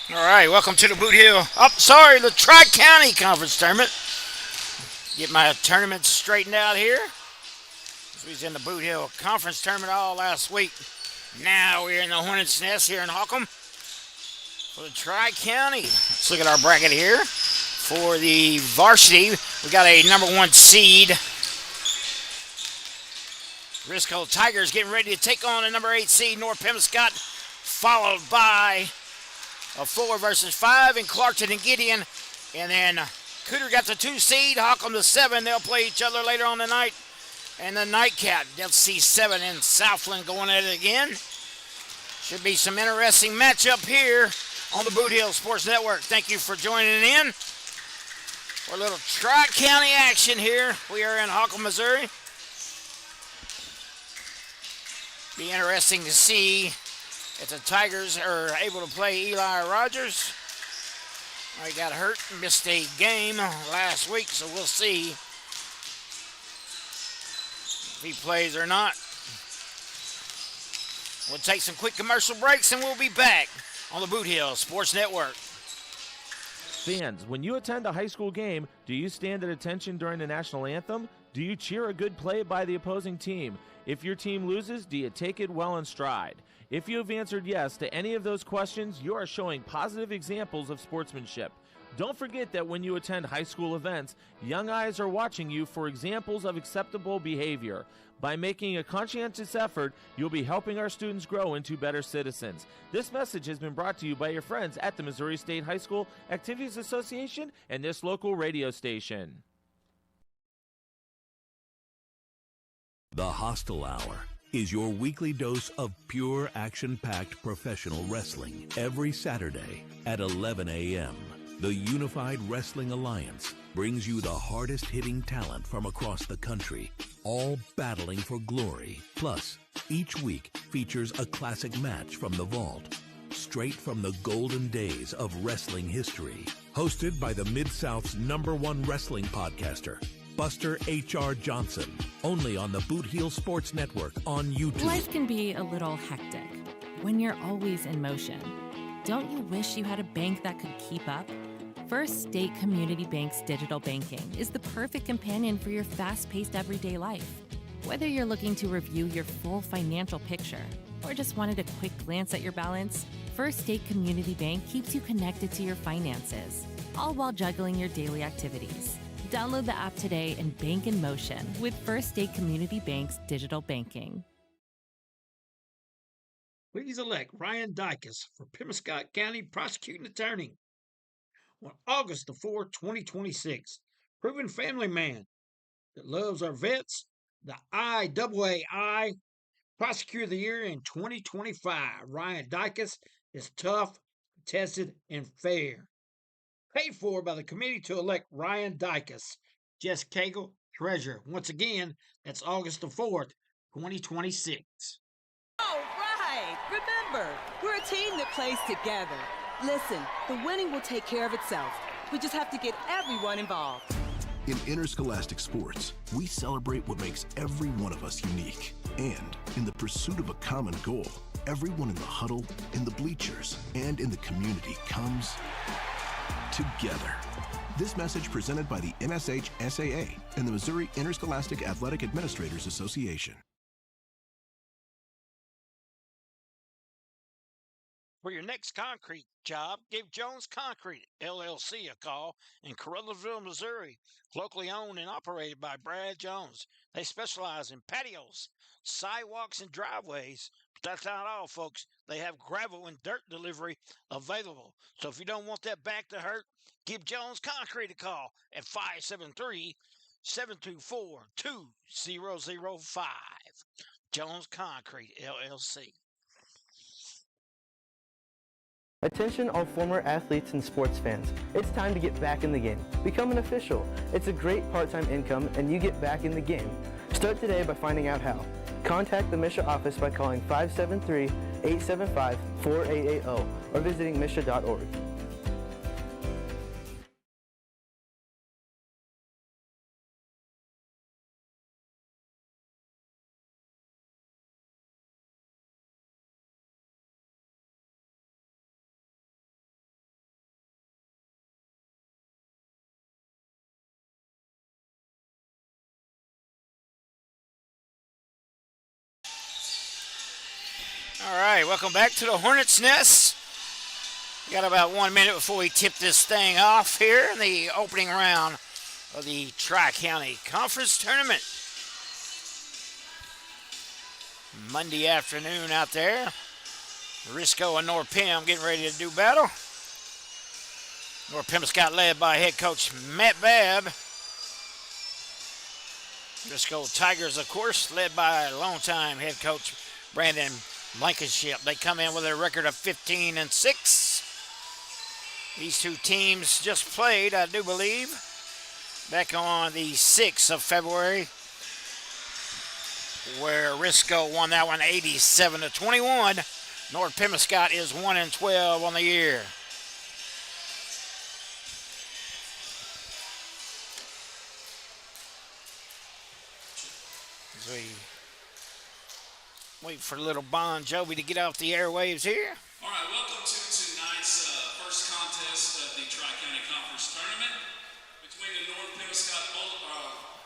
All right, welcome to the Boot Hill. The Tri-County Conference Tournament. Get my tournament straightened out here. We was in the Boot Hill Conference Tournament all last week. Now we're in the Hornets' Nest here in Holcomb for the Tri-County. Let's look at our bracket here. For the varsity, we got a number one seed. Risco Tigers getting ready to take on a number 8 seed, North Pemscott, followed by a 4 versus 5 in Clarkton and Gideon. And then Cooter got the 2 seed, Holcomb the 7. They'll play each other later on tonight. And the nightcap, they'll see 7 in Southland going at it again. Should be some interesting matchup here on the Boot Hill Sports Network. Thank you for joining in for a little Tri-County action here. We are in Holcomb, Missouri. Be interesting to see if the Tigers are able to play Eli Rogers. He got hurt and missed a game last week, so we'll see if he plays or not. We'll take some quick commercial breaks and we'll be back on the Boot Hill Sports Network. Fans, when you attend a high school game, do you stand at attention during the national anthem? Do you cheer a good play by the opposing team? If your team loses, do you take it well in stride? If you have answered yes to any of those questions, you are showing positive examples of sportsmanship. Don't forget that when you attend high school events, young eyes are watching you for examples of acceptable behavior. By making a conscientious effort, you'll be helping our students grow into better citizens. This message has been brought to you by your friends at the Missouri State High School Activities Association and this local radio station. The Hostile Hour is your weekly dose of pure action-packed professional wrestling every Saturday at 11 a.m. The Unified Wrestling Alliance brings you the hardest-hitting talent from across the country, all battling for glory. Plus, each week features a classic match from the vault, straight from the golden days of wrestling history. Hosted by the Mid-South's #1 wrestling podcaster, Buster H.R. Johnson, only on the Boot Heel Sports Network on YouTube. Life can be a little hectic when you're always in motion. Don't you wish you had a bank that could keep up? First State Community Bank's digital banking is the perfect companion for your fast-paced everyday life. Whether you're looking to review your full financial picture or just wanted a quick glance at your balance, First State Community Bank keeps you connected to your finances, all while juggling your daily activities. Download the app today and bank in motion with First State Community Bank's digital banking. Please elect Ryan Dykes for Pemscott County Prosecuting Attorney on August the 4th, 2026. Proven family man that loves our vets, the IAAI Prosecutor of the Year in 2025. Ryan Dykes is tough, tested, and fair. Paid for by the committee to elect Ryan Dykes. Jess Cagle, Treasurer. Once again, that's August the 4th, 2026. All right. Remember, we're a team that plays together. Listen, the winning will take care of itself. We just have to get everyone involved. In interscholastic sports, we celebrate what makes every one of us unique. And in the pursuit of a common goal, everyone in the huddle, in the bleachers, and in the community comes together. This message presented by the MSHSAA and the Missouri Interscholastic Athletic Administrators Association. For your next concrete job, give Jones Concrete, LLC, a call in Carruthersville, Missouri. Locally owned and operated by Brad Jones. They specialize in patios, sidewalks, and driveways. But that's not all, folks. They have gravel and dirt delivery available. So if you don't want that back to hurt, give Jones Concrete a call at 573-724-2005. Jones Concrete, LLC. Attention all former athletes and sports fans. It's time to get back in the game. Become an official. It's a great part-time income and you get back in the game. Start today by finding out how. Contact the MSHSAA office by calling 573-875-4880 or visiting MSHSAA.org. All right, welcome back to the Hornets' Nest. We got about 1 minute before we tip this thing off here in the opening round of the Tri-County Conference Tournament. Monday afternoon out there. Risco and North Pim getting ready to do battle. North Pimscott led by head coach Matt Babb. Risco Tigers, of course, led by longtime head coach Brandon Blankenship. They come in with a record of 15-6. These two teams just played, I do believe, back on the 6th of February, where Risco won that one 87-21. North Pimscott is 1-12 on the year. As we wait for little Bon Jovi to get off the airwaves here. All right, welcome to tonight's first contest of the Tri-County Conference Tournament between the North Pimscott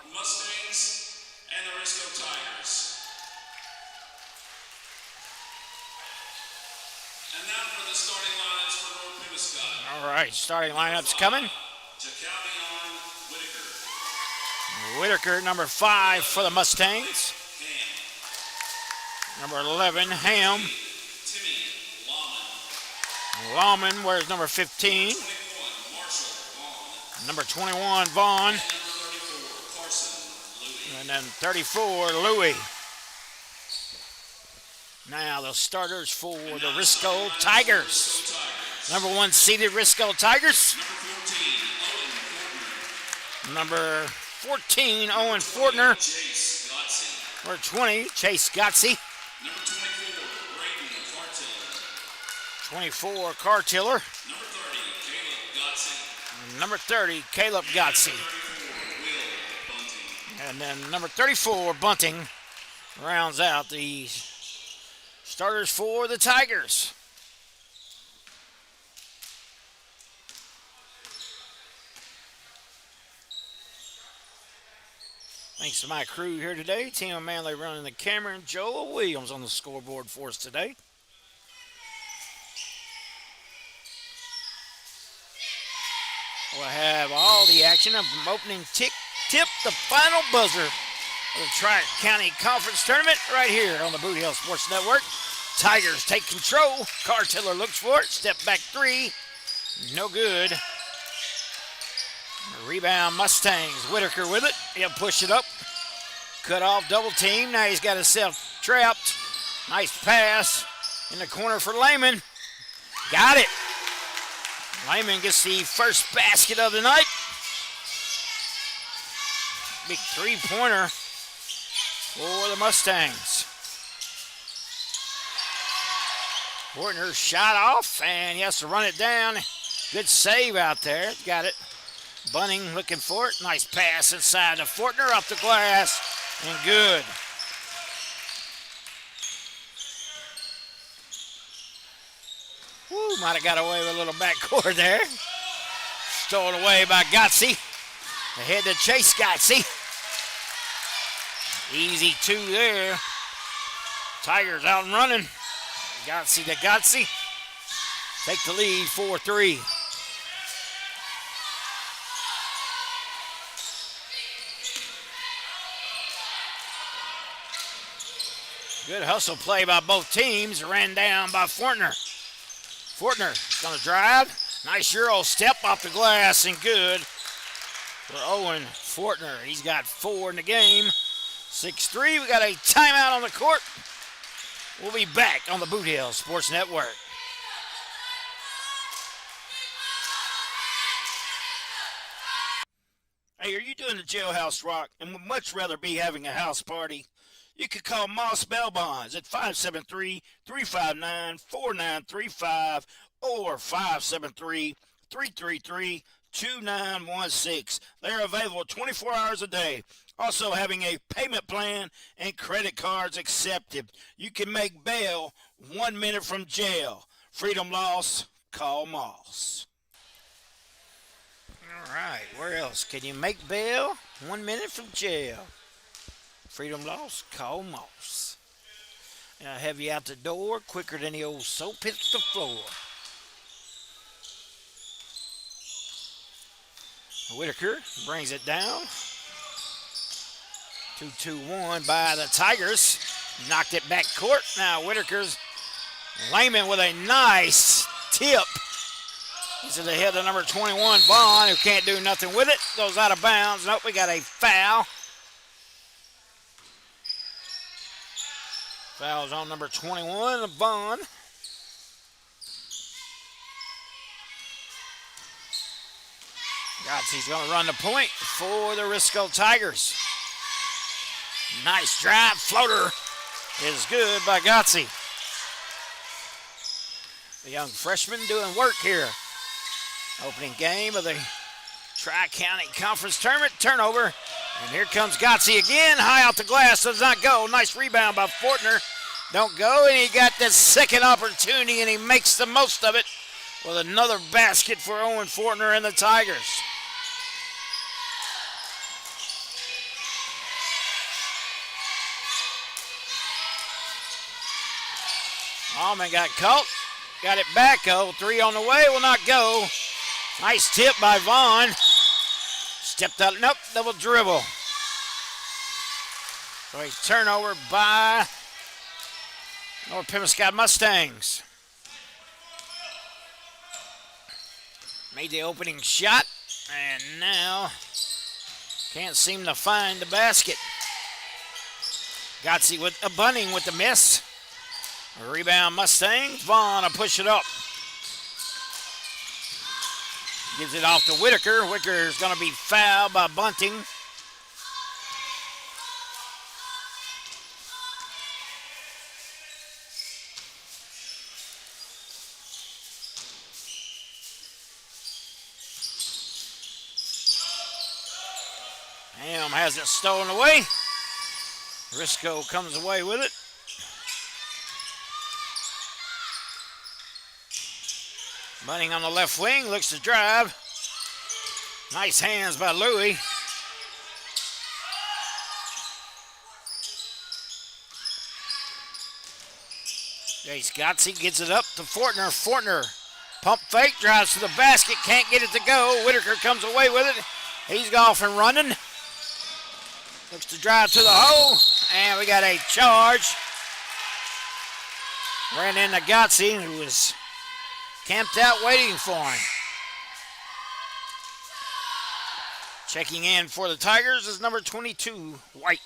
Mustangs and the Risco Tigers. And now for the starting lineups for North Pimscott. All right, starting lineup's coming. Jacobion Whitaker. Whitaker, number 5 for the Mustangs. Number 11, Ham. Timmy Lawman wears number 15. 21, Marshall Vaughn. Number 21, Vaughn. And number 34, Carson Louie. And then 34, Louie. Now the starters for the Risco Tigers. Number 1 seeded Risco Tigers. Number 14, Owen Fortner. Chase Gotzi. Number 20, Chase Gotzi. Number 24, Brayden Cartiller. 24, Cartiller. Number 30, Caleb Gotzi. Number 30, Caleb Gotzi. Will Bunting. And then number 34, Bunting, rounds out the starters for the Tigers. Thanks to my crew here today. Tim Manley running the camera and Joel Williams on the scoreboard for us today. We'll have all the action from opening tip, the final buzzer of the Tri-County Conference Tournament right here on the Boot Hill Sports Network. Tigers take control. Cartiller looks for it. Step back 3. No good. Rebound Mustangs. Whitaker with it. He'll push it up. Cut off, double team. Now he's got himself trapped. Nice pass in the corner for Lehman. Got it. Lehman gets the first basket of the night. Big three-pointer for the Mustangs. Fortner shot off, and he has to run it down. Good save out there. Got it. Bunting looking for it. Nice pass inside to Fortner, up the glass, and good. Woo, might have got away with a little backcourt there. Stolen away by Gotzi. Ahead to Chase Gotzi. Easy 2 there. Tigers out and running. Gotzi to Gotzi. Take the lead 4-3. Good hustle play by both teams. Ran down by Fortner. Fortner going to drive. Nice Euro step off the glass and good for Owen Fortner. He's got 4 in the game. 6-3. We got a timeout on the court. We'll be back on the Boot Hill Sports Network. Hey, are you doing the jailhouse rock and would much rather be having a house party? You could call Moss Bell Bonds at 573-359-4935 or 573-333-2916. They're available 24 hours a day. Also having a payment plan and credit cards accepted. You can make bail 1 minute from jail. Freedom loss, call Moss. All right, where else? Can you make bail 1 minute from jail? Freedom loss, call Moss. Heavy out the door, quicker than the old soap hits the floor. Whitaker brings it down. 2-2-1 by the Tigers. Knocked it back court. Now Whitaker's Lehman with a nice tip. He's in the head of number 21, Vaughn, who can't do nothing with it. Goes out of bounds. Nope, we got a foul. Foul's on number 21, Vaughn. Gotzi's going to run the point for the Risco Tigers. Nice drive. Floater is good by Gotzi. The young freshman doing work here. Opening game of the Tri-County Conference Tournament. Turnover. And here comes Gotzi again. High out the glass. Does not go. Nice rebound by Fortner. Don't go. And he got this second opportunity, and he makes the most of it with another basket for Owen Fortner and the Tigers. Allman got caught. Got it back, though. 3 on the way. Will not go. Nice tip by Vaughn. Stepped out. Nope. Double dribble. So a turnover by North Pembroke Mustangs. Made the opening shot. And now can't seem to find the basket. Gotzi with a Bunning with the miss. A rebound Mustangs. Vaughn will push it up. Gives it off to Whitaker. Whitaker's going to be fouled by Bunting. Ham has it stolen away. Risco comes away with it. Bunting on the left wing, looks to drive. Nice hands by Louie. Jace Gotzi gets it up to Fortner. Fortner, pump fake, drives to the basket, can't get it to go. Whitaker comes away with it. He's off and running. Looks to drive to the hole, and we got a charge. Ran into Gotzi, who was camped out waiting for him. Checking in for the Tigers is number 22, White.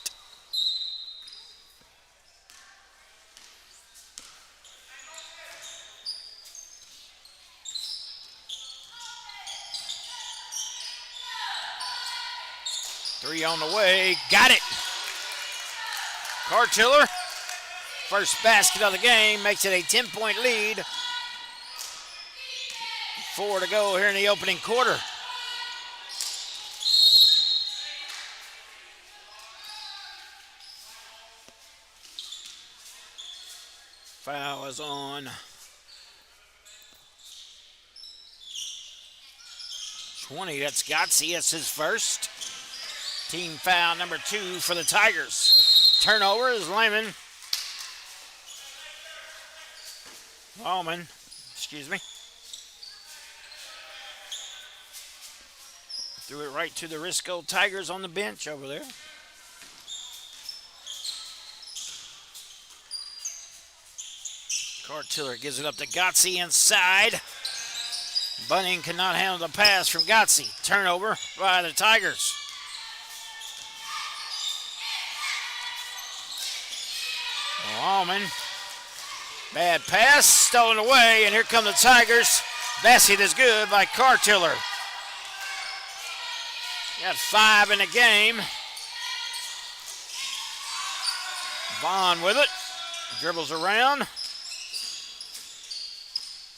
Three on the way, got it. Cartiller, first basket of the game, makes it a 10-point lead. 4 to go here in the opening quarter. Foul is on 20. That's Gotzi. That's his first. Team foul number 2 for the Tigers. Turnover is Lehman. Allman, excuse me. Threw it right to the Risco Tigers on the bench over there. Cartiller gives it up to Gotzi inside. Bunning cannot handle the pass from Gotzi. Turnover by the Tigers. Allman. Bad pass, stolen away, and here come the Tigers. Basket is good by Cartiller. Got 5 in the game. Vaughn with it. Dribbles around.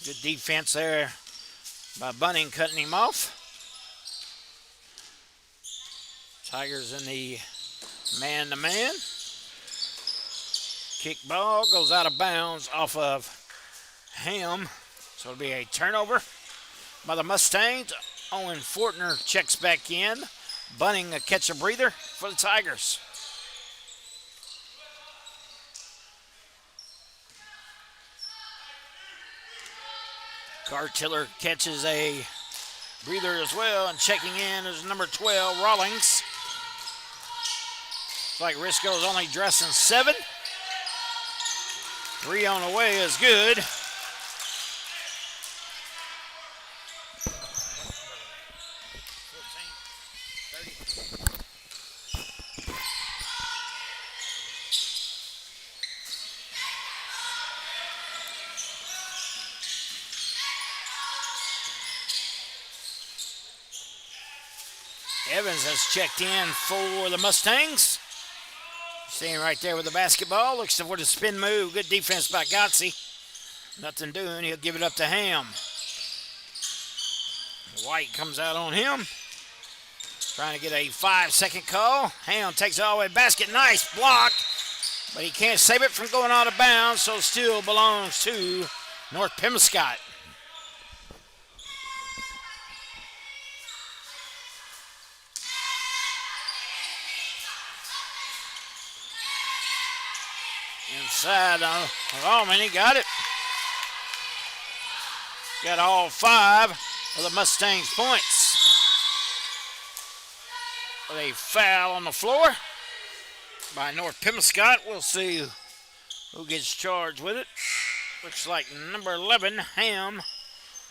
Good defense there by Bunning, cutting him off. Tigers in the man-to-man. Kick ball goes out of bounds off of Ham. So it'll be a turnover by the Mustangs. Owen Fortner checks back in. Bunning a catch a breather for the Tigers. Cartiller catches a breather as well, and checking in is number 12, Rawlings. Looks like Risco's only dressing 7. 3 on the way is good. Evans has checked in for the Mustangs. Staying right there with the basketball. Looks for the spin move. Good defense by Gotze. Nothing doing. He'll give it up to Ham. White comes out on him. Trying to get a 5-second call. Ham takes it all the way. Basket. Nice block. But he can't save it from going out of bounds, so still belongs to North Pemscott. Inside Allman, he got it. Got all 5 of the Mustangs' points. With a foul on the floor by North Pemscott. We'll see who gets charged with it. Looks like number 11, Ham,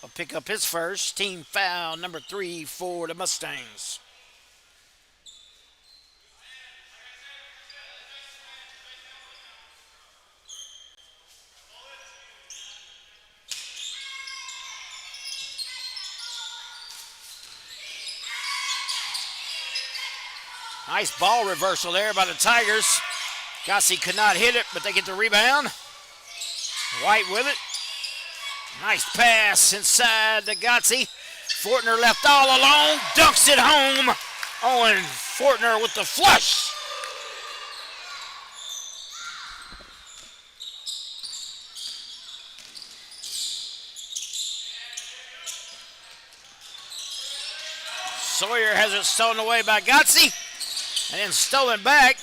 will pick up his first. Team foul, number 3 for the Mustangs. Nice ball reversal there by the Tigers. Gossie could not hit it, but they get the rebound. White with it. Nice pass inside to Gotze. Fortner left all alone, dunks it home. Owen Fortner with the flush. Sawyer has it stolen away by Gotze. And then stolen back.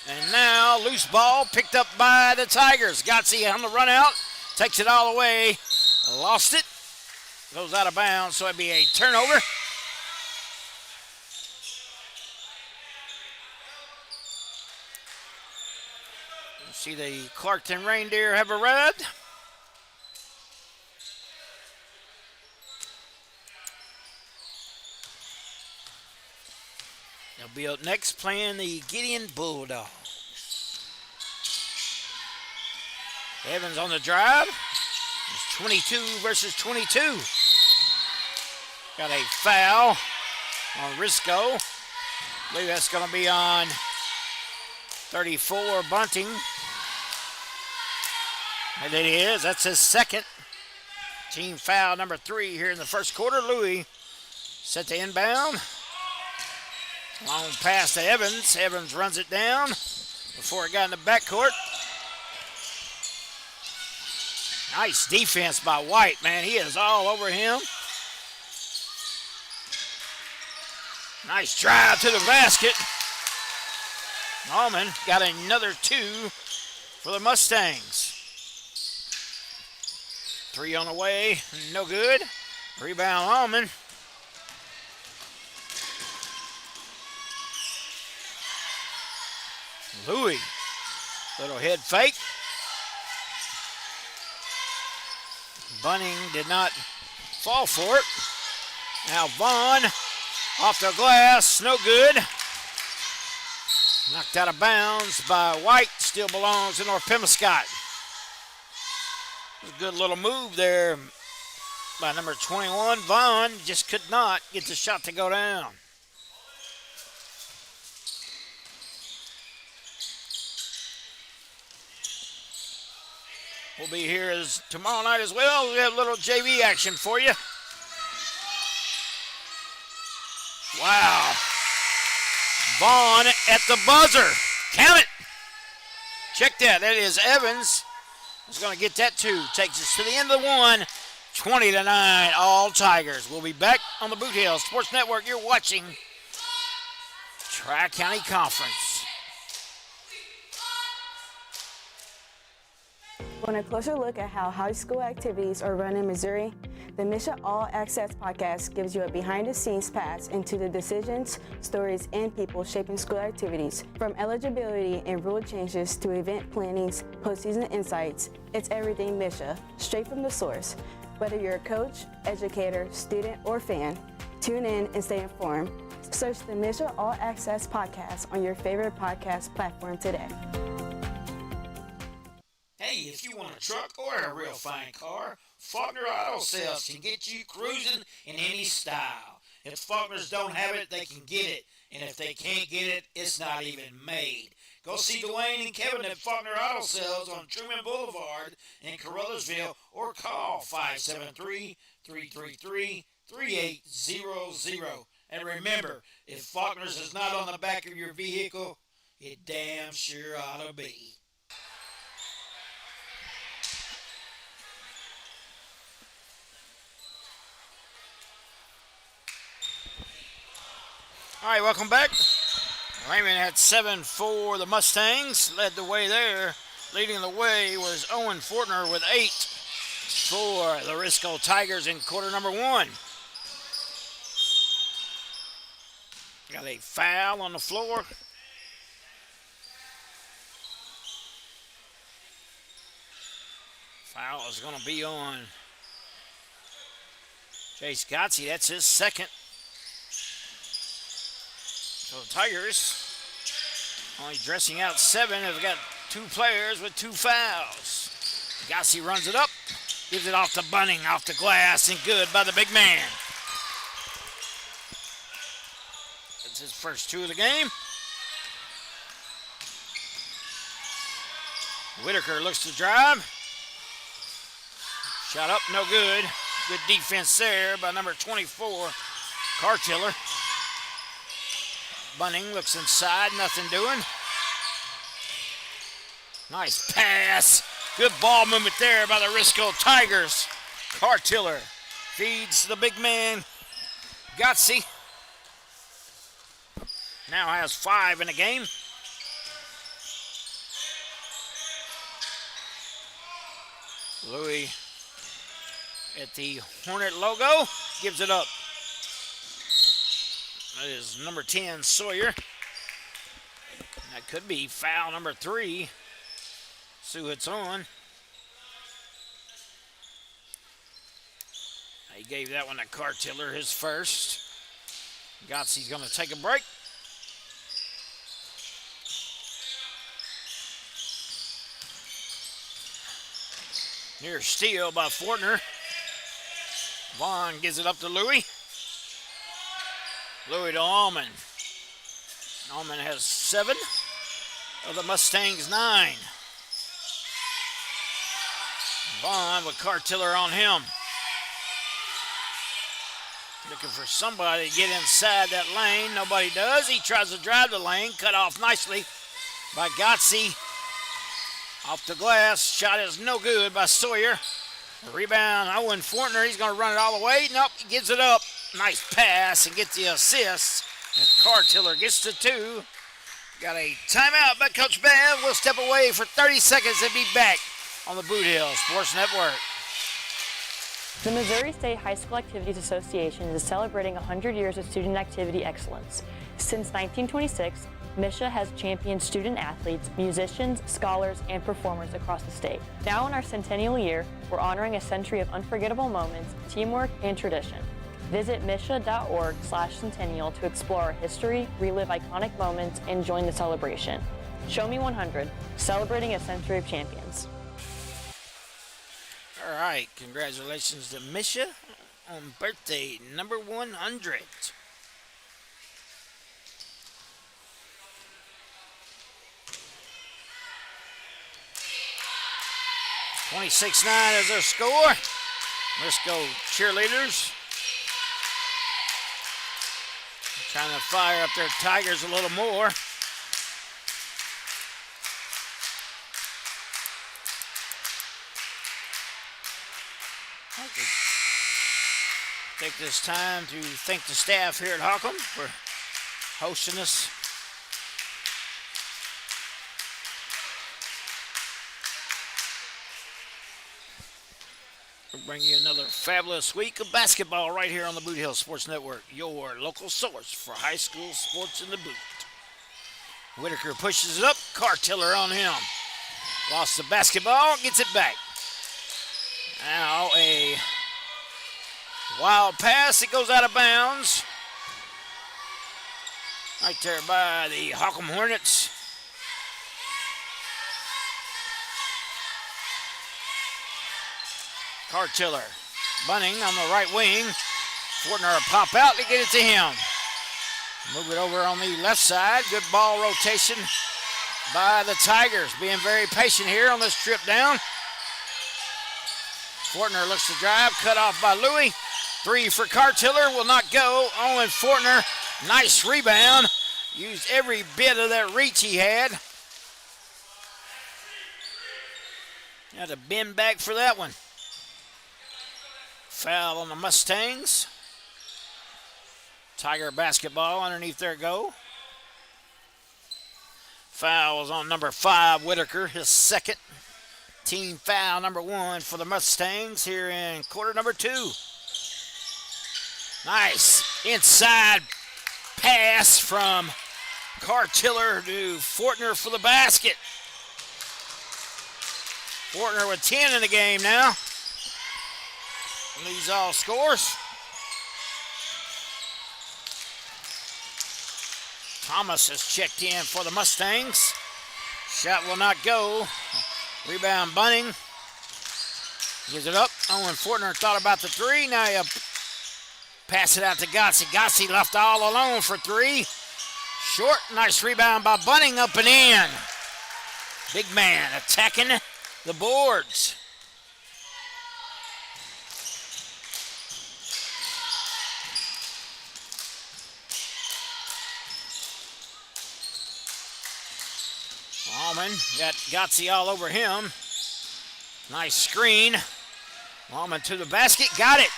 And now loose ball picked up by the Tigers. Gotze on the run out. Takes it all away. Lost it. Goes out of bounds, so it'd be a turnover. You see the Clarkton Reindeer have arrived. They'll be up next playing the Gideon Bulldogs. Evans on the drive. It's 22 versus 22. Got a foul on Risco. I believe that's going to be on 34, Bunting. And it is. That's his second. Team foul number 3 here in the first quarter. Louis set to inbound. Long pass to Evans. Evans runs it down before it got in the backcourt. Nice defense by White, man. He is all over him. Nice drive to the basket. Allman got another 2 for the Mustangs. 3 on the way, no good. Rebound Allman. Louis, little head fake. Bunning did not fall for it. Now Vaughn off the glass, no good. Knocked out of bounds by White, still belongs to North Pemscott. A good little move there by number 21. Vaughn just could not get the shot to go down. We'll be here as tomorrow night as well. We have a little JV action for you. Wow. Vaughn at the buzzer. Count it. Check that. That is Evans. He's going to get that 2. Takes us to the end of the 1. 20-9, all Tigers. We'll be back on the Boot Hill Sports Network. You're watching Tri-County Conference. Want a closer look at how high school activities are run in Missouri? The Mission All Access podcast gives you a behind-the-scenes pass into the decisions, stories, and people shaping school activities. From eligibility and rule changes to event plannings, postseason insights, it's everything MSHSAA, straight from the source. Whether you're a coach, educator, student, or fan, tune in and stay informed. Search the MSHSAA All Access podcast on your favorite podcast platform today. Hey, if you want a truck or a real fine car, Faulkner Auto Sales can get you cruising in any style. If Faulkners don't have it, they can get it. And if they can't get it, it's not even made. Go see Dwayne and Kevin at Faulkner Auto Sales on Truman Boulevard in Caruthersville or call 573-333-3800. And remember, if Faulkner's is not on the back of your vehicle, it damn sure ought to be. All right, welcome back. Raymond had 7 for the Mustangs, led the way there. Leading the way was Owen Fortner with 8 for the Risco Tigers in quarter number 1. Got a foul on the floor. Foul is going to be on Chase Gotze. That's his second. So the Tigers, only dressing out 7, have got 2 players with 2 fouls. Gotze runs it up, gives it off to Bunning, off the glass, and good by the big man. That's his first 2 of the game. Whitaker looks to drive. Shot up, no good. Good defense there by number 24, Cartiller. Bunning looks inside, nothing doing. Nice pass. Good ball movement there by the Risco Tigers. Cartiller feeds the big man, Gotze. Now has 5 in the game. Louis at the Hornet logo, gives it up. That is number 10, Sawyer. That could be foul number 3. See what's on. He gave that one to Cartiller, his first. Gotze's going to take a break. Near steal by Fortner. Vaughn gives it up to Louis. Louis to Allman. Allman has 7 of the Mustangs 9. Vaughn with Cartiller on him. Looking for somebody to get inside that lane. Nobody does. He tries to drive the lane. Cut off nicely by Gotze. Off the glass. Shot is no good by Sawyer. Rebound, Owen Fortner. He's going to run it all the way. Nope, he gives it up. Nice pass and gets the assist. And Cartiller gets to 2. Got a timeout by Coach Bev. We'll step away for 30 seconds and be back on the Boot Hill Sports Network. The Missouri State High School Activities Association is celebrating 100 years of student activity excellence. Since 1926, MSHSAA has championed student athletes, musicians, scholars, and performers across the state. Now in our centennial year, we're honoring a century of unforgettable moments, teamwork, and tradition. Visit MSHSAA.org/centennial to explore our history, relive iconic moments, and join the celebration. Show Me 100, celebrating a century of champions. All right, congratulations to MSHSAA on birthday number 100. 26-9 is their score. Let's go cheerleaders. Trying to fire up their Tigers a little more. Take this time to thank the staff here at Holcomb for hosting us. We'll bring you another fabulous week of basketball right here on the Boot Hill Sports Network, your local source for high school sports in the boot. Whitaker pushes it up. Cartiller on him. Lost the basketball, gets it back. Now a wild pass. It goes out of bounds. Right there by the Holcomb Hornets. Cartiller. Bunning on the right wing. Fortner will pop out to get it to him. Move it over on the left side. Good ball rotation by the Tigers. Being very patient here on this trip down. Fortner looks to drive. Cut off by Louis. 3 for Cartiller. Will not go. Owen Fortner. Nice rebound. Used every bit of that reach he had. Had to bend back for that one. Foul on the Mustangs. Tiger basketball underneath their goal. Foul is on number 5, Whitaker, his second. Team foul number 1 for the Mustangs here in quarter number 2. Nice inside pass from Cartiller to Fortner for the basket. Fortner with 10 in the game now. Leads all scores. Thomas has checked in for the Mustangs. Shot will not go. Rebound Bunning. Gives it up. Owen Fortner thought about the 3. Now he'll pass it out to Gotzi. Gotzi left all alone for 3. Short. Nice rebound by Bunning up and in. Big man attacking the boards. Allman got Gotzi all over him. Nice screen. Allman to the basket. Got it.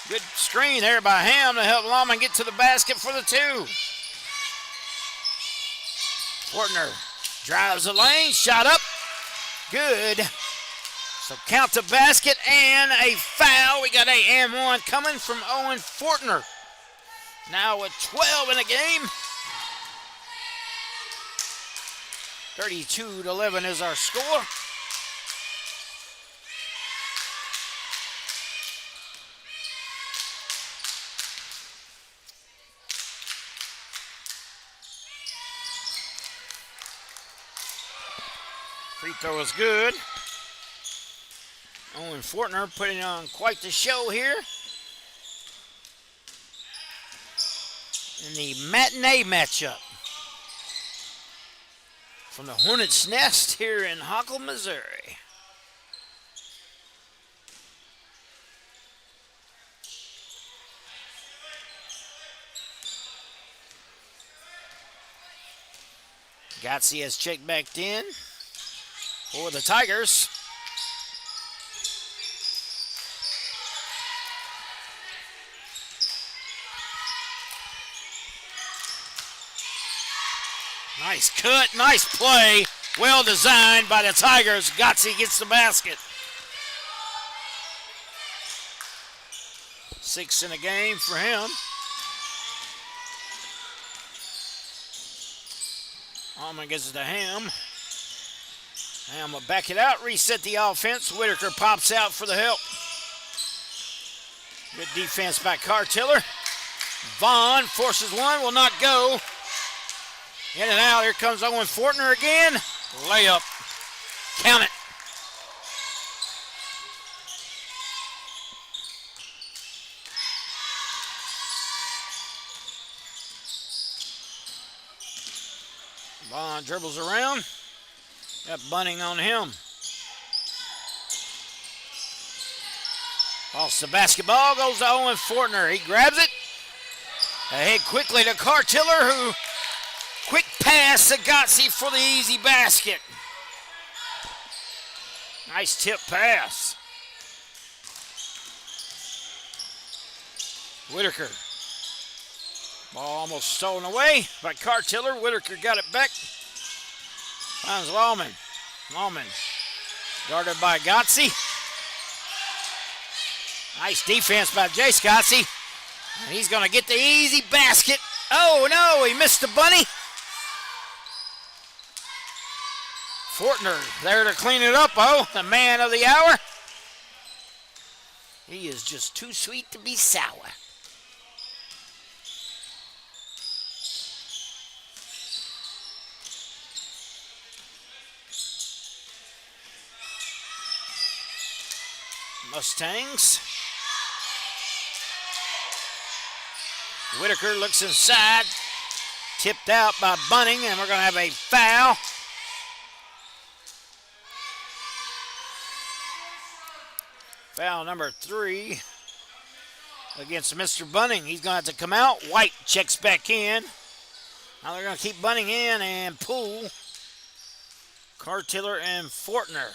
Good screen there by Ham to help Allman get to the basket for the 2. Fortner drives the lane. Shot up. Good. So count the basket and a foul. We got a and 1 coming from Owen Fortner. Now with 12 in the game. 32-11 is our score. Free throw is good. Owen Fortner putting on quite the show here in the matinee matchup from the Hornets' Nest here in Holcomb, Missouri. Gotzi has checked back in for the Tigers. Nice cut, nice play. Well designed by the Tigers. Gotzi gets the basket. 6 in a game for him. Allman gets it to Ham. Ham will back it out, reset the offense. Whitaker pops out for the help. Good defense by Cartiller. Vaughn forces one, will not go. In and out, here comes Owen Fortner again. Layup. Count it. Vaughn dribbles around. Got Bunning on him. Lost the basketball, goes to Owen Fortner. He grabs it. Ahead quickly to Cartiller, who quick pass to Gotzi for the easy basket. Nice tip pass. Whitaker. Ball almost stolen away by Cartiller. Whitaker got it back. Finds Lawman. Lawman guarded by Gotzi. Nice defense by Jay Scottsy. And he's going to get the easy basket. Oh, no, he missed the bunny. Fortner there to clean it up, oh, the man of the hour. He is just too sweet to be sour. Mustangs. Whitaker looks inside. Tipped out by Bunning, and we're going to have a foul. Foul number 3 against Mr. Bunning. He's going to have to come out. White checks back in. Now they're going to keep Bunning in and pull Cartiller and Fortner.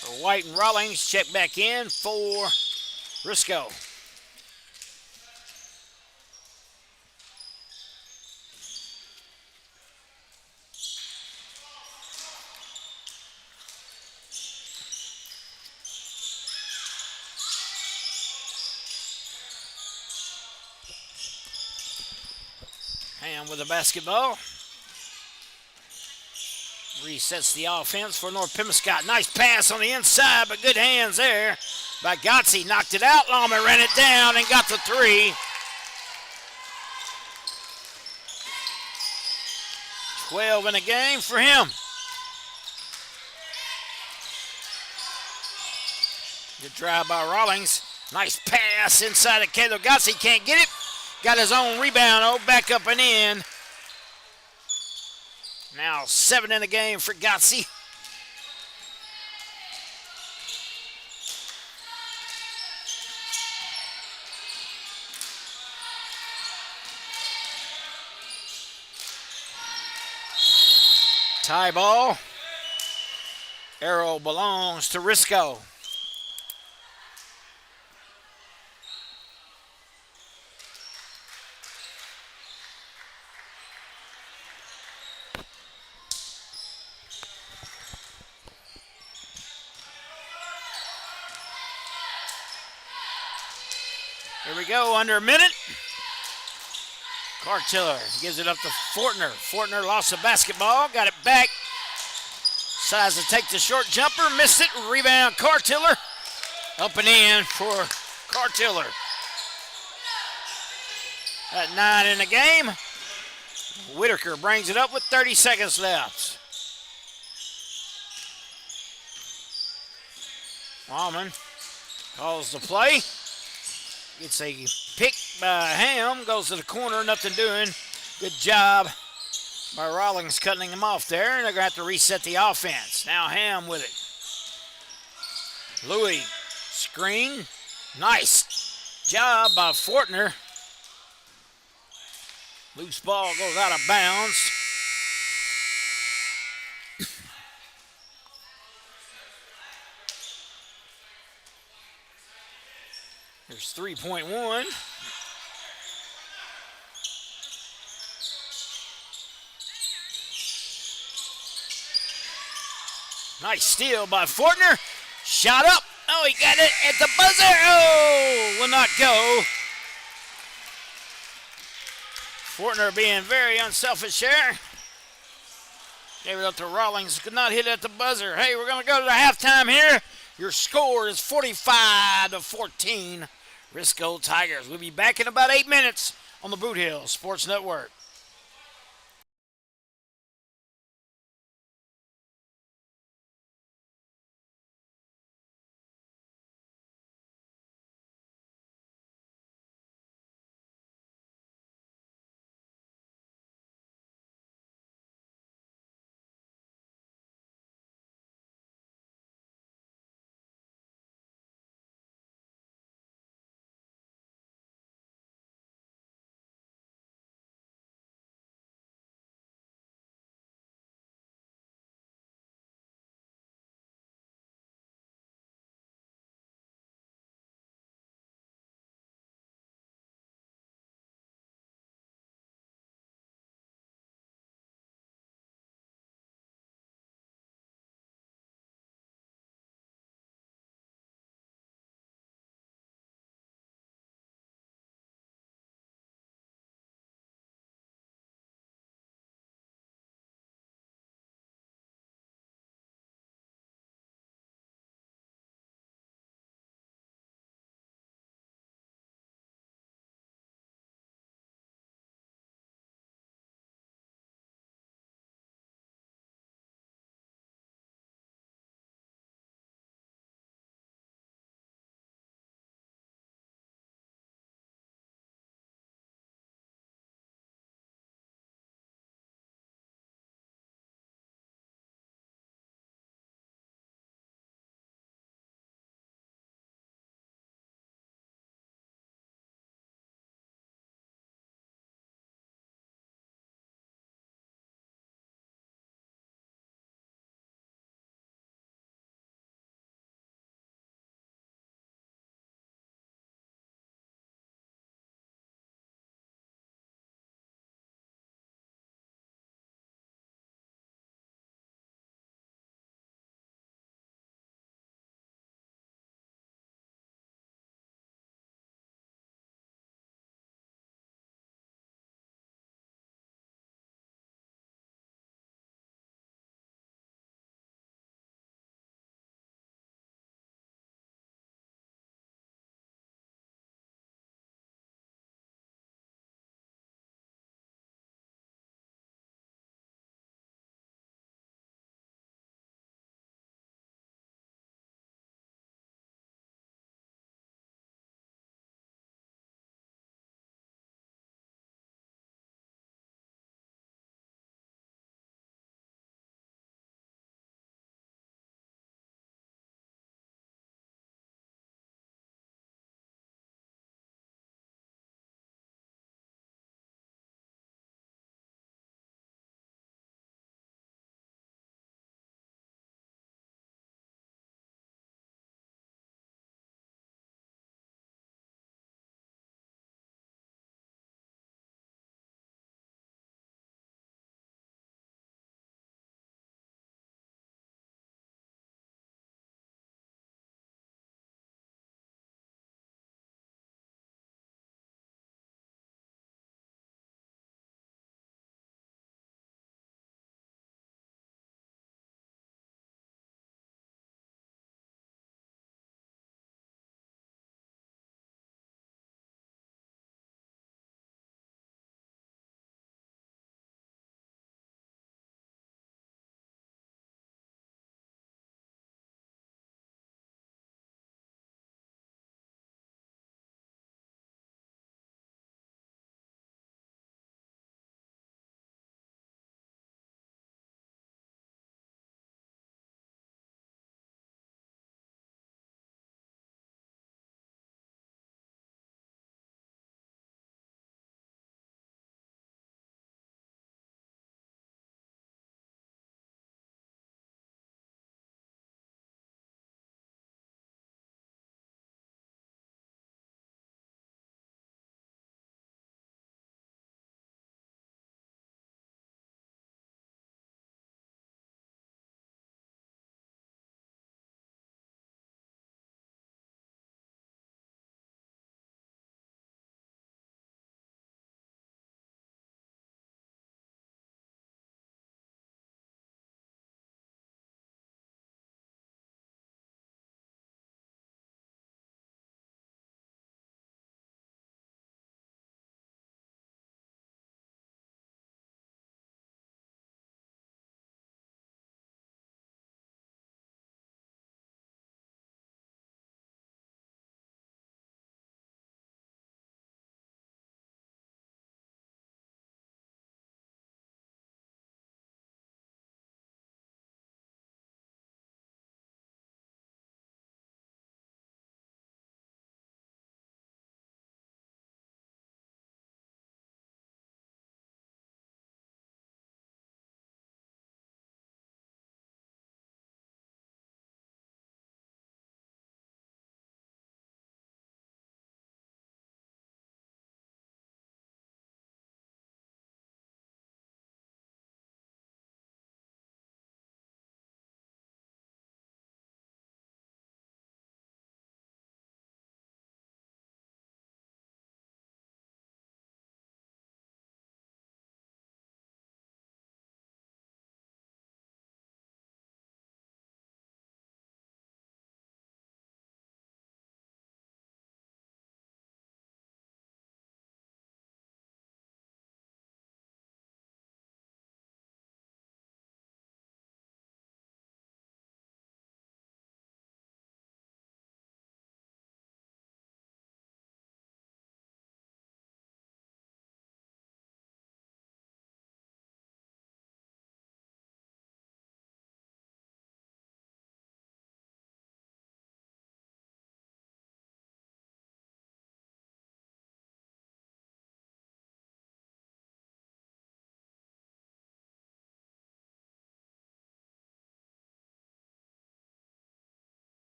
For White and Rawlings, check back in for Risco. Ham with the basketball. Resets the offense for North Pimscott. Nice pass on the inside, but good hands there by Gotze. Knocked it out. Lawman ran it down and got the 3. 12 in the game for him. Good drive by Rawlings. Nice pass inside of Caleb Gotze. Can't get it. Got his own rebound. Oh, back up and in. Now 7 in the game for Gotze. Tie ball. Arrow belongs to Risco. Here we go, under a minute. Cartiller gives it up to Fortner. Fortner lost the basketball, got it back. Decides to take the short jumper, missed it. Rebound, Cartiller. Up and in for Cartiller. At 9 in the game. Whitaker brings it up with 30 seconds left. Lawman calls the play. Gets a pick by Ham, goes to the corner, nothing doing. Good job by Rawlings cutting him off there, and they're going to have to reset the offense. Now Ham with it. Louis, screen. Nice job by Fortner. Loose ball goes out of bounds. There's 3.1. Nice steal by Fortner. Shot up. Oh, he got it at the buzzer. Oh, will not go. Fortner being very unselfish there. Gave it up to Rawlings. Could not hit at the buzzer. Hey, we're going to go to the halftime here. Your score is 45-14. Risco Tigers. We'll be back in about 8 minutes on the Boot Hill Sports Network.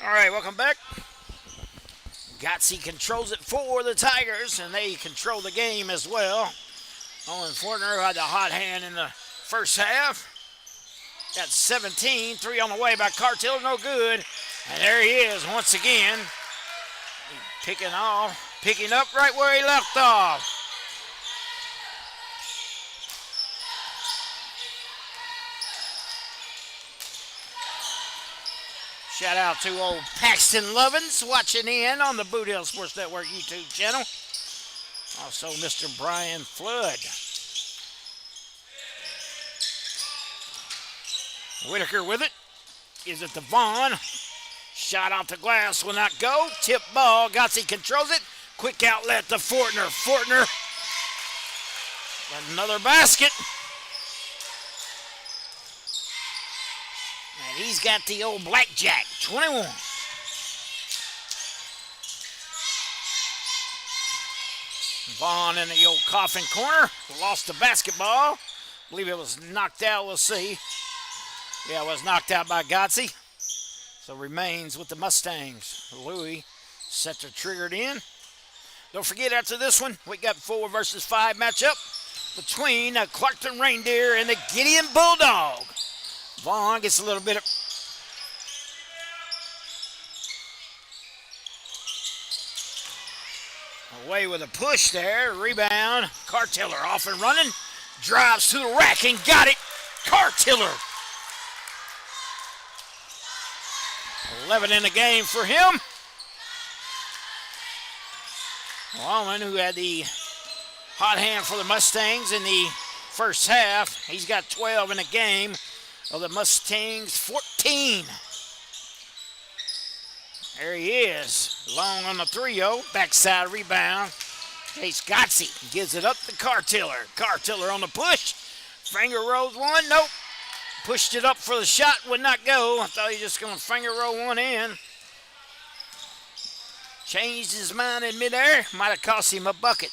All right, welcome back. Gotsey controls it for the Tigers, and they control the game as well. Owen Fortner had the hot hand in the first half. Got 17, 3 on the way by Cartiller, no good. And there he is once again, picking up right where he left off. Shout out to old Paxton Lovins watching in on the Boot Hill Sports Network YouTube channel. Also, Mr. Brian Flood. Whitaker with it. Gives it to Vaughn. Shot off the glass will not go. Tip ball. Gotsey controls it. Quick outlet to Fortner. Fortner. Another basket. And he's got the old blackjack. 21. Vaughn in the old coffin corner. Lost the basketball. Believe it was knocked out. We'll see. Yeah, it was knocked out by Gotsey. So remains with the Mustangs. Louis set to trigger it in. Don't forget, after this one, we got 4 versus 5 matchup between the Clarkton Reindeer and the Gideon Bulldog. Vaughn gets a little bit of... Away with a push there. Rebound. Cartiller off and running. Drives to the rack and got it. Cartiller. 11 in the game for him. Lawman, who had the hot hand for the Mustangs in the first half, he's got 12 in the game of the Mustangs 14. There he is, long on the 3-0, backside rebound. Chase Gotsey gives it up to Cartiller. Cartiller on the push, finger rolls one, nope. Pushed it up for the shot, would not go. I thought he was just going to finger roll one in. Changed his mind in midair, might have cost him a bucket.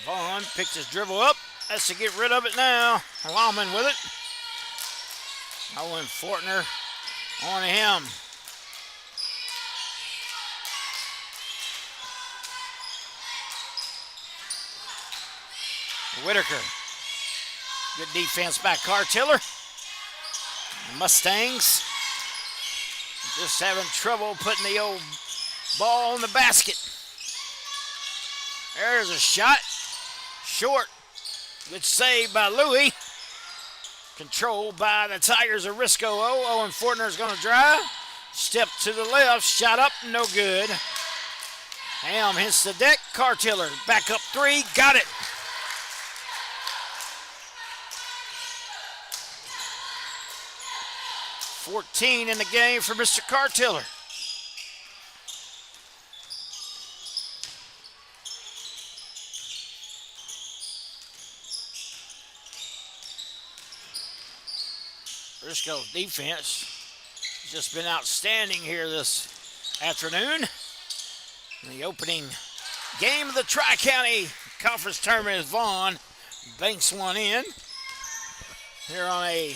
Vaughn picks his dribble up, has to get rid of it now. Lawman with it. Owen Fortner on him. Whitaker. Good defense by Cartiller. The Mustangs just having trouble putting the old ball in the basket. There's a shot. Short. Good save by Louis. Controlled by the Tigers of Risco. Owen Fortner's going to drive. Step to the left. Shot up. No good. Ham hits the deck. Cartiller back up 3. Got it. .14 in the game for Mr. Cartiller. Briscoe's defense has just been outstanding here this afternoon. In the opening game of the Tri-County Conference Tournament as Vaughn banks one in here on a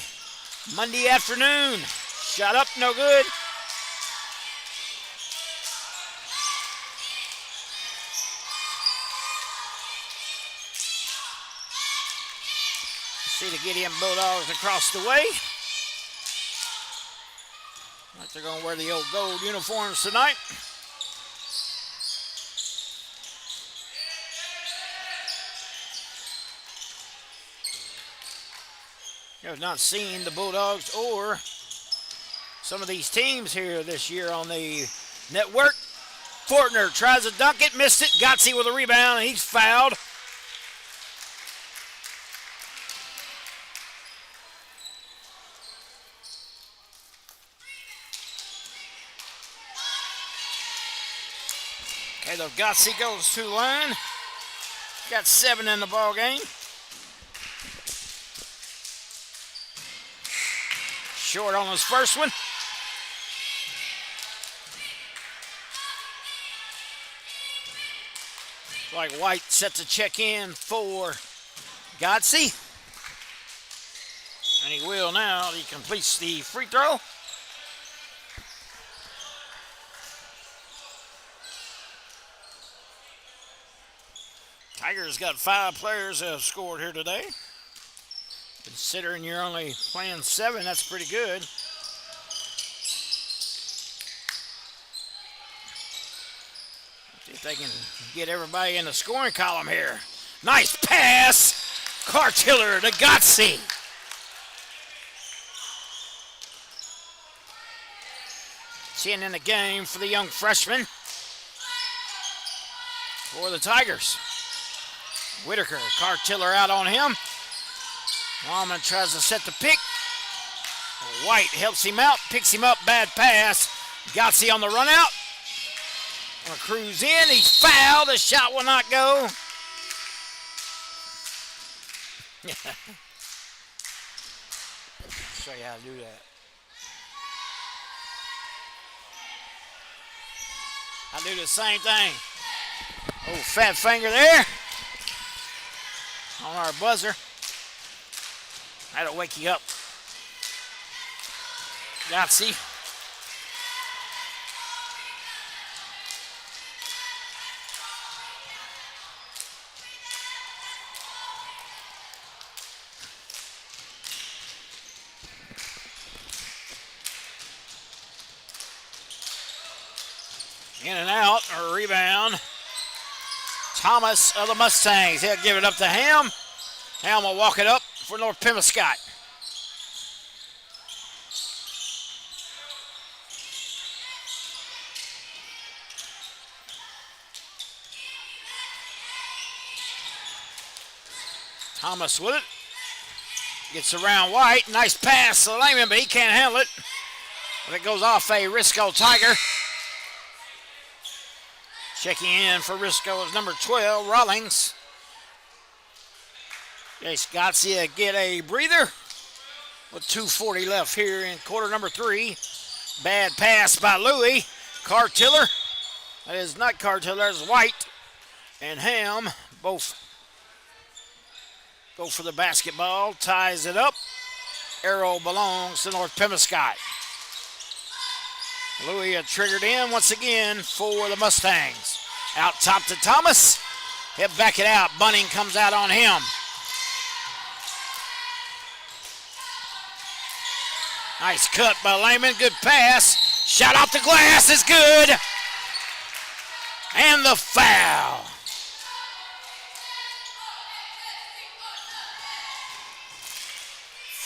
Monday afternoon. Shot up, no good. See the Gideon Bulldogs across the way. Like they're going to wear the old gold uniforms tonight. You have not seen the Bulldogs or some of these teams here this year on the network. Fortner tries to dunk it, missed it. Gotsey with a rebound, and he's fouled. Okay, the Gotsey goes to the line. Got 7 in the ball game. Short on his first one. Like White set to check in for Gotsey. And He will now. He completes the free throw. Tigers got 5 players that have scored here today. Considering you're only playing 7, that's pretty good. See if they can get everybody in the scoring column here. Nice pass. Cartiller to Gotze. Chin in the game for the young freshman. For the Tigers. Whitaker, Cartiller out on him. Lawman tries to set the pick. White helps him out, picks him up, bad pass. Gotze on the run out. Gonna cruise in, he's fouled, the shot will not go. Show you how to do that. I do the same thing. Oh, fat finger there on our buzzer. That'll wake you up. Gotze. In and out, a rebound. Thomas of the Mustangs. He'll give it up to Ham. Ham will walk it up for North Pemiscot. Thomas with it. Gets around White. Nice pass to Lehman, but he can't handle it. But it goes off a Risco Tiger. Checking in for Risco is number 12, Rawlings. Jace Gotze get a breather with 2:40 left here in quarter number 3. Bad pass by Louis. Cartiller. That is not Cartiller, that's White. And Ham both go for the basketball. Ties it up. Arrow belongs to North Pemiscot. Louis triggered in once again for the Mustangs. Out top to Thomas. He'll back it out. Bunning comes out on him. Nice cut by Lehman. Good pass. Shot off the glass is good. And the foul.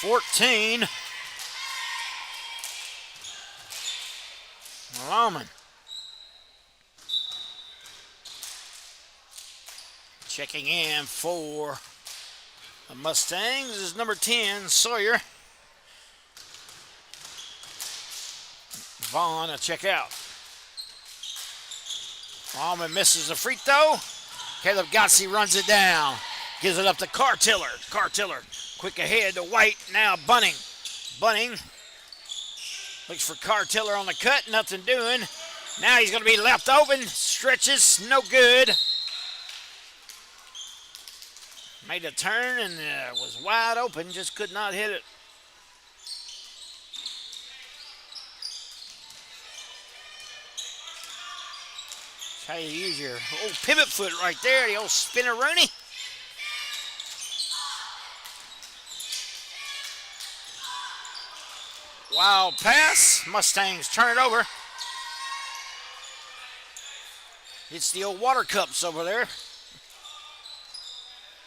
$14. Lawman. Checking in for the Mustangs is number 10, Sawyer. Vaughn a check out. Lawman misses the free throw. Caleb Gotze runs it down. Gives it up to Cartiller. Cartiller quick ahead to White. Now Bunning. Bunning looks for Cartiller on the cut. Nothing doing. Now he's going to be left open. Stretches. No good. Made a turn and was wide open. Just could not hit it. That's how you use your old pivot foot right there. The old spinner-rooney. Wild pass. Mustangs turn it over. It's the old water cups over there.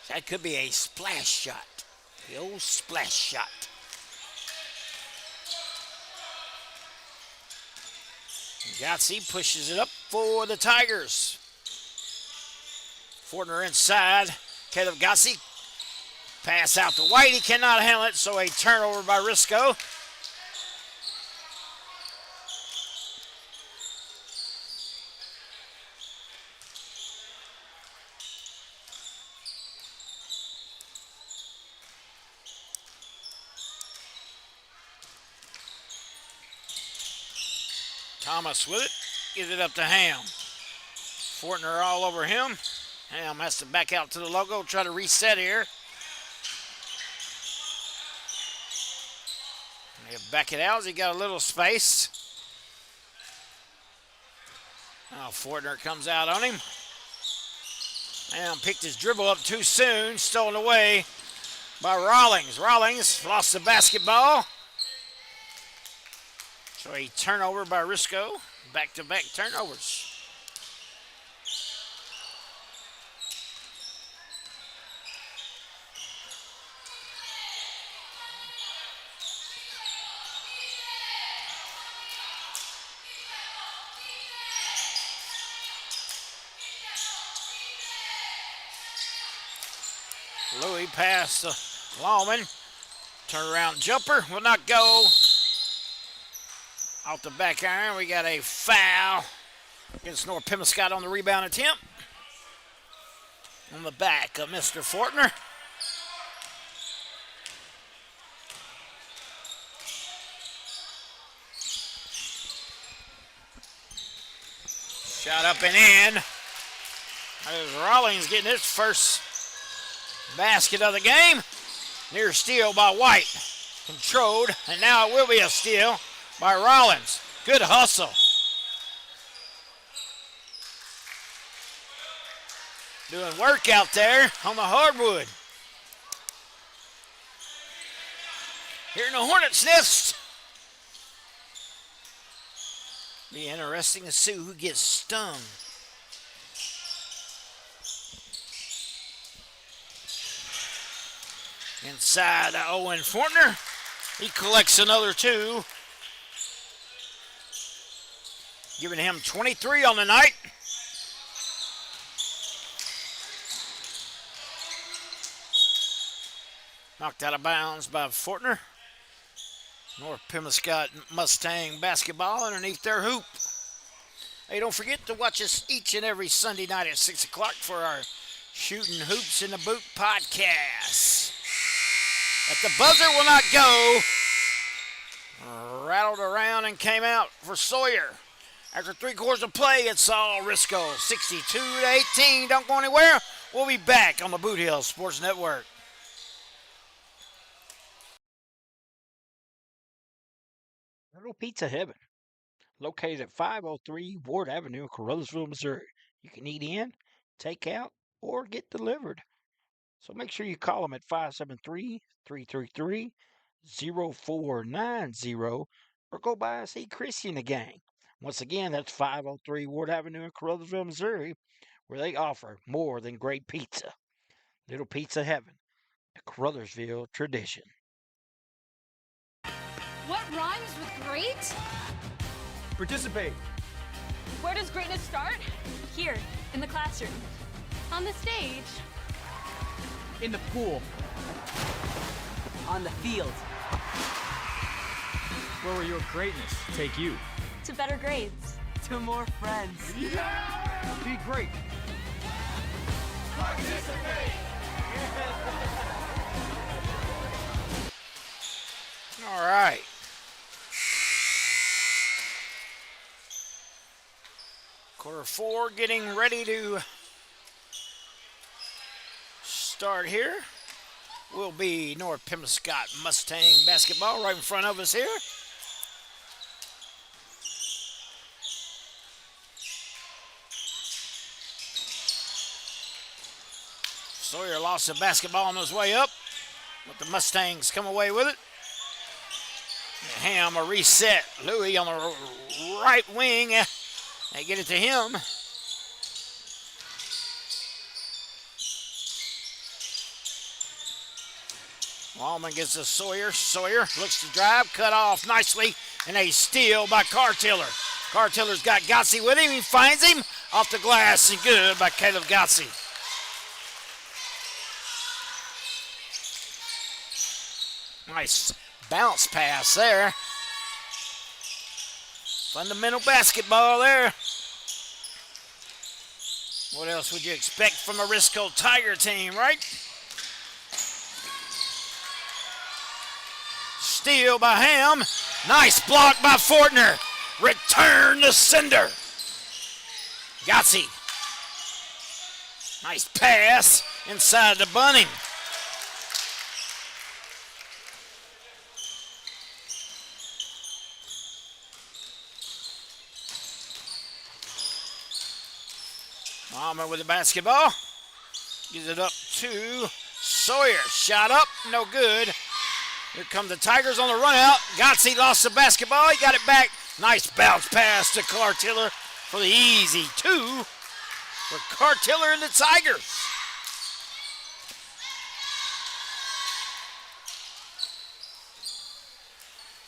That could be a splash shot. The old splash shot. Gotze pushes it up for the Tigers. Fortner inside. Caleb Gotze. Pass out to White. He cannot handle it, so a turnover by Risco. Thomas with it, gives it up to Ham. Fortner all over him. Ham has to back out to the logo, try to reset here. He'll back it out as he got a little space. Now Fortner comes out on him. And picked his dribble up too soon. Stolen away by Rawlings. Rawlings lost the basketball. So a turnover by Risco. Back-to-back turnovers. Louis pass to Lawman. Turnaround jumper will not go. Off the back iron, we got a foul against North Pembescott on the rebound attempt. On the back of Mr. Fortner. Shot up and in. There's Rawlings getting his first basket of the game. Near steal by White. Controlled, and now it will be a steal by Rollins. Good hustle. Doing work out there on the hardwood. Here in the Hornets' nest. Be interesting to see who gets stung. Inside Owen Fortner. He collects another two. Giving him 23 on the night. Knocked out of bounds by Fortner. North Pembescott Mustang basketball underneath their hoop. Hey, don't forget to watch us each and every Sunday night at 6 o'clock for our Shooting Hoops in the Boot podcast. But the buzzer will not go. Rattled around and came out for Sawyer. After 3 quarters of play, it's all Risco, 62-18. Don't go anywhere. We'll be back on the Boot Hill Sports Network. Little Pizza Heaven, located at 503 Ward Avenue in Carruthersville, Missouri. You can eat in, take out, or get delivered. So make sure you call them at 573-333-0490 or go by and see Chrissy and the gang. Once again, that's 503 Ward Avenue in Carruthersville, Missouri, where they offer more than great pizza. Little Pizza Heaven, a Carruthersville tradition. What rhymes with great? Participate. Where does greatness start? Here, in the classroom. On the stage. In the pool. On the field. Where will your greatness take you? To better grades. To more friends. Yeah! Be great. Participate. All right. Quarter 4 getting ready to start here. Will be North Pembescott Mustang basketball right in front of us here. Sawyer lost the basketball on his way up, but the Mustangs come away with it. Ham a reset. Louis on the right wing. They get it to him. Wallman gets to Sawyer. Sawyer looks to drive, cut off nicely, and a steal by Cartiller. Cartiller's got Gotze with him. He finds him off the glass, and good by Caleb Gotze. Nice bounce pass there. Fundamental basketball there. What else would you expect from a Risco Tiger team, right? Steal by Ham. Nice block by Fortner. Return to sender. Gotze. Nice pass inside the Bunning. Holcomb with the basketball. Gives it up to Sawyer. Shot up, no good. Here come the Tigers on the run out. Gotze lost the basketball. He got it back. Nice bounce pass to Cartiller for the easy 2 for Cartiller and the Tigers.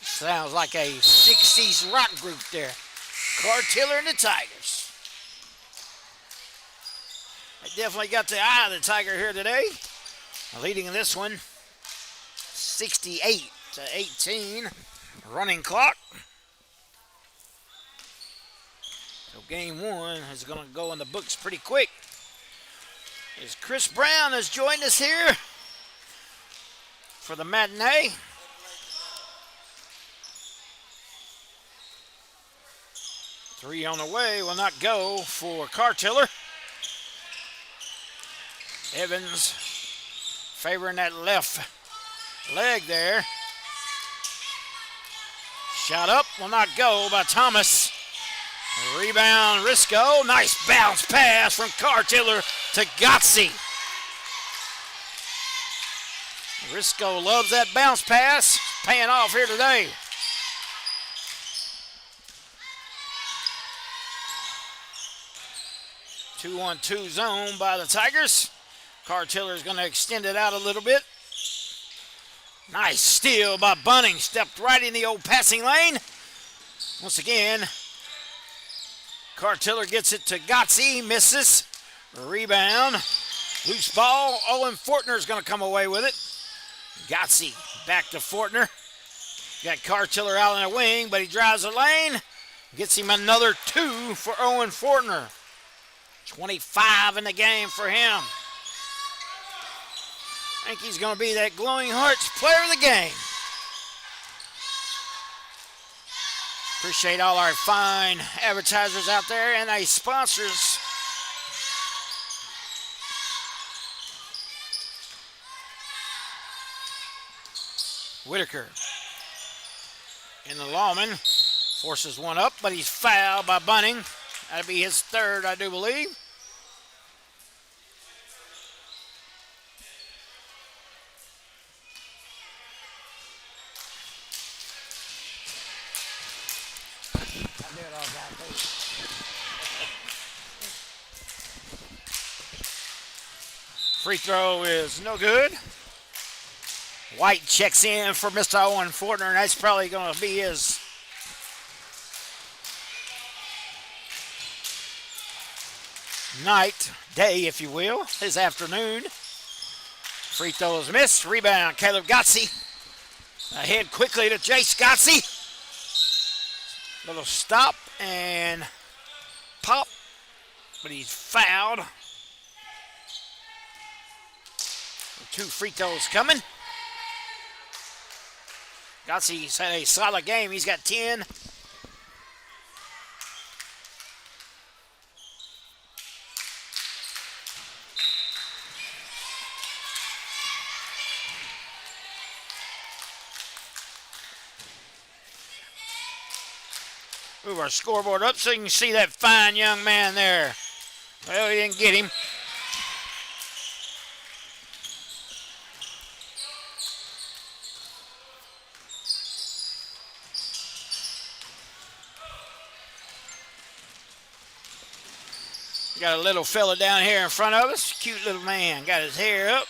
Sounds like a 60s rock group there. Cartiller and the Tigers. They definitely got the eye of the Tiger here today. Leading in this one, 68-18. Running clock. So game 1 is going to go in the books pretty quick. As Chris Brown has joined us here for the matinee. Three on the way, will not go for Cartiller. Evans favoring that left leg there. Shot up, will not go by Thomas. Rebound, Risco. Nice bounce pass from Cartiller to Gotze. Risco loves that bounce pass. Paying off here today. Two-on-two zone by the Tigers. Cartiller is going to extend it out a little bit. Nice steal by Bunning. Stepped right in the old passing lane. Once again, Cartiller gets it to Gotze. Misses. Rebound. Loose ball. Owen Fortner is going to come away with it. Gotze back to Fortner. Got Cartiller out in the wing, but he drives the lane. Gets him another 2 for Owen Fortner. 25 in the game for him. I think he's going to be that Glowing Hearts player of the game. Appreciate all our fine advertisers out there and our sponsors. Whitaker in the Lawman. Forces one up, but he's fouled by Bunning. That'll be his third, I do believe. Free throw is no good. White checks in for Mr. Owen Fortner, and that's probably going to be his day, if you will, his afternoon. Free throw is missed. Rebound, Caleb Gotze. Ahead quickly to Jace Gotze. Little stop and pop, but he's fouled. 2 free throws coming. Gotze's had a solid game. He's got 10. Move our scoreboard up so you can see that fine young man there. Well, he didn't get him. Got a little fella down here in front of us. Cute little man. Got his hair up.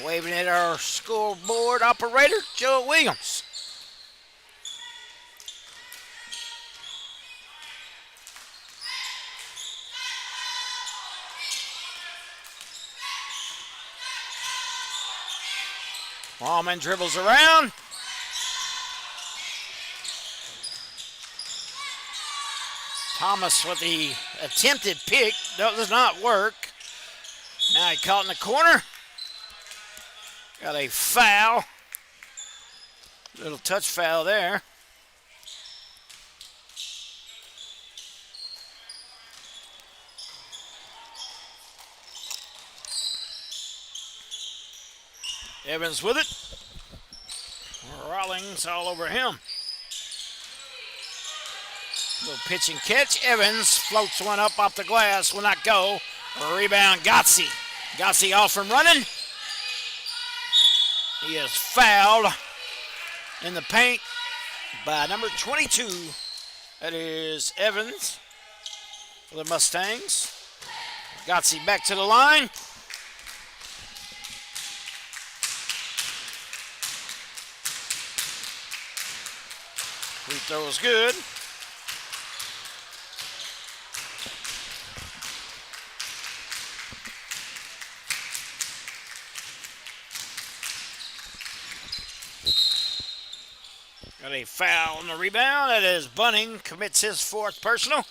Waving at our scoreboard operator, Joe Williams. Wallman dribbles around. Thomas with the attempted pick. That does not work. Now he caught in the corner. Got a foul. Little touch foul there. Evans with it. Rawlings all over him. Little pitch and catch. Evans floats one up off the glass. Will not go. A rebound, Gotze. Gotze off and running. He is fouled in the paint by number 22. That is Evans for the Mustangs. Gotze back to the line. Free throw is good. Got a foul on the rebound. That is Bunning. Commits his fourth personal.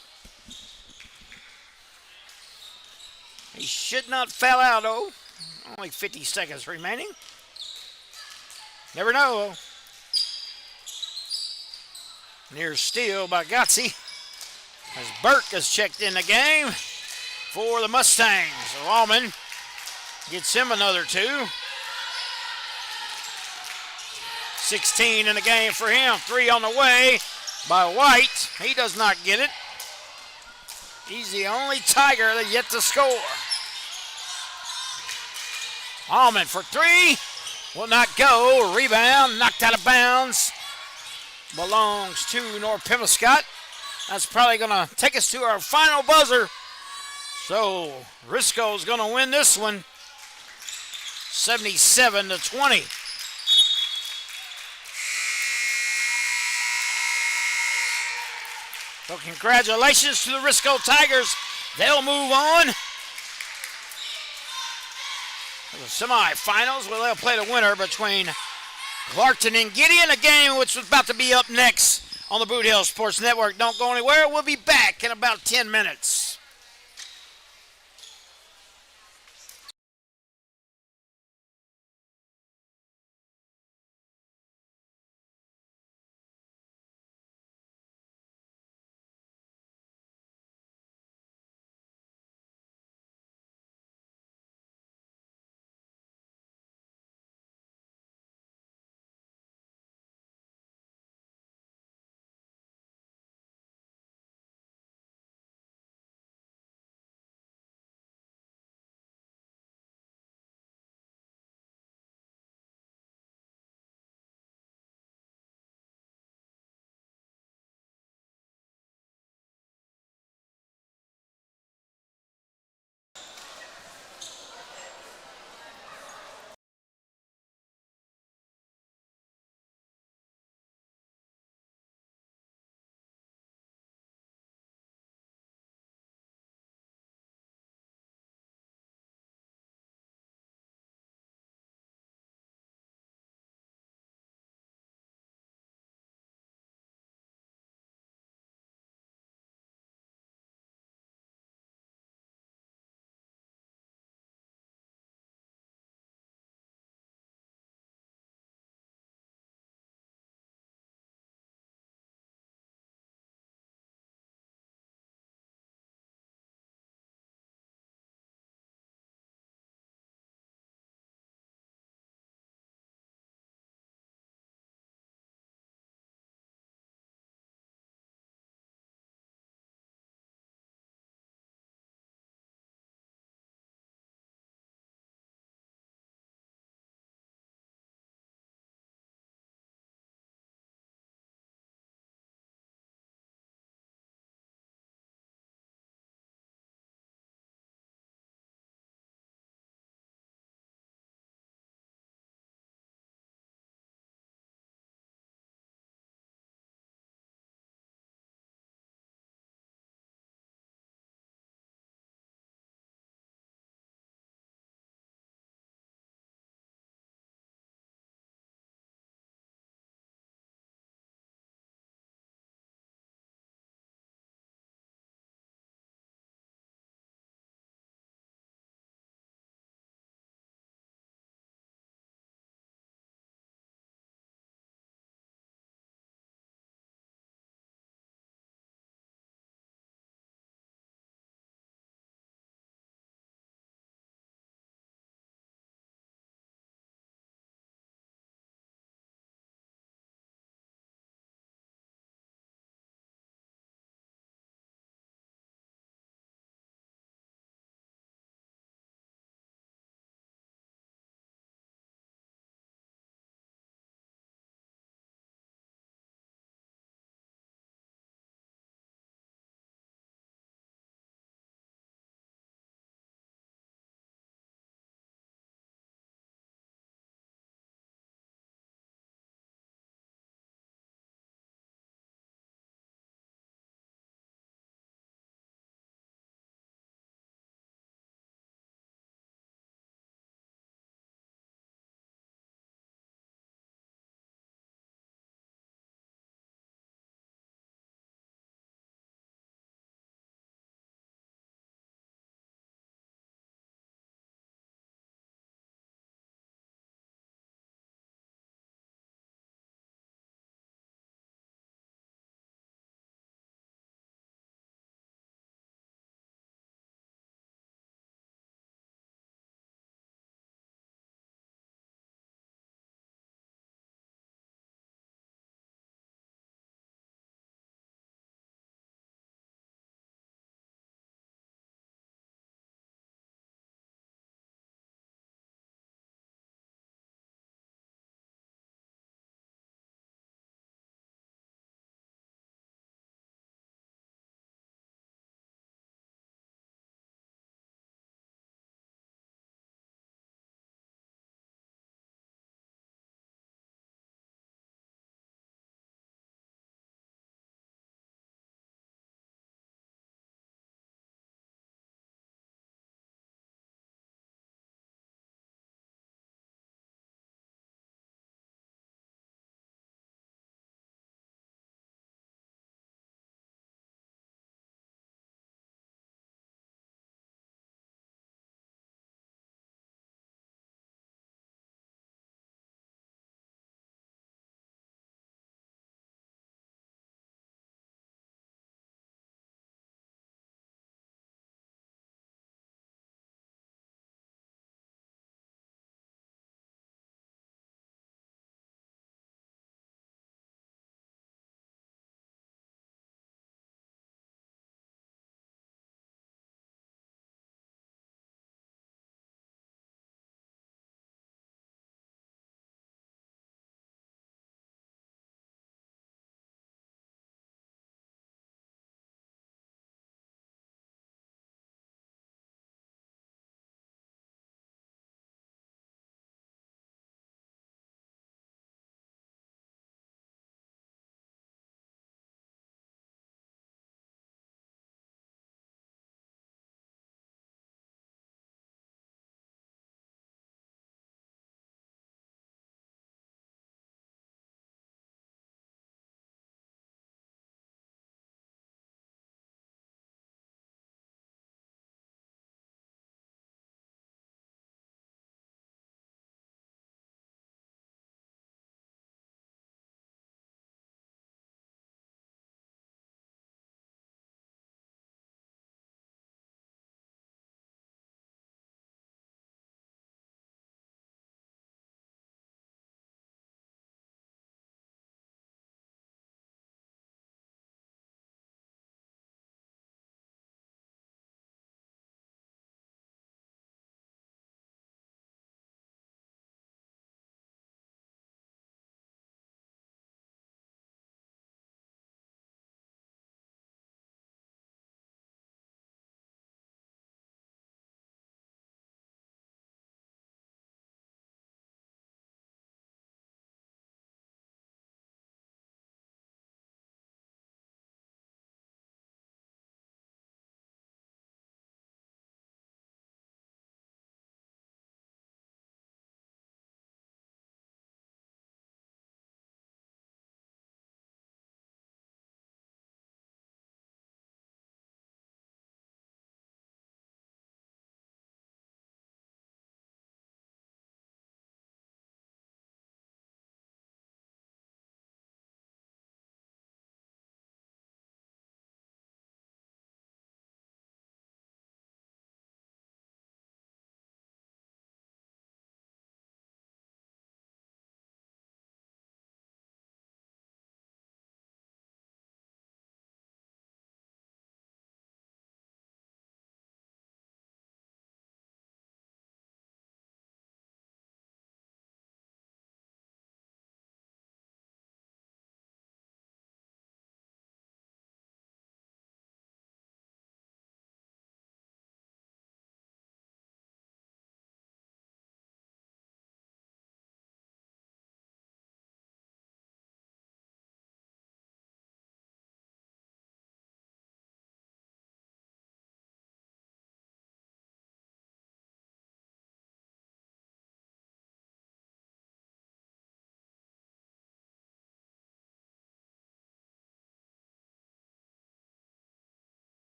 He should not foul out, though. Only 50 seconds remaining. Never know, though. Near steal by Gotze. As Burke is checked in the game for the Mustangs. Lawman gets him another 2. 16 in the game for him. 3 on the way by White. He does not get it. He's the only Tiger that yet to score. Allman for 3. Will not go. Rebound. Knocked out of bounds. Belongs to North Pemscott. That's probably going to take us to our final buzzer. So Risco's going to win this one. 77-20. So congratulations to the Risco Tigers. They'll move on to the semifinals where they'll play the winner between Clarkton and Gideon, a game which was about to be up next on the Boot Hill Sports Network. Don't go anywhere. We'll be back in about 10 minutes.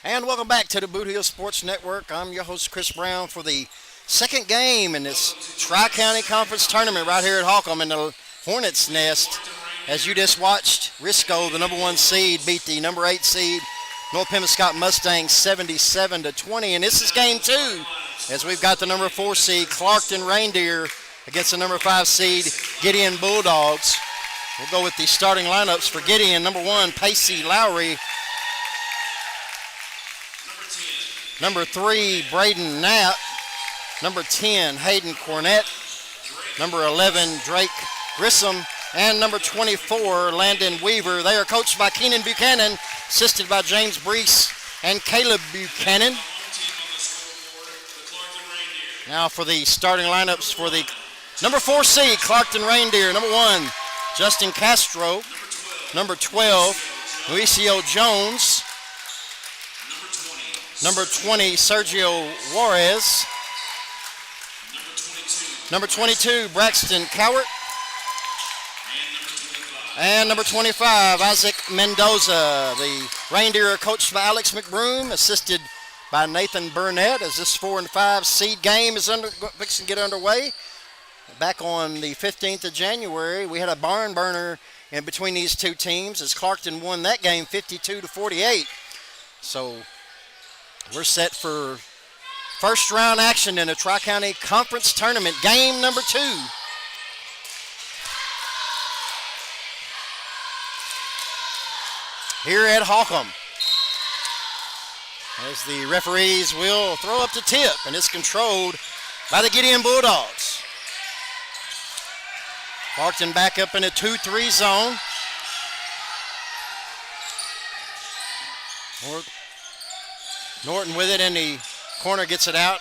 And welcome back to the Boot Hill Sports Network. I'm your host, Chris Brown, for the second game in this Tri-County Conference Tournament right here at Holcomb in the Hornets' Nest. As you just watched, Risco, the number 1 seed, beat the number 8 seed North Pembescott Mustangs 77-20. And this is game 2, as we've got the number 4 seed Clarkton Reindeer against the number 5 seed Gideon Bulldogs. We'll go with the starting lineups for Gideon. Number 1, Pacey Lowry. Number 3, Braden Knapp. Number 10, Hayden Cornett. Number 11, Drake Grissom. And number 24, Landon Weaver. They are coached by Keenan Buchanan, assisted by James Brees and Caleb Buchanan. Now for the starting lineups for the number 4 seed, Clarkton Reindeer. Number 1, Justin Castro. Number 12, Luisio Jones. Number 20, Sergio Juarez. Number 22, Braxton Cowart. And number 25, Isaac Mendoza. The Reindeer are coached by Alex McBroom, assisted by Nathan Burnett, as this 4 and 5 seed game is fixing to get underway. Back on the 15th of January, we had a barn burner in between these two teams as Clarkton won that game 52-48. So we're set for first round action in the Tri-County Conference Tournament, game number 2. Here at Holcomb, as the referees will throw up the tip, and it's controlled by the Gideon Bulldogs. Clarkton back up in a 2-3 zone. Norton with it in the corner, gets it out.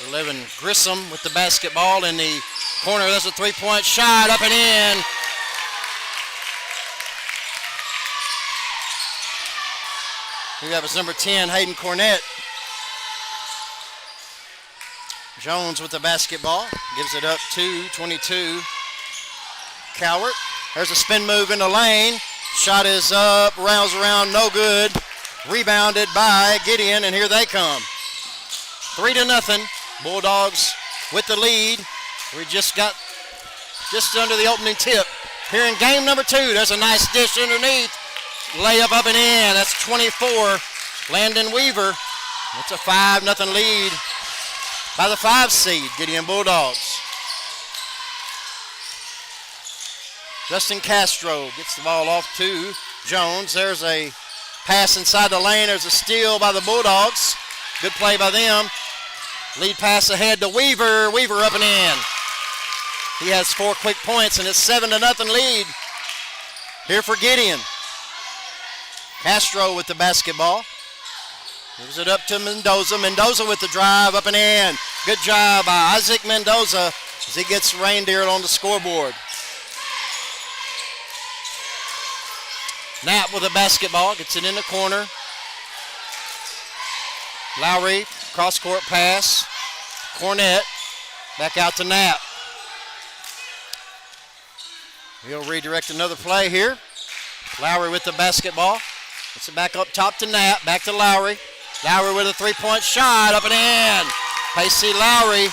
11, Grissom with the basketball in the corner. That's a 3-point shot, up and in. Here that was number 10, Hayden Cornett. Jones with the basketball, gives it up to 22, Cowart. There's a spin move in the lane. Shot is up, rounds around, no good. Rebounded by Gideon, and here they come. 3-0, Bulldogs with the lead. We just got just under the opening tip. Here in game number 2, there's a nice dish underneath. Layup up and in. That's 24, Landon Weaver. It's a 5-0 lead by the 5 seed, Gideon Bulldogs. Justin Castro gets the ball off to Jones. There's a pass inside the lane. There's a steal by the Bulldogs. Good play by them. Lead pass ahead to Weaver. Weaver up and in. He has 4 quick points, and it's 7-0 lead here for Gideon. Castro with the basketball. Gives it up to Mendoza. Mendoza with the drive, up and in. Good job by Isaac Mendoza as he gets Reindeer on the scoreboard. Knapp with the basketball, gets it in the corner. Lowry, cross-court pass. Cornett, back out to Knapp. He'll redirect another play here. Lowry with the basketball. Gets it back up top to Knapp, back to Lowry. Lowry with a 3-point shot, up and in. Pacey Lowry.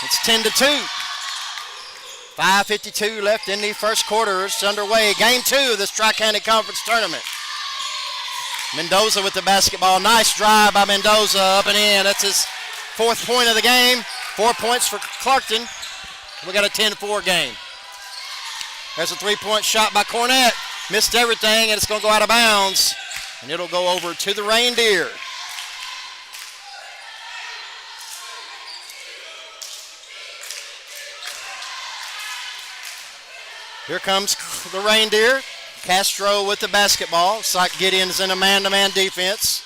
It's 10-2. 5:52 left in the first quarter. It's underway. Game 2 of this Tri-County Conference Tournament. Mendoza with the basketball. Nice drive by Mendoza, up and in. That's his 4th point of the game. 4 points for Clarkton. We got a 10-4 game. There's a 3-point shot by Cornett. Missed everything, and it's going to go out of bounds. And it'll go over to the Reindeer. Here comes the Reindeer. Castro with the basketball. It's like Gideon's in a man-to-man defense.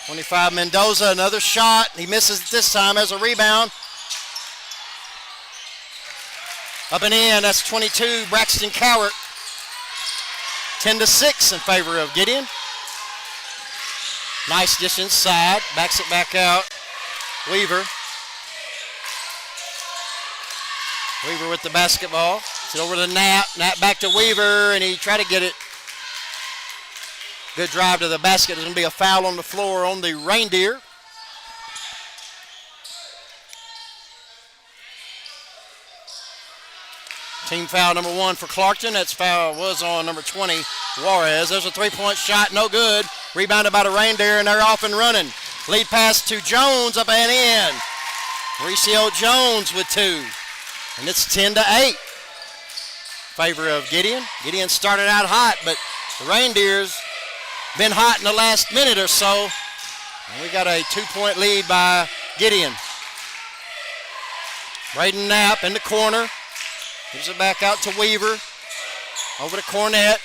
25, Mendoza, another shot. He misses this time as a rebound. Up and in, that's 22, Braxton Cowart. 10-6 in favor of Gideon. Nice dish inside, backs it back out. Weaver. Weaver with the basketball. It's over to Knapp. Knapp back to Weaver, and he tried to get it. Good drive to the basket. There's going to be a foul on the floor on the Reindeer. Team foul number 1 for Clarkton. That foul was on number 20, Juarez. There's a three-point shot, no good. Rebounded by the Reindeer, and they're off and running. Lead pass to Jones, up and in. Mauricio Jones with 2. And it's 10-8. Favor of Gideon. Gideon started out hot, but the Reindeers been hot in the last minute or so. And we got a 2-point lead by Gideon. Braden Knapp in the corner. Gives it back out to Weaver. Over to Cornett.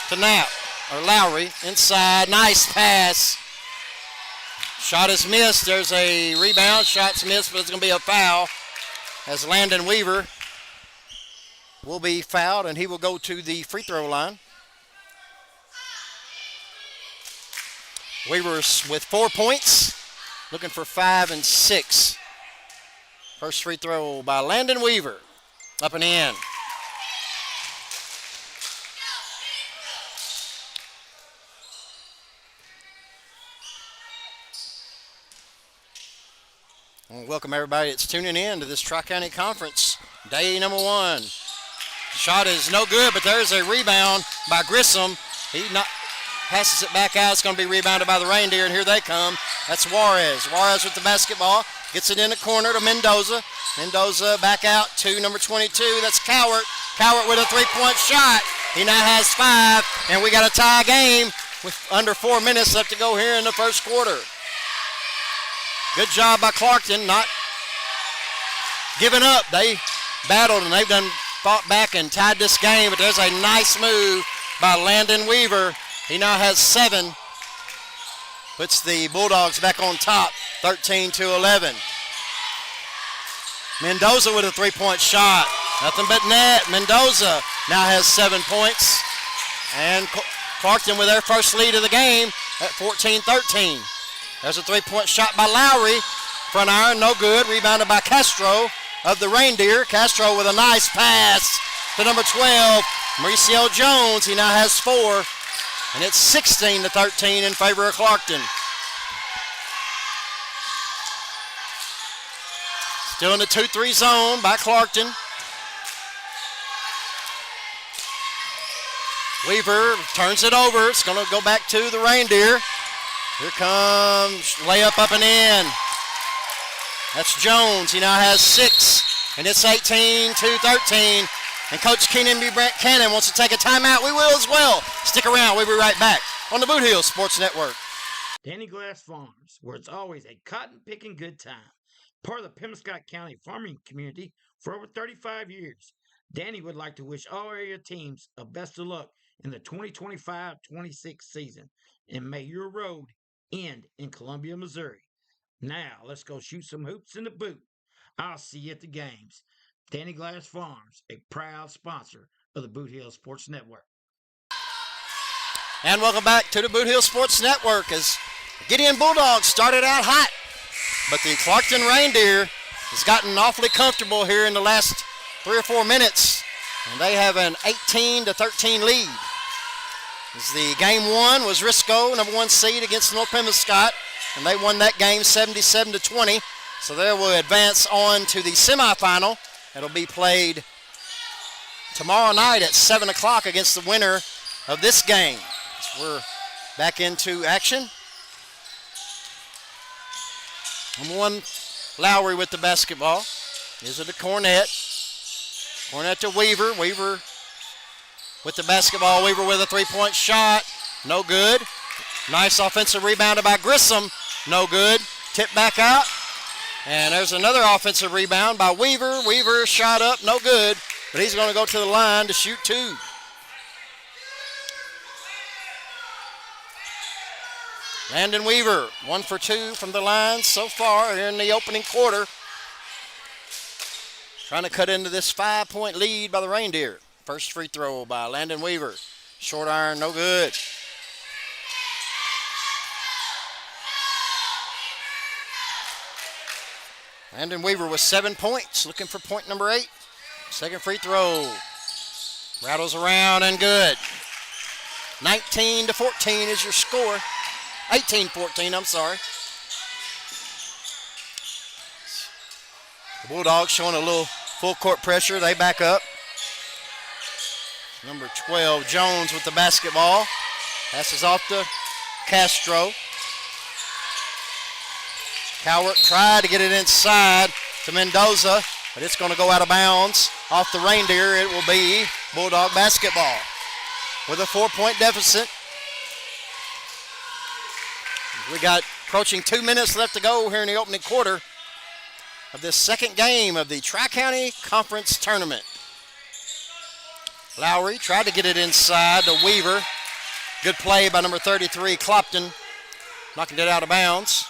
To Knapp. Or Lowry. Inside. Nice pass. Shot is missed. There's a rebound. Shot's missed, but it's going to be a foul. As Landon Weaver will be fouled, and he will go to the free throw line. Weaver's with 4 points. Looking for 5 and 6. First free throw by Landon Weaver. Up and in. Well, welcome everybody that's tuning in to this Tri-County Conference. Day number 1. Shot is no good, but there's a rebound by Grissom. He passes it back out. It's going to be rebounded by the Reindeer, and here they come. That's Juarez. Juarez with the basketball. Gets it in the corner to Mendoza. Mendoza back out to number 22. That's Cowart. Cowart with a three-point shot. He now has 5, and we got a tie game with under 4 minutes left to go here in the first quarter. Good job by Clarkton, not giving up. They battled, and they've fought back and tied this game, but there's a nice move by Landon Weaver. He now has 7. Puts the Bulldogs back on top, 13-11. Mendoza with a three-point shot. Nothing but net. Mendoza now has 7 points. And Clarkton with their first lead of the game at 14-13. There's a three-point shot by Lowry. Front iron, no good. Rebounded by Castro of the Reindeer. Castro with a nice pass to number 12, Mauricio Jones. He now has 4. And it's 16-13 in favor of Clarkton. Still in the 2-3 zone by Clarkton. Weaver turns it over. It's going to go back to the Reindeer. Here comes layup up and in. That's Jones. He now has 6. And it's 18-13. And Coach Keenan B. Cannon wants to take a timeout. We will as well. Stick around. We'll be right back on the Boot Hill Sports Network. Danny Glass Farms, where it's always a cotton-picking good time. Part of the Pemiscot County farming community for over 35 years. Danny would like to wish all area teams a best of luck in the 2025-26 season. And may your road end in Columbia, Missouri. Now, let's go shoot some hoops in the boot. I'll see you at the games. Danny Glass Farms, a proud sponsor of the Boot Hill Sports Network. And welcome back to the Boot Hill Sports Network as Gideon Bulldogs started out hot. But the Clarkton Reindeer has gotten awfully comfortable here in the last 3 or 4 minutes. And they have an 18-13 lead. As the game 1 was Risco, number 1 seed against North Pemiscot. And they won that game 77-20. So they will advance on to the semifinal. It'll be played tomorrow night at 7 o'clock against the winner of this game. So we're back into action. Number 1, Lowry with the basketball. Gives it to Cornett. Cornett to Weaver. Weaver with the basketball. Weaver with a three-point shot. No good. Nice offensive rebound by Grissom. No good. Tip back out. And there's another offensive rebound by Weaver. Weaver shot up. No good. But he's going to go to the line to shoot 2. Landon Weaver, 1 for 2 from the line so far in the opening quarter. Trying to cut into this 5-point lead by the Reindeer. First free throw by Landon Weaver. Short iron, no good. Landon Weaver with 7 points, looking for point number 8. Second free throw. Rattles around and good. 19-14 is your score. 18-14, I'm sorry. The Bulldogs showing a little full court pressure. They back up. Number 12, Jones with the basketball. Passes off to Castro. Cowart tried to get it inside to Mendoza, but it's going to go out of bounds. Off the Reindeer, it will be Bulldog basketball with a 4-point deficit. We got approaching 2 minutes left to go here in the opening quarter of this second game of the Tri-County Conference Tournament. Lowry tried to get it inside to Weaver. Good play by number 33, Clarkton, knocking it out of bounds.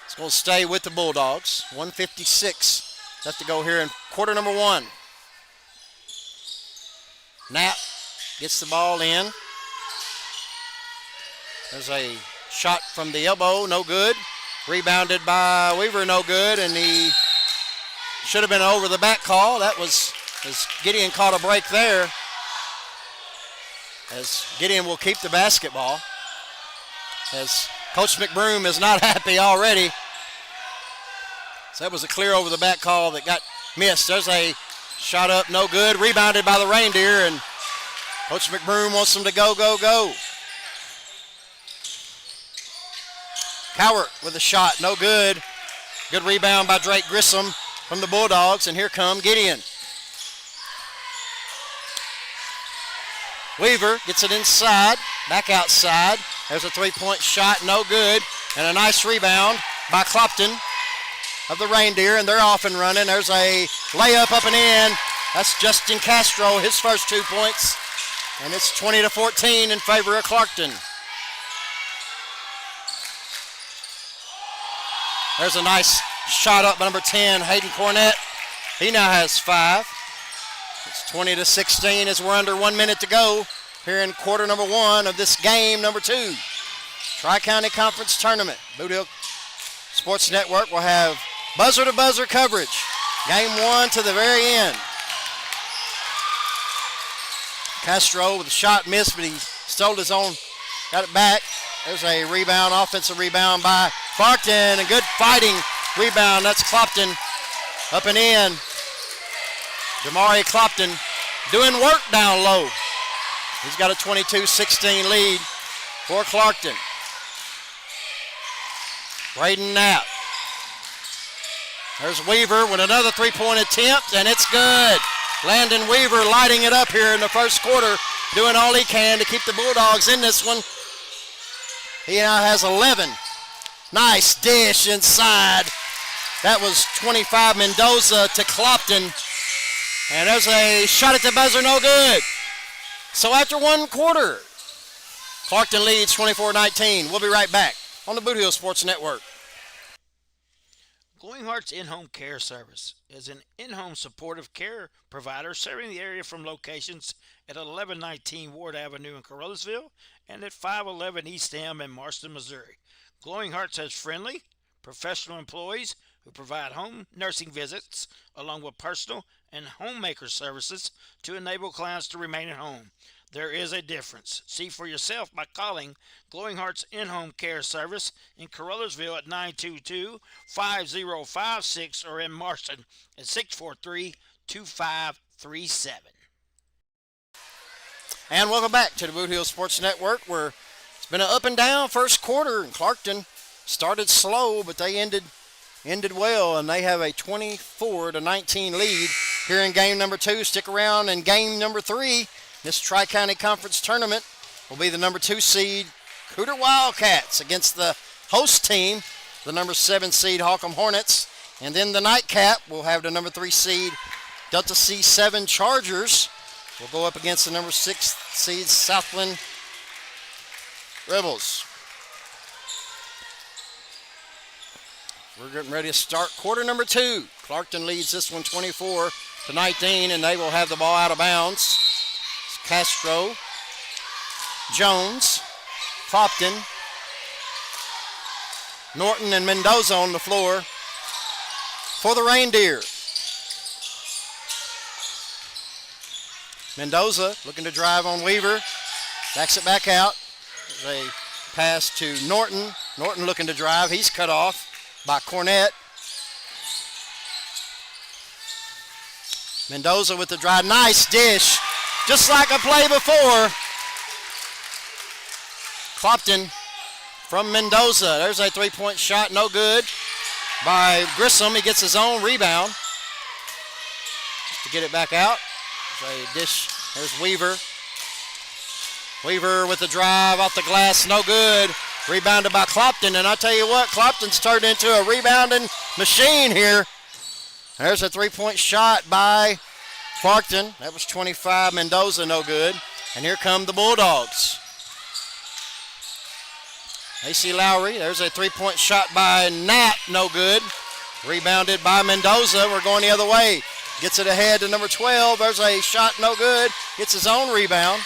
It's going to stay with the Bulldogs. 1:56 left to go here in quarter number 1. Knapp gets the ball in. There's a shot from the elbow, no good. Rebounded by Weaver, no good, and he should have been over the back call. That was as Gideon caught a break there. As Gideon will keep the basketball. As Coach McBroom is not happy already. So that was a clear over the back call that got missed. There's a shot up, no good. Rebounded by the Reindeer, and Coach McBroom wants them to go, go, go. Cowart with a shot, no good. Good rebound by Drake Grissom from the Bulldogs, and here come Gideon. Weaver gets it inside, back outside. There's a 3-point shot, no good. And a nice rebound by Clarkton of the Reindeer, and they're off and running. There's a layup up and in. That's Justin Castro, his first 2 points. And it's 20-14 in favor of Clarkton. There's a nice shot up by number 10, Hayden Cornett. He now has 5. It's 20-16 as we're under 1 minute to go here in quarter number 1 of this game number 2. Tri-County Conference Tournament. Boot Hill Sports Network will have buzzer-to-buzzer coverage. Game 1 to the very end. Castro with a shot missed, but he stole his own, got it back. There's a rebound, offensive rebound by Clarkton, and good fighting rebound. That's Clarkton up and in. Jamari Clarkton doing work down low. He's got a 22-16 lead for Clarkton. Braden Knapp. There's Weaver with another 3-point attempt, and it's good. Landon Weaver lighting it up here in the first quarter, doing all he can to keep the Bulldogs in this one. He now has 11. Nice dish inside. That was 25 Mendoza to Clarkton. And there's a shot at the buzzer, no good. So after 1 quarter, Clarkton leads 24-19. We'll be right back on the Boot Hill Sports Network. Glowing Hearts In-Home Care Service is an in-home supportive care provider serving the area from locations at 1119 Ward Avenue in Carruthersville and at 511 East M in Marston, Missouri. Glowing Hearts has friendly, professional employees who provide home nursing visits along with personal and homemaker services to enable clients to remain at home. There is a difference. See for yourself by calling Glowing Hearts In-Home Care Service in Carruthersville at 922-5056 or in Marston at 643-2537. And welcome back to the Boot Hill Sports Network, where it's been an up and down first quarter, and Clarkton started slow, but they ended well, and they have a 24-19 lead here in game number 2. Stick around in game number 3. This Tri-County Conference Tournament will be the number 2 seed Cooter Wildcats against the host team, the number 7 seed Holcomb Hornets. And then the nightcap will have the number 3 seed Delta C7 Chargers. Will go up against the number 6 seed Southland Rebels. We're getting ready to start quarter number 2. Clarkton leads this one 24-19, and they will have the ball out of bounds. Castro, Jones, Clarkton, Norton, and Mendoza on the floor. for the Reindeer. Mendoza looking to drive on Weaver. Backs it back out. They pass to Norton. Norton looking to drive. He's cut off by Cornett. Mendoza with the drive. Nice dish. Just like a play before. Clarkton from Mendoza. There's a three-point shot. No good by Grissom. He gets his own rebound. Just to get it back out. There's a dish. There's Weaver. Weaver with the drive off the glass. No good. Rebounded by Clarkton. And I tell you what, Clarkton's turned into a rebounding machine here. There's a three-point shot by Clarkton. That was 25. Mendoza, no good. And here come the Bulldogs. AC Lowry, there's a three-point shot by Knapp, no good. Rebounded by Mendoza. We're going the other way. Gets it ahead to number 12. There's a shot, no good. Gets his own rebound.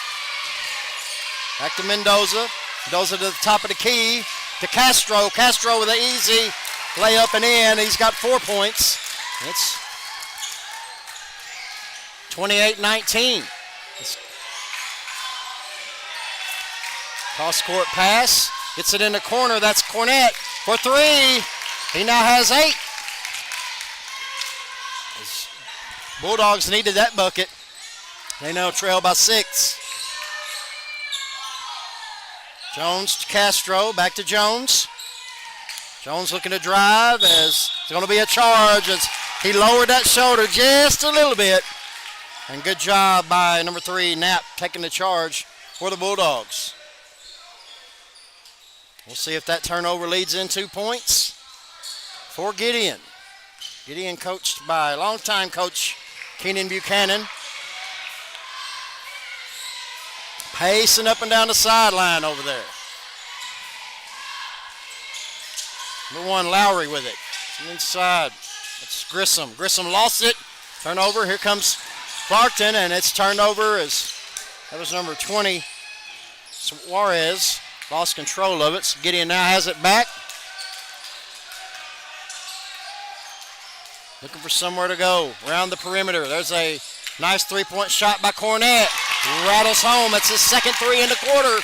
Back to Mendoza. Mendoza to the top of the key. To Castro. Castro with an easy layup and in. He's got 4 points. It's 28-19. Cross-court pass. Gets it in the corner. That's Cornett for three. He now has 8. His Bulldogs needed that bucket. They now trail by 6. Jones to Castro. Back to Jones. Jones looking to drive as it's going to be a charge as he lowered that shoulder just a little bit. And good job by number 3, Knapp, taking the charge for the Bulldogs. We'll see if that turnover leads in 2 points for Gideon. Gideon coached by longtime coach Keenan Buchanan. Pacing up and down the sideline over there. Number 1, Lowry with it. It's inside. It's Grissom. Grissom lost it. Turnover. Here comes Clarkton, and it's turned over as that was number 20, Suarez. Lost control of it. So Gideon now has it back. Looking for somewhere to go. Around the perimeter. There's a nice three-point shot by Cornett. Rattles home. That's his second 3 in the quarter.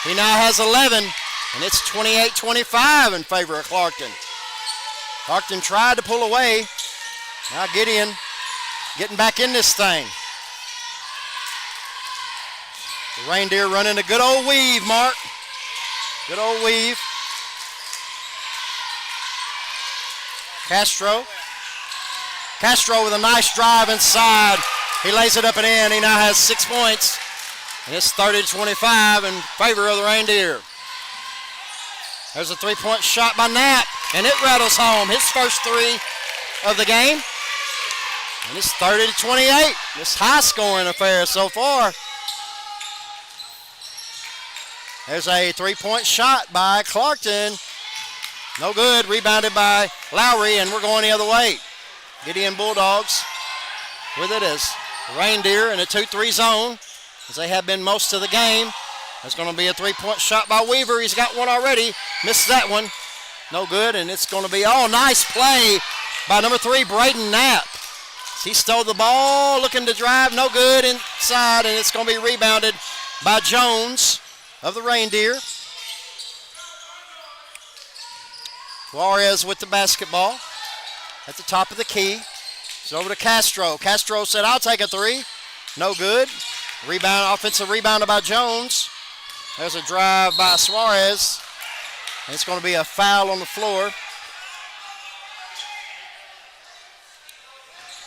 He now has 11, and it's 28-25 in favor of Clarkton. Clarkton tried to pull away. Now Gideon getting back in this thing. The Reindeer running a good old weave, Mark. Good old weave. Castro. Castro with a nice drive inside. He lays it up and in. He now has 6 points. And it's 30-25 in favor of the Reindeer. There's a three-point shot by Knapp, and it rattles home. His first 3 of the game. And it's 30-28. This high-scoring affair so far. There's a three-point shot by Clarkton. No good. Rebounded by Lowry, and we're going the other way. Gideon Bulldogs with it as Reindeer in a 2-3 zone, as they have been most of the game. There's going to be a three-point shot by Weaver. He's got one already. Missed that one. No good, and it's going to be, nice play by number 3, Braden Knapp. He stole the ball, looking to drive. No good inside, and it's going to be rebounded by Jones of the Reindeer. Juarez with the basketball at the top of the key. It's over to Castro. Castro said, I'll take a 3. No good. Rebound, offensive rebound by Jones. There's a drive by Suarez. And it's going to be a foul on the floor.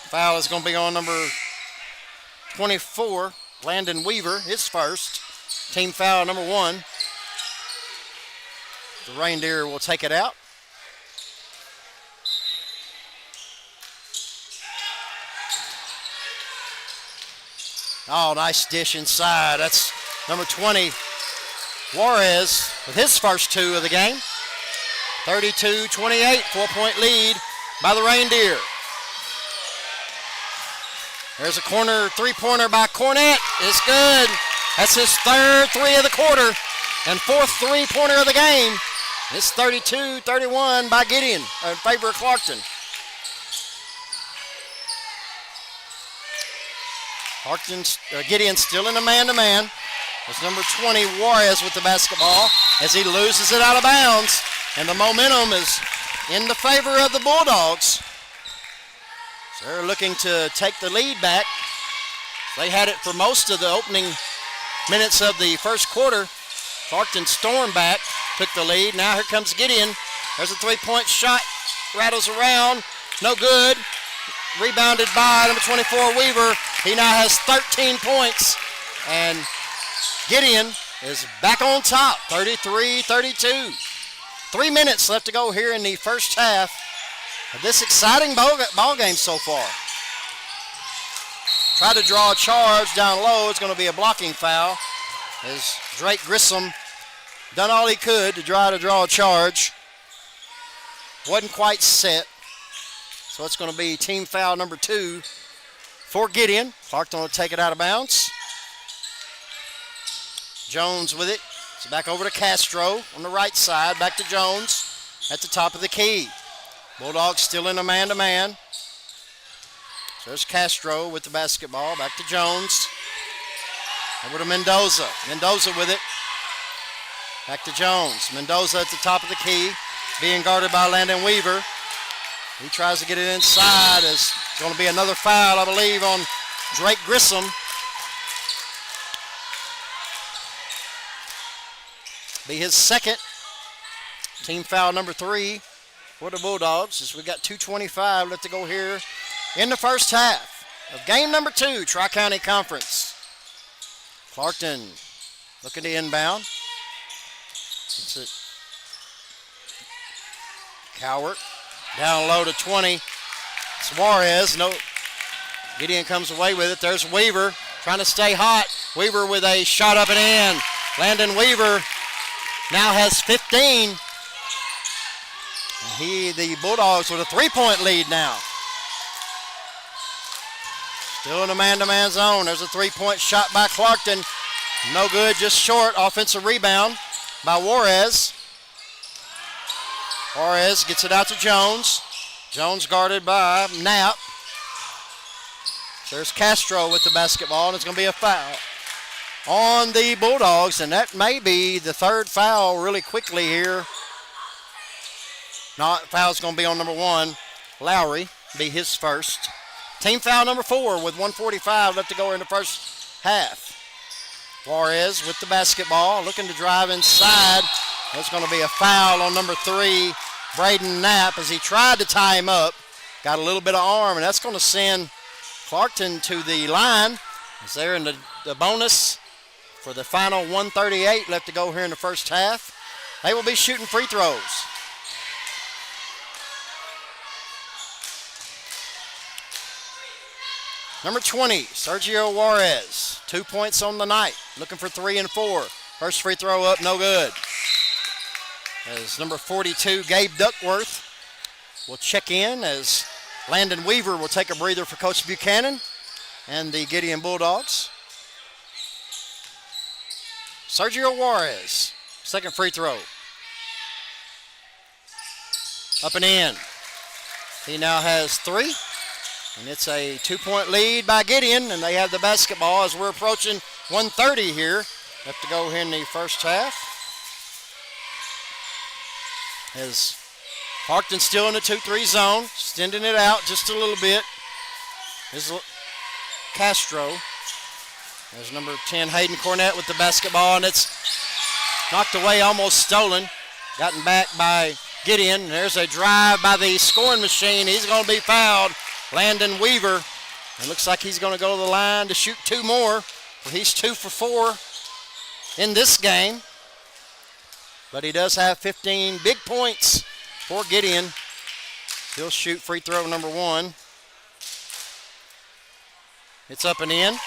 Foul is going to be on number 24, Landon Weaver, his first. Team foul number 1. The Reindeer will take it out. Oh, nice dish inside. That's number 20, Juarez, with his first 2 of the game. 32-28, 4-point lead by the Reindeer. There's a corner three-pointer by Cornett. It's good. That's his third 3 of the quarter and 4th three-pointer of the game. It's 32-31 by Gideon in favor of Clarkton. Gideon still in a man-to-man. It's number 20, Juarez, with the basketball as he loses it out of bounds. And the momentum is in the favor of the Bulldogs. So they're looking to take the lead back. They had it for most of the opening minutes of the first quarter. Clarkton stormed back, took the lead. Now here comes Gideon. There's a three-point shot. Rattles around. No good. Rebounded by number 24, Weaver. He now has 13 points. And Gideon is back on top, 33-32. 3 minutes left to go here in the first half of this exciting ball game so far. Try to draw a charge down low. It's going to be a blocking foul as Drake Grissom done all he could to try to draw a charge. Wasn't quite set. So it's going to be team foul number 2 for Gideon. Clarkton will take it out of bounds. Jones with it. It's back over to Castro on the right side. Back to Jones at the top of the key. Bulldogs still in a man-to-man. So there's Castro with the basketball. Back to Jones. Over to Mendoza. Mendoza with it. Back to Jones. Mendoza at the top of the key. Being guarded by Landon Weaver. He tries to get it inside. It's going to be another foul, I believe, on Drake Grissom. Be his second. Team foul number 3 for the Bulldogs as we got 2:25 left to go here in the first half of game number 2, Tri-County Conference. Clarkton looking to inbound. It's it. Cowart down low to 20. It's Juarez. No. Gideon comes away with it. There's Weaver trying to stay hot. Weaver with a shot up and in. Landon Weaver now has 15. And the Bulldogs with a 3-point lead now. Still in a man-to-man zone. There's a 3-point shot by Clarkton. No good, just short. Offensive rebound by Juarez. Juarez gets it out to Jones. Jones guarded by Knapp. There's Castro with the basketball, and it's going to be a foul on the Bulldogs, and that may be the third foul really quickly here. Foul's going to be on number 1. Lowry be his first. Team foul number 4 with 1:45 left to go in the first half. Juarez with the basketball, looking to drive inside. There's going to be a foul on number 3, Braden Knapp, as he tried to tie him up. Got a little bit of arm, and that's going to send Clarkton to the line as they're in the bonus for the final 1:38 left to go here in the first half. They will be shooting free throws. Number 20, Sergio Juarez. 2 points on the night. Looking for 3 and 4. First free throw up, no good. As number 42, Gabe Duckworth, will check in as Landon Weaver will take a breather for Coach Buchanan and the Gideon Bulldogs. Sergio Juarez, second free throw. Up and in. He now has 3. And it's a 2-point lead by Gideon, and they have the basketball as we're approaching 1:30 here. Left to go here in the first half. As Clarkton still in the 2-3 zone, extending it out just a little bit. Is Castro. There's number 10, Hayden Cornett with the basketball, and it's knocked away, almost stolen. Gotten back by Gideon. There's a drive by the scoring machine. He's going to be fouled. Landon Weaver. It looks like he's going to go to the line to shoot 2 more. He's 2 for 4 in this game. But he does have 15 big points for Gideon. He'll shoot free throw number 1. It's up and in.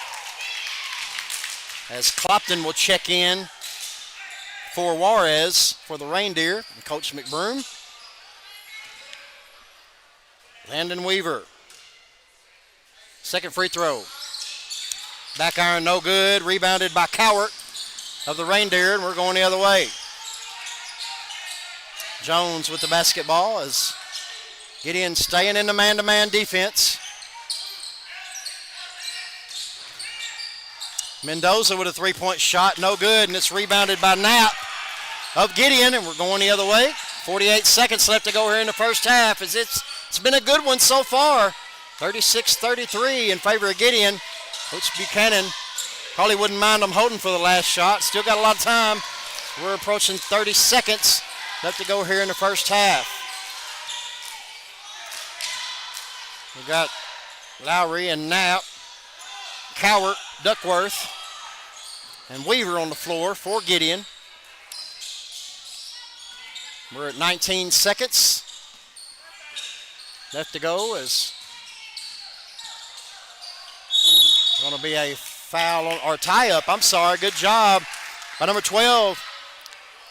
As Clarkton will check in for Juarez for the Reindeer and Coach McBroom. Landon Weaver. Second free throw. Back iron, no good. Rebounded by Cowart of the Reindeer, and we're going the other way. Jones with the basketball as Gideon staying in the man-to-man defense. Mendoza with a three-point shot, no good, and it's rebounded by Knapp of Gideon, and we're going the other way. 48 seconds left to go here in the first half. It's been a good one so far. 36-33 in favor of Gideon. Coach Buchanan probably wouldn't mind them holding for the last shot. Still got a lot of time. We're approaching 30 seconds left to go here in the first half. We got Lowry and Knapp, Cowart, Duckworth, and Weaver on the floor for Gideon. We're at 19 seconds left to go. As going to be a foul or tie up. I'm sorry. Good job by number 12,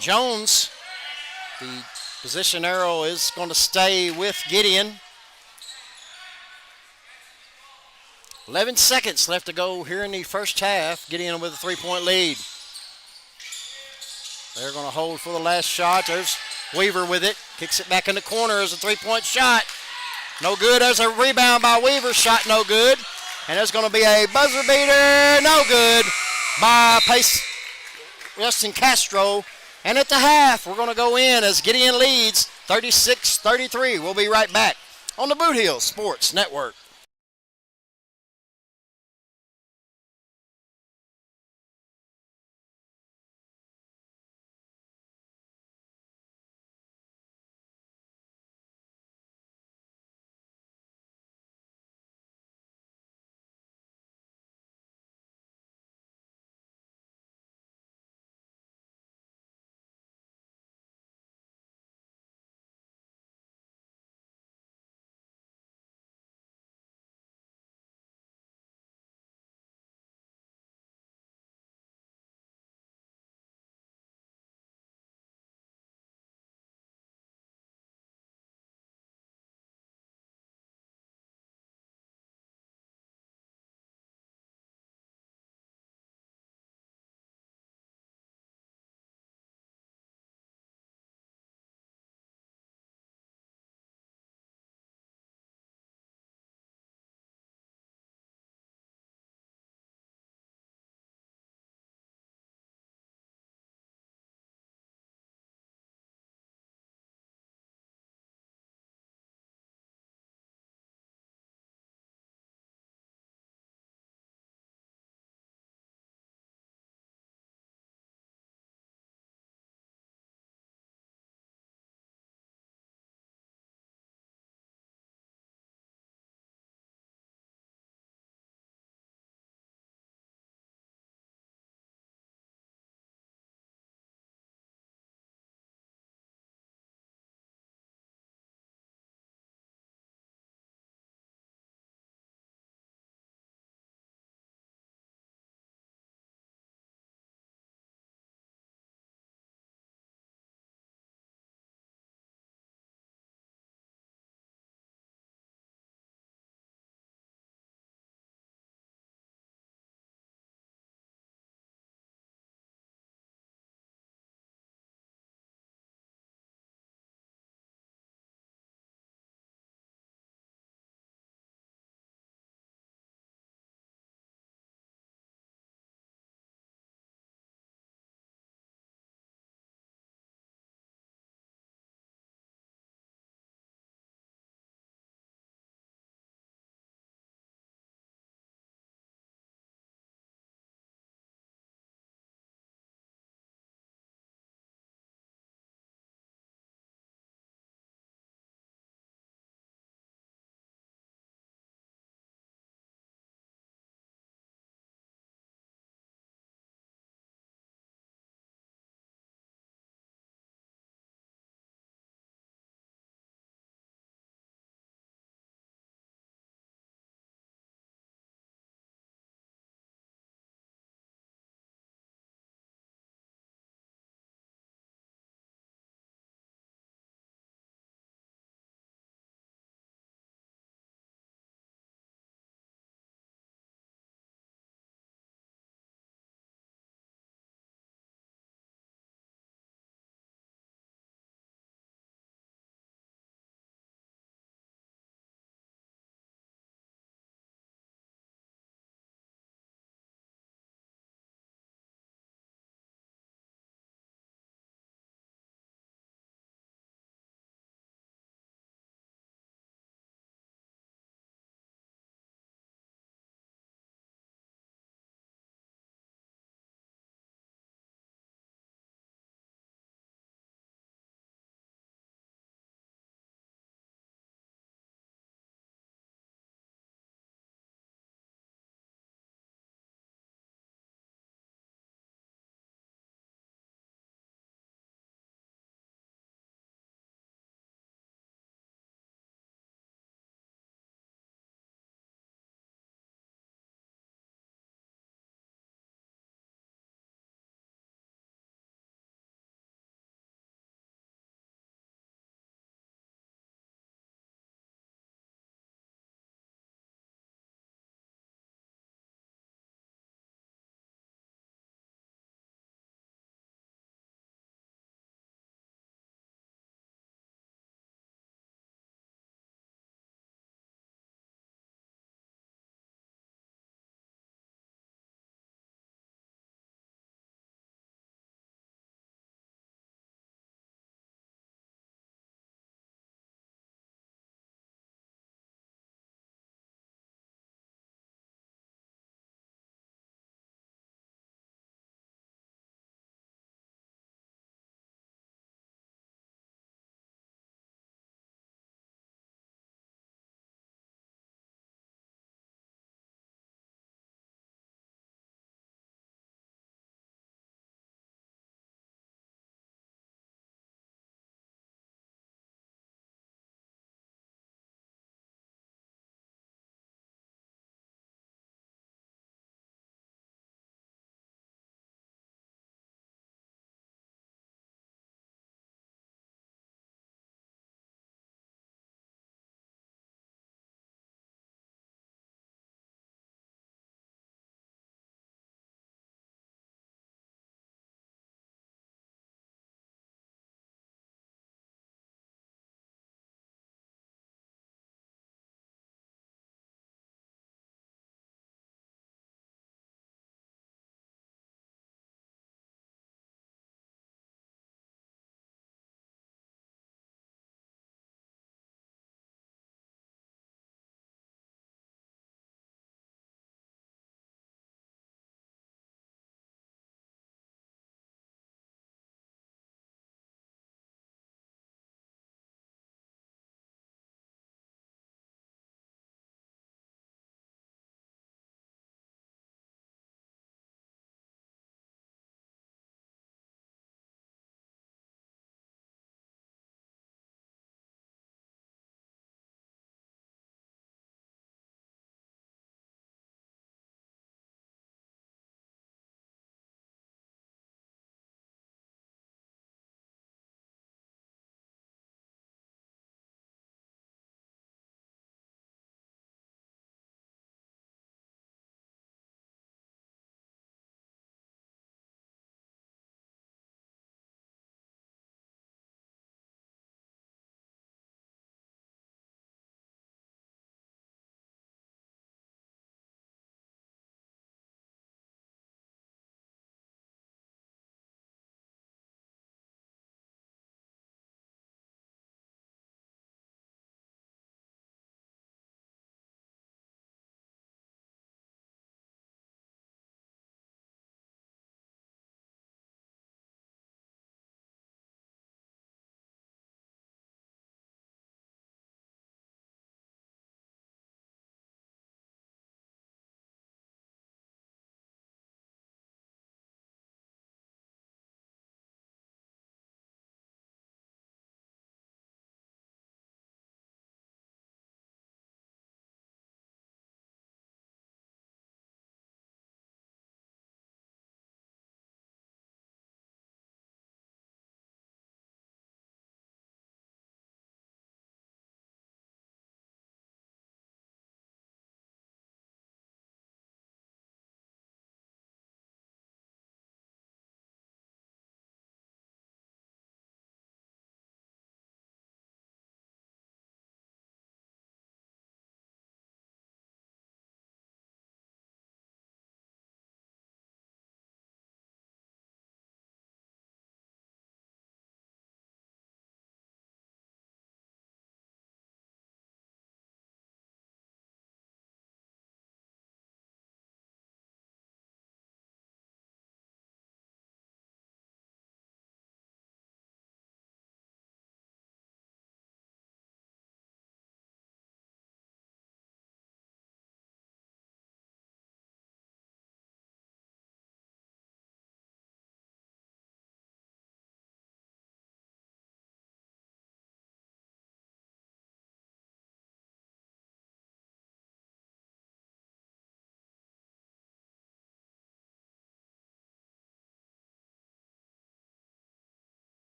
Jones. The position arrow is going to stay with Gideon. 11 seconds left to go here in the first half. Gideon with a three-point lead. They're going to hold for the last shot. There's Weaver with it. Kicks it back in the corner as a three-point shot. No good. There's a rebound by Weaver. Shot no good. And there's going to be a buzzer beater. No good by Justin Castro. And at the half, we're going to go in as Gideon leads 36-33. We'll be right back on the Boot Hill Sports Network.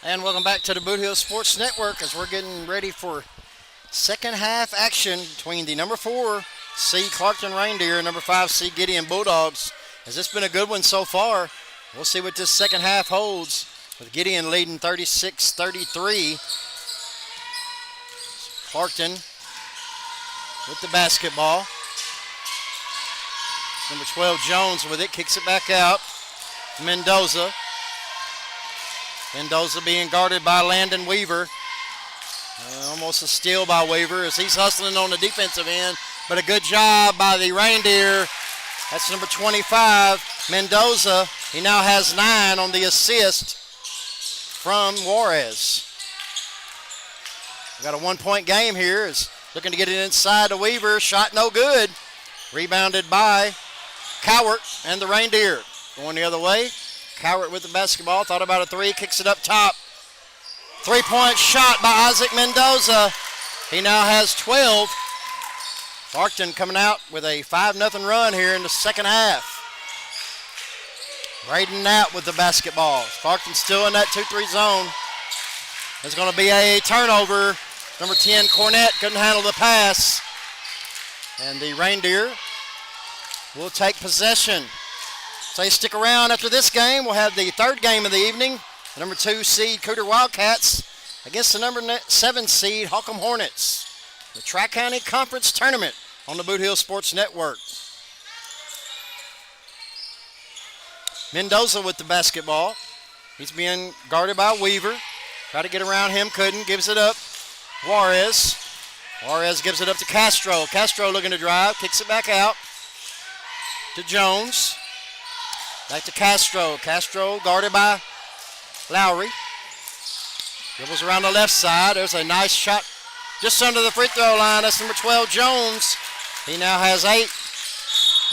And welcome back to the Boot Hill Sports Network as we're getting ready for second half action between the number 4 seed Clarkton Reindeer and number 5 seed Gideon Bulldogs. Has this been a good one so far? We'll see what this second half holds with Gideon leading 36-33. Clarkton with the basketball. Number 12 Jones with it, kicks it back out. Mendoza being guarded by Landon Weaver. Almost a steal by Weaver as he's hustling on the defensive end, but a good job by the Reindeer. That's number 25, Mendoza. He now has 9 on the assist from Juarez. We got a 1-point game here. Is looking to get it inside to Weaver. Shot no good. Rebounded by Cowart and the Reindeer. Going the other way. Cowart with the basketball. Thought about a 3. Kicks it up top. 3-point shot by Isaac Mendoza. He now has 12. Clarkton coming out with a 5-0 run here in the second half. Braden Knapp with the basketball. Clarkton still in that 2-3 zone. There's going to be a turnover. Number 10, Cornett, couldn't handle the pass. And the Reindeer will take possession. So you stick around after this game. We'll have the third game of the evening. The number 2 seed Cooter Wildcats against the number 7 seed Holcomb Hornets. The Tri-County Conference Tournament on the Boot Hill Sports Network. Mendoza with the basketball. He's being guarded by Weaver. Try to get around him, couldn't. Gives it up. Juarez. Juarez gives it up to Castro. Castro looking to drive. Kicks it back out to Jones. Back to Castro. Castro guarded by Lowry. Dribbles around the left side. There's a nice shot just under the free throw line. That's number 12, Jones. He now has 8.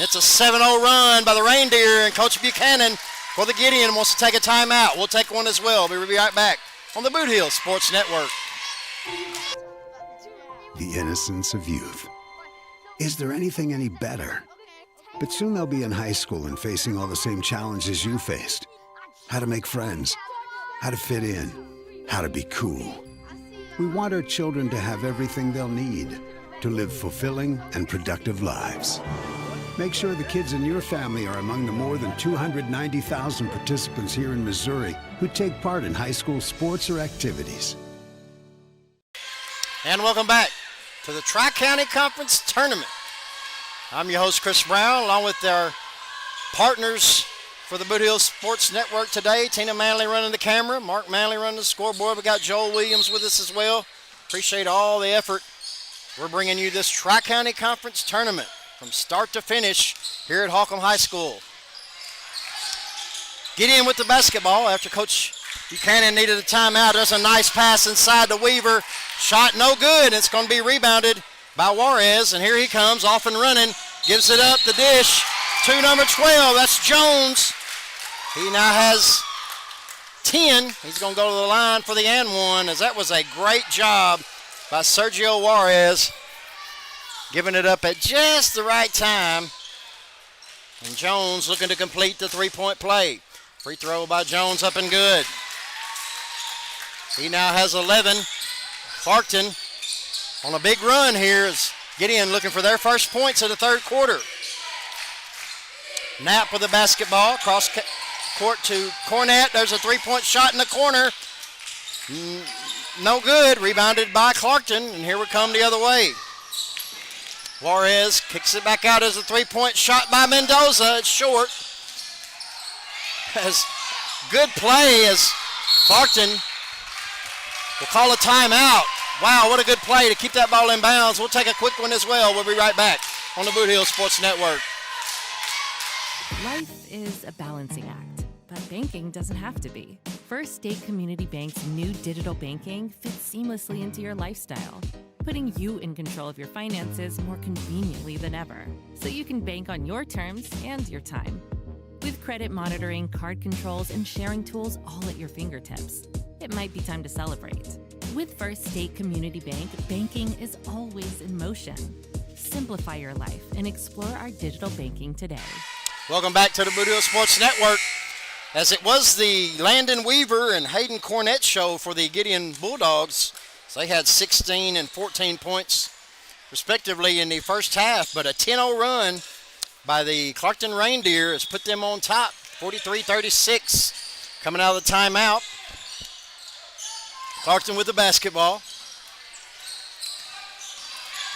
It's a 7-0 run by the Reindeer, and Coach Buchanan for the Gideon wants to take a timeout. We'll take one as well. We'll be right back on the Boot Hill Sports Network. The innocence of youth. Is there anything any better? But soon they'll be in high school and facing all the same challenges you faced. How to make friends, how to fit in, how to be cool. We want our children to have everything they'll need to live fulfilling and productive lives. Make sure the kids in your family are among the more than 290,000 participants here in Missouri who take part in high school sports or activities. And welcome back to the Tri-County Conference Tournament. I'm your host, Chris Brown, along with our partners for the Boot Hill Sports Network today. Tina Manley running the camera, Mark Manley running the scoreboard. We got Joel Williams with us as well. Appreciate all the effort. We're bringing you this Tri-County Conference Tournament from start to finish here at Holcomb High School. Gideon with the basketball after Coach Buchanan needed a timeout. There's a nice pass inside to Weaver. Shot no good. It's going to be rebounded by Juarez, and here he comes off and running. Gives it up the dish to number 12. That's Jones. He now has 10. He's going to go to the line for the and one, as that was a great job by Sergio Juarez, giving it up at just the right time. And Jones looking to complete the 3-point play. Free throw by Jones up and good. He now has 11. Clarkton on a big run here as Gideon looking for their first points of the third quarter. Knapp with the basketball. Cross court to Cornett. There's a 3-point shot in the corner. No good. Rebounded by Clarkton. And here we come the other way. Juarez kicks it back out as a 3-point shot by Mendoza. It's short. As good play as Clarkton will call a timeout. Wow, what a good play to keep that ball in bounds. We'll take a quick one as well. We'll be right back on the Boot Hill Sports Network. Life is a balancing act, but banking doesn't have to be. First State Community Bank's new digital banking fits seamlessly into your lifestyle, putting you in control of your finances more conveniently than ever, so you can bank on your terms and your time. With credit monitoring, card controls, and sharing tools all at your fingertips, it might be time to celebrate. With First State Community Bank, banking is always in motion. Simplify your life and explore our digital banking today. Welcome back to the Boot Hill Sports Network. as it was the Landon Weaver and Hayden Cornett show for the Gideon Bulldogs. So they had 16 and 14 points respectively in the first half, but a 10-0 run by the Clarkton Reindeer has put them on top, 43-36. Coming out of the timeout, Clarkton with the basketball.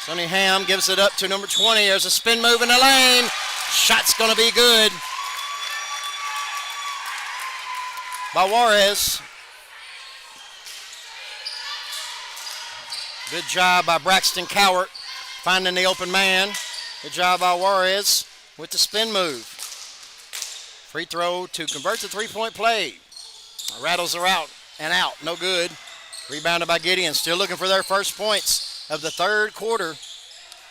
Sonny Ham gives it up to number 20. There's a spin move in the lane. Shot's going to be good by Juarez. Good job by Braxton Cowart finding the open man. Good job by Juarez with the spin move. Free throw to convert the three-point play. Rattles are out and out. No good. Rebounded by Gideon. Still looking for their first points of the third quarter.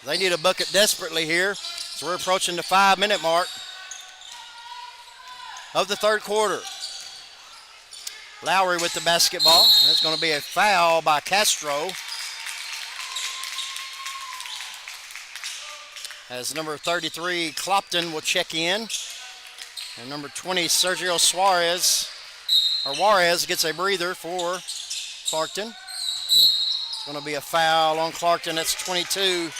They need a bucket desperately here. So we're approaching the 5-minute mark of the third quarter. Lowry with the basketball. There's going to be a foul by Castro. As number 33, Clarkton, will check in. And number 20, Sergio Juarez gets a breather for Clarkton. It's going to be a foul on Clarkton. That's 22,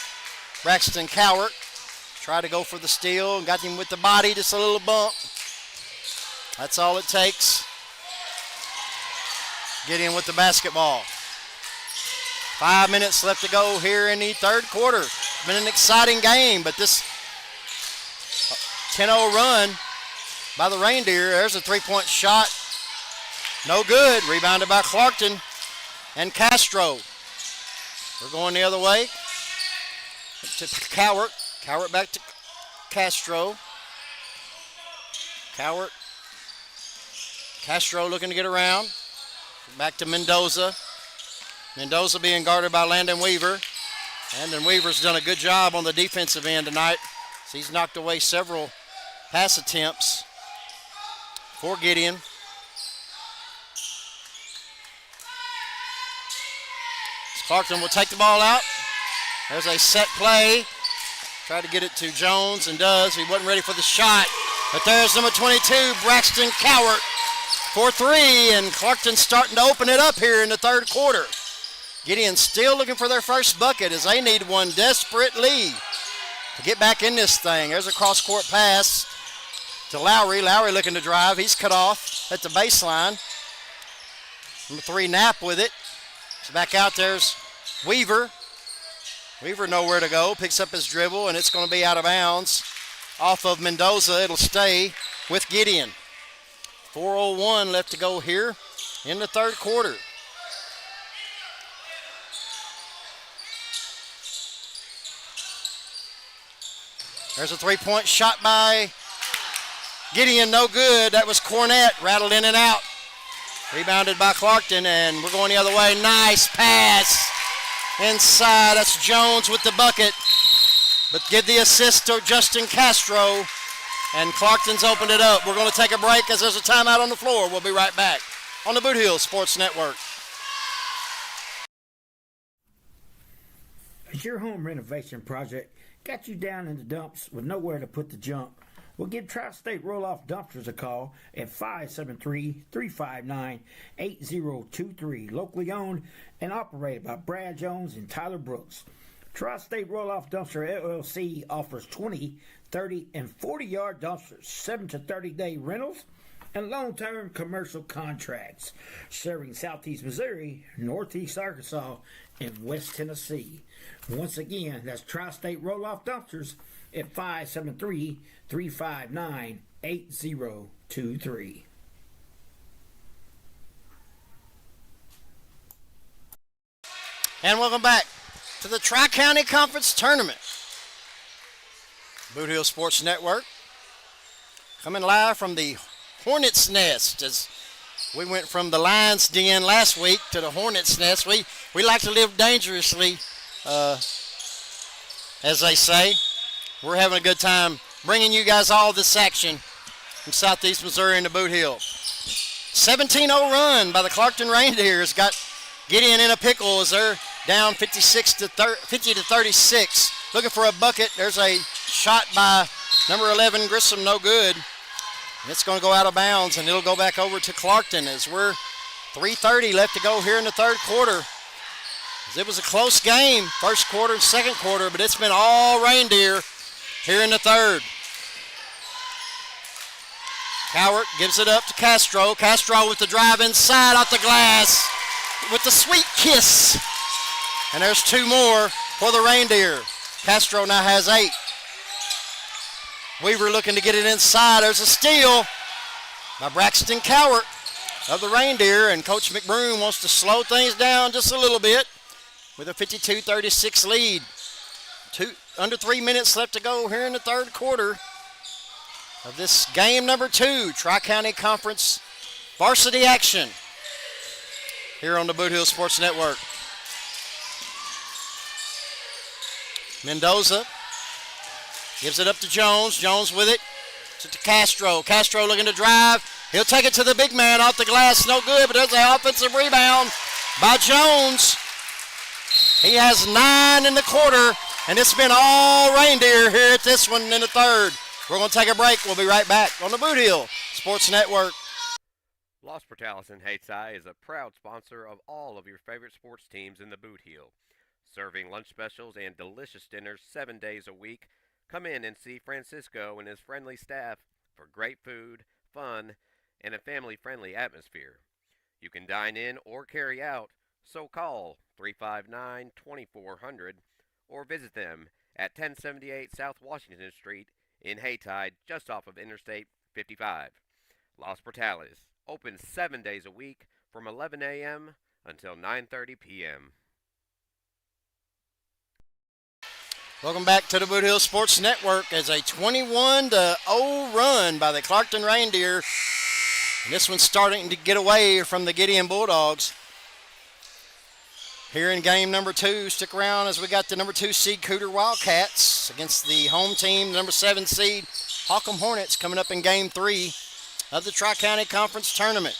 Braxton Cowart. Tried to go for the steal and got him with the body, just a little bump. That's all it takes. Gideon with the basketball. 5 minutes left to go here in the third quarter. It's been an exciting game, but this 10-0 run by the Reindeer. There's a three-point shot. No good. Rebounded by Clarkton and Castro. We're going the other way to Cowart. Cowart back to Castro. Castro looking to get around. Back to Mendoza. Mendoza being guarded by Landon Weaver. Landon Weaver's done a good job on the defensive end tonight. So he's knocked away several pass attempts for Gideon. Clarkton will take the ball out. There's a set play. Tried to get it to Jones and does. He wasn't ready for the shot. But there's number 22, Braxton Cowart, for three. And Clarkton starting to open it up here in the third quarter. Gideon still looking for their first bucket as they need one desperately to get back in this thing. There's a cross-court pass to Lowry. Lowry looking to drive. He's cut off at the baseline. Number 3, Knapp with it. So back out there's Weaver. Weaver nowhere to go. Picks up his dribble, and it's going to be out of bounds off of Mendoza. It'll stay with Gideon. 4:01 left to go here in the third quarter. There's a three-point shot by Gideon. No good. That was Cornett. Rattled in and out. Rebounded by Clarkton, and we're going the other way. Nice pass inside. That's Jones with the bucket. But give the assist to Justin Castro, and Clarkton's opened it up. We're going to take a break as there's a timeout on the floor. We'll be right back on the Boot Hill Sports Network. Has your home renovation project got you down in the dumps with nowhere to put the junk? Well, give Tri-State Roll-Off Dumpsters a call at 573-359-8023. Locally owned and operated by Brad Jones and Tyler Brooks. Tri-State Roll-Off Dumpster LLC offers 20, 30, and 40-yard dumpsters, 7 to 30-day rentals, and long-term commercial contracts. Serving Southeast Missouri, Northeast Arkansas, and West Tennessee. Once again, that's Tri-State Roll-Off Dumpsters at 573-359-8023. And welcome back to the Tri-County Conference Tournament. Boot Hill Sports Network. Coming live from the Hornet's Nest as we went from the Lion's Den last week to the Hornet's Nest. We like to live dangerously, as they say. We're having a good time bringing you guys all this action from Southeast Missouri into Boot Hill. 17-0 run by the Clarkton Reindeers. Got Gideon in a pickle as they're down 50 to 36. Looking for a bucket. There's a shot by number 11, Grissom, no good. It's going to go out of bounds, and it'll go back over to Clarkton as we're 3:30 left to go here in the third quarter. It was a close game, first quarter and second quarter, but it's been all reindeer here in the third. Cowart gives it up to Castro. Castro with the drive inside off the glass with the sweet kiss. And there's two more for the reindeer. Castro now has 8. Weaver looking to get it inside. There's a steal by Braxton Cowart of the reindeer, and Coach McBroom wants to slow things down just a little bit with a 52-36 lead. Under 3 minutes left to go here in the third quarter of this game number 2, Tri-County Conference varsity action here on the Boot Hill Sports Network. Mendoza gives it up to Jones. Jones with it to Castro. Castro looking to drive. He'll take it to the big man off the glass. No good, but there's an offensive rebound by Jones. He has 9 in the quarter, and it's been all reindeer here at this one in the third. We're going to take a break. We'll be right back on the Boot Hill Sports Network. Los Portales in HSAA is a proud sponsor of all of your favorite sports teams in the Boot Hill. Serving lunch specials and delicious dinners 7 days a week. Come in and see Francisco and his friendly staff for great food, fun, and a family-friendly atmosphere. You can dine in or carry out, so call 359-2400 or visit them at 1078 South Washington Street in Haytide, just off of Interstate 55. Los Portales, open 7 days a week from 11 a.m. until 9:30 p.m. Welcome back to the Boot Hill Sports Network as a 21-0 run by the Clarkton Reindeer. And this one's starting to get away from the Gideon Bulldogs. Here in game number 2, stick around as we got the number 2 seed Cooter Wildcats against the home team, number 7 seed Holcomb Hornets, coming up in game 3 of the Tri-County Conference Tournament.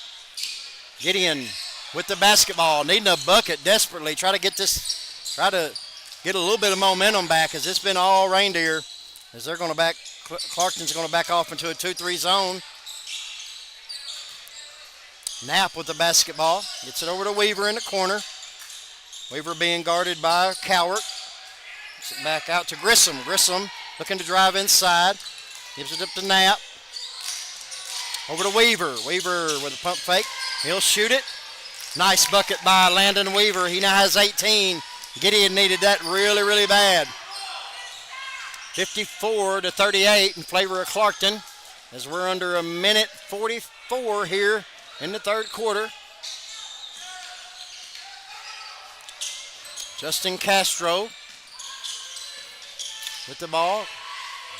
Gideon with the basketball, needing a bucket desperately. Try to get a little bit of momentum back as it's been all reindeer as they're going to Clarkton's going to back off into a 2-3 zone. Knapp with the basketball, gets it over to Weaver in the corner. Weaver being guarded by Cowart. Gets it back out to Grissom. Grissom looking to drive inside. Gives it up to Knapp. Over to Weaver. Weaver with a pump fake. He'll shoot it. Nice bucket by Landon Weaver. He now has 18. Gideon needed that really, really bad. 54-38 in favor of Clarkton as we're under a minute 44 here in the third quarter. Justin Castro with the ball.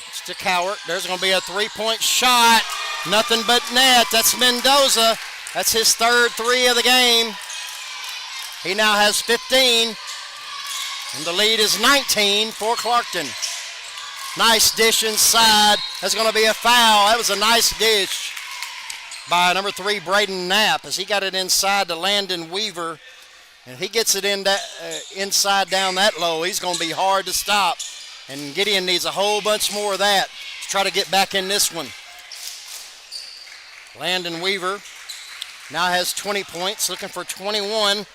It's to Cowart. There's going to be a three-point shot. Nothing but net. That's Mendoza. That's his third 3 of the game. He now has 15. And the lead is 19 for Clarkton. Nice dish inside. That's going to be a foul. That was a nice dish by number 3, Braden Knapp, as he got it inside to Landon Weaver. And he gets it inside down that low. He's going to be hard to stop. And Gideon needs a whole bunch more of that to try to get back in this one. Landon Weaver now has 20 points, looking for 21.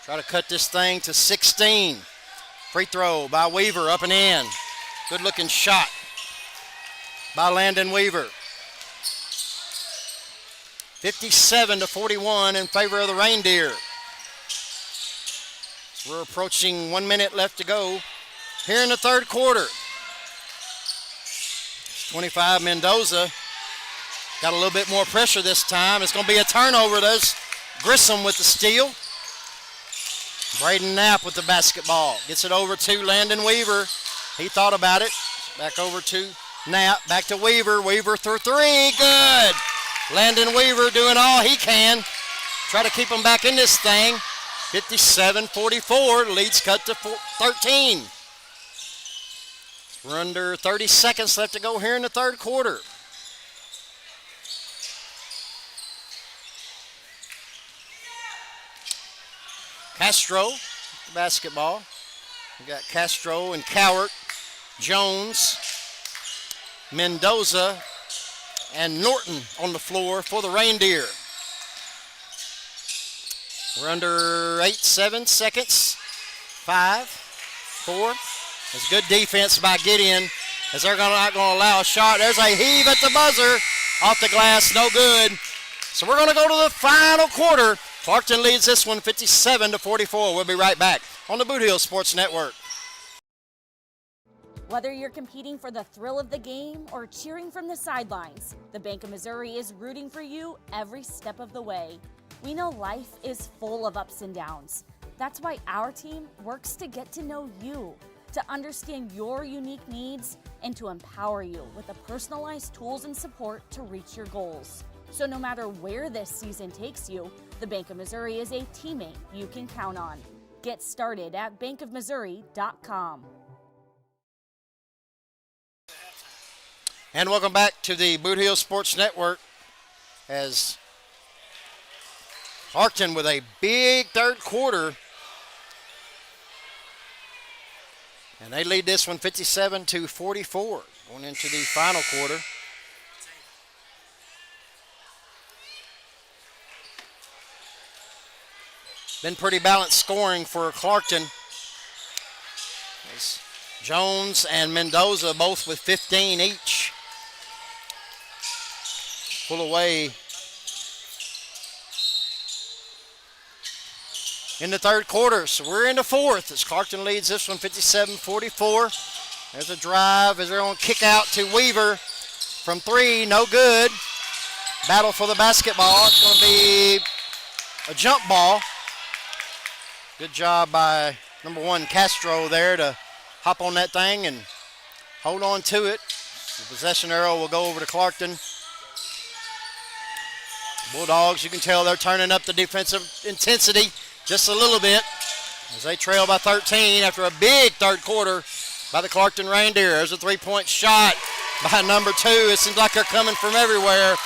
Try to cut this thing to 16. Free throw by Weaver, up and in. Good looking shot by Landon Weaver. 57-41 in favor of the Reindeer. We're approaching 1 minute left to go here in the third quarter. 25 Mendoza got a little bit more pressure this time. It's going to be a turnover. There's Grissom with the steal. Braden Knapp with the basketball. Gets it over to Landon Weaver. He thought about it. Back over to Knapp. Back to Weaver. Weaver for 3. Good. Landon Weaver doing all he can. Try to keep him back in this thing. 57-44. Lead's cut to 13. We're under 30 seconds left to go here in the third quarter. Castro, basketball. We got Castro and Cowart. Jones Mendoza, and Norton on the floor for the Reindeer. We're under 7 seconds. 5, 4. It's good defense by Gideon as they're not going to allow a shot. There's a heave at the buzzer. Off the glass, no good. So we're going to go to the final quarter. Clarkton leads this one 57-44. We'll be right back on the Boot Hill Sports Network. Whether you're competing for the thrill of the game or cheering from the sidelines, the Bank of Missouri is rooting for you every step of the way. We know life is full of ups and downs. That's why our team works to get to know you, to understand your unique needs, and to empower you with the personalized tools and support to reach your goals. So no matter where this season takes you, the Bank of Missouri is a teammate you can count on. Get started at bankofmissouri.com. And welcome back to the Boot Hill Sports Network as Clarkton with a big third quarter. And they lead this one 57-44 going into the final quarter. Been pretty balanced scoring for Clarkton. As Jones and Mendoza both with 15 each. Pull away in the third quarter. So we're in the fourth as Clarkton leads this one 57-44. There's a drive as they're on kick out to Weaver from 3, no good. Battle for the basketball. It's going to be a jump ball. Good job by number 1 Castro there to hop on that thing and hold on to it. The possession arrow will go over to Clarkton. Bulldogs, you can tell they're turning up the defensive intensity just a little bit as they trail by 13 after a big third quarter by the Clarkton Reindeer. There's a three-point shot by number 2. It seems like they're coming from everywhere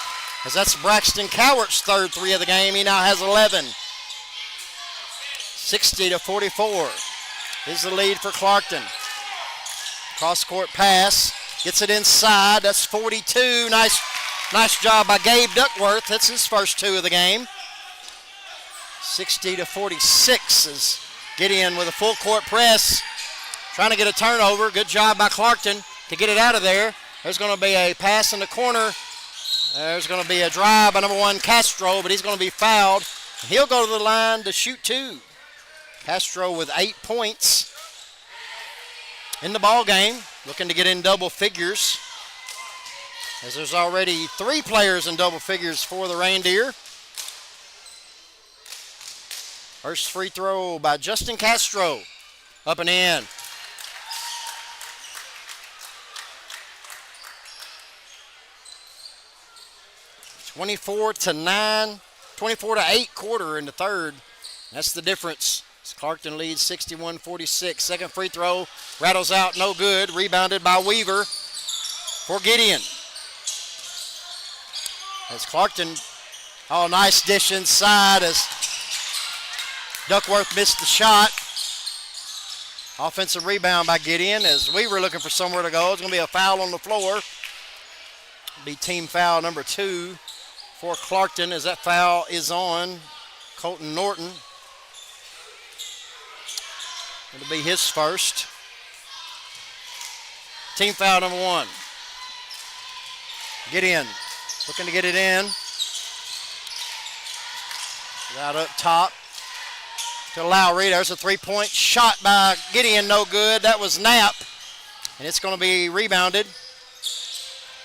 as that's Braxton Cowart's third 3 of the game. He now has 11. 60-44 is the lead for Clarkton. Cross-court pass, gets it inside. That's 42. Nice job by Gabe Duckworth. That's his first 2 of the game. 60-46 is Gideon with a full court press, trying to get a turnover. Good job by Clarkton to get it out of there. There's going to be a pass in the corner. There's going to be a drive by number 1 Castro, but he's going to be fouled. He'll go to the line to shoot 2. Castro with 8 points in the ball game, looking to get in double figures, as there's already 3 players in double figures for the Reindeer. First free throw by Justin Castro, up and in. (24-9), 24-8 quarter in the third. That's the difference. Clarkton leads 61-46. Second free throw rattles out, no good. Rebounded by Weaver for Gideon. As Clarkton, nice dish inside as Duckworth missed the shot. Offensive rebound by Gideon as Weaver looking for somewhere to go. It's going to be a foul on the floor. It'll be team foul number 2 for Clarkton as that foul is on Colton Norton. It'll be his first. Team foul number 1. Gideon looking to get it in. Out up top to Lowry. There's a three-point shot by Gideon, no good. That was Knapp. And it's going to be rebounded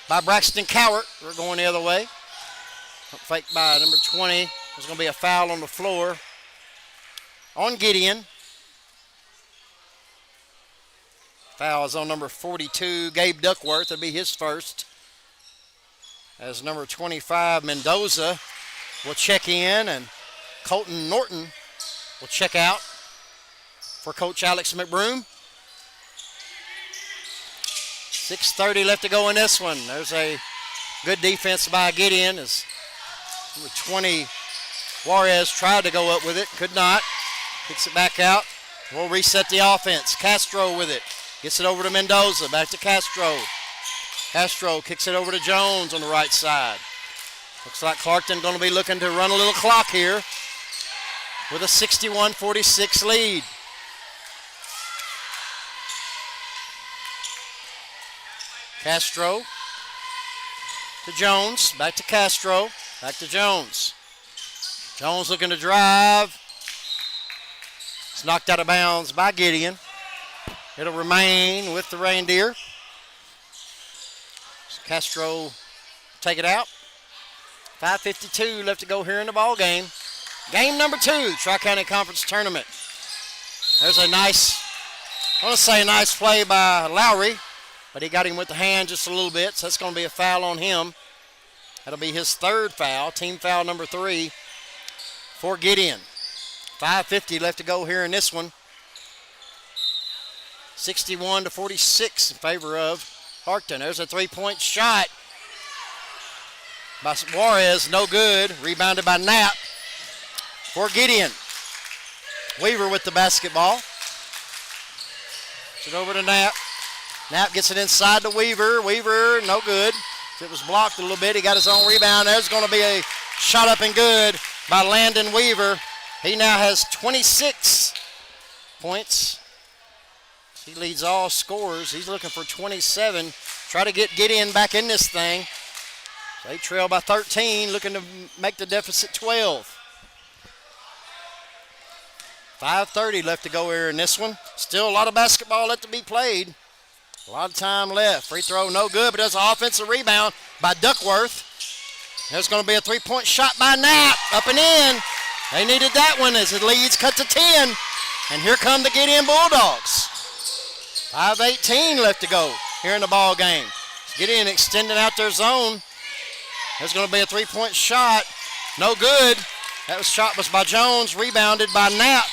by Braxton Cowart. We're going the other way. Fake by number 20. There's going to be a foul on the floor on Gideon. Foul is on number 42, Gabe Duckworth. It'll be his first. As number 25, Mendoza, will check in, and Colton Norton will check out for Coach Alex McBroom. 6:30 left to go in this one. There's a good defense by Gideon as number 20, Juarez, tried to go up with it, could not. Kicks it back out. We'll reset the offense. Castro with it. Gets it over to Mendoza. Back to Castro. Castro kicks it over to Jones on the right side. Looks like Clarkton going to be looking to run a little clock here with a 61-46 lead. Castro to Jones, back to Castro, back to Jones. Jones looking to drive. It's knocked out of bounds by Gideon. It'll remain with the Reindeer. Castro take it out. 5:52 left to go here in the ball game. Game number 2, Tri-County Conference Tournament. There's a nice, I want to say a nice play by Lowry, but he got him with the hand just a little bit, so that's going to be a foul on him. That'll be his 3rd foul, team foul number 3 for Gideon. 5:50 left to go here in this one. 61-46 in favor of Clarkton. There's a 3-point shot by Juarez, no good. Rebounded by Knapp for Gideon. Weaver with the basketball. Puts it over to Knapp. Knapp gets it inside to Weaver. Weaver, no good. It was blocked a little bit. He got his own rebound. There's going to be a shot up and good by Landon Weaver. He now has 26 points. He leads all scorers. He's looking for 27. Try to get Gideon back in this thing. They trail by 13, looking to make the deficit 12. 5:30 left to go here in this one. Still a lot of basketball left to be played. A lot of time left. Free throw no good, but there's an offensive rebound by Duckworth. There's going to be a 3-point shot by Knapp. Up and in. They needed that one as the leads cut to 10. And here come the Gideon Bulldogs. 5:18 left to go here in the ball game. Gideon extending out their zone. There's going to be a 3-point shot. No good. That shot was by Jones, rebounded by Knapp.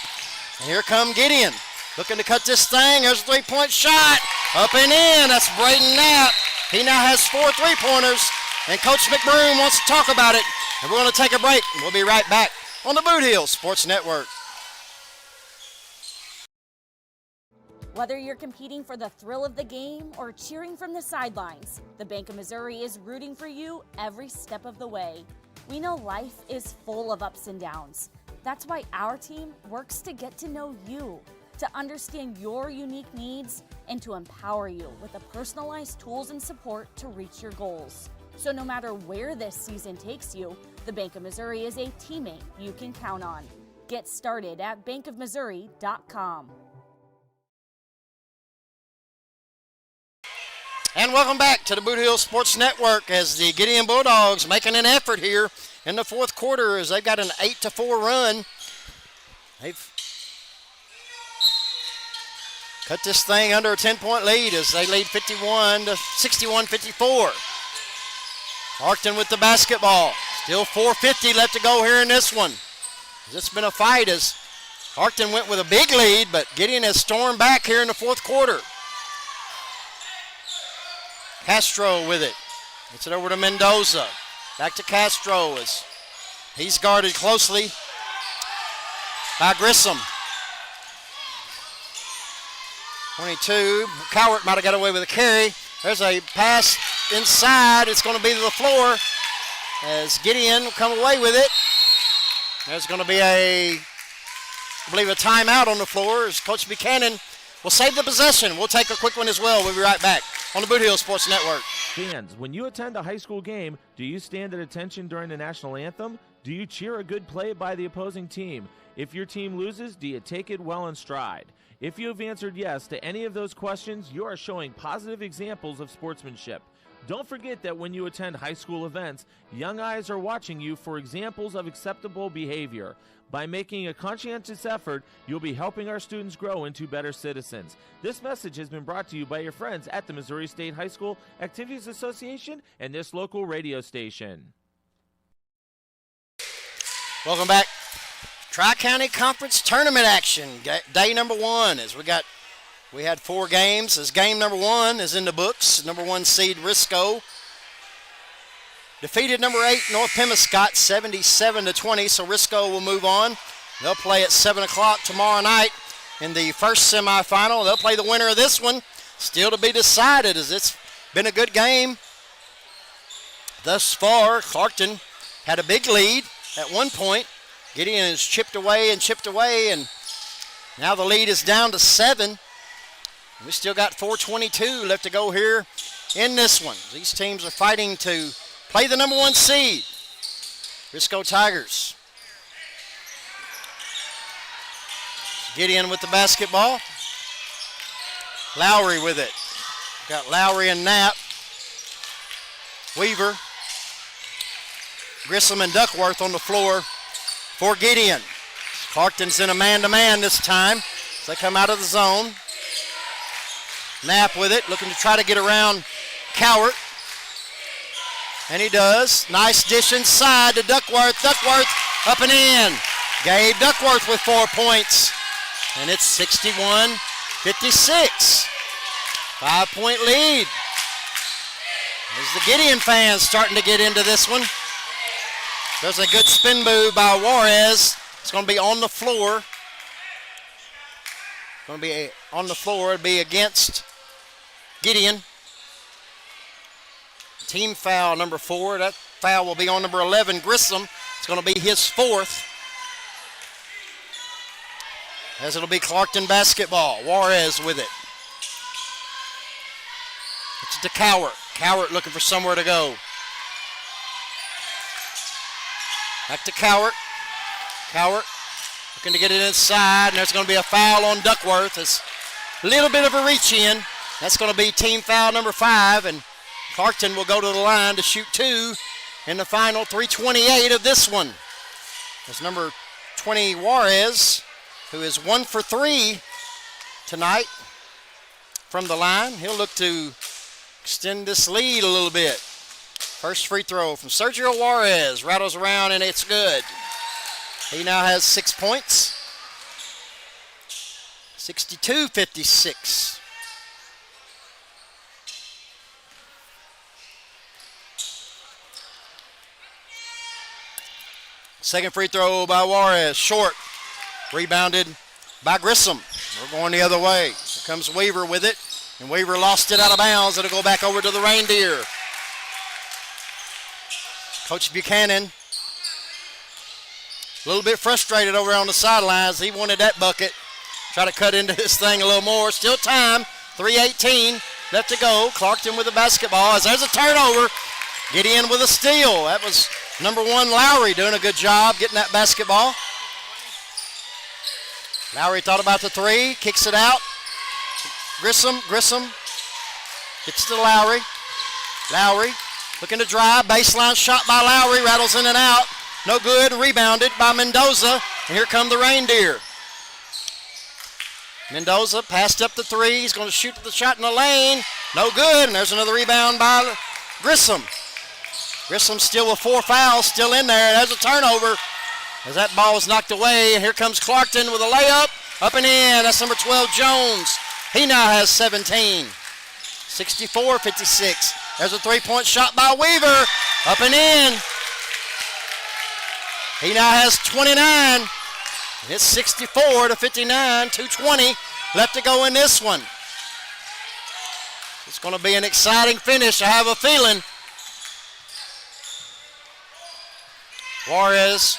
And here come Gideon. Looking to cut this thing. There's a 3-point shot. Up and in. That's Braden Knapp. He now has 4 3-pointers. And Coach McBroom wants to talk about it. And we're going to take a break. We'll be right back on the Boot Hill Sports Network. Whether you're competing for the thrill of the game or cheering from the sidelines, the Bank of Missouri is rooting for you every step of the way. We know life is full of ups and downs. That's why our team works to get to know you, to understand your unique needs, and to empower you with the personalized tools and support to reach your goals. So no matter where this season takes you, the Bank of Missouri is a teammate you can count on. Get started at bankofmissouri.com. And welcome back to the Boot Hill Sports Network as the Gideon Bulldogs making an effort here in the 4th quarter as they've got an 8-4 run. They've cut this thing under a 10-point lead as they lead 61-54. Clarkton with the basketball. Still 4:50 left to go here in this one. It's been a fight as Clarkton went with a big lead, but Gideon has stormed back here in the 4th quarter. Castro with it. Gets it over to Mendoza. Back to Castro as he's guarded closely by Grissom. 22. Cowart might have got away with a carry. There's a pass inside. It's going to be to the floor as Gideon will come away with it. There's going to be I believe a timeout on the floor as Coach Buchanan will save the possession. We'll take a quick one as well. We'll be right back on the Boot Hill Sports Network. Fans, when you attend a high school game, do you stand at attention during the national anthem? Do you cheer a good play by the opposing team? If your team loses, do you take it well in stride? If you have answered yes to any of those questions, you are showing positive examples of sportsmanship. Don't forget that when you attend high school events, young eyes are watching you for examples of acceptable behavior. By making a conscientious effort, you'll be helping our students grow into better citizens. This message has been brought to you by your friends at the Missouri State High School Activities Association and this local radio station. Welcome back. Tri-County Conference Tournament action. Day number 1 as we had 4 games. As game number 1 is in the books. Number 1 seed Risco defeated number 8 North Pemiscot 77-20, so Risco will move on. They'll play at 7 o'clock tomorrow night in the first semifinal. They'll play the winner of this one. Still to be decided as it's been a good game thus far. Clarkton had a big lead at one point. Gideon has chipped away, and now the lead is down to 7. We still got 4:22 left to go here in this one. These teams are fighting to play the number 1 seed. Briscoe Tigers. Gideon with the basketball. Lowry with it. Got Lowry and Knapp. Weaver. Grissom and Duckworth on the floor for Gideon. Clarkton's in a man-to-man this time. So they come out of the zone. Knapp with it, looking to try to get around Cowart. And he does. Nice dish inside to Duckworth. Duckworth up and in. Gabe Duckworth with 4 points. And it's 61-56. 5-point lead. There's the Gideon fans starting to get into this one. There's a good spin move by Juarez. It's going to be on the floor. Going to be on the floor. It'll be against Gideon. Team foul number 4. That foul will be on number 11, Grissom. It's going to be his 4th. As it'll be Clarkton basketball. Juarez with it. It's to Cowart. Cowart looking for somewhere to go. Back to Cowart. Cowart looking to get it inside, and there's going to be a foul on Duckworth. It's a little bit of a reach in. That's going to be team foul number 5, and Clarkton will go to the line to shoot 2 in the final 3:28 of this one. There's number 20, Juarez, who is 1 for 3 tonight from the line. He'll look to extend this lead a little bit. First free throw from Sergio Juarez. Rattles around, and it's good. He now has 6 points. 62-56. Second free throw by Juarez. Short. Rebounded by Grissom. We're going the other way. Here comes Weaver with it. And Weaver lost it out of bounds. It'll go back over to the Reindeer. Coach Buchanan, a little bit frustrated over on the sidelines. He wanted that bucket. Try to cut into this thing a little more. Still time. 3:18 left to go. Clarkton with the basketball. As there's a turnover. Gideon with a steal. That was number 1, Lowry, doing a good job getting that basketball. Lowry thought about the 3. Kicks it out. Grissom gets to Lowry. Lowry looking to drive. Baseline shot by Lowry. Rattles in and out. No good. Rebounded by Mendoza. And here come the Reindeer. Mendoza passed up the 3. He's going to shoot the shot in the lane. No good. And there's another rebound by Grissom. Grissom still with 4 fouls. Still in there. There's a turnover as that ball was knocked away. And here comes Clarkton with a layup. Up and in. That's number 12, Jones. He now has 17. 64-56. There's a 3-point shot by Weaver. Up and in. He now has 29. It's 64-59. 2:20 left to go in this one. It's going to be an exciting finish, I have a feeling. Juarez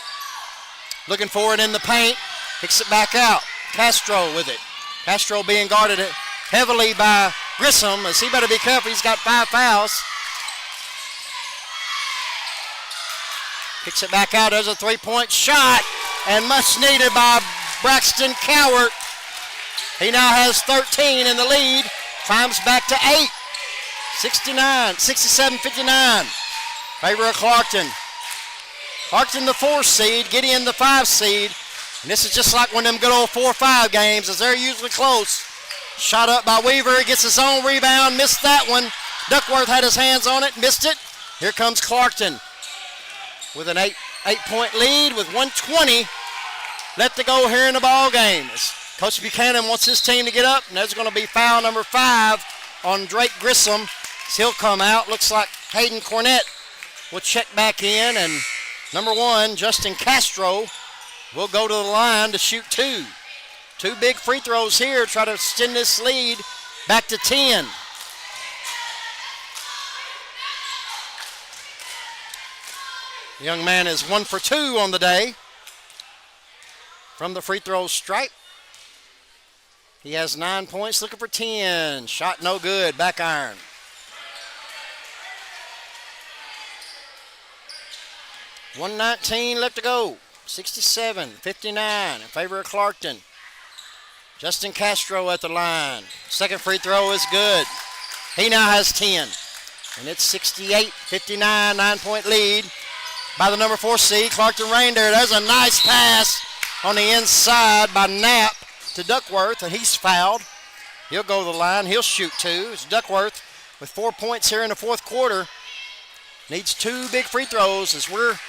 looking for it in the paint. Kicks it back out. Castro with it. Castro being guarded heavily by Grissom, as he better be careful. He's got 5 fouls. Kicks it back out. There's a 3-point shot, and much needed by Braxton Cowart. He now has 13 in the lead. Climbs back to 8. 67-59. Favor of Clarkton. Clarkton the 4 seed, Gideon the 5 seed. And this is just like one of them good old 4-5 games, as they're usually close. Shot up by Weaver. He gets his own rebound. Missed that one. Duckworth had his hands on it. Missed it. Here comes Clarkton with an 8-point lead with 1:20 left to go here in the ball game. Coach Buchanan wants his team to get up, and there's going to be foul number 5 on Drake Grissom. So he'll come out. Looks like Hayden Cornett will check back in, and number 1, Justin Castro, will go to the line to shoot 2. 2 big free throws here. Try to extend this lead back to 10. The young man is 1 for 2 on the day from the free throw stripe. He has 9 points, looking for 10. Shot no good, back iron. $1:19 left to go. 67-59 in favor of Clarkton. Justin Castro at the line. Second free throw is good. He now has 10. And it's 68-59, 9-point lead by the number 4 seed, Clarkton Reindeer. There's a nice pass on the inside by Knapp to Duckworth, and he's fouled. He'll go to the line. He'll shoot 2. It's Duckworth with 4 points here in the fourth quarter. Needs 2 big free throws as we're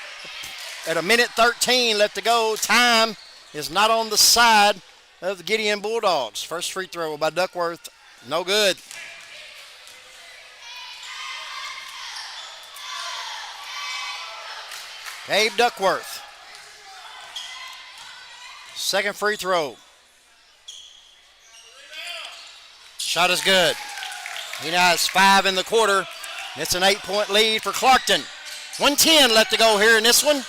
at 1:13 left to go. Time is not on the side of the Gideon Bulldogs. First free throw by Duckworth, no good. Gabe Duckworth. Second free throw. Shot is good. He now has 5 in the quarter. It's an 8-point lead for Clarkton. 1:10 left to go here in this one.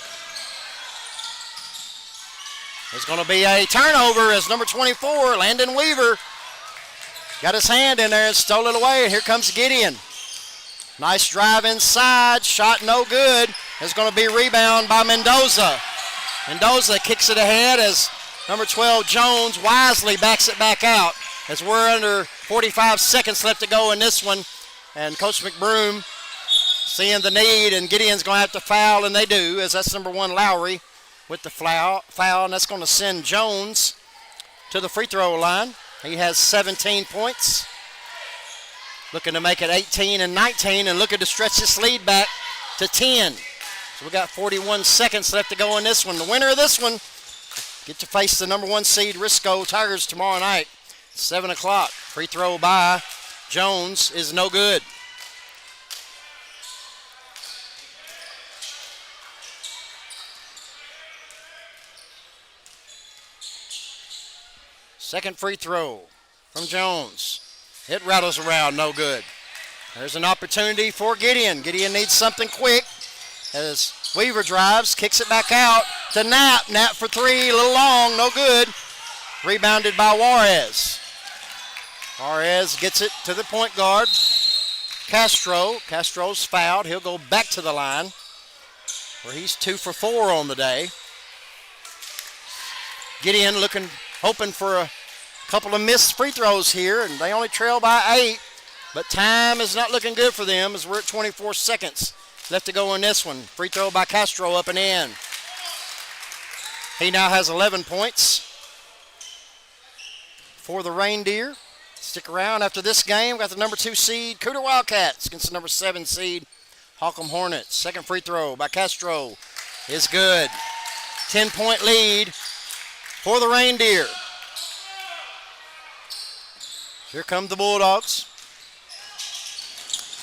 There's going to be a turnover as number 24, Landon Weaver, got his hand in there and stole it away. And here comes Gideon. Nice drive inside. Shot no good. It's going to be rebound by Mendoza. Mendoza kicks it ahead as number 12, Jones, wisely backs it back out as we're under 45 seconds left to go in this one. And Coach McBroom seeing the need, and Gideon's going to have to foul, and they do, as that's number 1, Lowry, with the foul, and that's going to send Jones to the free throw line. He has 17 points. Looking to make it 18 and 19, and looking to stretch this lead back to 10. So we got 41 seconds left to go in this one. The winner of this one get to face the number 1 seed Risco Tigers tomorrow night, 7 o'clock. Free throw by Jones is no good. Second free throw from Jones. It rattles around, no good. There's an opportunity for Gideon. Gideon needs something quick as Weaver drives, kicks it back out to Knapp. Knapp for 3, a little long, no good. Rebounded by Juarez. Juarez gets it to the point guard, Castro. Castro's fouled. He'll go back to the line where he's 2 for 4 on the day. Gideon hoping for a couple of missed free throws here, and they only trail by 8, but time is not looking good for them as we're at 24 seconds left to go in this one. Free throw by Castro up and in. He now has 11 points for the Reindeer. Stick around after this game. Got the number 2 seed Cooter Wildcats against the number 7 seed Holcomb Hornets. Second free throw by Castro is good. 10-point lead for the Reindeer. Here come the Bulldogs.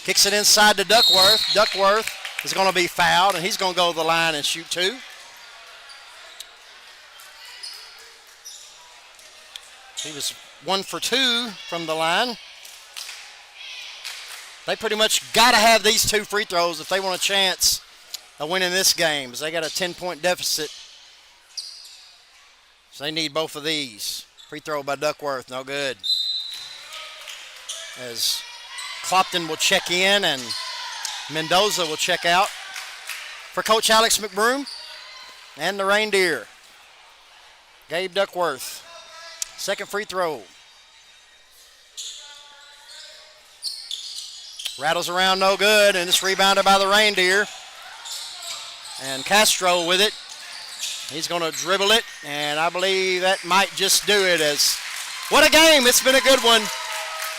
Kicks it inside to Duckworth. Duckworth is going to be fouled, and he's going to go to the line and shoot 2. He was 1 for 2 from the line. They pretty much got to have these 2 free throws if they want a chance of winning this game, as they got a 10-point deficit. So they need both of these. Free throw by Duckworth, no good. As Clarkton will check in and Mendoza will check out for Coach Alex McBroom and the Reindeer. Gabe Duckworth, second free throw. Rattles around, no good, and it's rebounded by the Reindeer. And Castro with it. He's going to dribble it, and I believe that might just do it. As what a game. It's been a good one,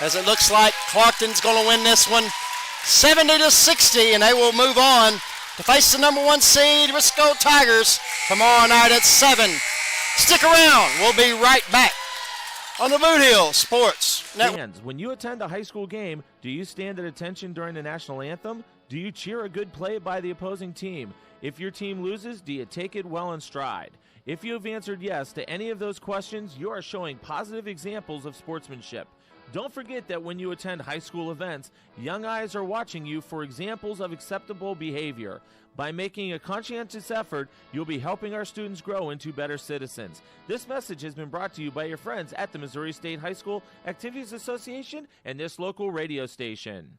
as it looks like Clarkton's going to win this one 70-60, and they will move on to face the number 1 seed Risco Tigers tomorrow night at 7. Stick around. We'll be right back on the Boot Hill Sports Network. Fans, when you attend a high school game, do you stand at attention during the national anthem? Do you cheer a good play by the opposing team? If your team loses, do you take it well in stride? If you have answered yes to any of those questions, you are showing positive examples of sportsmanship. Don't forget that when you attend high school events, young eyes are watching you for examples of acceptable behavior. By making a conscientious effort, you'll be helping our students grow into better citizens. This message has been brought to you by your friends at the Missouri State High School Activities Association and this local radio station.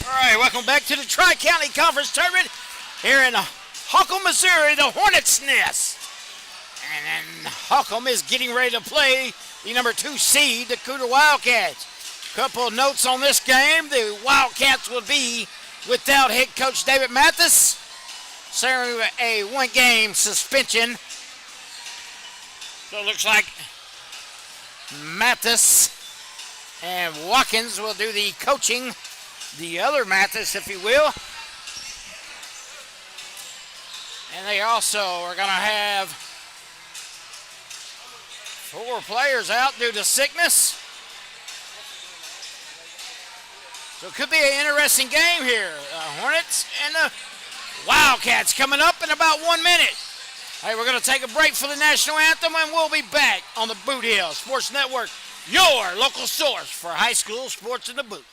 All right, welcome back to the Tri-County Conference Tournament here in Holcomb, Missouri, the Hornets' Nest. And Holcomb is getting ready to play the number 2 seed, the Cooter Wildcats. Couple of notes on this game. The Wildcats will be without head coach David Mathis, serving a 1-game suspension. So it looks like Mathis and Watkins will do the coaching. The other Mathis, if you will. And they also are going to have 4 players out due to sickness. So it could be an interesting game here. Hornets and the Wildcats coming up in about 1 minute. Hey, we're going to take a break for the national anthem, and we'll be back on the Boot Hill Sports Network, your local source for high school sports in the boot.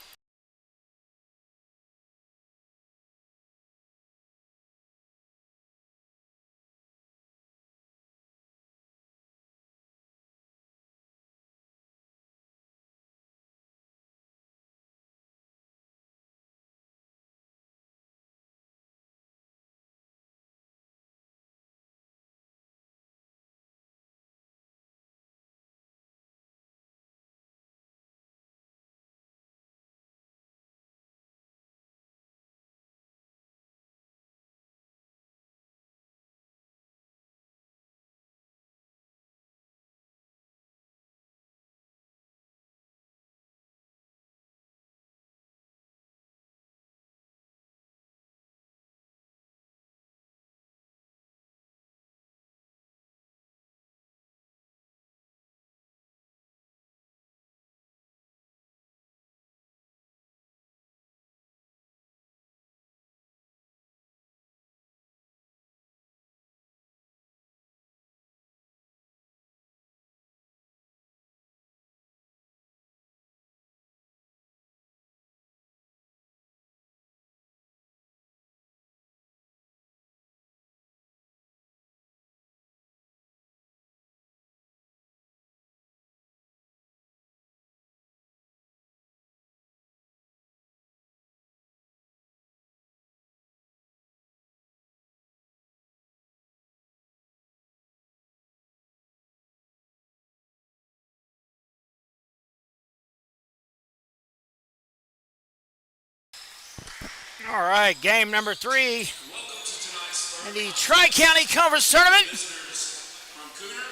All right, game number 3 in the Tri-County Conference Tournament. From Cooter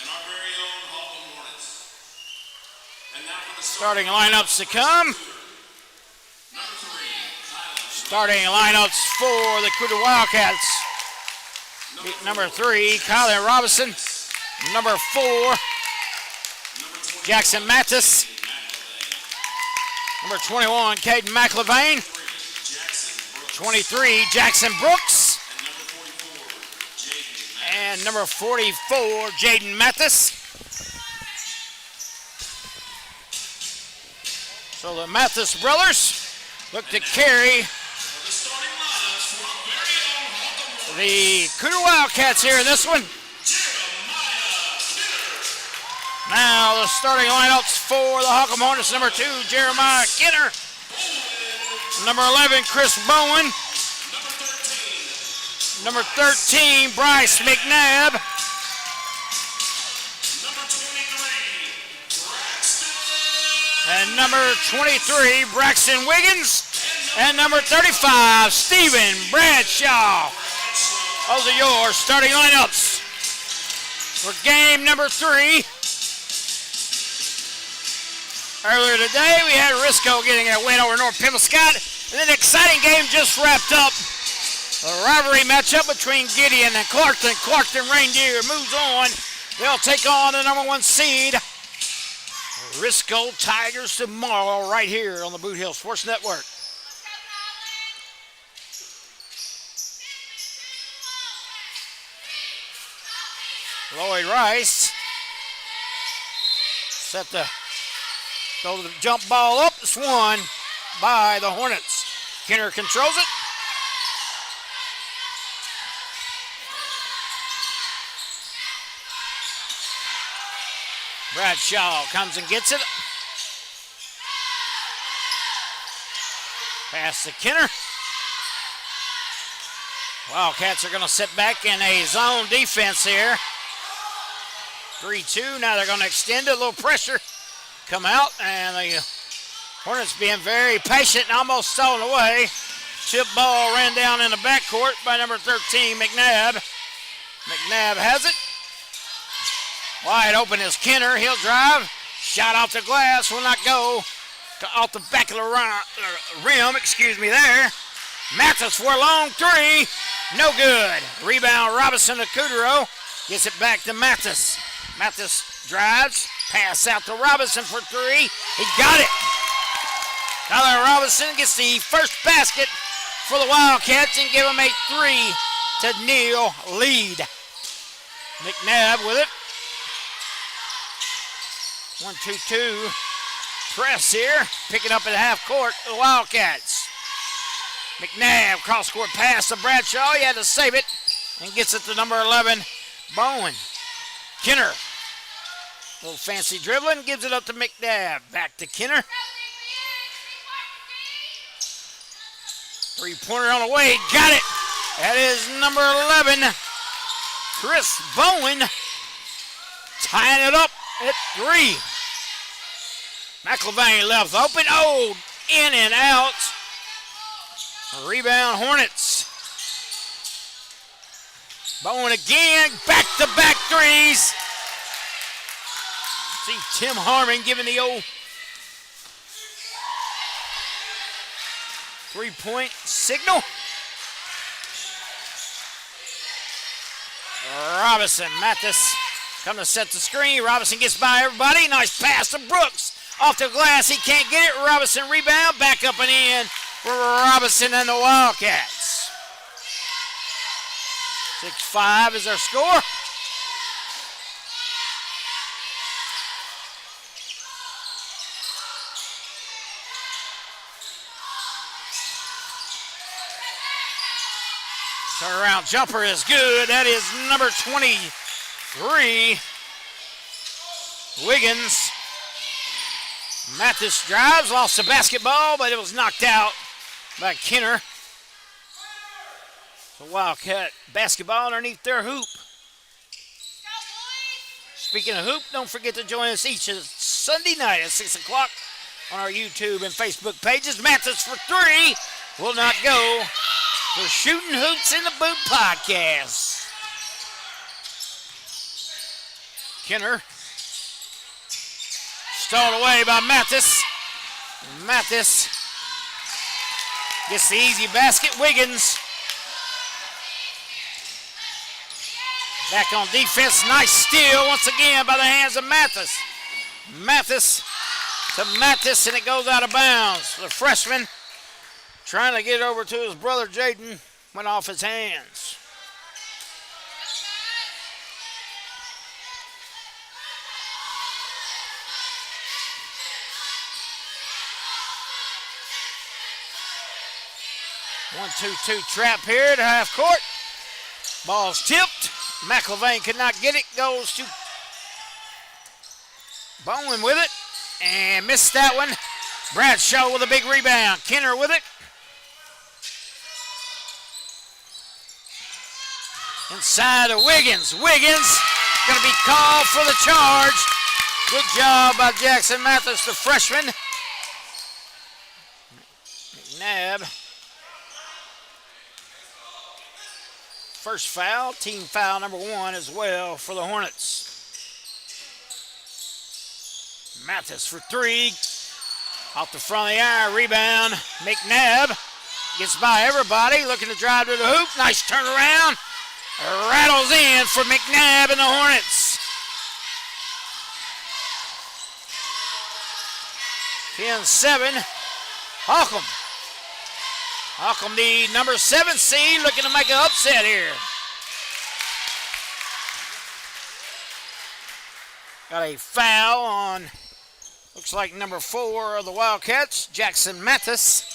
and our very own Holcomb Hornets. And now for the Starting lineups to come. Starting lineups for the Cooter Wildcats. Number 3, Kyler Robinson. Number 4, Jackson Mathis. Number 21, Caden McLevain. 23, Jackson Brooks. And number 44, Jaden Mathis. So the Mathis brothers look to carry the Cooter Wildcats here in this one. Now the starting lineups for the Holcomb Hornets. Number 2, Jeremiah Kinner. Number 11, Chris Bowen. Number 13, Bryce McNabb. And number 23, Braxton Wiggins. And number 35, Stephen Bradshaw. Those are your starting lineups for game number 3. Earlier today, we had Risco getting a win over North Pembescott. And then an exciting game just wrapped up. A rivalry matchup between Gideon and Clarkton. Clarkton Reindeer moves on. They'll take on the number 1 seed, Risco Tigers, tomorrow right here on the Boot Hill Sports Network. Lloyd Rice set the throw the jump ball up. It's won by the Hornets. Kinner controls it. Bradshaw comes and gets it. Pass to Kenner. Wildcats are going to sit back in a zone defense here. 3-2. Now they're going to extend it. A little pressure. Come out, and the Hornets being very patient and almost stolen away. Chip ball ran down in the backcourt by number 13, McNabb. McNabb has it. Wide open is Kenner. He'll drive. Shot off the glass. Will not go. Off the back of the rim. There. Mathis for a long three. No good. Rebound Robinson to Cooter. Gets it back to Mathis. Mathis drives. Pass out to Robinson for three. He got it. Tyler Robinson gets the first basket for the Wildcats and give them a 3-0 lead. McNabb with it. 1-2-2 press here. Picking up at half court for the Wildcats. McNabb cross-court pass to Bradshaw. He had to save it and gets it to number 11, Bowen. Kenner. A little fancy dribbling. Gives it up to McNabb. Back to Kenner. Three-pointer on the way. Got it. That is number 11, Chris Bowen. Tying it up at 3. McIlvain left open. Oh, in and out. Rebound Hornets. Bowen again. Back-to-back threes. See Tim Harmon giving the old three-point signal. Robinson, Mathis come to set the screen. Robinson gets by everybody. Nice pass to Brooks. Off the glass, he can't get it. Robinson rebound, back up and in for Robinson and the Wildcats. 6-5 is our score. Turnaround jumper is good. That is number 23, Wiggins. Mathis drives, lost the basketball, but it was knocked out by Kenner. So Wildcat basketball underneath their hoop. Speaking of hoop, don't forget to join us each Sunday night at 6 o'clock on our YouTube and Facebook pages. Mathis for 3 will not go for Shooting Hoops in the Boot podcast. Kenner. Stalled away by Mathis. Mathis gets the easy basket. Wiggins back on defense. Nice steal once again by the hands of Mathis. Mathis to Mathis, and it goes out of bounds. The freshman trying to get over to his brother Jaden, went off his hands. One, 2-2 trap here to half court. Ball's tipped. McIlvain could not get it. Goes to Bowen with it. And missed that one. Bradshaw with a big rebound. Kenner with it. Inside of Wiggins. Wiggins going to be called for the charge. Good job by Jackson Mathis, the freshman. McNabb. First foul, team foul number 1 as well for the Hornets. Mathis for 3. Off the front of the iron, rebound. McNabb gets by everybody, looking to drive to the hoop. Nice turnaround. Rattles in for McNabb and the Hornets. 10-7, Holcomb. Holcomb, the number 7 seed, looking to make an upset here. Got a foul on, looks like number 4 of the Wildcats, Jackson Mathis.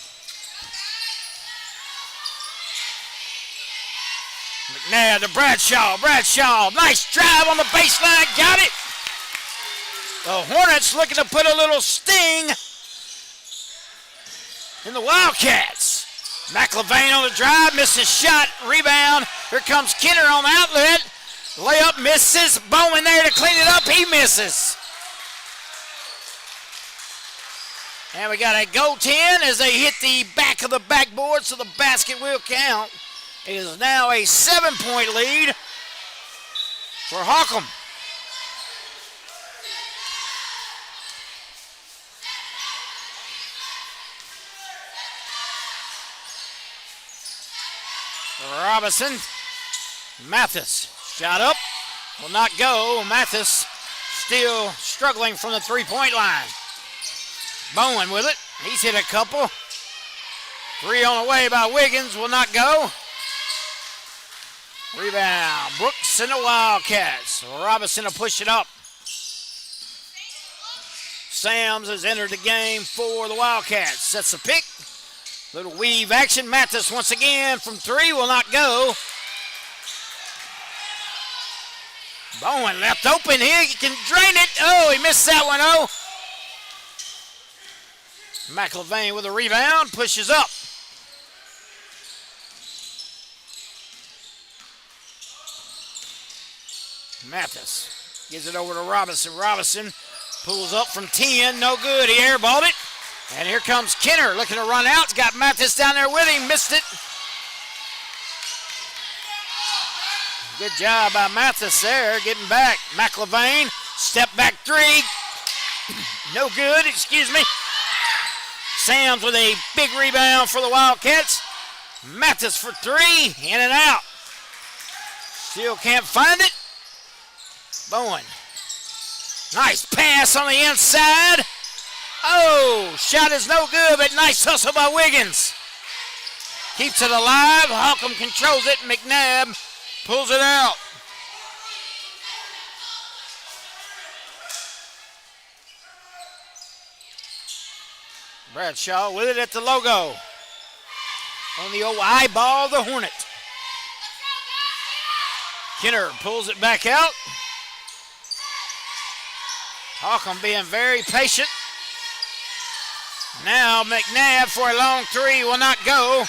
McNabb to Bradshaw. Bradshaw, nice drive on the baseline, got it. The Hornets looking to put a little sting in the Wildcats. McLevain on the drive, misses shot, rebound. Here comes Kenner on the outlet. Layup misses. Bowman there to clean it up. He misses. And we got a goaltend as they hit the back of the backboard, so the basket will count. It is now a 7-point lead for Holcomb. Robinson. Mathis. Shot up. Will not go. Mathis still struggling from the three-point line. Bowen with it. He's hit a couple. Three on the way by Wiggins. Will not go. Rebound. Brooks and the Wildcats. Robinson will push it up. Sams has entered the game for the Wildcats. Sets a pick. Little weave action. Mathis once again from three. Will not go. Bowen left open here. He can drain it. Oh, he missed that one. Oh. McLevain with a rebound. Pushes up. Mathis gives it over to Robinson. Robinson pulls up from 10. No good. He airballed it. And here comes Kenner looking to run out. Got Mathis down there with him. Missed it. Good job by Mathis there, getting back. McLevain, step back three. No good, excuse me. Sams with a big rebound for the Wildcats. Mathis for three, in and out. Still can't find it. Bowen. Nice pass on the inside. Oh, shot is no good, but nice hustle by Wiggins. Keeps it alive. Holcomb controls it. McNabb pulls it out. Bradshaw with it at the logo. On the old eyeball of the Hornet. Kenner pulls it back out. Holcomb being very patient. Now McNabb for a long three will not go.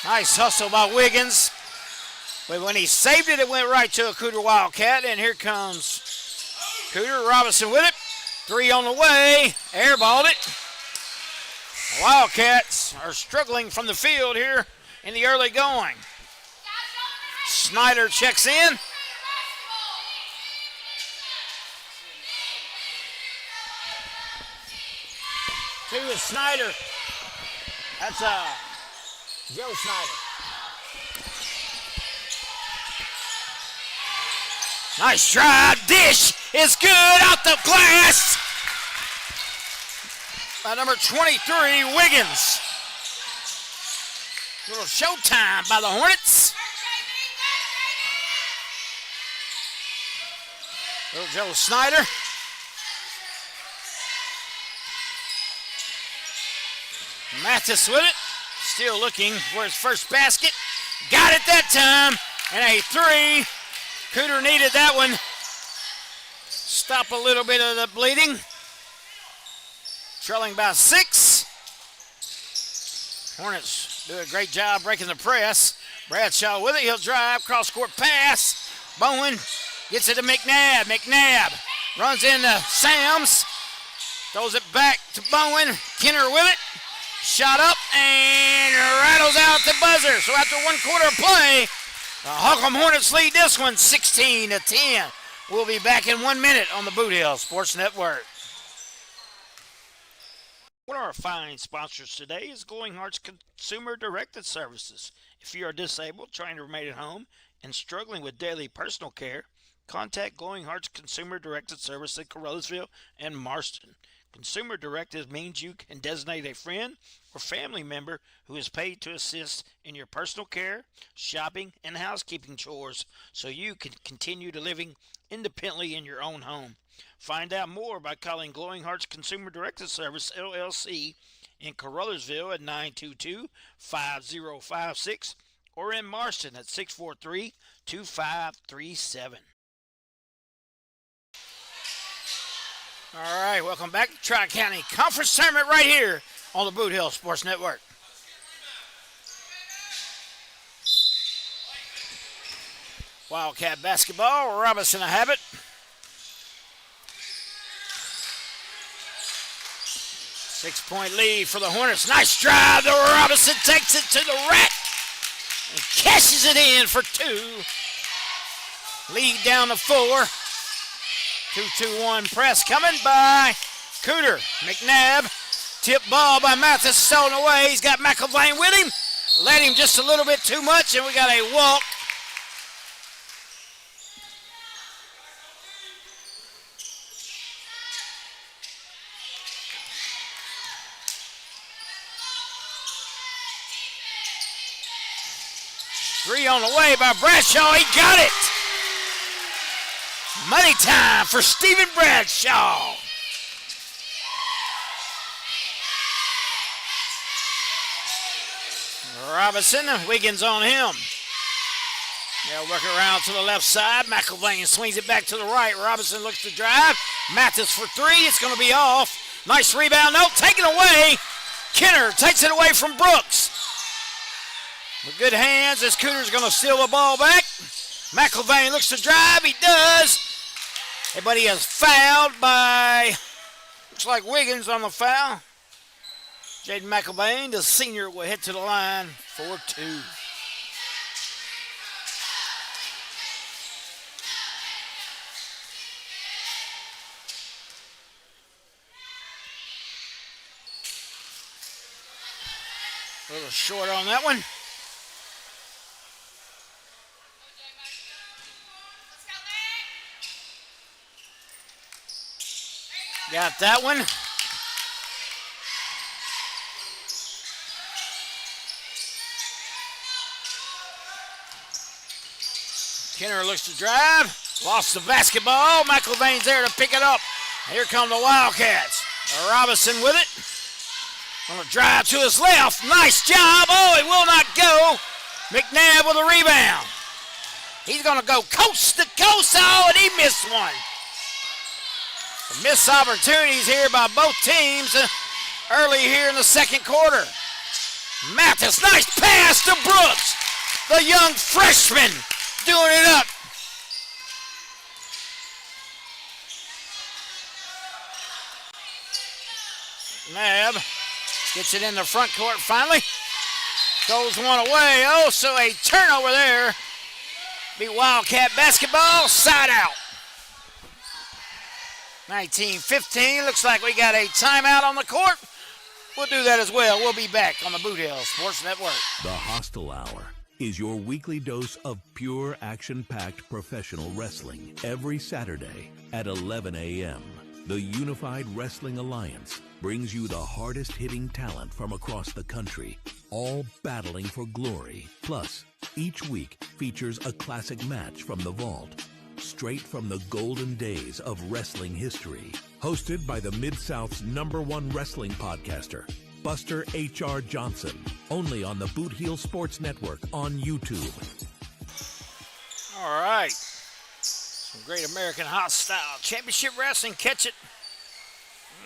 Nice hustle by Wiggins. But when he saved it, it went right to a Cooter Wildcat. And here comes Cooter. Robinson with it. Three on the way. Airballed it. The Wildcats are struggling from the field here in the early going. Snyder checks in. To is Snyder. That's Joe Snyder. Nice drive. Dish is good out the glass. By number 23, Wiggins. Little showtime by the Hornets. Little Joe Snyder. Mathis with it. Still looking for his first basket. Got it that time. And a three. Cooter needed that one. Stop a little bit of the bleeding. Trailing by 6. Hornets do a great job breaking the press. Bradshaw with it. He'll drive. Cross-court pass. Bowen gets it to McNabb. McNabb runs into Sams. Throws it back to Bowen. Kenner with it. Shot up and rattles out the buzzer. So after 1 quarter of play, the Holcomb Hornets lead this one 16-10. We'll be back in 1 minute on the Boot Hill Sports Network. One of our fine sponsors today is Glowing Hearts Consumer Directed Services. If you are disabled, trying to remain at home, and struggling with daily personal care, contact Glowing Hearts Consumer Directed Service in Carruthersville and Marston. Consumer Directed means you can designate a friend or family member who is paid to assist in your personal care, shopping, and housekeeping chores so you can continue to living independently in your own home. Find out more by calling Glowing Hearts Consumer Directed Service, LLC, in Carruthersville at 922-5056 or in Marston at 643-2537. All right, welcome back to Tri-County Conference Tournament right here on the Boot Hill Sports Network. Wildcat basketball, Robinson a habit. Six-point lead for the Hornets. Nice drive. The Robinson takes it to the rack and cashes it in for two. Lead down to 4. 2-2-1 press coming by Cooter. McNabb. Tip ball by Mathis, stolen away. He's got McElvain with him. Led him just a little bit too much, and we got a walk. Three on the way by Bradshaw. He got it. Money time for Stephen Bradshaw. Robinson, Wiggins on him. They'll work around to the left side. McElvain swings it back to the right. Robinson looks to drive. Mathis for three. It's going to be off. Nice rebound. No, taken away. Kenner takes it away from Brooks. With good hands as Cooter's going to steal the ball back. McElvain looks to drive. He does. But he is fouled by, looks like Wiggins on the foul. Jaden McElvain, the senior, will hit to the line for 2. A little short on that one. Got that one. Kenner looks to drive. Lost the basketball. McElvain's there to pick it up. Here come the Wildcats. Robinson with it. Gonna drive to his left. Nice job. Oh, it will not go. McNabb with a rebound. He's gonna go coast to coast. Oh, and he missed one. Missed opportunities here by both teams early here in the second quarter. Mathis, nice pass to Brooks. The young freshman doing it up. Nab gets it in the front court finally. Goes one away. Oh, so a turnover there. Be Wildcat basketball, side out. 19-15. Looks like we got a timeout on the court. We'll do that as well. We'll be back on the Boot Hill Sports Network. The Hostile Hour is your weekly dose of pure action-packed professional wrestling every Saturday at 11 a.m. The Unified Wrestling Alliance brings you the hardest-hitting talent from across the country, all battling for glory. Plus, each week features a classic match from the vault, straight from the golden days of wrestling history. Hosted by the Mid-South's #1 wrestling podcaster, Buster H.R. Johnson. Only on the Boot Heel Sports Network on YouTube. All right. Some great American Hostile Championship Wrestling. Catch it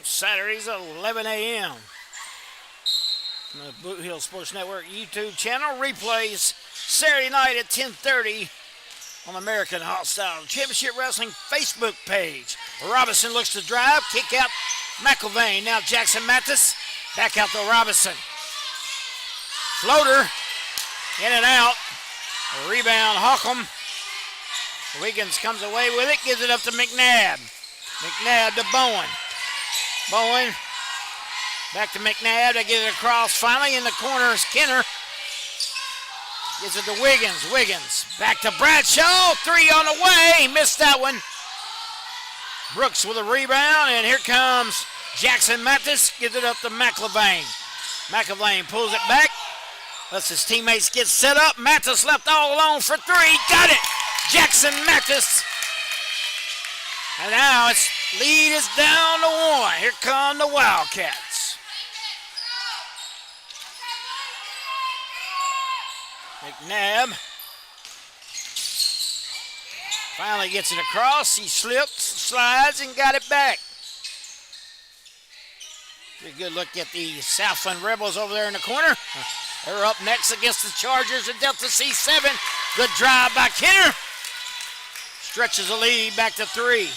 Saturdays at 11 a.m. on the Boot Hill Sports Network YouTube channel. Replays Saturday night at 10:30 on the American Hostile Championship Wrestling Facebook page. Robinson looks to drive. Kick out McElvain. Now Jackson Mathis. Back out to Robinson. Floater. In and out. A rebound, Holcomb. Wiggins comes away with it. Gives it up to McNabb. McNabb to Bowen. Bowen. Back to McNabb. They get it across. Finally in the corner is Kenner. Gives it to Wiggins. Wiggins. Back to Bradshaw. 3 on the way. He missed that one. Brooks with a rebound. And here comes Jackson Mathis. Gives it up to McElvain. McElvain pulls it back. Lets his teammates get set up. Mathis left all alone for 3. Got it. Jackson Mathis. And now its lead is down to 1. Here come the Wildcats. McNabb finally gets it across. He slips, slides, and got it back. Get a good look at the Southland Rebels over there in the corner. They're up next against the Chargers at Delta C7. Good drive by Kenner. Stretches the lead back to 3.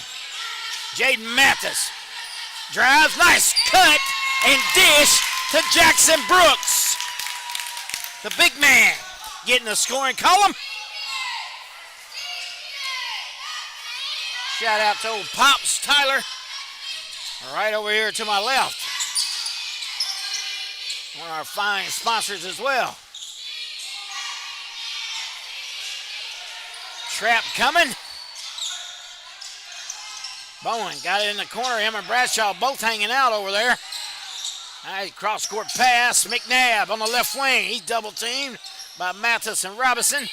Jaden Mathis drives. Nice cut and dish to Jackson Brooks. The big man getting the scoring column. Shout out to old Pops Tyler. Right over here to my left. One of our fine sponsors as well. Trap coming. Bowen got it in the corner. Him and Bradshaw both hanging out over there. Nice cross-court pass. McNabb on the left wing. He's double-teamed by Mathis and Robinson.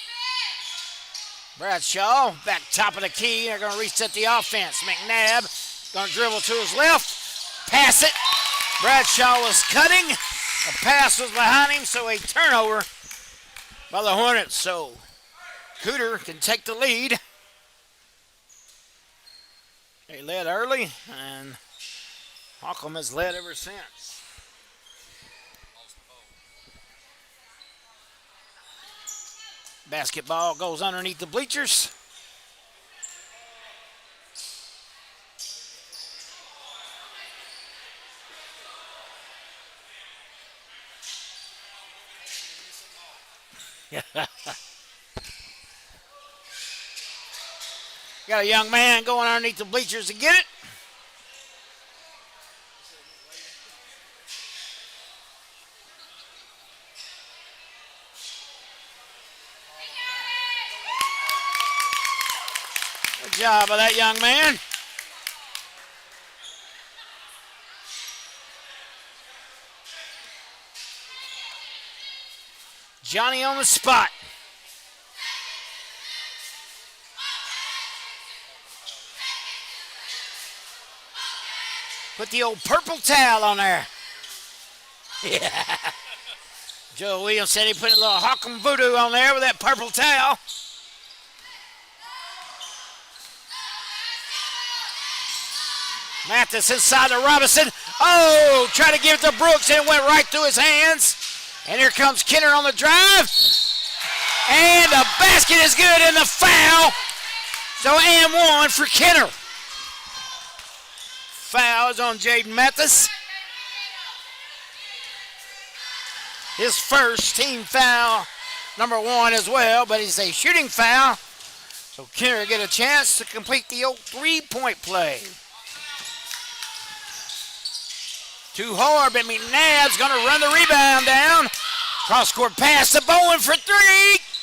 Bradshaw back top of the key. They're going to reset the offense. McNabb going to dribble to his left. Pass it. Bradshaw was cutting. The pass was behind him, so a turnover by the Hornets. So Cooter can take the lead. They led early, and Holcomb has led ever since. Basketball goes underneath the bleachers. Got a young man going underneath the bleachers to get it. Good job of that young man. Johnny on the spot. Put the old purple towel on there. Yeah. Joe Williams said he put a little Holcomb voodoo on there with that purple towel. Mathis inside to Robinson. Oh, tried to give it to Brooks and it went right through his hands. And here comes Kenner on the drive. And the basket is good and the foul. So and one for Kenner. Foul is on Jaden Mathis. His first team foul, number 1 as well, but it's a shooting foul. So Kenner get a chance to complete the old 3-point play. Too hard, but McNabb's going to run the rebound down. Cross-court pass to Bowen for 3.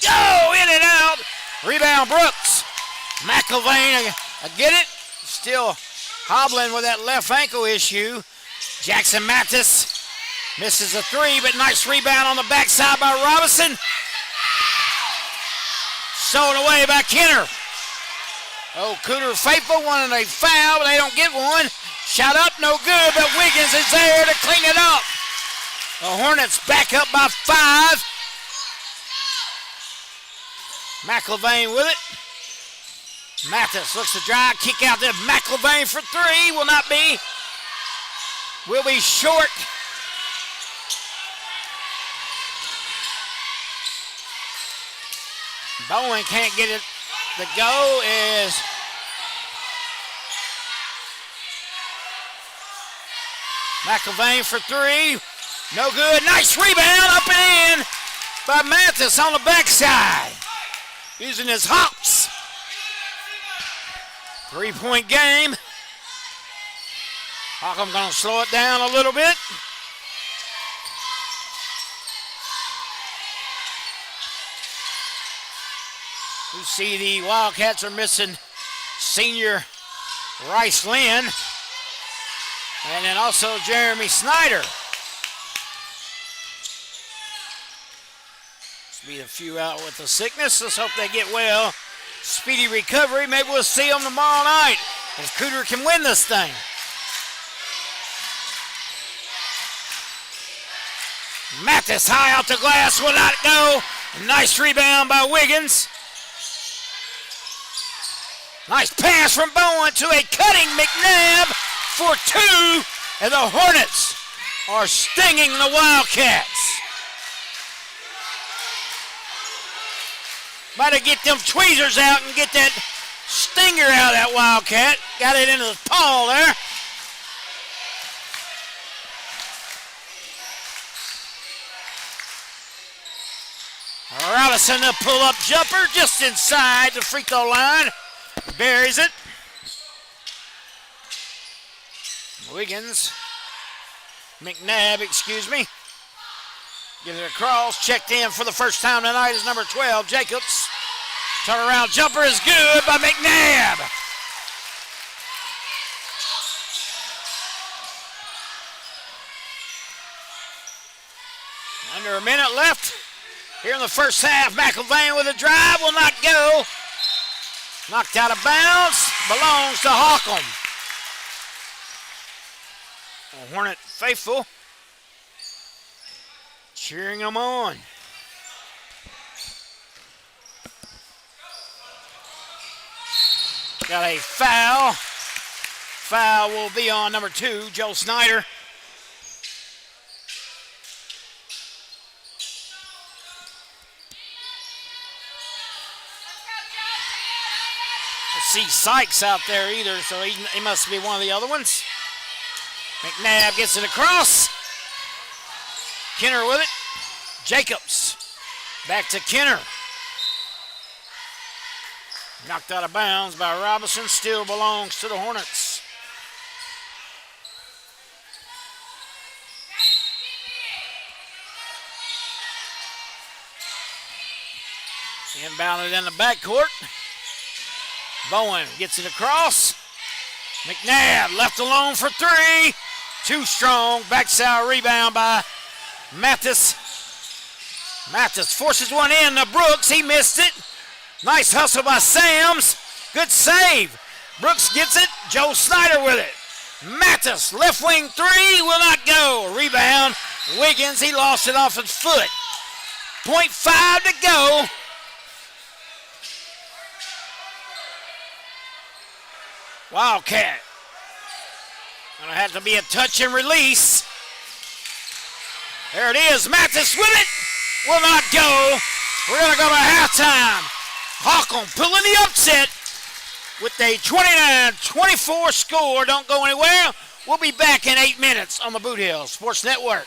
Go in and out. Rebound Brooks. McIlvain, I get it. Still hobbling with that left ankle issue. Jackson Mathis misses a 3, but nice rebound on the backside by Robinson. Stolen away by Kenner. Oh, Cooter faithful wanted a foul, but they don't get one. Shot up, no good, but Wiggins is there to clean it up. The Hornets back up by 5. McIlvain with it. Mathis looks to drive, kick out to McIlvain for 3. Will not be. Will be short. Bowen can't get it. The go is McIlvain for 3. No good. Nice rebound up and in by Mathis on the backside. Using his hops. 3-point game. Holcomb going to slow it down a little bit. You see the Wildcats are missing senior Rice Lynn. And then also Jeremy Snyder. Be a few out with the sickness. Let's hope they get well. Speedy recovery. Maybe we'll see them tomorrow night if Cooter can win this thing. Mathis high out the glass will not go. Nice rebound by Wiggins. Nice pass from Bowen to a cutting McNabb for 2. And the Hornets are stinging the Wildcats. Better get them tweezers out and get that stinger out of that Wildcat. Got it into the paw there. Robinson, the pull-up jumper just inside the free throw line. Buries it. McNabb, excuse me. Get it across, checked in for the first time tonight is number 12, Jacobs. Turnaround jumper is good by McNabb. Under a minute left here in the first half. McIlvain with a drive, will not go. Knocked out of bounds, belongs to Holcomb. Hornet faithful cheering them on. Got a foul. Foul will be on number 2, Joe Snyder. I see Sykes out there either, so he must be one of the other ones. McNabb gets it across. Kenner with it. Jacobs. Back to Kenner. Knocked out of bounds by Robinson. Still belongs to the Hornets. Inbounded in the backcourt. Bowen gets it across. McNabb left alone for 3. Too strong. Backside rebound by Mathis. Mathis forces one in to Brooks. He missed it. Nice hustle by Sams. Good save. Brooks gets it. Joe Snyder with it. Mathis, left wing 3, will not go. Rebound. Wiggins, he lost it off his foot. 0.5 to go. Wildcat. Gonna have to be a touch and release. There it is. Mathis with it. Will not go. We're gonna go to halftime. Holcomb pulling the upset with a 29-24 score. Don't go anywhere. We'll be back in 8 minutes on the Boot Hill Sports Network.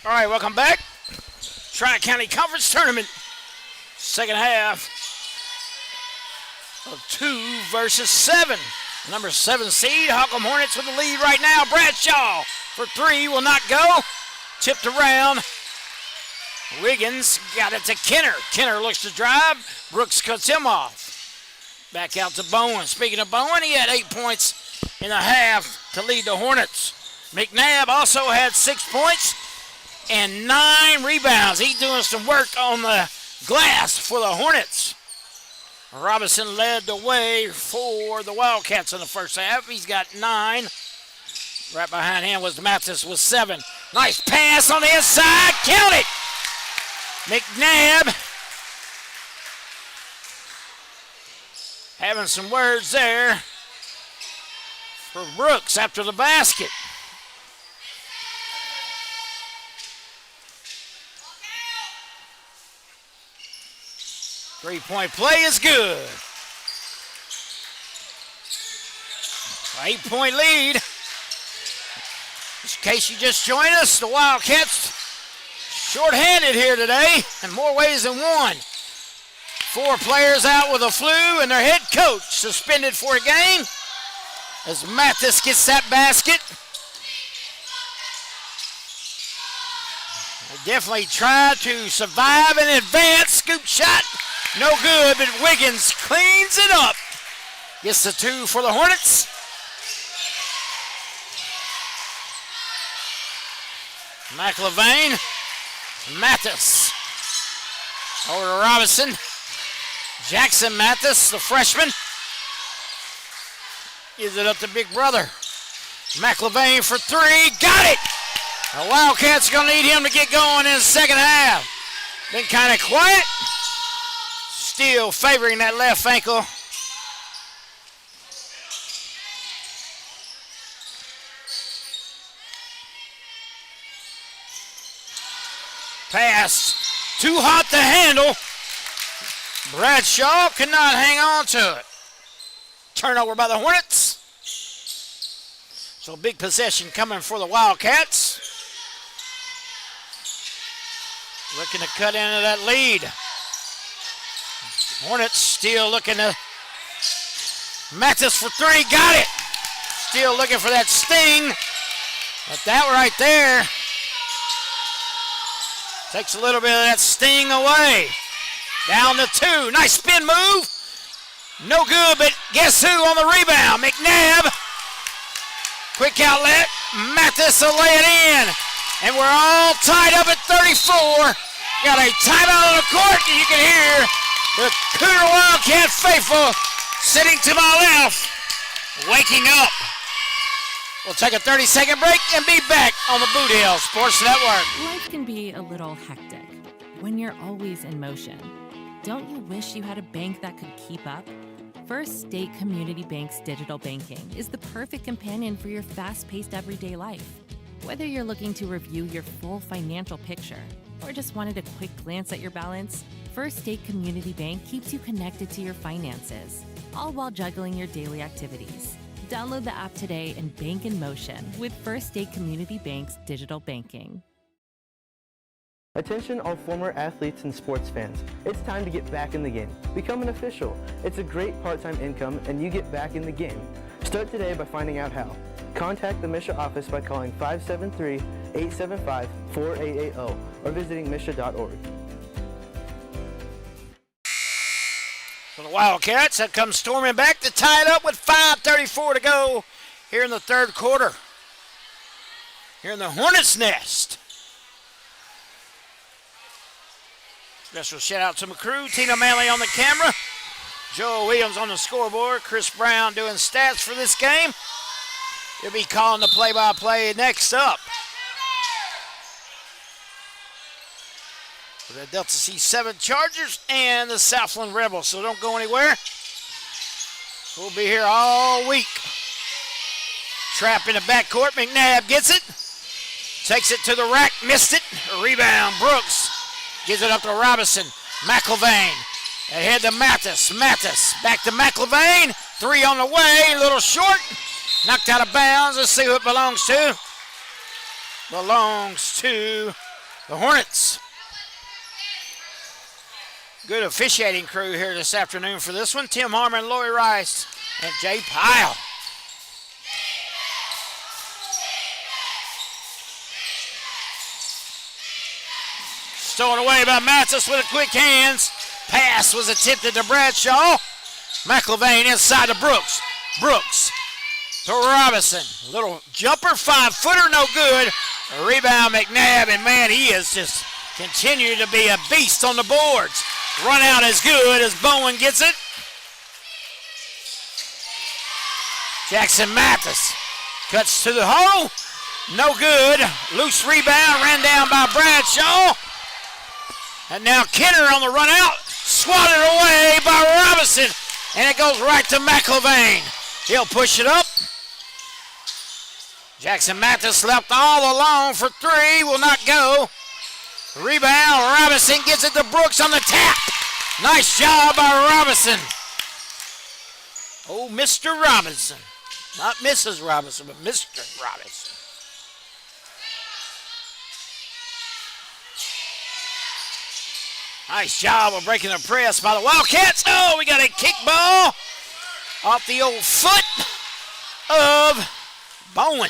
All right, welcome back. Tri-County Conference Tournament. Second half of 2 versus 7. Number 7 seed, Holcomb Hornets with the lead right now. Bradshaw for 3 will not go. Tipped around. Wiggins got it to Kenner. Kenner looks to drive. Brooks cuts him off. Back out to Bowen. Speaking of Bowen, he had 8 points in the half to lead the Hornets. McNabb also had 6 points and 9 rebounds. He's doing some work on the glass for the Hornets. Robinson led the way for the Wildcats in the first half. He's got 9. Right behind him was Mathis with 7. Nice pass on the inside. Count it. McNabb having some words there for Brooks after the basket. Three-point play is good. 8-point lead. Just in case you just joined us, the Wildcats short-handed here today in more ways than one. 4 players out with a flu and their head coach suspended for a game as Mathis gets that basket. They definitely tried to survive and advance. Scoop shot, no good, but Wiggins cleans it up. Gets the 2 for the Hornets. McLevain, Mathis. Over to Robinson. Jackson Mathis, the freshman. Gives it up to big brother. McLevain for 3, got it! The Wildcats are going to need him to get going in the second half. Been kind of quiet. Still favoring that left ankle. Pass, too hot to handle. Bradshaw could not hang on to it. Turnover by the Hornets. So big possession coming for the Wildcats. Looking to cut into that lead. Hornets still looking to. Mathis for 3, got it. Still looking for that sting. But that right there takes a little bit of that sting away. Down to 2. Nice spin move. No good, but guess who on the rebound? McNabb. Quick outlet. Mathis will lay it in. And we're all tied up at 34. Got a timeout on the court, and you can hear the Cooter Wildcat faithful sitting to my left, waking up. We'll take a 30-second break and be back on the Boot Hill Sports Network. Life can be a little hectic when you're always in motion. Don't you wish you had a bank that could keep up? First State Community Bank's digital banking is the perfect companion for your fast-paced everyday life. Whether you're looking to review your full financial picture or just wanted a quick glance at your balance, First State Community Bank keeps you connected to your finances, all while juggling your daily activities. Download the app today and bank in motion with First State Community Bank's digital banking. Attention all former athletes and sports fans. It's time to get back in the game. Become an official. It's a great part-time income and you get back in the game. Start today by finding out how. Contact the MSHSAA office by calling 573-875-4880 or visiting MSHSAA.org. For the Wildcats, that comes storming back to tie it up with 5:34 to go here in the third quarter. Here in the Hornets' nest. Special shout out to my crew. Tina Manley on the camera. Joe Williams on the scoreboard. Chris Brown doing stats for this game. He'll be calling the play-by-play next up. For the Delta C7 Chargers and the Southland Rebels. So don't go anywhere. We'll be here all week. Trap in the backcourt. McNabb gets it. Takes it to the rack. Missed it. A rebound. Brooks gives it up to Robinson. McLevain. Ahead to Mathis. Mathis back to McLevain. 3 on the way. A little short. Knocked out of bounds. Let's see who it belongs to. Belongs to the Hornets. Good officiating crew here this afternoon for this one. Tim Harmon, Lori Rice, and Jay Pyle. Stolen away by Mathis with a quick hands. Pass was attempted to Bradshaw. McIlvain inside to Brooks. Brooks to Robinson. Little jumper, 5-footer, no good. A rebound, McNabb, and man, he is just continuing to be a beast on the boards. Run out as good as Bowen gets it. Jackson Mathis cuts to the hole. No good. Loose rebound, ran down by Bradshaw. And now Kenner on the run out. Swatted away by Robinson. And it goes right to McIlvain. He'll push it up. Jackson Mathis left all alone for three. Will not go. Rebound. Robinson gets it to Brooks on the tap. Nice job by Robinson. Oh, Mr. Robinson. Not Mrs. Robinson, but Mr. Robinson. Nice job of breaking the press by the Wildcats. Oh, we got a kick ball off the old foot of Bowen.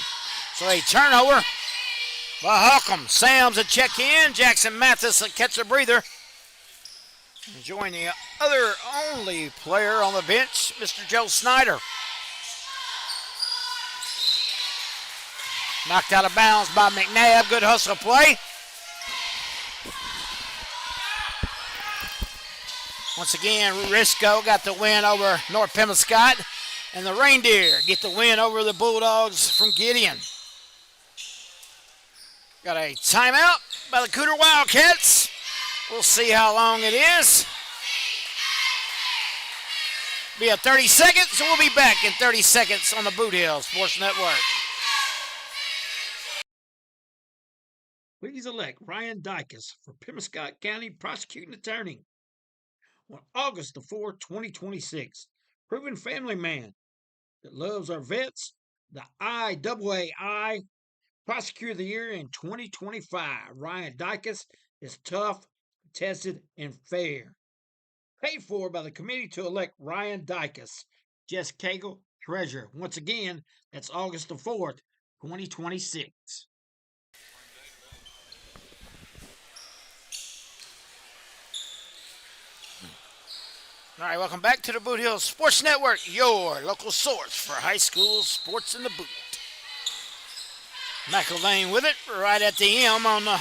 So a turnover by Holcomb. Sam's a check in. Jackson Mathis a catch a breather. Join the other only player on the bench, Mr. Joe Snyder. Knocked out of bounds by McNabb. Good hustle play. Once again, Risco got the win over North Pemscott, and the Reindeer get the win over the Bulldogs from Gideon. Got a timeout by the Cooter Wildcats. We'll see how long it is. Be a 30 seconds, so we'll be back in 30 seconds on the Boot Hill Sports Network. Please elect Ryan Dykes for Pemscott County Prosecuting Attorney on August the 4th, 2026. Proven family man that loves our vets, the IAAI Prosecutor of the Year in 2025. Ryan Dykes is tough, tested, and fair. Paid for by the committee to elect Ryan Dykes. Jess Cagle, Treasurer. Once again, that's August the 4th, 2026. All right, welcome back to the Boot Hill Sports Network, your local source for high school sports in the boot. McIlvain with it right at the M on the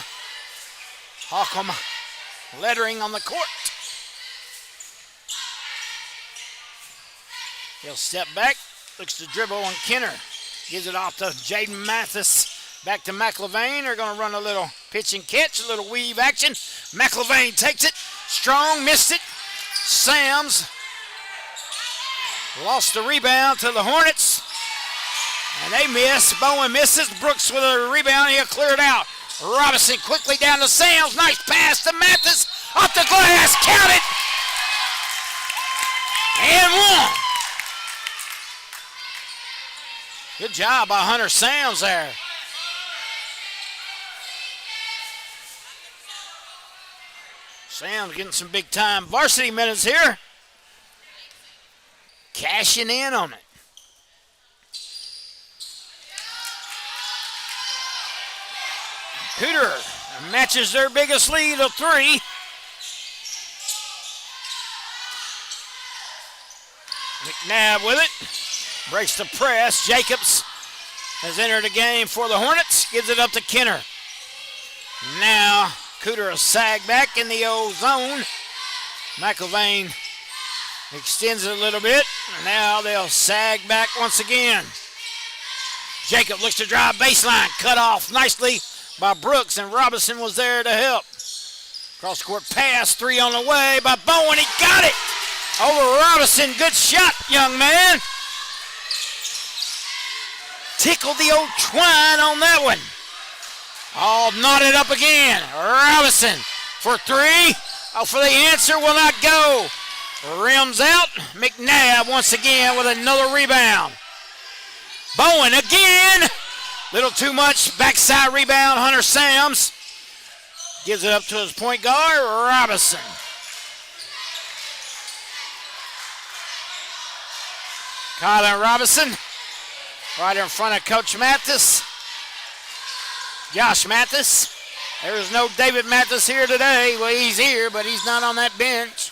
Holcomb lettering on the court. He'll step back, looks to dribble on Kenner. Gives it off to Jaden Mathis. Back to McIlvain. They're going to run a little pitch and catch, a little weave action. McIlvain takes it. Strong, missed it. Sams lost the rebound to the Hornets. And they miss. Bowen misses. Brooks with a rebound. He'll clear it out. Robinson quickly down to Sams. Nice pass to Mathis. Off the glass. Counted. And one. Good job by Hunter Sams there. Sam's getting some big time varsity minutes here. Cashing in on it. Cooter matches their biggest lead of 3. McNabb with it. Breaks the press. Jacobs has entered the game for the Hornets. Gives it up to Kenner. Now Cooter a sag back in the old zone. McIlvain extends it a little bit. And now they'll sag back once again. Jacob looks to drive baseline. Cut off nicely by Brooks, and Robinson was there to help. Cross court pass, 3 on the way by Bowen. He got it over Robinson. Good shot, young man. Tickled the old twine on that one. All knotted up again. Robinson for 3. Oh, for the answer will not go. Rims out. McNabb once again with another rebound. Bowen again. Little too much backside rebound. Hunter Sams. Gives it up to his point guard, Robinson. Kylan Robinson, right in front of Coach Mathis. Josh Mathis. There's no David Mathis here today. Well, he's here, but he's not on that bench.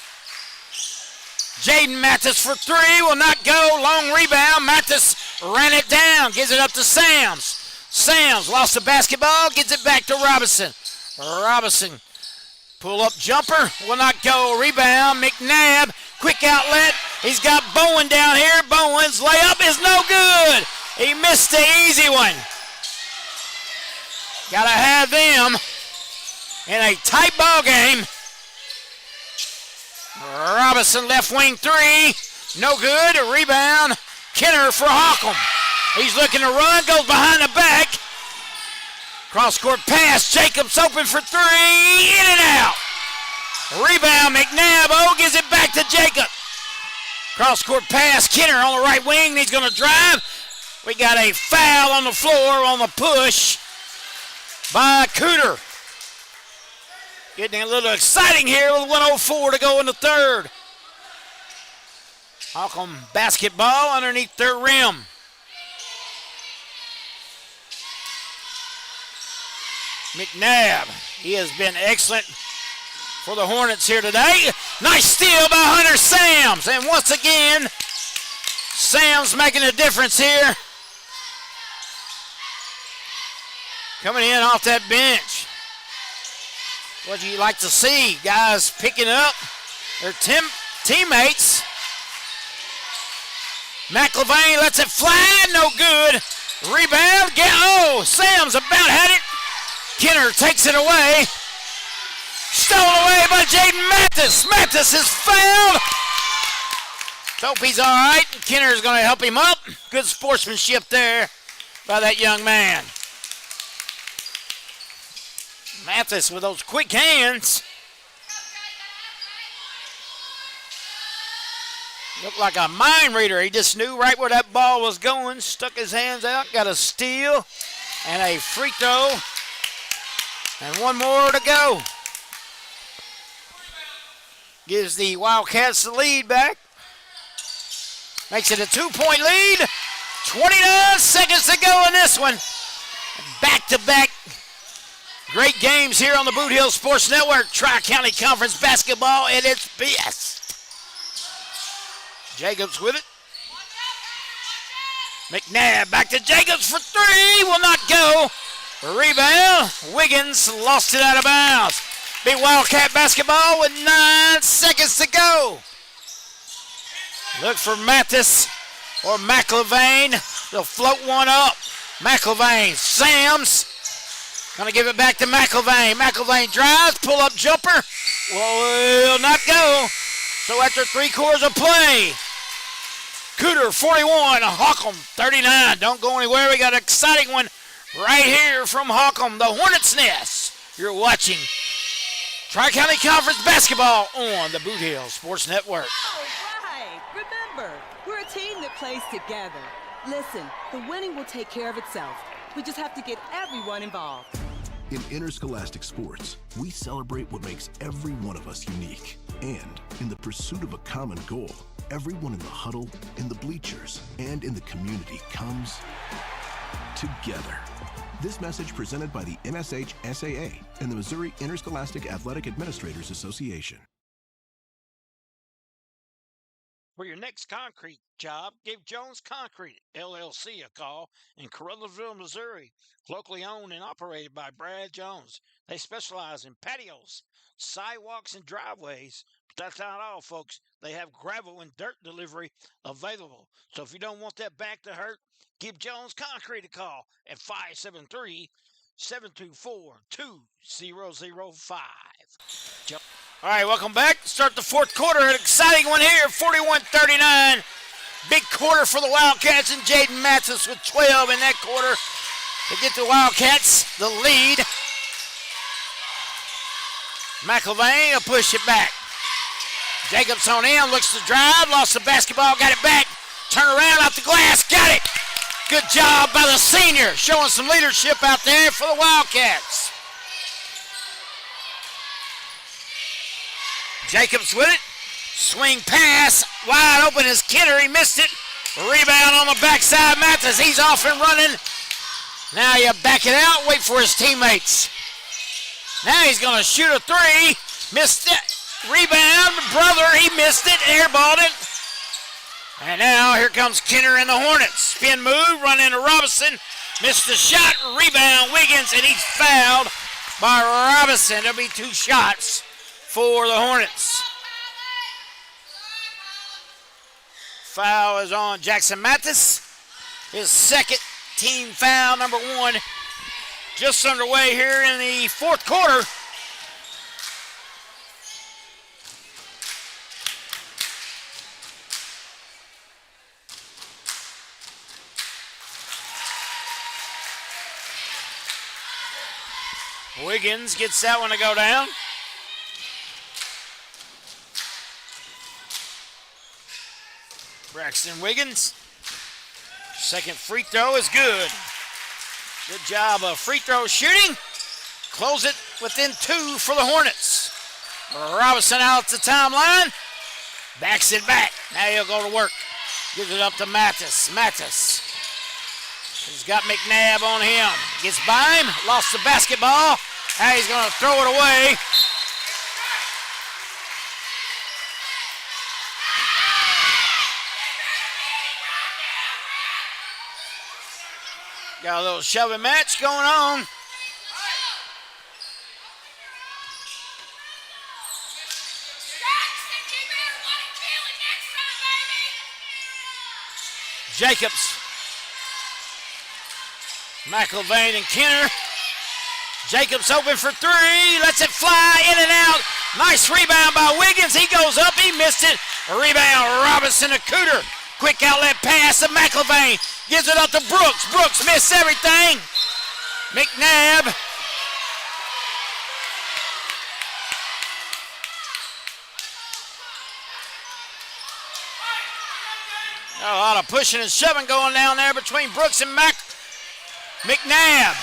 Jaden Mathis for three, will not go. Long rebound. Mathis ran it down, gives it up to Sams. Sams lost the basketball, gets it back to Robinson. Robinson, pull-up jumper, will not go. Rebound, McNabb, quick outlet. He's got Bowen down here. Bowen's layup is no good. He missed the easy one. Gotta have them in a tight ball game. Robinson left wing three, no good. A rebound, Kenner for Holcomb. He's looking to run, goes behind the back. Cross-court pass, Jacobs open for three, in and out. Rebound, McNabb, gives it back to Jacob. Cross-court pass, Kenner on the right wing, he's gonna drive. We got a foul on the floor on the push by Cooter. Getting a little exciting here with 1:04 to go in the third. Holcomb basketball underneath their rim. McNabb, he has been excellent for the Hornets here today. Nice steal by Hunter Sams. And once again, Sams making a difference here. Coming in off that bench. What do you like to see? Guys picking up their teammates. McIlvain lets it fly, no good. Rebound, Sams about had it. Kenner takes it away. Stolen away by Jaden Mathis. Mathis is fouled. Hope he's all right. Kenner's going to help him up. Good sportsmanship there by that young man. Mathis with those quick hands. Looked like a mind reader. He just knew right where that ball was going. Stuck his hands out, got a steal, and a free throw. And one more to go. Gives the Wildcats the lead back. Makes it a 2-point lead. 29 seconds to go in this one. Back-to-back great games here on the Boot Hill Sports Network. Tri-County Conference basketball at its best. Jacobs with it. McNabb back to Jacobs for three. Will not go. Rebound. Wiggins lost it out of bounds. Big Wildcat basketball with 9 seconds to go. Look for Mathis or McIlvain. They'll float one up. McIlvain. Sams. Gonna give it back to McIlvain. McIlvain drives. Pull-up jumper. Will not go. So after 3 quarters of play, Cooter 41, Holcomb 39. Don't go anywhere. We got an exciting one right here from Holcomb, the Hornets' Nest. You're watching Tri-County Conference basketball on the Boot Hill Sports Network. All right. Remember, we're a team that plays together. Listen, the winning will take care of itself. We just have to get everyone involved. In interscholastic sports, we celebrate what makes every one of us unique. And in the pursuit of a common goal, everyone in the huddle, in the bleachers, and in the community comes together. This message presented by the MSHSAA and the Missouri Interscholastic Athletic Administrators Association. For your next concrete job, give Jones Concrete, LLC, a call in Carruthersville, Missouri. Locally owned and operated by Brad Jones. They specialize in patios, sidewalks, and driveways. But that's not all, folks. They have gravel and dirt delivery available. So if you don't want that back to hurt, give Jones Concrete a call at 573-724-2005. All right, welcome back. Start the fourth quarter. An exciting one here, 41-39. Big quarter for the Wildcats, and Jaden Mathis with 12 in that quarter to get the Wildcats the lead. McIlvain will push it back. Jacobs on in, looks to drive, lost the basketball, got it back. Turn around, off the glass, got it. Good job by the senior, showing some leadership out there for the Wildcats. Jacobs with it. Swing pass. Wide open is Kidder. He missed it. Rebound on the backside. Mathis. He's off and running. Now you back it out. Wait for his teammates. Now he's going to shoot a three. Missed it. Rebound. Brother. He missed it. Airballed it. And now here comes Kenner and the Hornets. Spin move. Run into Robinson. Missed the shot. Rebound. Wiggins. And he's fouled by Robinson. There'll be 2 shots for the Hornets. Foul is on Jackson Mathis. His second team foul, number 1. Just underway here in the 4th quarter. Wiggins gets that one to go down. Braxton Wiggins. Second free throw is good. Good job of free throw shooting. Close it within 2 for the Hornets. Robinson out at the timeline. Backs it back. Now he'll go to work. Gives it up to Mathis. Mathis. He's got McNabb on him. Gets by him. Lost the basketball. Now he's going to throw it away. Got a little shoving match going on. Jacobs. McIlvain and Kenner. Jacobs open for 3. Lets it fly in and out. Nice rebound by Wiggins. He goes up. He missed it. A rebound. Robinson to Cooter. Quick outlet pass to McIlvain. Gives it up to Brooks. Brooks missed everything. McNabb. A lot of pushing and shoving going down there between Brooks and McNabb.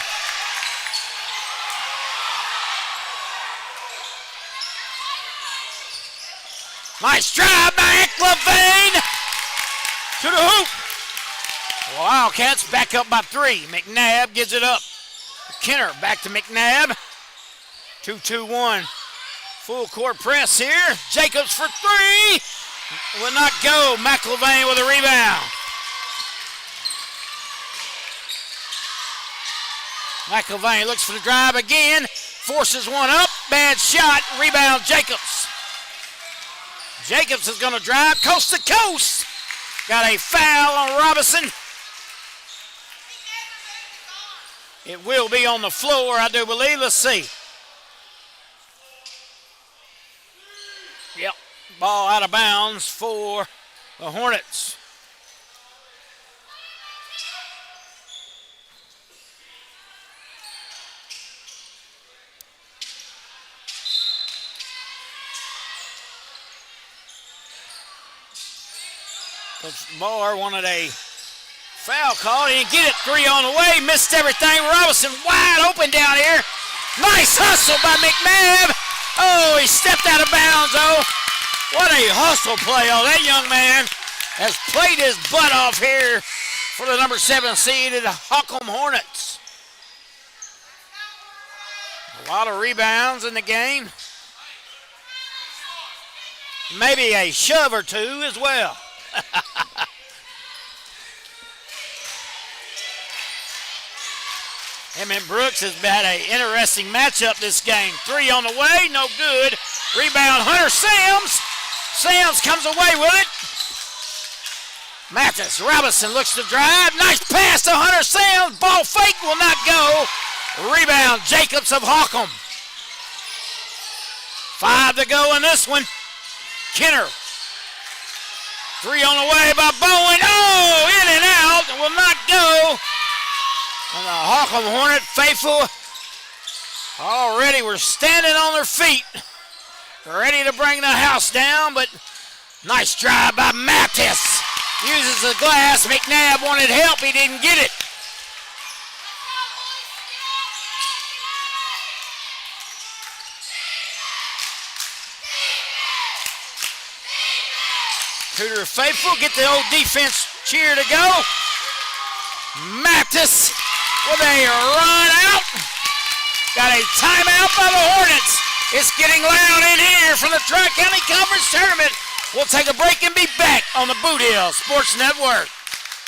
Nice drive by McIlvain to the hoop. Wildcats back up by 3. McNabb gives it up. Kenner back to McNabb. 2-2-1. Full court press here. Jacobs for 3. Will not go. McIlvain with a rebound. McIlvain looks for the drive again. Forces one up. Bad shot. Rebound Jacobs. Jacobs is going to drive coast to coast. Got a foul on Robinson. It will be on the floor, I do believe. Let's see. Yep. Ball out of bounds for the Hornets. Coach Barr wanted a foul call. He didn't get it. 3 on the way. Missed everything. Robinson wide open down here. Nice hustle by McNabb. Oh, he stepped out of bounds, though. What a hustle play. Oh, that young man has played his butt off here for the number 7 seed of the Holcomb Hornets. A lot of rebounds in the game. Maybe a shove or 2 as well. Him and Brooks has had an interesting matchup this game. 3 on the way, no good. Rebound, Hunter Sams. Sams comes away with it. Mathis Robinson looks to drive. Nice pass to Hunter Sams. Ball fake will not go. Rebound, Jacobs of Holcomb. 5 to go in this one. Kenner. 3 on the way by Bowen. Oh, in and out. Will not go. And the Holcomb Hornet faithful already were standing on their feet, ready to bring the house down, but nice drive by Mathis. Uses the glass. McNabb wanted help. He didn't get it. Cooter faithful, get the old defense cheer to go. Mathis with a run out. Got a timeout by the Hornets. It's getting loud in here from the Tri-County Conference Tournament. We'll take a break and be back on the Boot Hill Sports Network.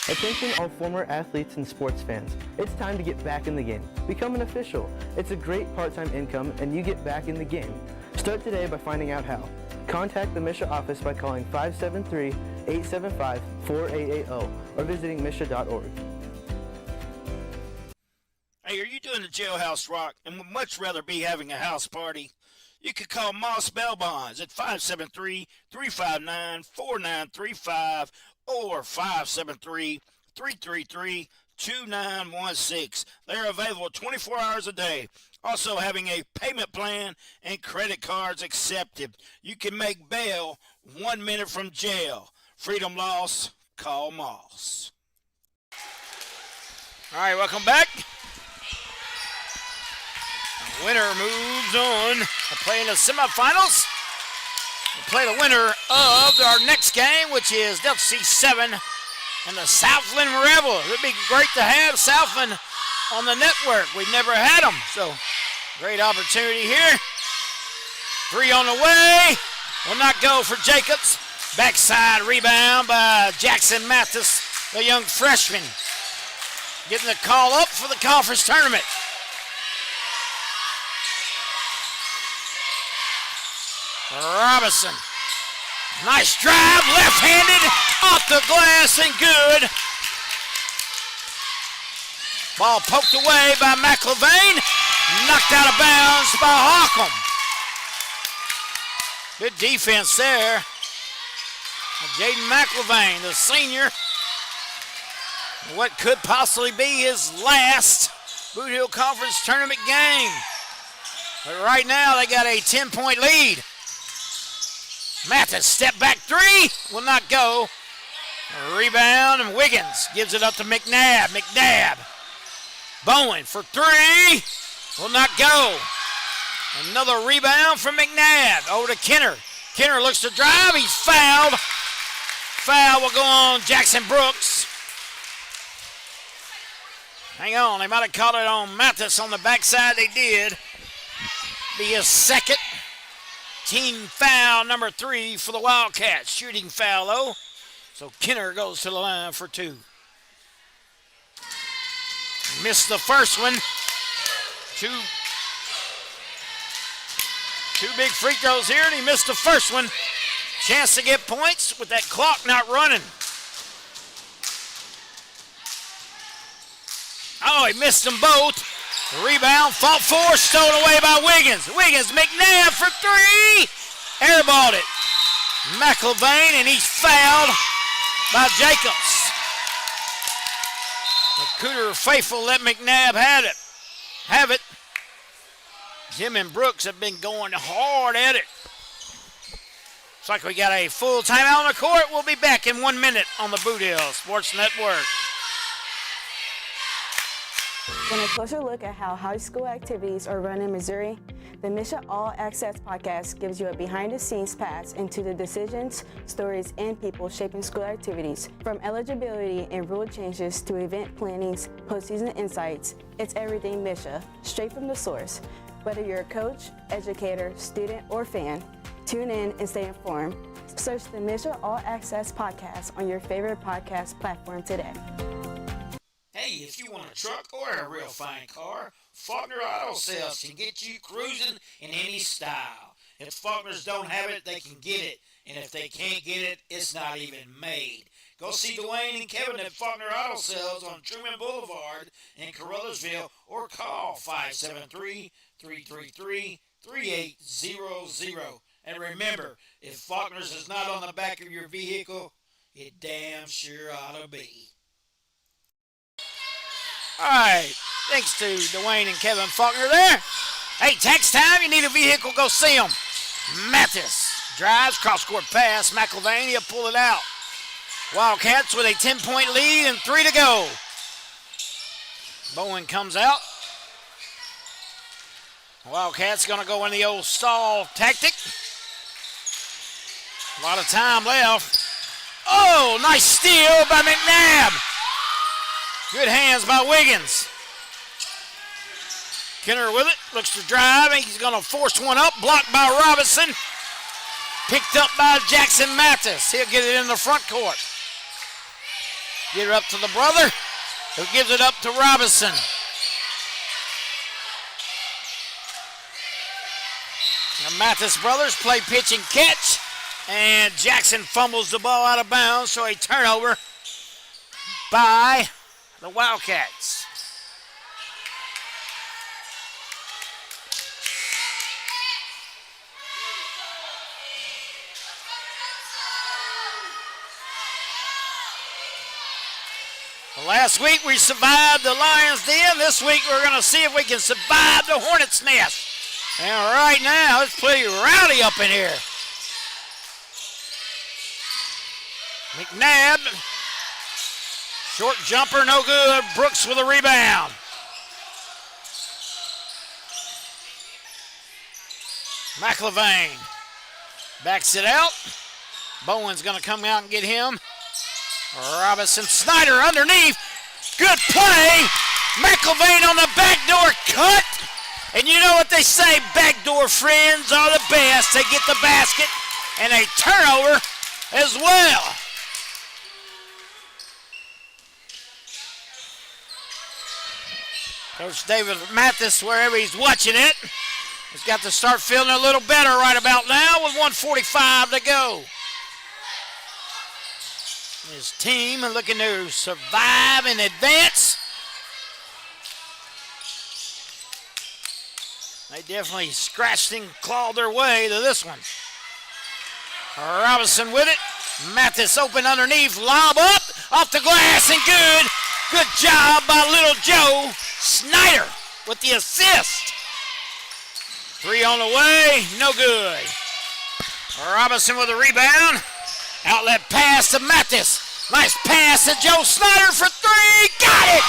Attention all former athletes and sports fans. It's time to get back in the game. Become an official. It's a great part-time income and you get back in the game. Start today by finding out how. Contact the MSHSAA office by calling 573-875-4880 or visiting MSHSAA.org. Hey, are you doing the jailhouse rock and would much rather be having a house party? You could call Moss Bell Bonds at 573-359-4935 or 573-333-2916. They're available 24 hours a day. Also having a payment plan and credit cards accepted. You can make bail 1 minute from jail. Freedom loss, call Moss. All right, welcome back. Winner moves on to play in the semifinals. We'll play the winner of our next game, which is Delta C7 and the Southland Rebels. It would be great to have Southland on the network. We've never had them, so great opportunity here. 3 on the way. Will not go for Jacobs. Backside rebound by Jackson Mathis, the young freshman, getting the call up for the conference tournament. Robinson, nice drive, left-handed, off the glass and good. Ball poked away by McLevain, knocked out of bounds by Holcomb. Good defense there. Jaden McLevain, the senior. What could possibly be his last Boot Hill Conference Tournament game. But right now they got a 10-point lead. Mathis, step back 3, will not go. A rebound, and Wiggins gives it up to McNabb. McNabb, Bowen for 3, will not go. Another rebound from McNabb, over to Kenner. Kenner looks to drive, he's fouled. Foul will go on Jackson Brooks. Hang on, they might have called it on Mathis on the backside, they did. Be his second. Team foul number 3 for the Wildcats. Shooting foul though. So Kenner goes to the line for 2. Missed the first one. Two big free throws here, and he missed the first one. Chance to get points with that clock not running. Oh, he missed them both. The rebound, fought for, stolen away by Wiggins. Wiggins, McNabb for 3. Airballed it. McLevain, and he's fouled by Jacobs. The Cooter faithful let McNabb have it. Jim and Brooks have been going hard at it. Looks like we got a full timeout on the court. We'll be back in 1 minute on the Boot Hill Sports Network. Want a closer look at how high school activities are run in Missouri? The MSHSAA All Access podcast gives you a behind-the-scenes pass into the decisions, stories, and people shaping school activities. From eligibility and rule changes to event plannings, postseason insights, it's everything MSHSAA, straight from the source. Whether you're a coach, educator, student, or fan, tune in and stay informed. Search the MSHSAA All Access podcast on your favorite podcast platform today. Hey, if you want a truck or a real fine car, Faulkner Auto Sales can get you cruising in any style. If Faulkners don't have it, they can get it. And if they can't get it, it's not even made. Go see Dwayne and Kevin at Faulkner Auto Sales on Truman Boulevard in Caruthersville or call 573-333-3800. And remember, if Faulkner's is not on the back of your vehicle, it damn sure ought to be. All right, thanks to Dwayne and Kevin Faulkner there. Hey, tax time, you need a vehicle, go see them. Mathis drives, cross-court pass. McElvain, he'll pull it out. Wildcats with a 10-point lead and 3 to go. Bowen comes out. Wildcats going to go in the old stall tactic. A lot of time left. Oh, nice steal by McNabb. Good hands by Wiggins. Kenner with it, looks to drive, and he's going to force one up, blocked by Robinson. Picked up by Jackson Mathis. He'll get it in the front court. Get it up to the brother, who gives it up to Robinson. The Mathis brothers play pitch and catch, and Jackson fumbles the ball out of bounds, so a turnover by the Wildcats. Last week we survived the Lions' Den. This week we're going to see if we can survive the Hornets' nest. And right now it's pretty rowdy up in here. McNabb, short jumper, no good. Brooks with a rebound. McIlvain backs it out. Bowen's going to come out and get him. Robinson, Snyder underneath. Good play. McIlvain on the backdoor cut. And you know what they say, backdoor friends are the best. They get the basket and a turnover as well. Coach David Mathis, wherever he's watching it, has got to start feeling a little better right about now with 1:45 to go. His team looking to survive and advance. They definitely scratched and clawed their way to this one. Robinson with it. Mathis open underneath. Lob up. Off the glass and good. Good job by Little Joe. Snyder with the assist. 3 on the way. No good. Robinson with a rebound. Outlet pass to Mathis. Nice pass to Joe Snyder for 3. Got it!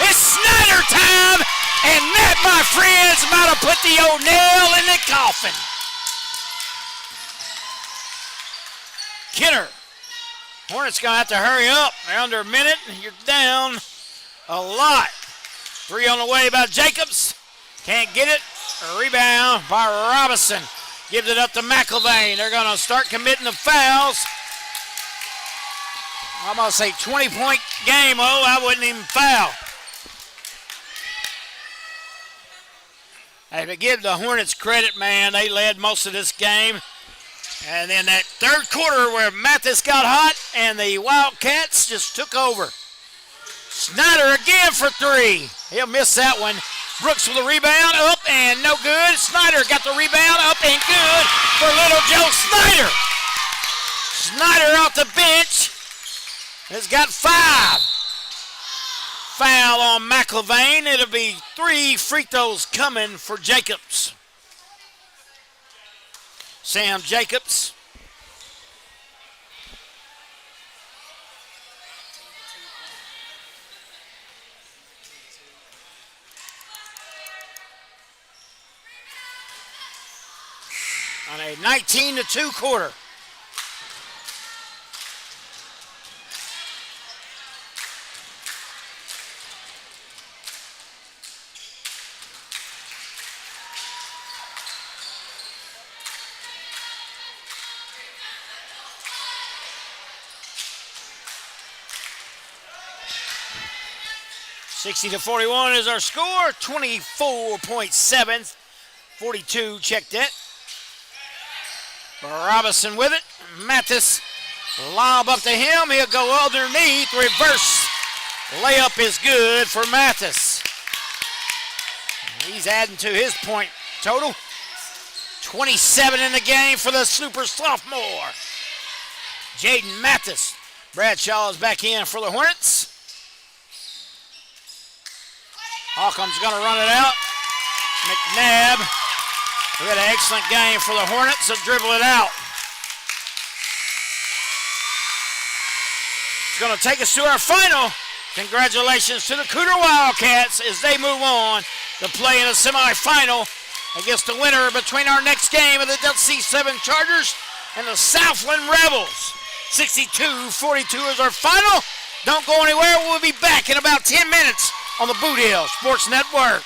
It's Snyder time! And that, my friends, might have put the old nail in the coffin. Kenner. Hornets going to have to hurry up. They're under a minute. You're down a lot. 3 on the way by Jacobs. Can't get it. A rebound by Robinson. Gives it up to McIlvain. They're going to start committing the fouls. I'm going to say 20-point game. Oh, I wouldn't even foul. Hey, to give the Hornets credit, man, they led most of this game. And then that third quarter where Mathis got hot and the Wildcats just took over. Snyder again for 3. He'll miss that one. Brooks with a rebound, up and no good. Snyder got the rebound, up and good for Little Joe Snyder. Snyder off the bench has got 5. Foul on McIlvain. It'll be 3 free throws coming for Jacobs. Sam Jacobs. On a 19-2 quarter. $60-41 is our score. 24.7. 42 checked it. Robinson with it. Mathis lob up to him. He'll go underneath. Reverse layup is good for Mathis. He's adding to his point total. 27 in the game for the super sophomore. Jaden Mathis. Bradshaw is back in for the Hornets. Holcomb's going to run it out. McNabb. We had an excellent game for the Hornets, so dribble it out. It's going to take us to our final. Congratulations to the Cooter Wildcats as they move on to play in a semifinal against the winner between our next game of the C7 Chargers and the Southland Rebels. 62-42 is our final. Don't go anywhere. We'll be back in about 10 minutes on the Boot Hill Sports Network.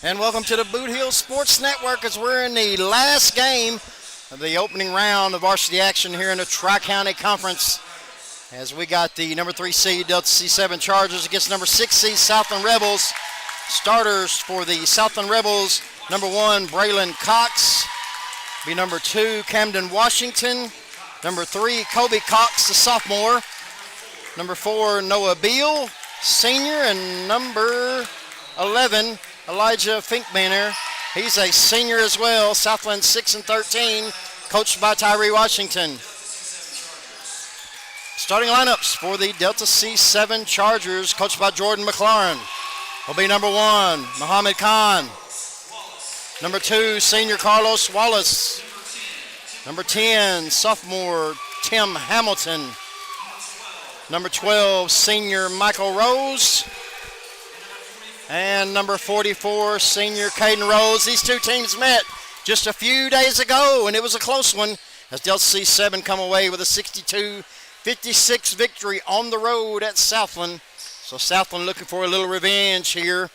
And welcome to the Boot Hill Sports Network as we're in the last game of the opening round of varsity action here in the Tri-County Conference. As we got the number 3 seed Delta C7 Chargers against number 6 seed Southland Rebels. Starters for the Southland Rebels, number 1 Braylon Cox, be number 2 Camden Washington, number 3 Kobe Cox, the sophomore, number 4 Noah Beal, senior, and number 11 Elijah Finkbanner. He's a senior as well. Southland 6-13, coached by Tyree Washington. Starting lineups for the Delta C7 Chargers, coached by Jordan McLaurin, will be number 1 Muhammad Khan, number 2 senior Carlos Wallace, number 10 sophomore Tim Hamilton, number 12 senior Michael Rose, and number 44, senior Caden Rose. These two teams met just a few days ago, and it was a close one as Delta C7 come away with a 62-56 victory on the road at Southland. So Southland looking for a little revenge here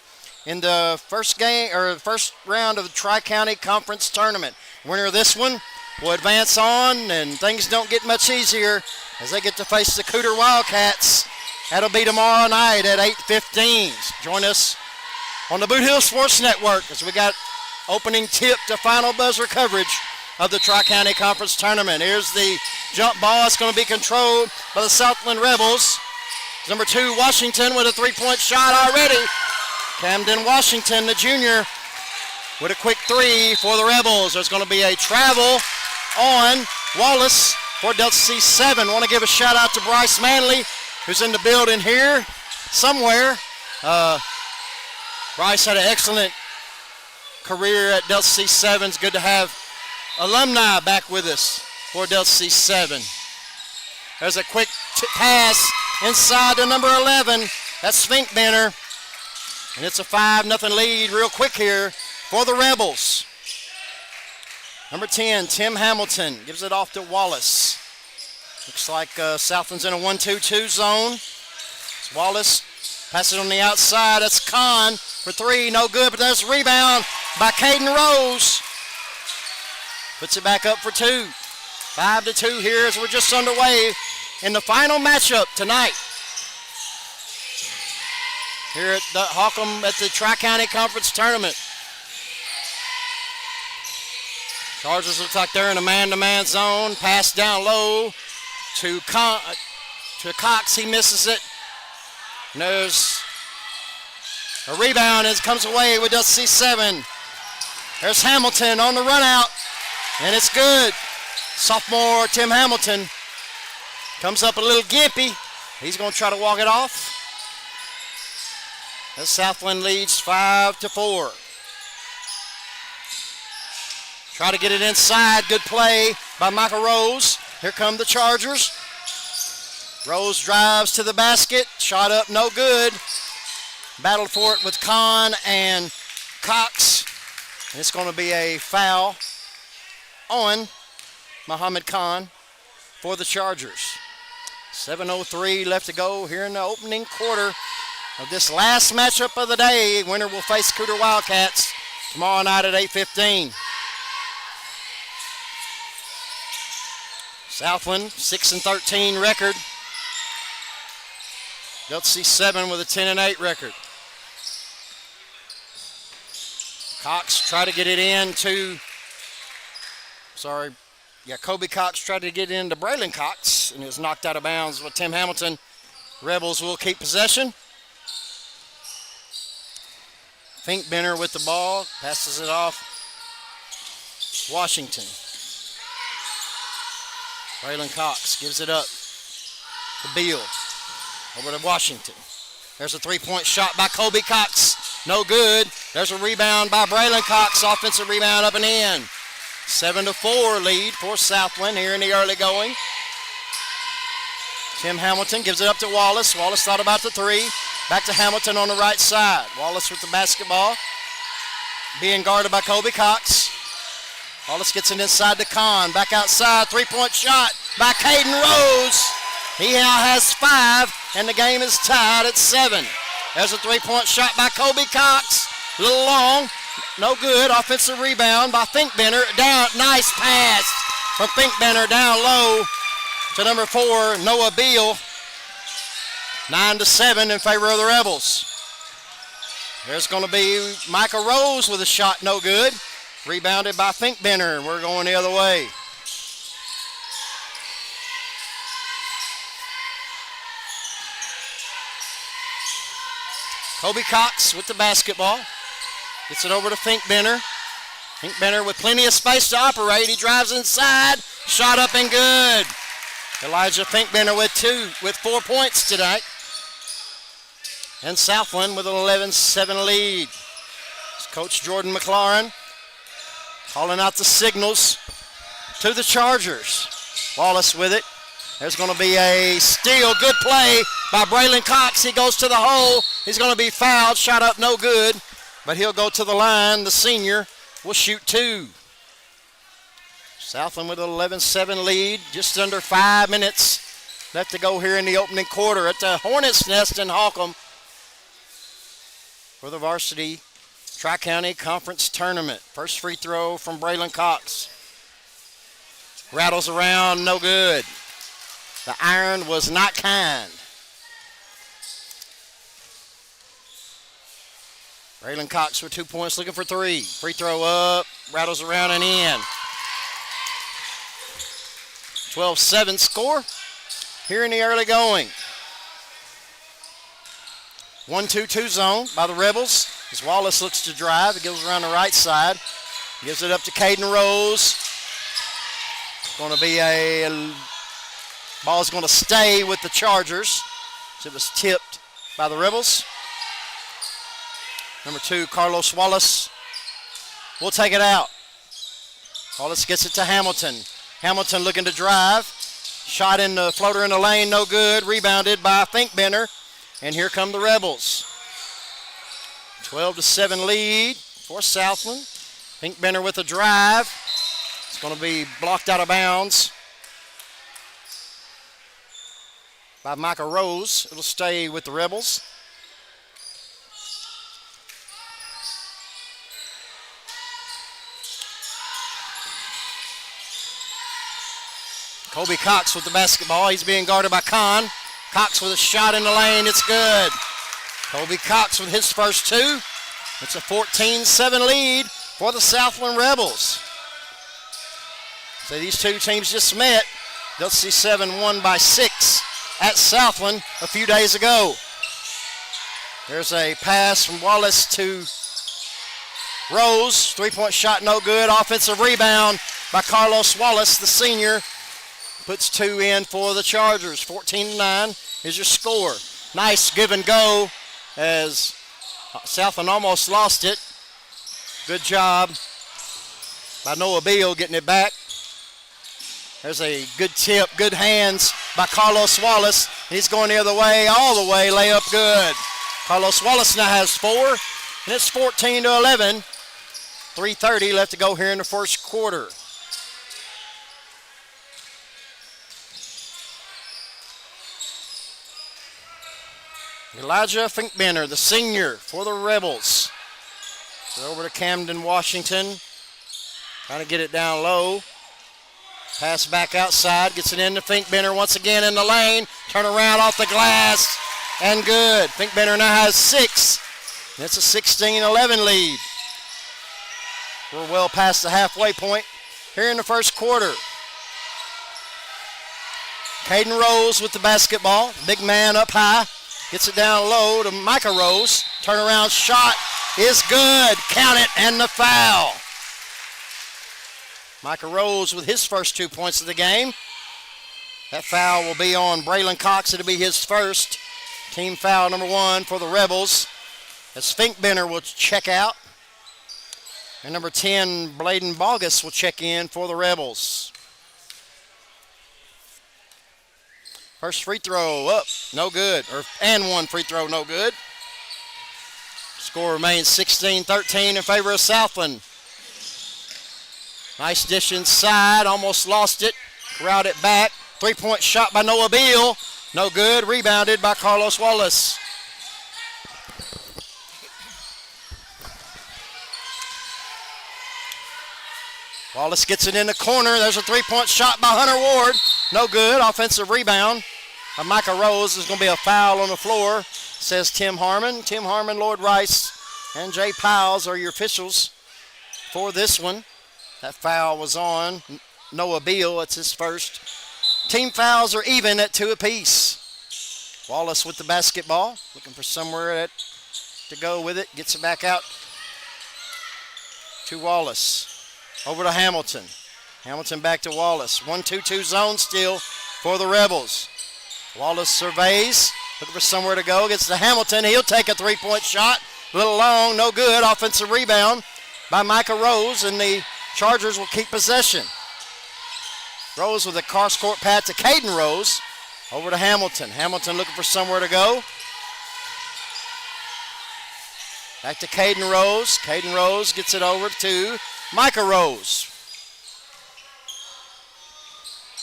in the first game or first round of the Tri-County Conference Tournament. Winner of this one will advance on, and things don't get much easier as they get to face the Cooter Wildcats. That'll be tomorrow night at 8:15. Join us on the Boot Hill Sports Network as we got opening tip to final buzzer coverage of the Tri-County Conference Tournament. Here's the jump ball. It's going to be controlled by the Southland Rebels. Number 2, Washington with a 3-point shot already. Camden Washington, the junior, with a quick 3 for the Rebels. There's going to be a travel on Wallace for Delta C7. Want to give a shout out to Bryce Manley, who's in the building here somewhere. Bryce had an excellent career at Delta C7. It's good to have alumni back with us for Delta C7. There's a quick pass inside to number 11. That's Finkbanner. And it's a 5-0 lead real quick here for the Rebels. Number 10, Tim Hamilton, gives it off to Wallace. Looks like Southland's in a 1-2-2 zone. It's Wallace passes on the outside. That's Kahn for 3, no good, but there's a rebound by Caden Rose. Puts it back up for 2. 5-2 here as we're just underway in the final matchup tonight here at the Holcomb at the Tri-County Conference Tournament. Chargers look like they're in a man-to-man zone. Pass down low to Cox. He misses it. And there's a rebound as it comes away with Delta C7. There's Hamilton on the run out, and it's good. Sophomore Tim Hamilton comes up a little gimpy. He's going to try to walk it off. As Southland leads 5-4. Try to get it inside. Good play by Michael Rose. Here come the Chargers. Rose drives to the basket. Shot up, no good. Battled for it with Kahn and Cox. And it's going to be a foul on Muhammad Khan for the Chargers. 7:03 left to go here in the opening quarter of this last matchup of the day. Winner will face Cooter Wildcats tomorrow night at 8:15. Southland, 6-13 record. Delta C7 with a 10-8 record. Cox tried to get it in to, Kobe Cox tried to get into Braylon Cox, and it was knocked out of bounds with Tim Hamilton. Rebels will keep possession. Finkbanner with the ball, passes it off. Washington. Braylon Cox gives it up to Beal. Over to Washington. There's a 3-point shot by Kobe Cox. No good. There's a rebound by Braylon Cox. Offensive rebound up and in. 7-4 lead for Southland here in the early going. Tim Hamilton gives it up to Wallace. Wallace thought about the 3. Back to Hamilton on the right side. Wallace with the basketball. Being guarded by Kobe Cox. Wallace gets it inside to Kahn. Back outside. 3-point shot by Caden Rose. He now has 5, and the game is tied at 7. There's a 3-point shot by Kobe Cox. A little long. no good. Offensive rebound by Finkbender. Down, nice pass from Finkbender down low to number 4, Noah Beal. 9-7 in favor of the Rebels. There's going to be Micah Rose with a shot, no good. Rebounded by Finkbender. We're going the other way. Kobe Cox with the basketball. Gets it over to Finkbender. Finkbender with plenty of space to operate. He drives inside. Shot up and good. Elijah Finkbender with 4 points tonight. And Southland with an 11-7 lead. It's Coach Jordan McLaurin calling out the signals to the Chargers. Wallace with it. There's going to be a steal. Good play by Braylon Cox. He goes to the hole. He's going to be fouled. Shot up no good. But he'll go to the line. The senior will shoot 2. Southland with an 11-7 lead. Just under 5 minutes left to go here in the opening quarter at the Hornets' Nest in Holcomb for the varsity Tri-County Conference Tournament. First free throw from Braylon Cox. Rattles around, no good. The iron was not kind. Braylon Cox with 2 points, looking for 3. Free throw up, rattles around and in. 12-7 score here in the early going. 1-2-2 zone by the Rebels. As Wallace looks to drive, it goes around the right side. Gives it up to Caden Rose. Going to be a ball's going to stay with the Chargers. It was tipped by the Rebels. Number 2, Carlos Wallace will take it out. Wallace gets it to Hamilton. Hamilton looking to drive. Shot in the floater in the lane, no good. Rebounded by Finkbender. And here come the Rebels. 12-7 lead for Southland. Finkbender with a drive. It's going to be blocked out of bounds by Micah Rose. It'll stay with the Rebels. Kobe Cox with the basketball. He's being guarded by Kahn. Cox with a shot in the lane. It's good. Kobe Cox with his first 2. It's a 14-7 lead for the Southland Rebels. So these two teams just met. They'll see 7 won by 6 at Southland a few days ago. There's a pass from Wallace to Rose. 3-point shot, no good. Offensive rebound by Carlos Wallace, the senior. Puts 2 in for the Chargers. 14-9 is your score. Nice give and go as Southland almost lost it. Good job by Noah Beal getting it back. There's a good tip, good hands by Carlos Wallace. He's going the other way, all the way, layup good. Carlos Wallace now has 4, and it's 14-11. 3:30 left to go here in the first quarter. Elijah Finkbender, the senior for the Rebels. So over to Camden Washington. Trying to get it down low. Pass back outside. Gets it into Finkbender once again in the lane. Turn around off the glass. And good. Finkbender now has 6. And it's a 16-11 lead. We're well past the halfway point here in the first quarter. Caden Rose with the basketball. Big man up high. Gets it down low to Micah Rose. Turnaround shot is good. Count it and the foul. Micah Rose with his first 2 points of the game. That foul will be on Braylon Cox. It'll be his first. Team foul number 1 for the Rebels. As Finkbender will check out. And number 10, Bladen Bogus will check in for the Rebels. First free throw up, no good. And 1 free throw, no good. Score remains 16-13 in favor of Southland. Nice dish inside, almost lost it. Corralled it back. 3-point shot by Noah Beal. No good, rebounded by Carlos Wallace. Wallace gets it in the corner. There's a three-point shot by Hunter Ward. No good. Offensive rebound by Micah Rose. There's going to be a foul on the floor, says Tim Harmon. Tim Harmon, Lord Rice, and Jay Piles are your officials for this one. That foul was on Noah Beal. It's his first. Team fouls are even at 2 apiece. Wallace with the basketball, looking for somewhere to go with it. Gets it back out to Wallace. Over to Hamilton. Hamilton back to Wallace. 1-2-2 zone still for the Rebels. Wallace surveys, looking for somewhere to go. Gets to Hamilton. He'll take a three-point shot. A little long, no good. Offensive rebound by Micah Rose, and the Chargers will keep possession. Rose with a cross-court pass to Caden Rose. Over to Hamilton. Hamilton looking for somewhere to go. Back to Caden Rose. Caden Rose gets it over to Micah Rose.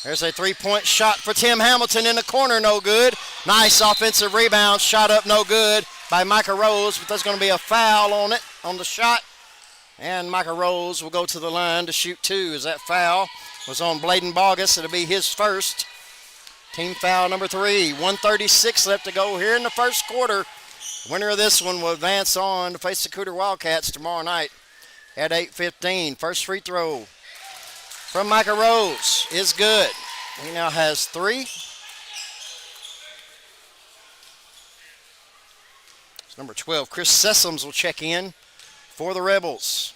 There's a three-point shot for Tim Hamilton in the corner, no good. Nice offensive rebound, shot up, no good by Micah Rose, but there's going to be a foul on it, on the shot. And Micah Rose will go to the line to shoot 2 as that foul was on Bladen Bogus. It'll be his first. Team foul number 3. 1:36 left to go here in the first quarter. Winner of this one will advance on to face the Cooter Wildcats tomorrow night at 8:15. First free throw from Micah Rose is good. He now has 3. It's number 12. Chris Sessoms will check in for the Rebels.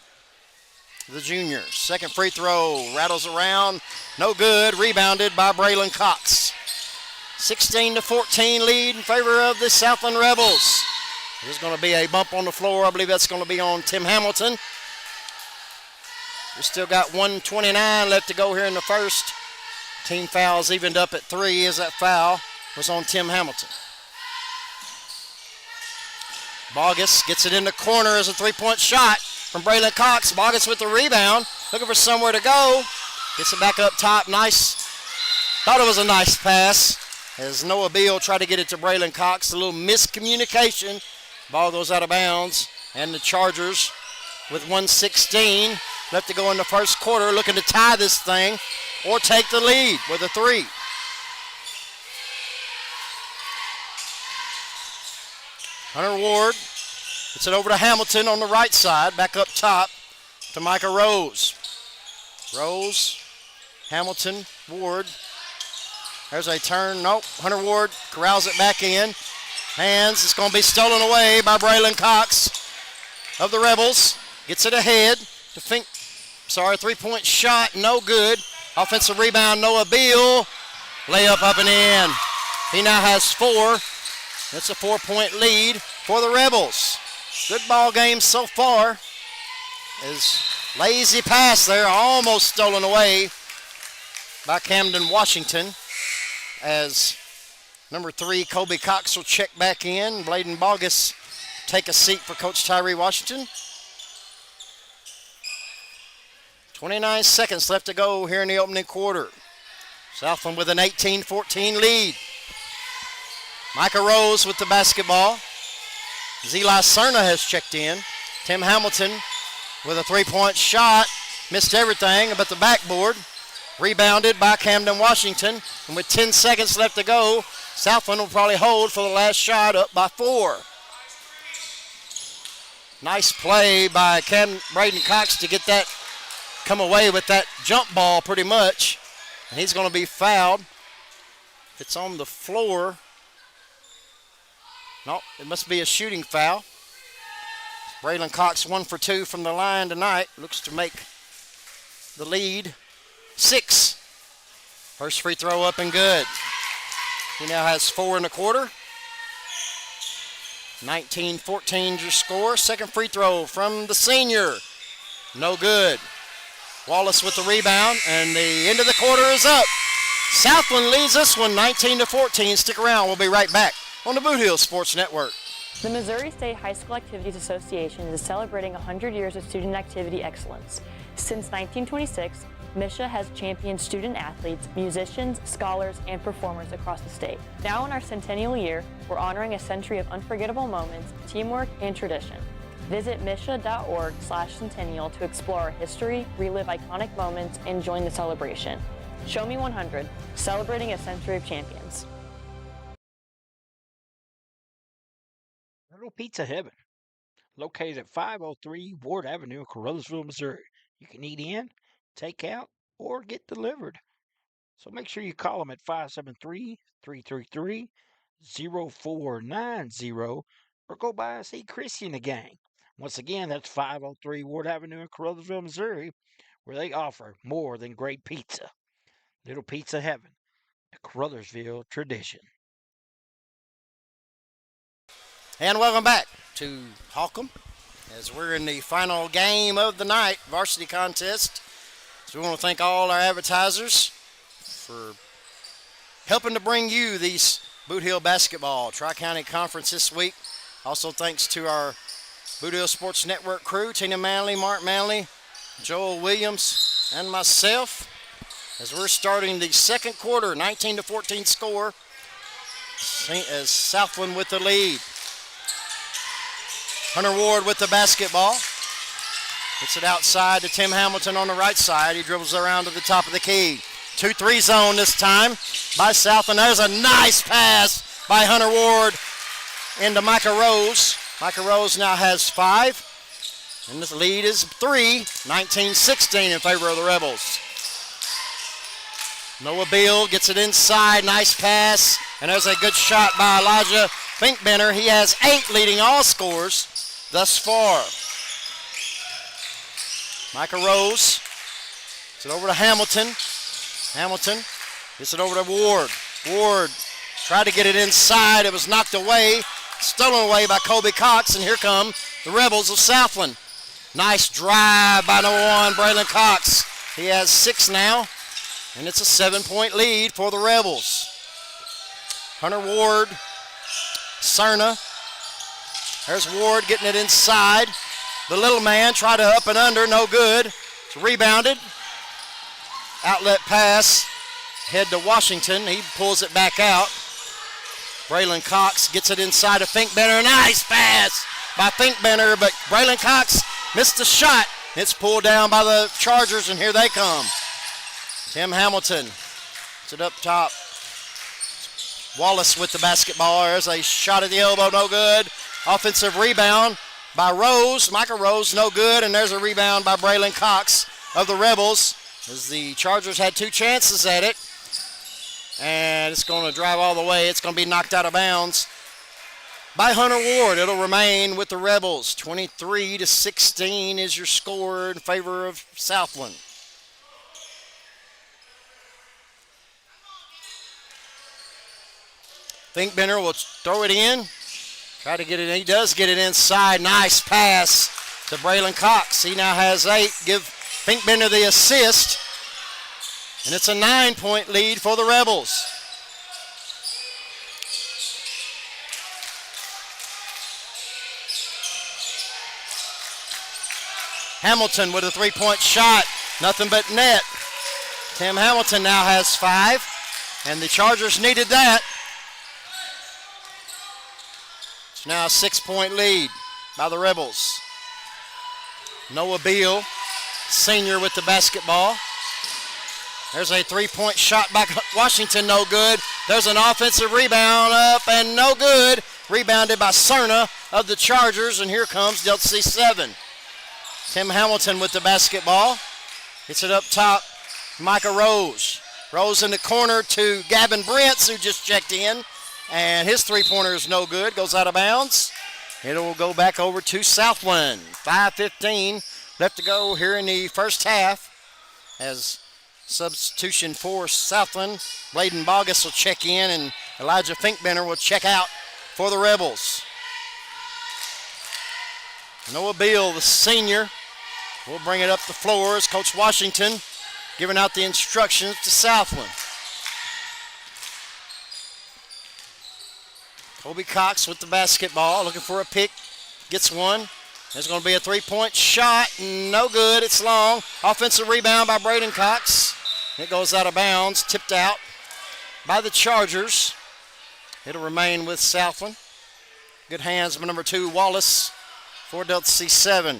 The junior. Second free throw. Rattles around. No good. Rebounded by Braylon Cox. 16-14 lead in favor of the Southland Rebels. There's going to be a bump on the floor. I believe that's going to be on Tim Hamilton. We still got 1:29 left to go here in the first. Team fouls evened up at 3 as that foul was on Tim Hamilton. Bogus gets it in the corner as a three-point shot from Braylon Cox. Bogus with the rebound, looking for somewhere to go. Gets it back up top. Nice. Thought it was a nice pass as Noah Beal tried to get it to Braylon Cox. A little miscommunication. Ball goes out of bounds. And the Chargers with 1:16 left to go in the first quarter, looking to tie this thing or take the lead with a 3. Hunter Ward gets it over to Hamilton on the right side, back up top to Micah Rose. Rose, Hamilton, Ward. There's a turn. Nope. Hunter Ward corrals it back in. Hands. It's going to be stolen away by Braylon Cox of the Rebels. Gets it ahead. Three-point shot. No good. Offensive rebound, Noah Beal. Layup up and in. He now has 4. That's a 4-point lead for the Rebels. Good ball game so far. Is lazy pass there, almost stolen away by Camden Washington. As number 3, Kobe Cox will check back in. Bladen Bogus take a seat for Coach Tyree Washington. 29 seconds left to go here in the opening quarter. Southland with an 18-14 lead. Micah Rose with the basketball. Zeli Cerna has checked in. Tim Hamilton with a three-point shot. Missed everything but the backboard. Rebounded by Camden Washington. And with 10 seconds left to go, Southland will probably hold for the last shot, up by 4. Nice play by Braden Cox to get that, come away with that jump ball pretty much. And he's going to be fouled. It's on the floor. No, it must be a shooting foul. Braylon Cox 1 for 2 from the line tonight. Looks to make the lead 6. First free throw up and good. He now has 4 in the quarter. 19-14 your score. Second free throw from the senior. No good. Wallace with the rebound, and the end of the quarter is up. Southland leads this one 19-14. Stick around. We'll be right back on the Boot Hill Sports Network. The Missouri State High School Activities Association is celebrating 100 years of student activity excellence. Since 1926, MSHSAA has championed student athletes, musicians, scholars, and performers across the state. Now in our centennial year, we're honoring a century of unforgettable moments, teamwork, and tradition. Visit MSHSAA.org/centennial to explore our history, relive iconic moments, and join the celebration. Show Me 100, celebrating a century of champions. Little Pizza Heaven, located at 503 Ward Avenue in Carruthersville, Missouri. You can eat in, take out, or get delivered. So make sure you call them at 573-333-0490 or go by and see Chrissy and the gang. Once again, that's 503 Ward Avenue in Carruthersville, Missouri, where they offer more than great pizza. Little Pizza Heaven, a Carruthersville tradition. And welcome back to Holcomb as we're in the final game of the night, varsity contest. So we want to thank all our advertisers for helping to bring you these Boot Hill basketball Tri-County Conference this week. Also thanks to our Boot Hill Sports Network crew, Tina Manley, Mark Manley, Joel Williams, and myself, as we're starting the second quarter, 19-14 score, as Southland with the lead. Hunter Ward with the basketball. Gets it outside to Tim Hamilton on the right side. He dribbles around to the top of the key. 2-3 zone this time by Southland. There's a nice pass by Hunter Ward into Micah Rose. Micah Rose now has 5. And this lead is 3, 19-16 in favor of the Rebels. Noah Beal gets it inside. Nice pass. And there's a good shot by Elijah Finkbender. He has 8, leading all scores thus far. Micah Rose gets it over to Hamilton. Hamilton gets it over to Ward. Ward tried to get it inside. It was knocked away, stolen away by Colby Cox, and here come the Rebels of Southland. Nice drive by number 1, Braylon Cox. He has 6 now, and it's a 7-point lead for the Rebels. Hunter Ward, Cerna. There's Ward getting it inside. The little man tried to up and under, no good. It's rebounded. Outlet pass, head to Washington. He pulls it back out. Braylon Cox gets it inside to Finkbender. Nice pass by Finkbender, but Braylon Cox missed the shot. It's pulled down by the Chargers, and here they come. Tim Hamilton gets it up top. Wallace with the basketball. There's a shot at the elbow, no good. Offensive rebound by Rose. Micah Rose, no good, and there's a rebound by Braylon Cox of the Rebels, as the Chargers had 2 chances at it. And it's going to drive all the way. It's going to be knocked out of bounds by Hunter Ward. It'll remain with the Rebels. 23-16 is your score in favor of Southland. Finkbender will throw it in. Try to get it in. He does get it inside. Nice pass to Braylon Cox. He now has 8. Give Finkbender the assist. And it's a 9-point lead for the Rebels. Hamilton with a 3-point shot. Nothing but net. Tim Hamilton now has 5. And the Chargers needed that. It's now a 6-point lead by the Rebels. Noah Beal, senior, with the basketball. There's a 3-point shot by Washington, no good. There's an offensive rebound up and no good. Rebounded by Cerna of the Chargers, and here comes Delta C7. Tim Hamilton with the basketball. Gets it up top, Micah Rose. Rose in the corner to Gavin Brents, who just checked in. And his 3-pointer is no good, goes out of bounds. It will go back over to Southland. 5:15 left to go here in the first half. As substitution for Southland, Bladen Bogus will check in, and Elijah Finkbender will check out for the Rebels. Noah Beal, the senior, will bring it up the floor as Coach Washington giving out the instructions to Southland. Colby Cox with the basketball, looking for a pick, gets one. There's going to be a 3-point shot, no good, it's long. Offensive rebound by Braden Cox. It goes out of bounds, tipped out by the Chargers. It'll remain with Southland. Good hands by number 2, Wallace. for Delta C7.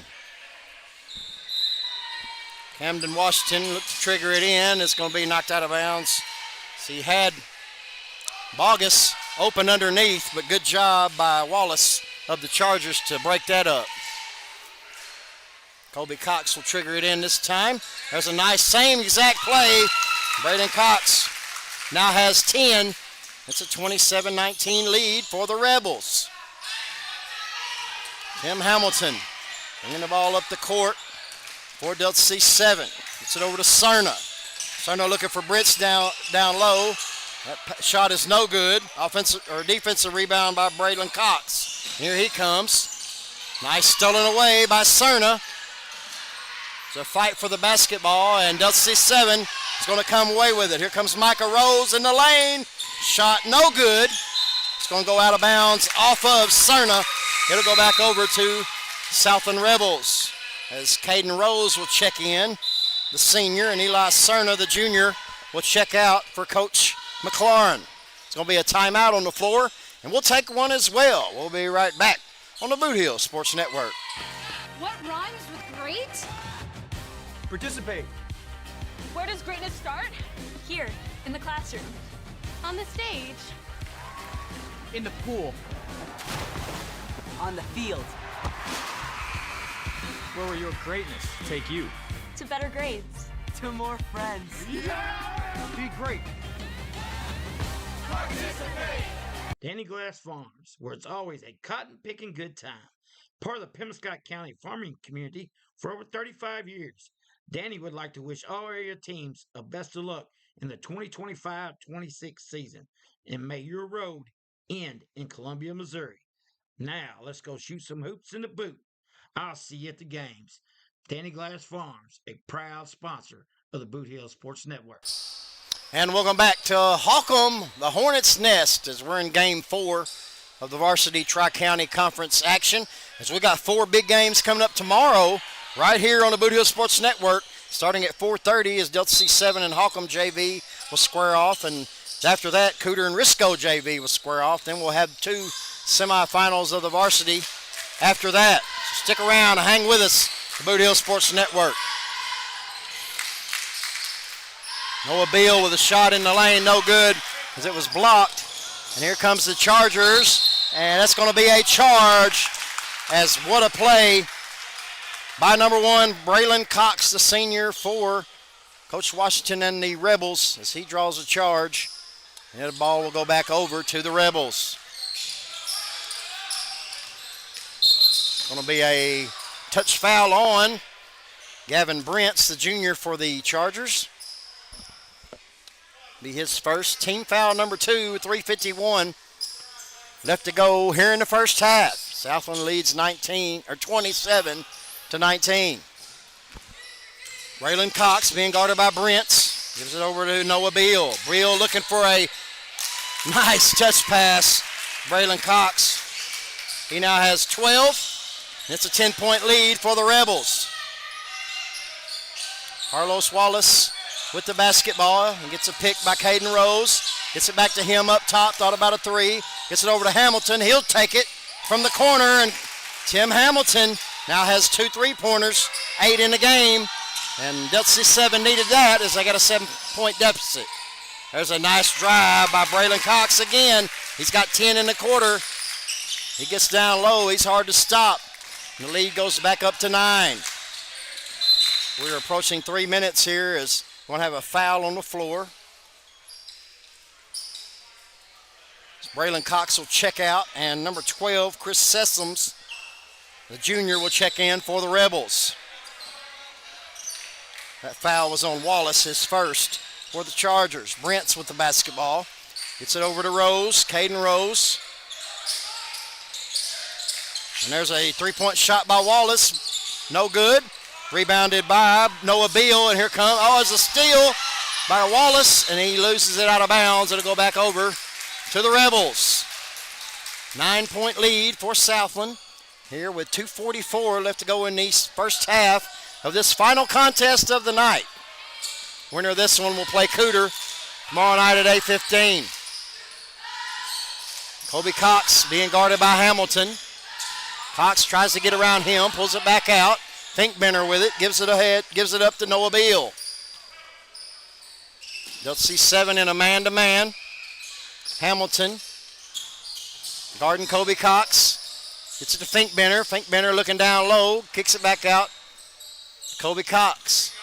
Camden Washington looked to trigger it in. It's going to be knocked out of bounds. So he had Bogus open underneath, but good job by Wallace of the Chargers to break that up. Colby Cox will trigger it in this time. There's a nice same exact play. Braden Cox now has 10. It's a 27-19 lead for the Rebels. Tim Hamilton bringing the ball up the court for Delta C7. Gets it over to Cerna. Cerna looking for Brits down low. That shot is no good. Defensive rebound by Braylon Cox. Here he comes. Nice stolen away by Cerna. It's a fight for the basketball, and Delta C7 is going to come away with it. Here comes Micah Rose in the lane. Shot no good. It's going to go out of bounds off of Cerna. It'll go back over to Southland Rebels as Caden Rose will check in, the senior, and Eli Cerna, the junior, will check out for Coach McLaurin. It's going to be a timeout on the floor, and we'll take one as well. We'll be right back on the Boot Hill Sports Network. What rhymes with great? Participate. Where does greatness start? Here, in the classroom. On the stage. In the pool. On the field. Where will your greatness take you? To better grades. To more friends. Be great. Participate. Danny Glass Farms, where it's always a cotton-picking good time. Part of the Pembroke County farming community for over 35 years. Danny would like to wish all area teams a best of luck in the 2025-26 season, and may your road end in Columbia, Missouri. Now, let's go shoot some hoops in the boot. I'll see you at the games. Danny Glass Farms, a proud sponsor of the Boot Hill Sports Network. And welcome back to Holcomb, the Hornets' Nest, as we're in Game 4 of the Varsity Tri-County Conference action. As we got 4 big games coming up tomorrow, right here on the Boot Hill Sports Network. Starting at 4:30 as Delta C7 and Holcomb JV will square off, and after that, Cooter and Risco JV will square off. Then we'll have 2 semifinals of the varsity after that. So stick around and hang with us, the Boot Hill Sports Network. Noah Beal with a shot in the lane, no good as it was blocked. And here comes the Chargers, and that's going to be a charge, as what a play by number 1, Braylon Cox, the senior for Coach Washington and the Rebels, as he draws a charge. And the ball will go back over to the Rebels. Going to be a touch foul on Gavin Brents, the junior for the Chargers. Be his first. Team foul number 2, 3:51 left to go here in the first half. Southland leads 27-19. Braylon Cox being guarded by Brents. Gives it over to Noah Beal. Beal looking for a nice touch pass. Braylon Cox. He now has 12. It's a 10-point lead for the Rebels. Carlos Wallace with the basketball and gets a pick by Caden Rose. Gets it back to him up top. Thought about a 3. Gets it over to Hamilton. He'll take it from the corner, and Tim Hamilton now has 2 3-pointers, 8 in the game, and Delta C7 needed that as they got a 7-point deficit. There's a nice drive by Braylon Cox again. He's got 10 in the quarter. He gets down low. He's hard to stop. And the lead goes back up to 9. We're approaching 3 minutes here as we're going to have a foul on the floor. Braylon Cox will check out, and number 12, Chris Sessoms, the junior, will check in for the Rebels. That foul was on Wallace, his first for the Chargers. Brents with the basketball. Gets it over to Rose, Caden Rose. And there's a 3-point shot by Wallace. No good. Rebounded by Noah Beal, and here comes, it's a steal by Wallace, and he loses it out of bounds. It'll go back over to the Rebels. 9-point lead for Southland here with 2:44 left to go in the first half of this final contest of the night. Winner of this one will play Cooter tomorrow night at 8:15. Colby Cox being guarded by Hamilton. Cox tries to get around him, pulls it back out. Finkbender with it, gives it ahead, gives it up to Noah Beal. They'll see 7 in a man-to-man. Hamilton guarding Kobe Cox. Gets it to Finkbender. Finkbender looking down low, kicks it back out. Kobe Cox.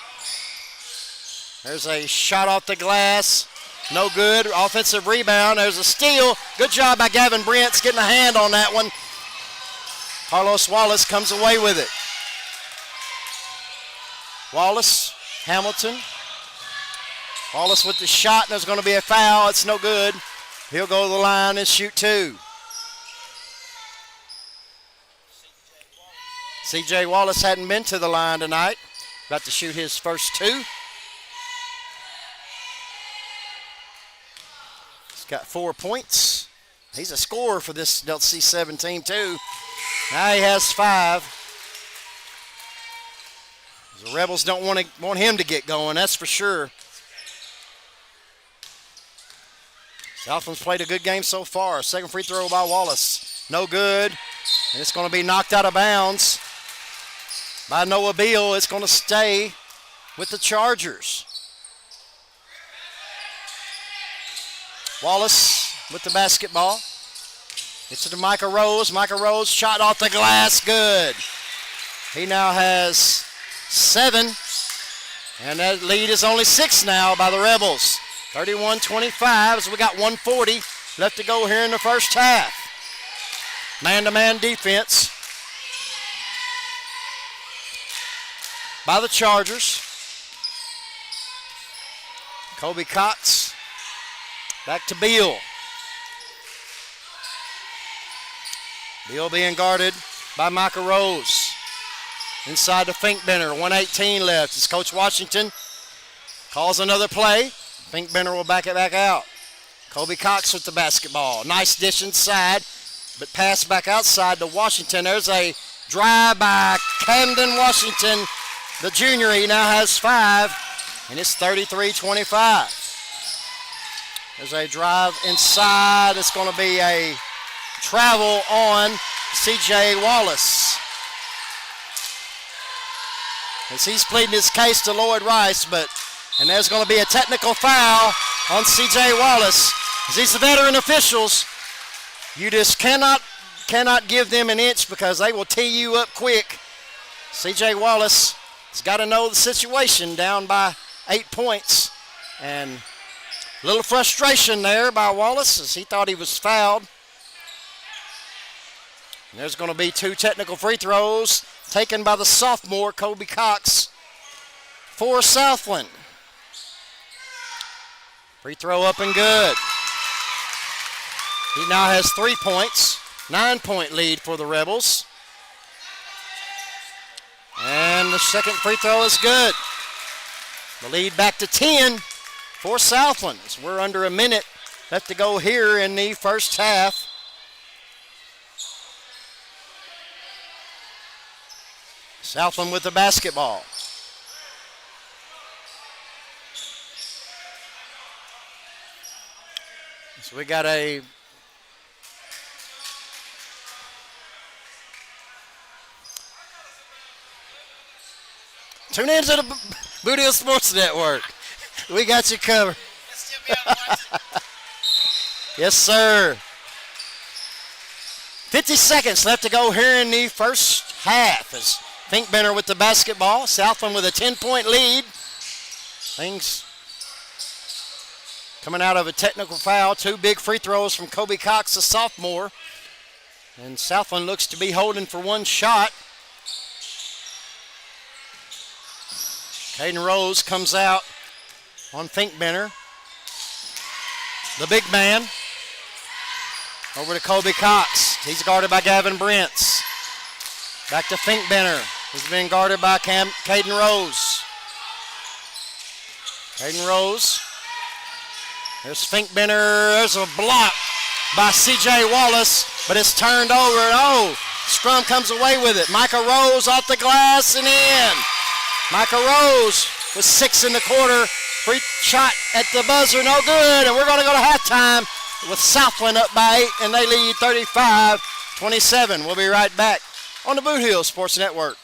There's a shot off the glass. No good. Offensive rebound. There's a steal. Good job by Gavin Brents getting a hand on that one. Carlos Wallace comes away with it. Wallace, Hamilton. Wallace with the shot, and there's going to be a foul. It's no good. He'll go to the line and shoot 2. C.J. Wallace hadn't been to the line tonight. About to shoot his first 2. He's got 4 points. He's a scorer for this Delta C7 team, too. Now he has 5. The Rebels don't want him to get going, that's for sure. Southland's played a good game so far. Second free throw by Wallace. No good. And it's going to be knocked out of bounds by Noah Beal. It's going to stay with the Chargers. Wallace with the basketball. It's to Micah Rose. Micah Rose shot off the glass. Good. He now has 7. And that lead is only 6 now by the Rebels. 31-25, so we got 1:40 left to go here in the first half. Man-to-man defense by the Chargers. Kobe Cox back to Beal. Beal being guarded by Micah Rose. Inside to Finkbender, 1:18 left. As Coach Washington calls another play. Finkbender will back it back out. Kobe Cox with the basketball. Nice dish inside, but pass back outside to Washington. There's a drive by Camden Washington, the junior. He now has 5, and it's 33-25. There's a drive inside. It's going to be a travel on C.J. Wallace. As he's pleading his case to Lloyd Rice, and there's going to be a technical foul on C.J. Wallace. As these veteran officials, you just cannot give them an inch because they will tee you up quick. C.J. Wallace has got to know the situation, down by 8 points. And a little frustration there by Wallace as he thought he was fouled. And there's going to be 2 technical free throws taken by the sophomore, Kobe Cox, for Southland. Free throw up and good. He now has 3 points, 9-point lead for the Rebels. And the second free throw is good. The lead back to 10 for Southland. We're under a minute left to go here in the first half. Southland with the basketball. So we got a tune into the Boot Hill Sports Network. We got you covered. Yes, sir. 50 seconds left to go here in the first half. As Finkbender with the basketball. Southland with a 10-point lead. Things coming out of a technical foul. 2 big free throws from Kobe Cox, the sophomore. And Southland looks to be holding for 1 shot. Caden Rose comes out on Finkbender. The big man. Over to Kobe Cox. He's guarded by Gavin Brents. Back to Finkbender. He's been guarded by Caden Rose. Caden Rose. There's Finkbender. There's a block by C.J. Wallace, but it's turned over. Oh, scrum comes away with it. Micah Rose off the glass and in. Micah Rose with 6 in the quarter. Free shot at the buzzer, no good. And we're going to go to halftime with Southland up by 8, and they lead 35-27. We'll be right back on the Boot Hill Sports Network.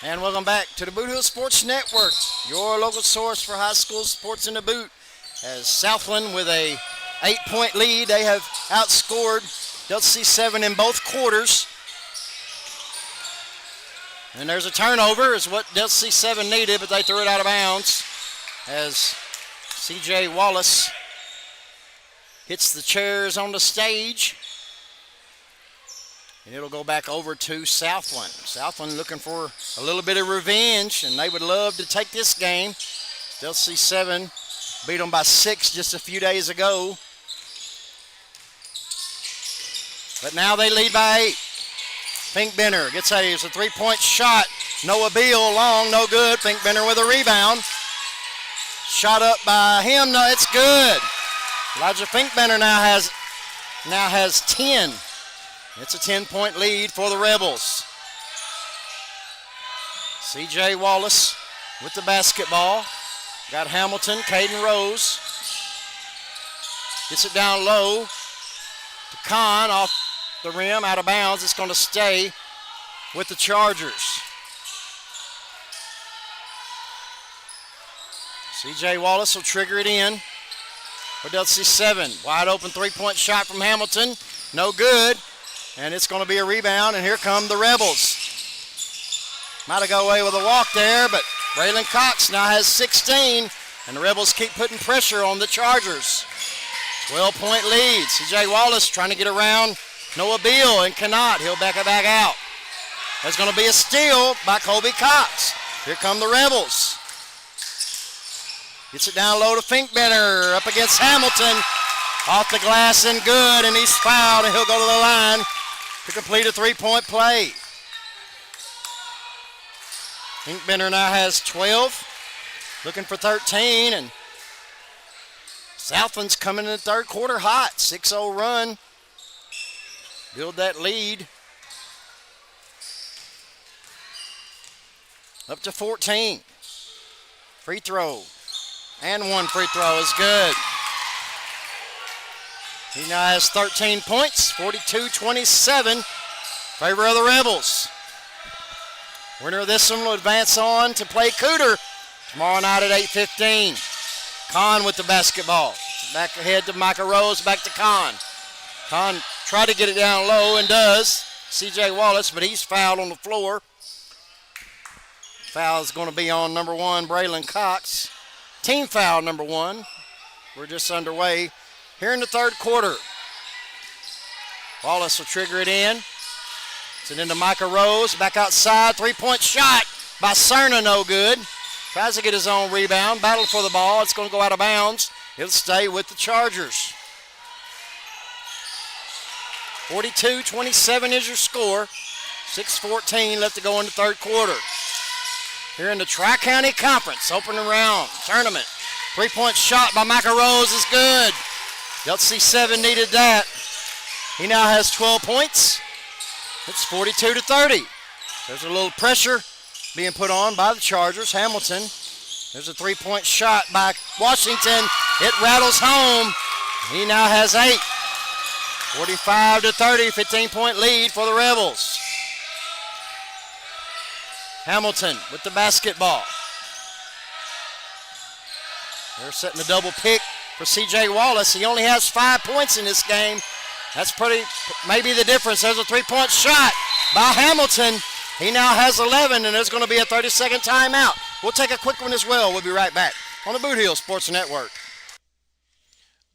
And welcome back to the Boot Hill Sports Network, your local source for high school sports in the boot. As Southland with a 8-point lead, they have outscored Delta C7 in both quarters. And there's a turnover, is what Delta C7 needed, but they threw it out of bounds as C.J. Wallace hits the chairs on the stage. And it'll go back over to Southland. Southland looking for a little bit of revenge, and they would love to take this game. Delta C7 beat them by 6 just a few days ago. But now they lead by 8. Finkbender gets a three-point shot. Noah Beal long, no good. Finkbender with a rebound. Shot up by him, no, it's good. Elijah Finkbender now has 10. It's a 10-point lead for the Rebels. C.J. Wallace with the basketball. Got Hamilton, Caden Rose. Gets it down low to Kahn off the rim, out of bounds. It's going to stay with the Chargers. C.J. Wallace will trigger it in for Delta C7. Wide open three-point shot from Hamilton. No good. And it's going to be a rebound, and here come the Rebels. Might have got away with a walk there, but Braylon Cox now has 16, and the Rebels keep putting pressure on the Chargers. 12-point lead. C.J. Wallace trying to get around Noah Beal and cannot. He'll back it back out. There's going to be a steal by Colby Cox. Here come the Rebels. Gets it down low to Finkbender, up against Hamilton. Off the glass and good, and he's fouled, and he'll go to the line to complete a three-point play. Finkbender now has 12, looking for 13, and Southland's coming in the third quarter hot. 6-0 run. Build that lead. Up to 14. Free throw. And one free throw is good. He now has 13 points, 42-27, favor of the Rebels. Winner of this one will advance on to play Cooter tomorrow night at 8:15. Kahn with the basketball. Back ahead to Micah Rose, back to Kahn. Kahn tried to get it down low and does. C.J. Wallace, but he's fouled on the floor. Foul is going to be on number 1, Braylon Cox. Team foul number 1. We're just underway here in the third quarter. Wallace will trigger it in. It's into Micah Rose. Back outside. Three-point shot by Cerna. No good. Tries to get his own rebound. Battle for the ball. It's going to go out of bounds. It'll stay with the Chargers. 42-27 is your score. 6:14 left to go in the third quarter. Here in the Tri-County Conference opening round tournament. Three-point shot by Micah Rose is good. Delta C7 needed that. He now has 12 points. It's 42-30. There's a little pressure being put on by the Chargers. Hamilton. There's a three-point shot by Washington. It rattles home. He now has 8. 45-30, 15-point lead for the Rebels. Hamilton with the basketball. They're setting a double pick for C.J. Wallace. He only has 5 points in this game. That's maybe the difference. There's a three-point shot by Hamilton. He now has 11, and there's going to be a 30-second timeout. We'll take a quick one as well. We'll be right back on the Boot Hill Sports Network.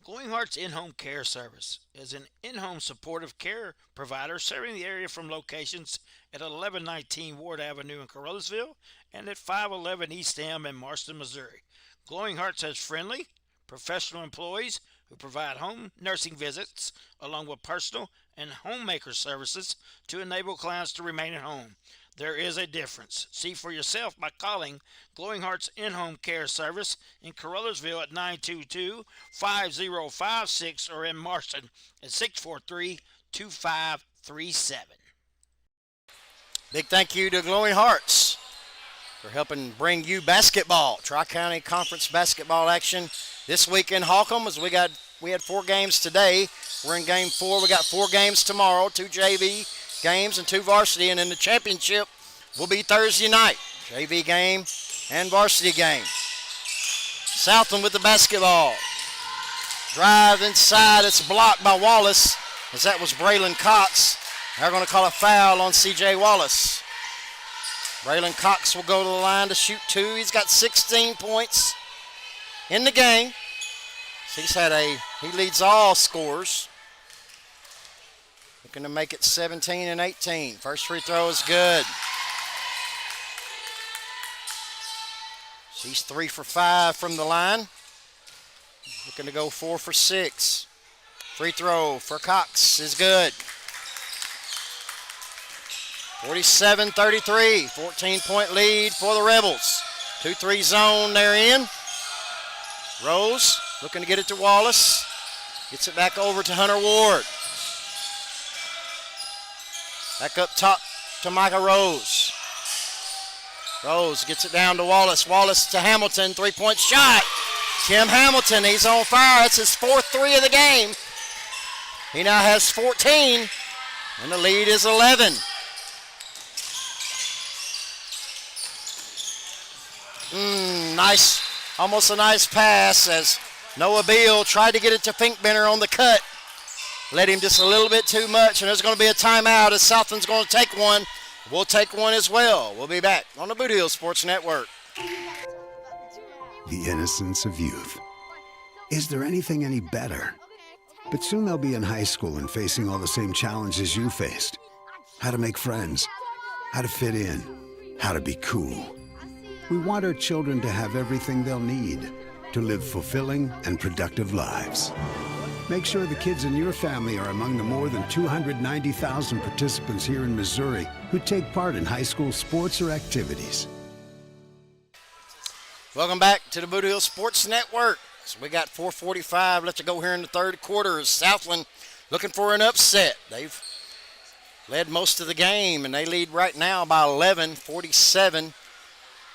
Glowing Hearts In-Home Care Service is an in-home supportive care provider serving the area from locations at 1119 Ward Avenue in Carollasville and at 511 East M in Marston, Missouri. Glowing Hearts has friendly, professional employees who provide home nursing visits along with personal and homemaker services to enable clients to remain at home. There is a difference. See for yourself by calling Glowing Hearts In-Home Care Service in Carollasville at 922-5056 or in Marston at 643-2537. Big thank you to Glowing Hearts for helping bring you basketball, Tri-County Conference basketball action this week in Holcomb. As we had 4 games today. We're in game 4. We got 4 games tomorrow, 2 JV games and 2 varsity, and in the championship will be Thursday night. JV game and varsity game. Southland with the basketball. Drive inside. It's blocked by Wallace, as that was Braylon Cox. They're going to call a foul on C.J. Wallace. Braylon Cox will go to the line to shoot 2. He's got 16 points in the game. So he leads all scorers. Looking to make it 17 and 18. First free throw is good. He's 3 for 5 from the line. Looking to go 4 for 6. Free throw for Cox is good. 47-33, 14-point lead for the Rebels. 2-3 zone they're in. Rose looking to get it to Wallace. Gets it back over to Hunter Ward. Back up top to Micah Rose. Rose gets it down to Wallace. Wallace to Hamilton, 3-point shot. Tim Hamilton, he's on fire. That's his 4th 3 of the game. He now has 14, and the lead is 11. Nice, almost a nice pass as Noah Beal tried to get it to Finkbender on the cut. Let him just a little bit too much, and there's going to be a timeout as Southland's going to take one. We'll take one as well. We'll be back on the Boot Hill Sports Network. The innocence of youth. Is there anything any better? But soon they'll be in high school and facing all the same challenges you faced. How to make friends, how to fit in, how to be cool. We want our children to have everything they'll need to live fulfilling and productive lives. Make sure the kids in your family are among the more than 290,000 participants here in Missouri who take part in high school sports or activities. Welcome back to the Boot Hill Sports Network. So we got 4:45 left to go here in the third quarter as Southland looking for an upset. They've led most of the game, and they lead right now by 11, 47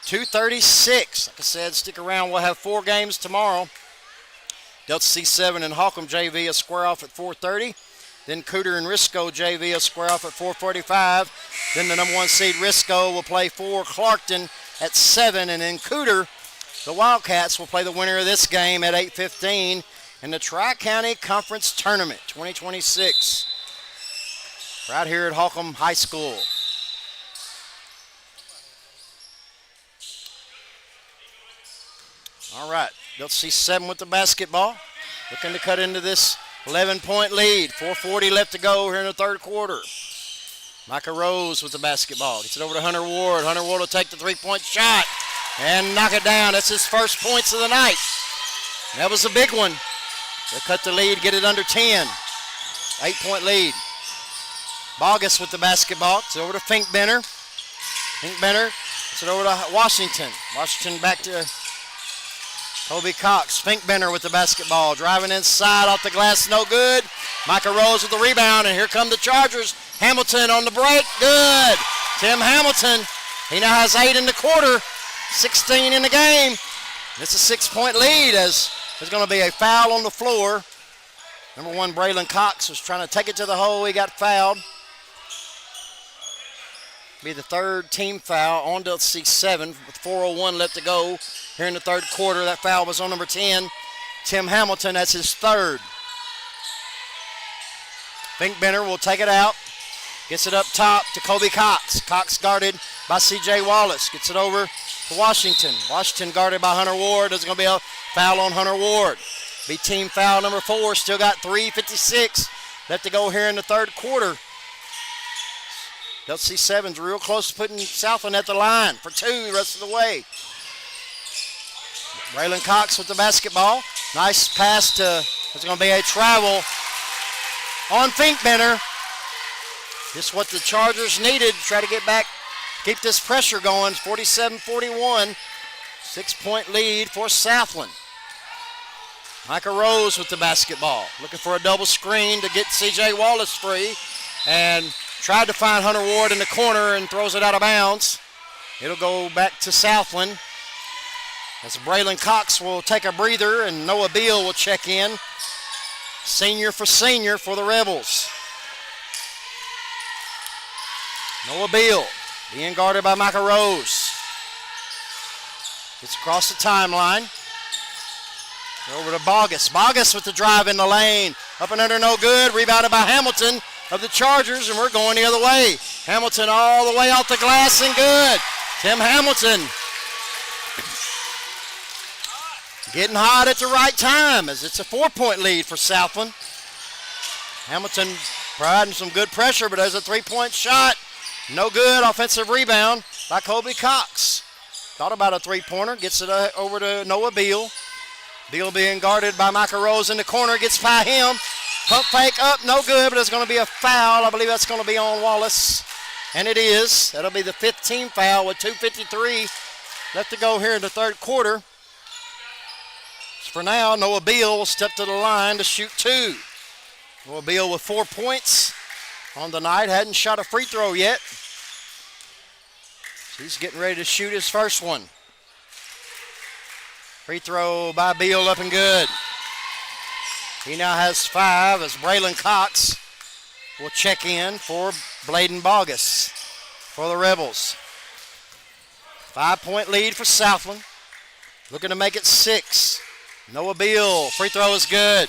to 36. Like I said, stick around. We'll have 4 games tomorrow. Delta C7 and Holcomb JV will square off at 4:30. Then Cooter and Risco JV will square off at 4:45. Then the number 1 seed Risco will play for Clarkton at 7. And then Cooter, the Wildcats, will play the winner of this game at 8:15 in the Tri-County Conference Tournament 2026. Right here at Holcomb High School. All right, Delta C7 with the basketball. Looking to cut into this 11-point lead. 4:40 left to go here in the third quarter. Micah Rose with the basketball. Gets it over to Hunter Ward. Hunter Ward will take the 3-point shot and knock it down. That's his first points of the night. That was a big one. They cut the lead, get it under 10. 8-point lead. Bogus with the basketball. It's over to Finkbender. Finkbender gets it over to Washington. Washington back to Kobe Cox. Finkbender with the basketball. Driving inside off the glass, no good. Micah Rose with the rebound, and here come the Chargers. Hamilton on the break, good. Tim Hamilton, he now has 8 in the quarter, 16 in the game. It's a 6-point lead as there's going to be a foul on the floor. Number 1, Braylon Cox was trying to take it to the hole. He got fouled. Be the 3rd team foul on Delta C7 with 4:01 left to go here in the third quarter. That foul was on number 10, Tim Hamilton. That's his 3rd. Finkbender will take it out. Gets it up top to Kobe Cox. Cox guarded by C.J. Wallace. Gets it over to Washington. Washington guarded by Hunter Ward. There's going to be a foul on Hunter Ward. Be team foul number 4. Still got 3:56 left to go here in the third quarter. Delta C7's real close to putting Southland at the line for 2 the rest of the way. Braylon Cox with the basketball. Nice pass to, there's going to be a travel on Finkbender. Just what the Chargers needed to try to get back, keep this pressure going. 47-41, 6-point lead for Southland. Micah Rose with the basketball. Looking for a double screen to get C.J. Wallace free. And tried to find Hunter Ward in the corner and throws it out of bounds. It'll go back to Southland as Braylon Cox will take a breather and Noah Beal will check in. Senior for the Rebels. Noah Beal being guarded by Micah Rose. Gets across the timeline. Over to Bogus. Bogus with the drive in the lane. Up and under, no good. Rebounded by Hamilton of the Chargers, and we're going the other way. Hamilton all the way off the glass and good. Tim Hamilton getting hot at the right time as it's a 4-point lead for Southland. Hamilton providing some good pressure, but there's a 3-point shot. No good. Offensive rebound by Kobe Cox. Thought about a 3-pointer. Gets it over to Noah Beal. Beal being guarded by Micah Rose in the corner. Gets by him. Pump fake up. No good, but it's going to be a foul. I believe that's going to be on Wallace. And it is. That'll be the 5th team foul with 2:53 left to go here in the third quarter. For now, Noah Beal will step to the line to shoot 2. Noah Beal with 4 points on the night. Hadn't shot a free throw yet. So he's getting ready to shoot his first one. Free throw by Beal up and good. He now has 5 as Braylon Cox will check in for Bladen Bogus for the Rebels. 5-point lead for Southland. Looking to make it 6. Noah Beal, free throw is good.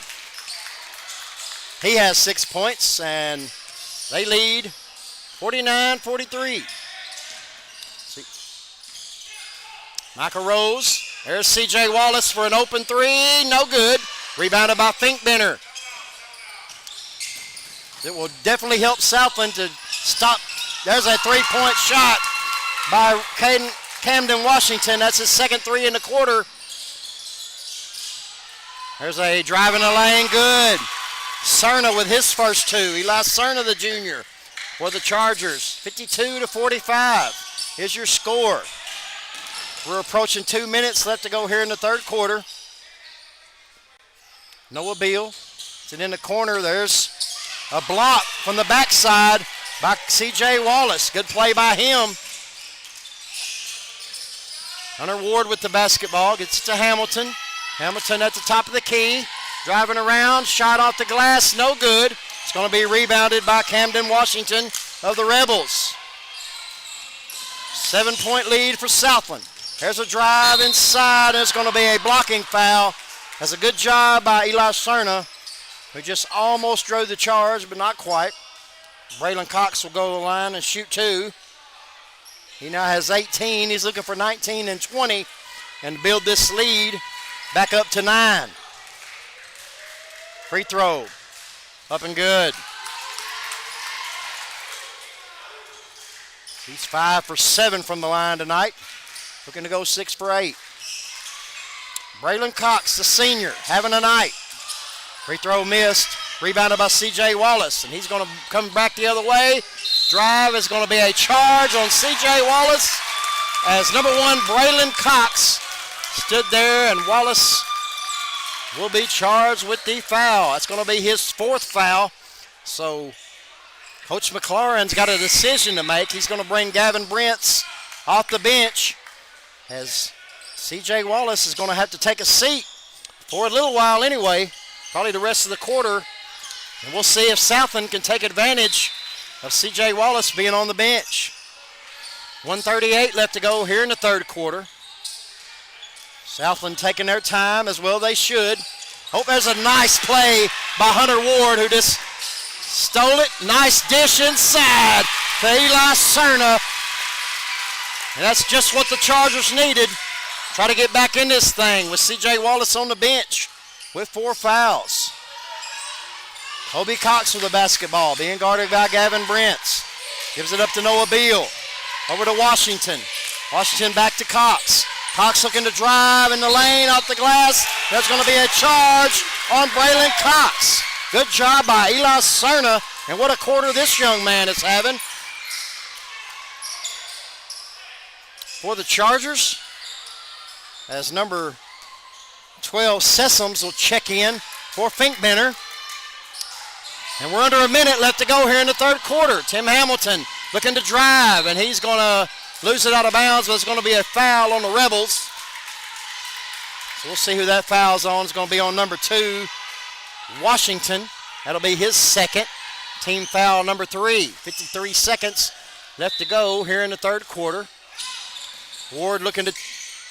He has 6 points, and they lead 49-43. Micah Rose. There's C.J. Wallace for an open 3. No good. Rebounded by Finkbender. It will definitely help Southland to stop. There's a 3-point shot by Camden Washington. That's his second 3 in the quarter. There's a drive in the lane. Good. Cerna with his first 2. Eli Cerna, the junior, for the Chargers. 52-45 is your score. We're approaching 2 minutes left to go here in the third quarter. Noah Beal. And in the corner, there's a block from the backside by C.J. Wallace. Good play by him. Hunter Ward with the basketball. Gets it to Hamilton. Hamilton at the top of the key. Driving around. Shot off the glass. No good. It's going to be rebounded by Camden Washington of the Rebels. 7-point lead for Southland. There's a drive inside, and it's going to be a blocking foul. That's a good job by Eli Cerna, who just almost drove the charge, but not quite. Braylon Cox will go to the line and shoot 2. He now has 18. He's looking for 19 and 20 and build this lead back up to 9. Free throw. Up and good. He's 5 for 7 from the line tonight. Looking to go 6 for 8. Braylon Cox, the senior, having a night. Free throw missed. Rebounded by C.J. Wallace, and he's going to come back the other way. Drive is going to be a charge on C.J. Wallace as number 1, Braylon Cox, stood there, and Wallace will be charged with the foul. That's going to be his 4th foul. So Coach McLaurin's got a decision to make. He's going to bring Gavin Brents off the bench as C.J. Wallace is going to have to take a seat for a little while anyway, probably the rest of the quarter. And we'll see if Southland can take advantage of C.J. Wallace being on the bench. 1:38 left to go here in the third quarter. Southland taking their time, as well they should. Hope there's a nice play by Hunter Ward, who just stole it. Nice dish inside to Eli Cerna. And that's just what the Chargers needed. Try to get back in this thing with C.J. Wallace on the bench with 4 fouls. Kobe Cox with the basketball, being guarded by Gavin Brents. Gives it up to Noah Beal. Over to Washington. Washington back to Cox. Cox looking to drive in the lane off the glass. There's going to be a charge on Braylon Cox. Good job by Eli Cerna. And what a quarter this young man is having. For the Chargers, as number 12, Sessoms will check in for Finkbender. And we're under a minute left to go here in the third quarter. Tim Hamilton looking to drive, and he's going to lose it out of bounds, but it's going to be a foul on the Rebels. So we'll see who that foul's on. It's going to be on number 2, Washington. That'll be his second. Team foul number 3. 53 seconds left to go here in the third quarter. Ward looking to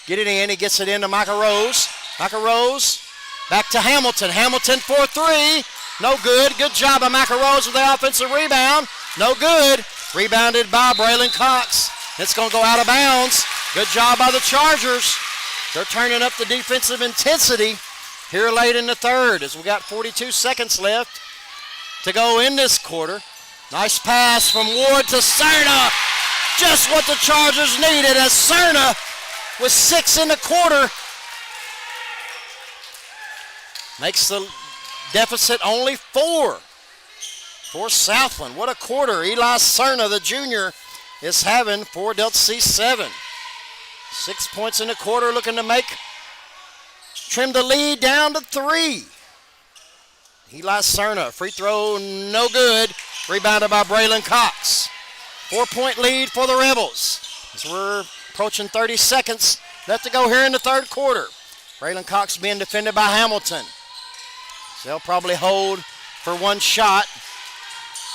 get it in. He gets it into Micah Rose. Micah Rose back to Hamilton. Hamilton for three. No good. Good job by Micah Rose with the offensive rebound. No good. Rebounded by Braylon Cox. It's going to go out of bounds. Good job by the Chargers. They're turning up the defensive intensity here late in the third as we got 42 seconds left to go in this quarter. Nice pass from Ward to Cerna. Just what the Chargers needed as Cerna with 6 in the quarter makes the deficit only 4 for Southland. What a quarter Eli Cerna, the junior, is having for Delta C7. 6 points in the quarter, looking to trim the lead down to 3. Eli Cerna, free throw, no good. Rebounded by Braylon Cox. 4-point lead for the Rebels as we're approaching 30 seconds left to go here in the third quarter. Braylon Cox being defended by Hamilton. So they'll probably hold for one shot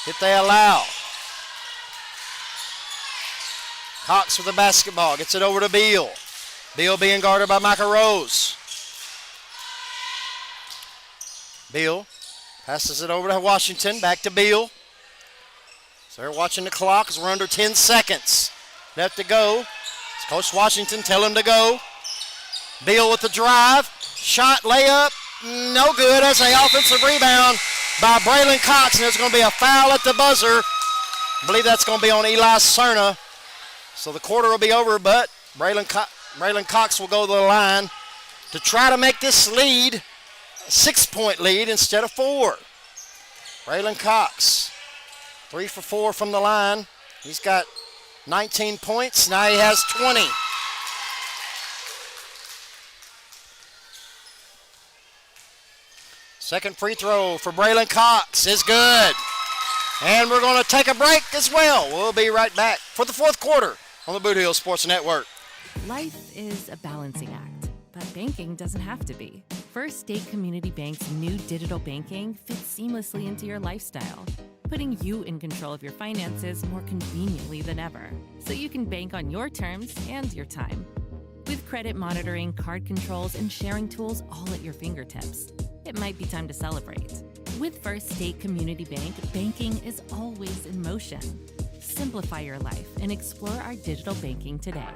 if they allow. Cox with the basketball, gets it over to Beal. Beal being guarded by Micah Rose. Beal passes it over to Washington, back to Beal. So they're watching the clock as we're under 10 seconds left to go. Coach Washington tell him to go. Beal with the drive, shot, layup, no good as an offensive rebound by Braylon Cox, and there's going to be a foul at the buzzer. I believe that's going to be on Eli Cerna. So the quarter will be over, but Braylon Cox will go to the line to try to make this lead a 6-point lead instead of 4. Braylon Cox, 3 for 4 from the line. He's got 19 points. Now he has 20. Second free throw for Braylon Cox is good. And we're going to take a break as well. We'll be right back for the fourth quarter on the Boot Hill Sports Network. Life is a balancing act, but banking doesn't have to be. First State Community Bank's new digital banking fits seamlessly into your lifestyle, putting you in control of your finances more conveniently than ever, so you can bank on your terms and your time. With credit monitoring, card controls, and sharing tools all at your fingertips, it might be time to celebrate. With First State Community Bank, banking is always in motion. Simplify your life and explore our digital banking today.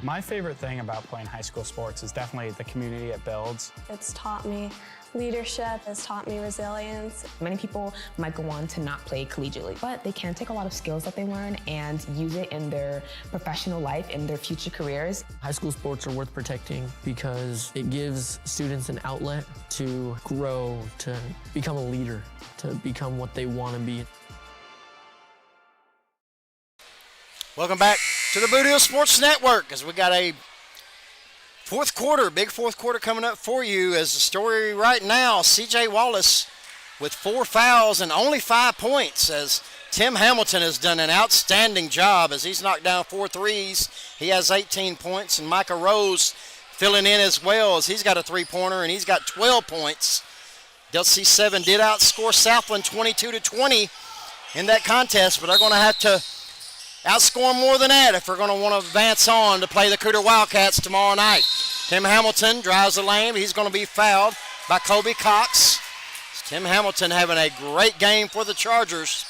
My favorite thing about playing high school sports is definitely the community it builds. It's taught me leadership, it's taught me resilience. Many people might go on to not play collegiately, but they can take a lot of skills that they learn and use it in their professional life, in their future careers. High school sports are worth protecting because it gives students an outlet to grow, to become a leader, to become what they want to be. Welcome back to the Boot Hill Sports Network as we got a big fourth quarter coming up for you. As the story right now, C.J. Wallace with 4 fouls and only 5 points as Tim Hamilton has done an outstanding job as he's knocked down 4 threes. He has 18 points, and Micah Rose filling in as well as he's got a 3-pointer and he's got 12 points. Delta C7 did outscore Southland 22-20 in that contest, but they're going to have to outscore more than that if we're going to want to advance on to play the Cooter Wildcats tomorrow night. Tim Hamilton drives the lane. He's going to be fouled by Kobe Cox. Tim Hamilton having a great game for the Chargers.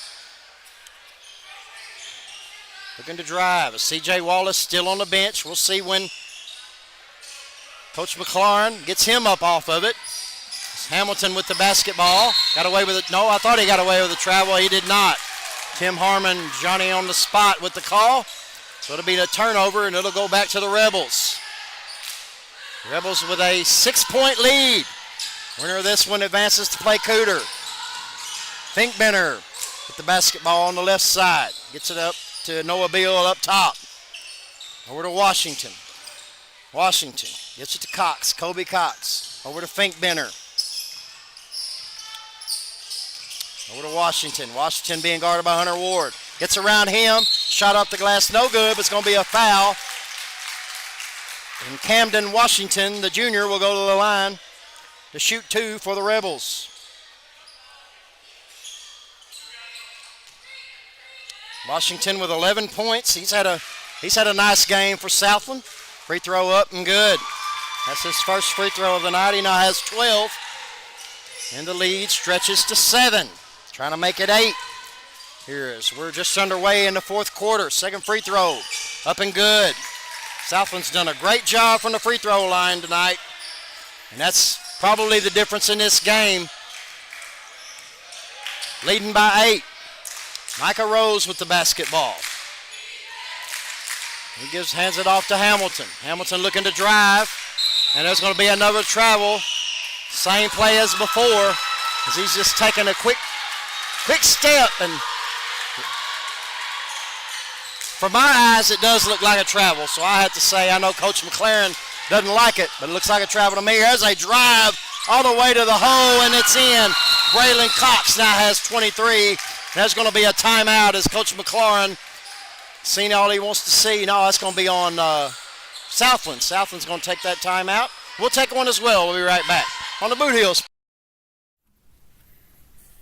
Looking to drive. C.J. Wallace still on the bench. We'll see when Coach McLaurin gets him up off of it. It's Hamilton with the basketball. Got away with it. No, I thought he got away with the travel. He did not. Tim Harmon, Johnny on the spot with the call. So it'll be a turnover, and it'll go back to the Rebels. Rebels with a 6-point lead. Winner of this one advances to play Cooter. Finkbender with the basketball on the left side. Gets it up to Noah Beal up top. Over to Washington. Washington gets it to Cox. Kobe Cox. Over to Finkbender. Over to Washington. Washington being guarded by Hunter Ward. Gets around him. Shot off the glass. No good, but it's going to be a foul. And Camden Washington, the junior, will go to the line to shoot 2 for the Rebels. Washington with 11 points. He's had a nice game for Southland. Free throw up and good. That's his first free throw of the night. He now has 12. And the lead stretches to 7. Trying to make it 8. We're just underway in the fourth quarter. Second free throw up and good. Southland's done a great job from the free throw line tonight. And that's probably the difference in this game. Leading by 8. Micah Rose with the basketball. He hands it off to Hamilton. Hamilton looking to drive. And there's going to be another travel. Same play as before, as he's just taking a quick step. And from my eyes, it does look like a travel. So I have to say, I know Coach McLaren doesn't like it, but it looks like a travel to me. There's a drive all the way to the hole, and it's in. Braylon Cox now has 23. There's going to be a timeout as Coach McLaren seen all he wants to see. No, that's going to be on Southland. Southland's going to take that timeout. We'll take one as well. We'll be right back on the Boot Hills.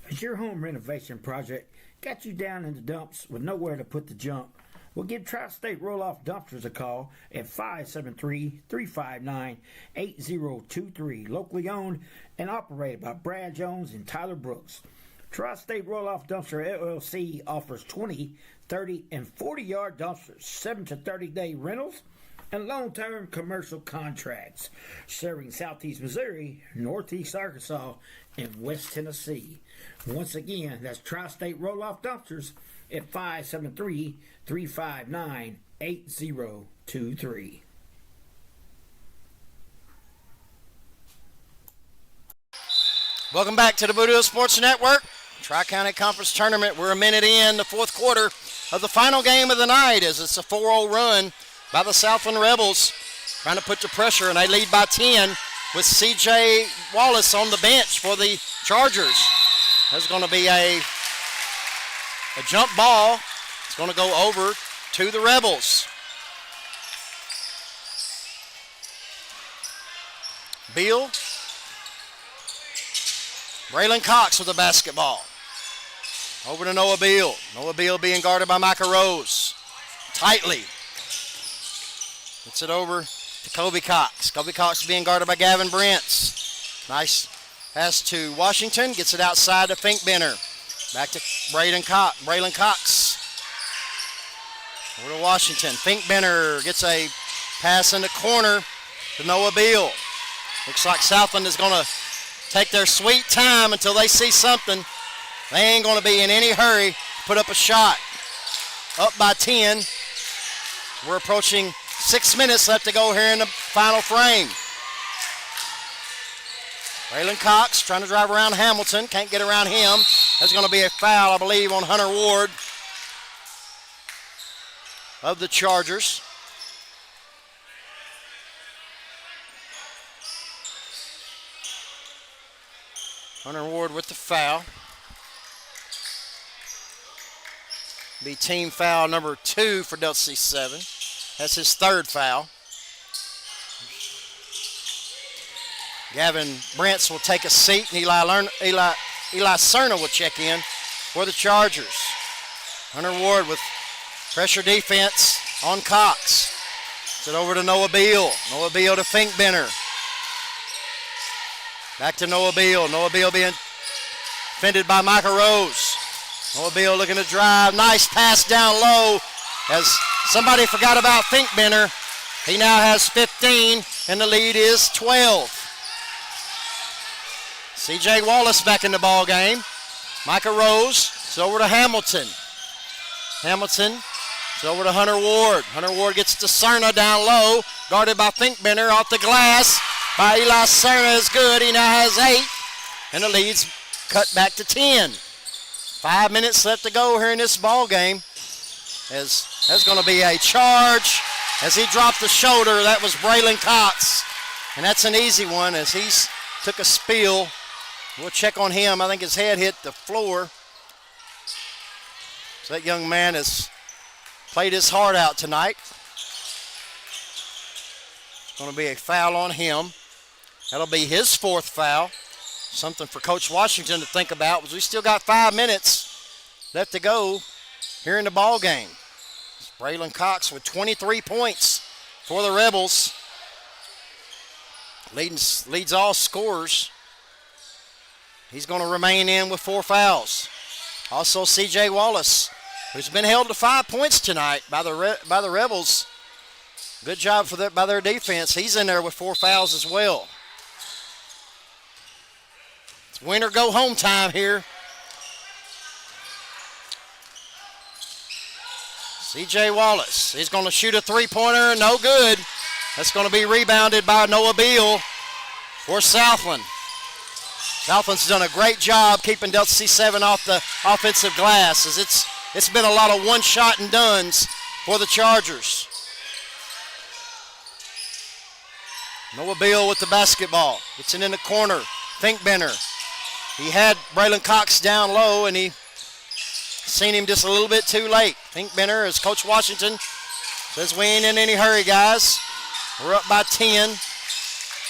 Has your home renovation project got you down in the dumps with nowhere to put the junk? Well, give Tri-State Roll-Off Dumpsters a call at 573-359-8023. Locally owned and operated by Brad Jones and Tyler Brooks. Tri-State Roll-Off Dumpster LLC offers 20, 30, and 40-yard dumpsters, 7 to 30-day rentals, and long-term commercial contracts, serving Southeast Missouri, Northeast Arkansas, and West Tennessee. Once again, that's Tri-State Roll-Off Dumpsters at 573-359-8023. Welcome back to the Boot Hill Sports Network. Tri-County Conference Tournament. We're a minute in the fourth quarter of the final game of the night as it's a 4-0 run by the Southland Rebels, trying to put the pressure, and they lead by 10 with C.J. Wallace on the bench for the Chargers. There's going to be a jump ball. It's going to go over to the Rebels. Beal. Braylon Cox with the basketball. Over to Noah Beal. Noah Beal being guarded by Micah Rose. Tightly. Gets it over to Kobe Cox. Kobe Cox being guarded by Gavin Brents. Nice pass to Washington. Gets it outside to Finkbender. Back to Braylon Cox. Over to Washington. Finkbender gets a pass in the corner to Noah Beal. Looks like Southland is going to take their sweet time until they see something. They ain't going to be in any hurry to put up a shot. Up by 10. We're approaching 6 minutes left to go here in the final frame. Braylon Cox trying to drive around Hamilton. Can't get around him. There's going to be a foul, I believe, on Hunter Ward of the Chargers. Hunter Ward with the foul. Be team foul number 2 for Delta C7. That's his third foul. Gavin Brents will take a seat, and Eli Cerna will check in for the Chargers. Hunter Ward with pressure defense on Cox. Gets it over to Noah Beal. Noah Beal to Finkbender. Back to Noah Beal. Noah Beal being defended by Micah Rose. Noah Beal looking to drive. Nice pass down low as somebody forgot about Finkbender. He now has 15, and the lead is 12. C.J. Wallace back in the ball game. Micah Rose. It's over to Hamilton. Hamilton. It's over to Hunter Ward. Hunter Ward gets to Cerna down low. Guarded by Finkbender off the glass. By Eli Cerna is good. He now has 8. And the lead's cut back to 10. 5 minutes left to go here in this ball game. As there's going to be a charge as he dropped the shoulder. That was Braylon Cox. And that's an easy one as he's took a spill. We'll check on him. I think his head hit the floor. So that young man has played his heart out tonight. It's going to be a foul on him. That'll be his 4th foul. Something for Coach Washington to think about. We still got 5 minutes left to go here in the ball game. Braylon Cox with 23 points for the Rebels. Leads all scorers. He's going to remain in with 4 fouls. Also, C.J. Wallace, who's been held to 5 points tonight by the Rebels. Good job by their defense. He's in there with 4 fouls as well. It's win or go home time here. C.J. Wallace, he's going to shoot a 3-pointer, no good. That's going to be rebounded by Noah Beal for Southland. Southland's done a great job keeping Delta C7 off the offensive glass, as it's been a lot of one-shot and dones for the Chargers. Noah Beal with the basketball. Gets it in the corner. Finkbender. He had Braylon Cox down low, and he seen him just a little bit too late. Finkbender, as Coach Washington says, we ain't in any hurry, guys. We're up by 10.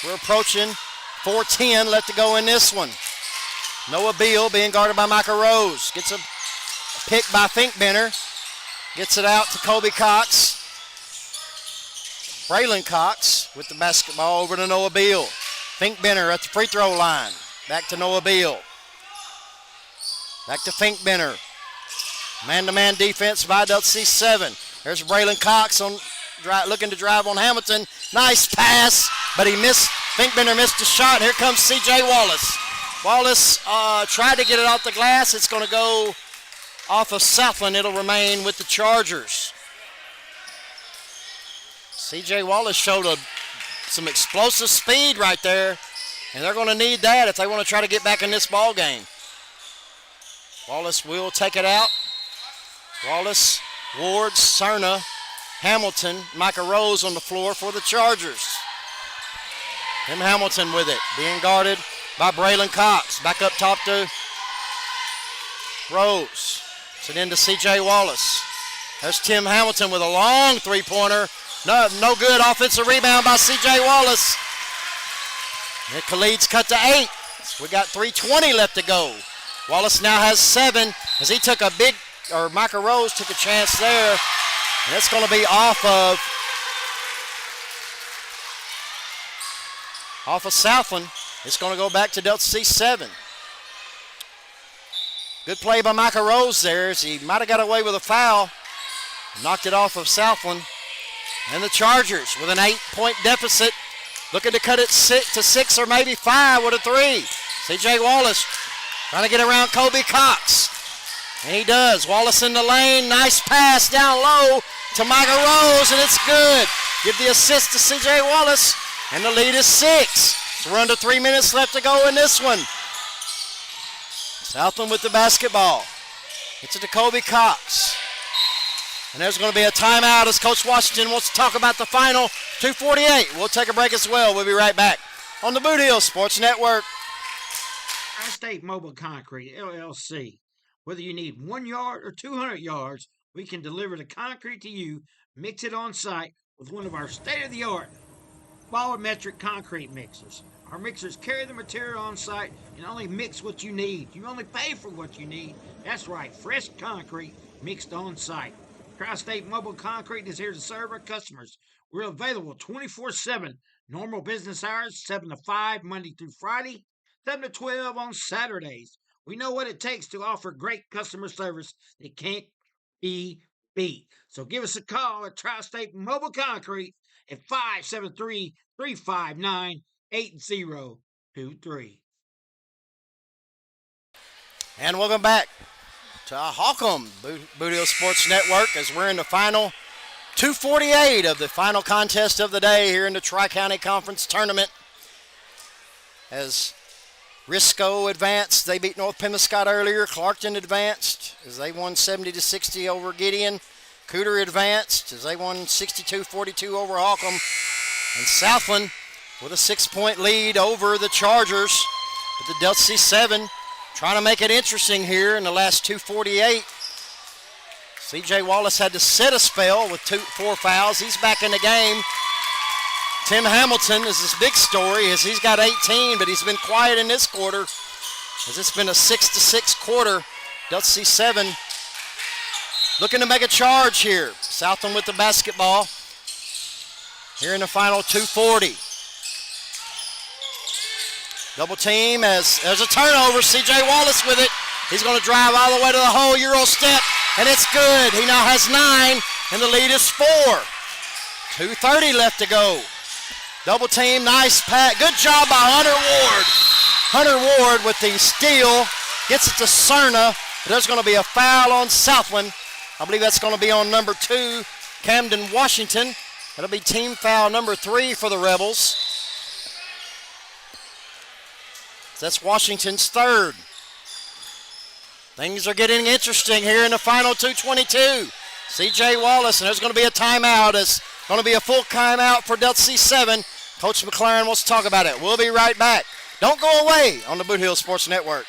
We're approaching 4:10 left to go in this one. Noah Beal being guarded by Micah Rose. Gets a pick by Finkbender. Gets it out to Kobe Cox. Braylon Cox with the basketball over to Noah Beal. Finkbender at the free throw line. Back to Noah Beal. Back to Finkbender. Man-to-man defense by Delta C7. There's Braylon Cox looking to drive on Hamilton. Nice pass, but he missed. Finkbender missed a shot. Here comes C.J. Wallace. Wallace tried to get it off the glass. It's going to go off of Southland. It'll remain with the Chargers. C.J. Wallace showed some explosive speed right there, and they're going to need that if they want to try to get back in this ball game. Wallace will take it out. Wallace, Ward, Cerna, Hamilton, Micah Rose on the floor for the Chargers. Tim Hamilton with it, being guarded by Braylon Cox. Back up top to Rose. It's it into C.J. Wallace. There's Tim Hamilton with a long three-pointer. No good. Offensive rebound by C.J. Wallace. And Khalid's cut to 8. We got 3:20 left to go. Wallace now has 7 as he took a Micah Rose took a chance there. And it's going to be off of Southland. It's going to go back to Delta C7. Good play by Micah Rose there, as he might have got away with a foul. Knocked it off of Southland. And the Chargers with an 8-point deficit, looking to cut it to 6 or maybe 5 with a 3. C.J. Wallace trying to get around Kobe Cox. And he does. Wallace in the lane. Nice pass down low to Micah Rose, and it's good. Give the assist to C.J. Wallace, and the lead is 6. So we're under 3 minutes left to go in this one. Southland with the basketball. It's to Kobe Cox. And there's going to be a timeout as Coach Washington wants to talk about the final. 2:48. We'll take a break as well. We'll be right back on the Boot Hill Sports Network. Tri-State Mobile Concrete, LLC. Whether you need 1 yard or 200 yards, we can deliver the concrete to you, mix it on site with one of our state-of-the-art volumetric concrete mixers. Our mixers carry the material on site and only mix what you need. You only pay for what you need. That's right, fresh concrete mixed on site. Tri-State Mobile Concrete is here to serve our customers. We're available 24/7. Normal business hours, 7 to 5, Monday through Friday, 7 to 12 on Saturdays. We know what it takes to offer great customer service that can't be beat. So give us a call at Tri-State Mobile Concrete at 573-359-8023. And welcome back to Holcomb Boot Hill Sports Network, as we're in the final 2:48 of the final contest of the day here in the Tri-County Conference Tournament. As Risco advanced, they beat North Pembescott earlier. Clarkton advanced as they won 70-60 over Gideon. Cooter advanced as they won 62-42 over Holcomb. And Southland with a 6-point lead over the Chargers. But the Delta C7 trying to make it interesting here in the last 2:48. C.J. Wallace had to set a spell with 4 fouls. He's back in the game. Tim Hamilton is his big story, as he's got 18, but he's been quiet in this quarter, as it's been a 6-6 quarter. Delta C7 looking to make a charge here. Southland with the basketball here in the final 2:40. Double team as there's a turnover. C.J. Wallace with it. He's going to drive all the way to the hole, Euro step, and it's good. He now has 9, and the lead is 4. 2:30 left to go. Double team, nice pass. Good job by Hunter Ward. Hunter Ward with the steal. Gets it to Cerna. There's going to be a foul on Southland. I believe that's going to be on number 2, Camden Washington. That'll be team foul number 3 for the Rebels. That's Washington's 3rd. Things are getting interesting here in the final 2:22. C.J. Wallace, and there's going to be a timeout. It's going to be a full timeout for Delta C7. Coach McLaren wants to talk about it. We'll be right back. Don't go away on the Boot Hill Sports Network.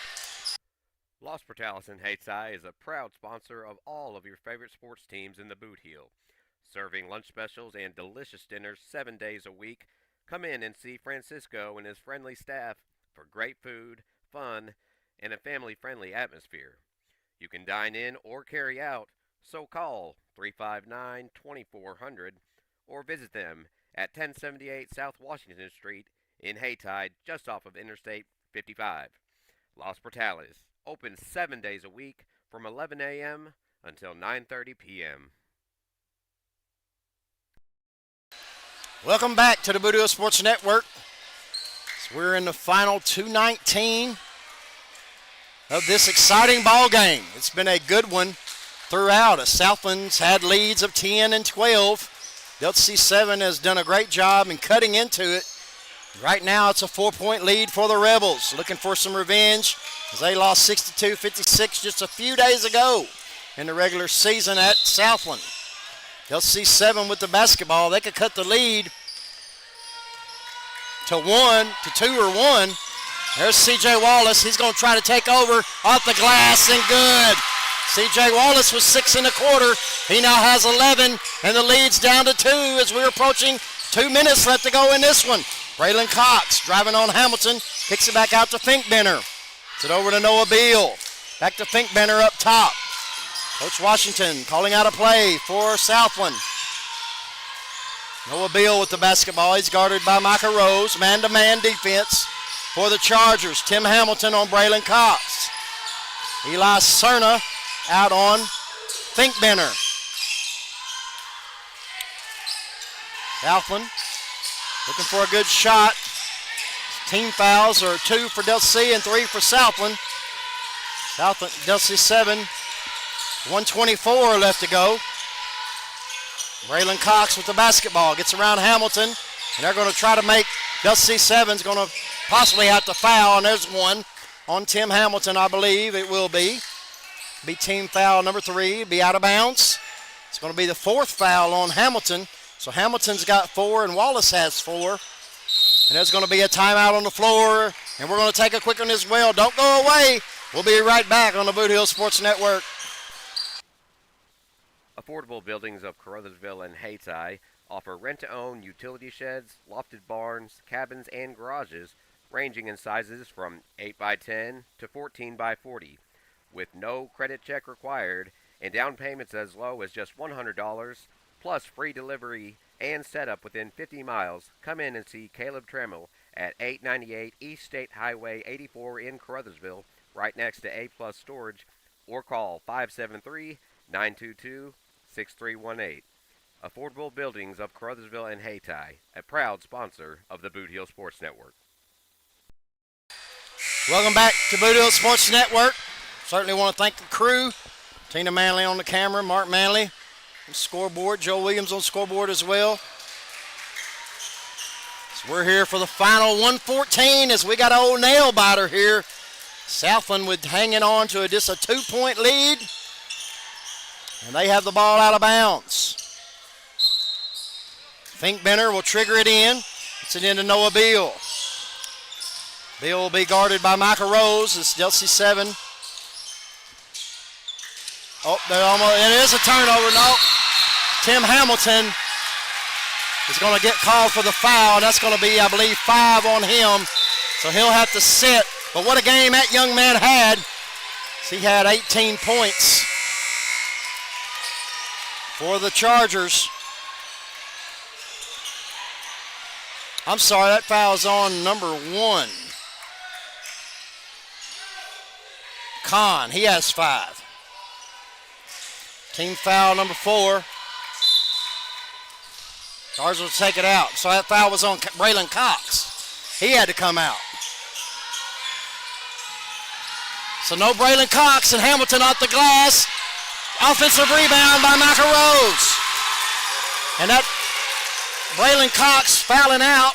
Los Portales in Hayti is a proud sponsor of all of your favorite sports teams in the Boot Hill. Serving lunch specials and delicious dinners 7 days a week. Come in and see Francisco and his friendly staff for great food, fun, and a family-friendly atmosphere. You can dine in or carry out, so call 359-2400 or visit them at 1078 South Washington Street in Hayti, just off of Interstate 55. Los Portales, open 7 days a week from 11 a.m. until 9:30 p.m. Welcome back to the Boot Hill Sports Network. So we're in the final 2:19 of this exciting ball game. It's been a good one throughout. Southland's had leads of 10 and 12. Delta C7 has done a great job in cutting into it. Right now it's a 4-point lead for the Rebels, looking for some revenge as they lost 62-56 just a few days ago in the regular season at Southland. Delta C7 with the basketball. They could cut the lead to 2 or 1. There's C.J. Wallace. He's going to try to take over off the glass, and good. C.J. Wallace was 6 1/4. He now has 11, and the lead's down to 2 as we're approaching 2 minutes left to go in this one. Braylon Cox driving on Hamilton, kicks it back out to Finkbenner. It's it over to Noah Beal. Back to Finkbenner up top. Coach Washington calling out a play for Southland. Noah Beal with the basketball. He's guarded by Micah Rose. Man-to-man defense for the Chargers. Tim Hamilton on Braylon Cox. Eli Cerna out on Finkbenner. Southland looking for a good shot. Team fouls are 2 for Delta C and 3 for Southland. Southland, Delta C7, 1:24 left to go. Braylon Cox with the basketball. Gets around Hamilton, and they're going to try to make Delta C7's going to possibly have to foul, and there's one on Tim Hamilton, I believe it will be. Be team foul number 3, be out of bounds. It's going to be the 4th foul on Hamilton. So Hamilton's got 4 and Wallace has 4. And there's going to be a timeout on the floor, and we're going to take a quick one as well. Don't go away. We'll be right back on the Boot Hill Sports Network. Affordable Buildings of Caruthersville and Hayti offer rent-to-own utility sheds, lofted barns, cabins, and garages ranging in sizes from 8x10 to 14x40 with no credit check required and down payments as low as just $100 plus free delivery and setup within 50 miles. Come in and see Caleb Trammell at 898 East State Highway 84 in Caruthersville, right next to A-Plus Storage, or call 573-922-6318. Affordable Buildings of Caruthersville and Hayti, a proud sponsor of the Boot Hill Sports Network. Welcome back to Boot Hill Sports Network. Certainly want to thank the crew. Tina Manley on the camera, Mark Manley on the scoreboard, Joe Williams on the scoreboard as well. So we're here for the final 1:14 as we got an old nail biter here. Southland with hanging on to just a 2-point lead. And they have the ball out of bounds. Finkbenner will trigger it in. It's it into Noah Beal. Beal will be guarded by Micah Rose. It's Delta C7. Oh, it is a turnover. No. Tim Hamilton is going to get called for the foul. That's going to be, I believe, 5 on him. So he'll have to sit. But what a game that young man had. He had 18 points. for the Chargers. I'm sorry, that foul's on number 1. Khan, he has 5. Team foul number 4. Chargers will take it out. So that foul was on Braylon Cox. He had to come out. So no Braylon Cox, and Hamilton off the glass. Offensive rebound by Michael Rose. And that Braylon Cox fouling out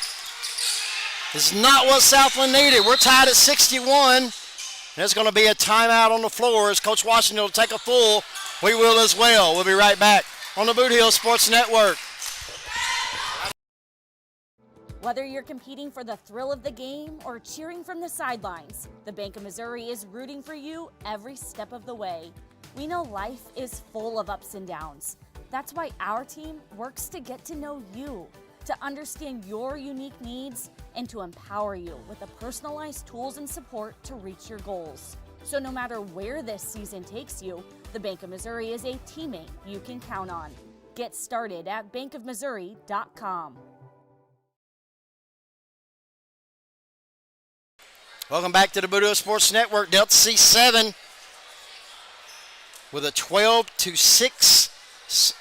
is not what Southland needed. We're tied at 61. There's going to be a timeout on the floor as Coach Washington will take a full. We will as well. We'll be right back on the Boot Hill Sports Network. Whether you're competing for the thrill of the game or cheering from the sidelines, the Bank of Missouri is rooting for you every step of the way. We know life is full of ups and downs. That's why our team works to get to know you, to understand your unique needs, and to empower you with the personalized tools and support to reach your goals. So no matter where this season takes you, the Bank of Missouri is a teammate you can count on. Get started at bankofmissouri.com. Welcome back to the Boot Hill Sports Network. Delta C7 with a 12-6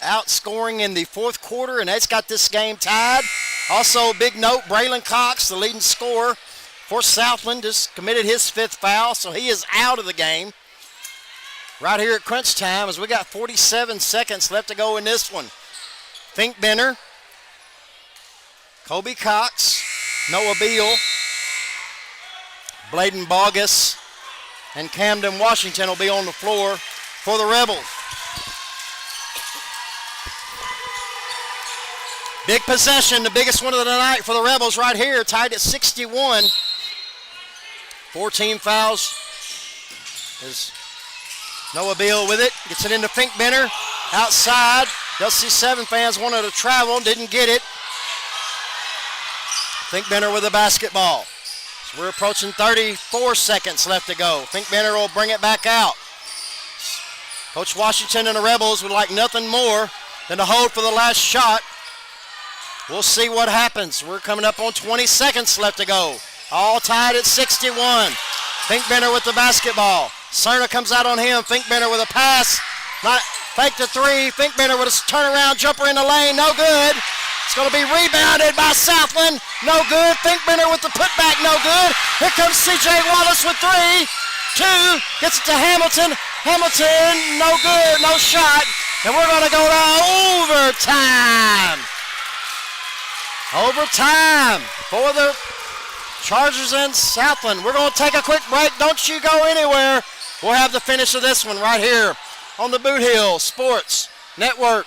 outscoring in the fourth quarter, and that's got this game tied. Also, big note, Braylon Cox, the leading scorer for Southland, just committed his 5th foul, so he is out of the game. Right here at crunch time, as we got 47 seconds left to go in this one. Fink Benner, Kobe Cox, Noah Beal, Bladen Bogus, and Camden Washington will be on the floor for the Rebels. Big possession, the biggest one of the night for the Rebels right here, tied at 61. 14 fouls. There's Noah Beal with it, gets it into Fink Benner, outside. LC7 fans wanted to travel, didn't get it. Fink Benner with the basketball. So we're approaching 34 seconds left to go. Fink Benner will bring it back out. Coach Washington and the Rebels would like nothing more than to hold for the last shot. We'll see what happens. We're coming up on 20 seconds left to go. All tied at 61. Fink Benner with the basketball. Cerna comes out on him. Fink Benner with a pass. Fake the 3. Fink Benner with a turnaround jumper in the lane. No good. It's going to be rebounded by Southland. No good. Fink Benner with the putback. No good. Here comes C.J. Wallace with 3. 2. Gets it to Hamilton. Hamilton, no good. No shot. And we're going to go to overtime. Overtime for the Chargers and Southland. We're going to take a quick break. Don't you go anywhere. We'll have the finish of this one right here on the Boot Hill Sports Network.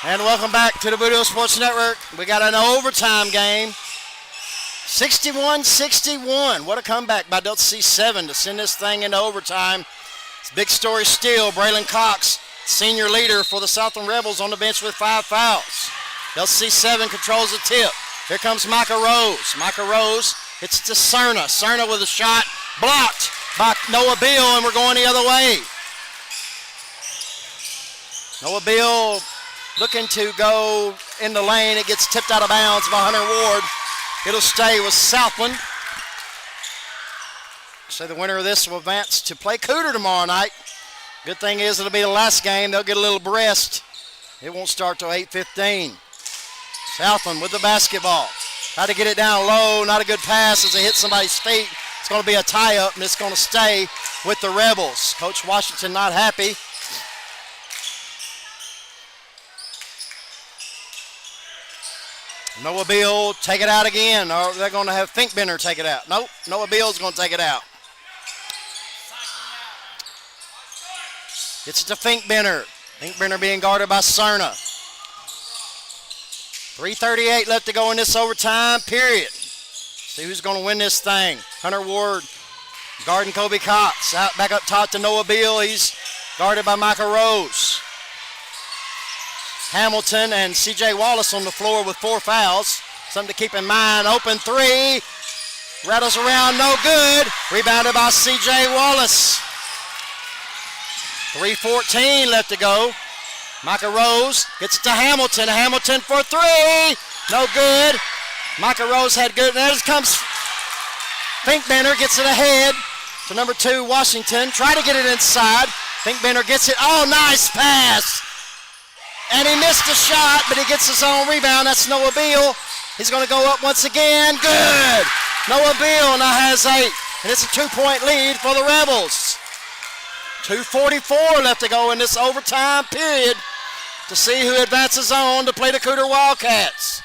And welcome back to the Boot Hill Sports Network. We got an overtime game. 61-61. What a comeback by Delta C7 to send this thing into overtime. It's a big story still. Braylon Cox, senior leader for the Southland Rebels, on the bench with 5 fouls. Delta C7 controls the tip. Here comes Micah Rose. Micah Rose It's to Cerna. Cerna with a shot blocked by Noah Beal, and we're going the other way. Noah Beal looking to go in the lane. It gets tipped out of bounds by Hunter Ward. It'll stay with Southland. So the winner of this will advance to play Cooter tomorrow night. Good thing is it'll be the last game. They'll get a little rest. It won't start till 8:15. Southland with the basketball. Try to get it down low. Not a good pass as it hits somebody's feet. It's going to be a tie-up, and it's going to stay with the Rebels. Coach Washington not happy. Noah Beal take it out again, or they're going to have Finkbender take it out. Nope, Noah Beal's going to take it out. It's to Finkbender. Finkbender being guarded by Cerna. 3:38 left to go in this overtime period. See who's going to win this thing. Hunter Ward guarding Kobe Cox. Out back up top to Noah Beal. He's guarded by Micah Rose. Hamilton and C.J. Wallace on the floor with 4 fouls. Something to keep in mind. Open three. Rattles around, no good. Rebounded by C.J. Wallace. 3:14 left to go. Micah Rose gets it to Hamilton. Hamilton for 3. No good. Micah Rose had good. There comes Finkbender, gets it ahead to number 2, Washington. Try to get it inside. Finkbender gets it. Oh, nice pass. And he missed a shot, but he gets his own rebound. That's Noah Beal. He's going to go up once again. Good. Noah Beal now has 8. And it's a 2-point lead for the Rebels. 2:44 left to go in this overtime period to see who advances on to play the Cooter Wildcats.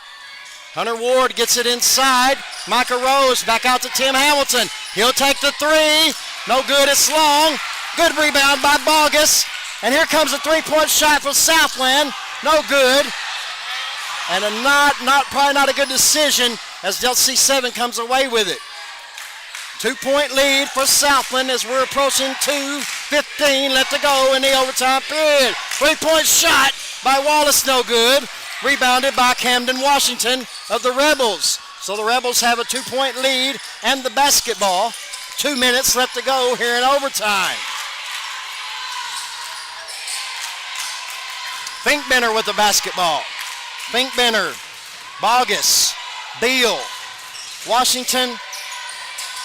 Hunter Ward gets it inside. Micah Rose back out to Tim Hamilton. He'll take the 3. No good, it's long. Good rebound by Bogus. And here comes a 3-point shot from Southland. No good. And probably not a good decision as Delta 7 comes away with it. 2-point lead for Southland as we're approaching 2:15 left to go in the overtime period. 3-point shot by Wallace, no good. Rebounded by Camden Washington of the Rebels. So the Rebels have a 2-point lead and the basketball. 2 minutes left to go here in overtime. Finkbender with the basketball. Finkbender, Bogus, Beal, Washington,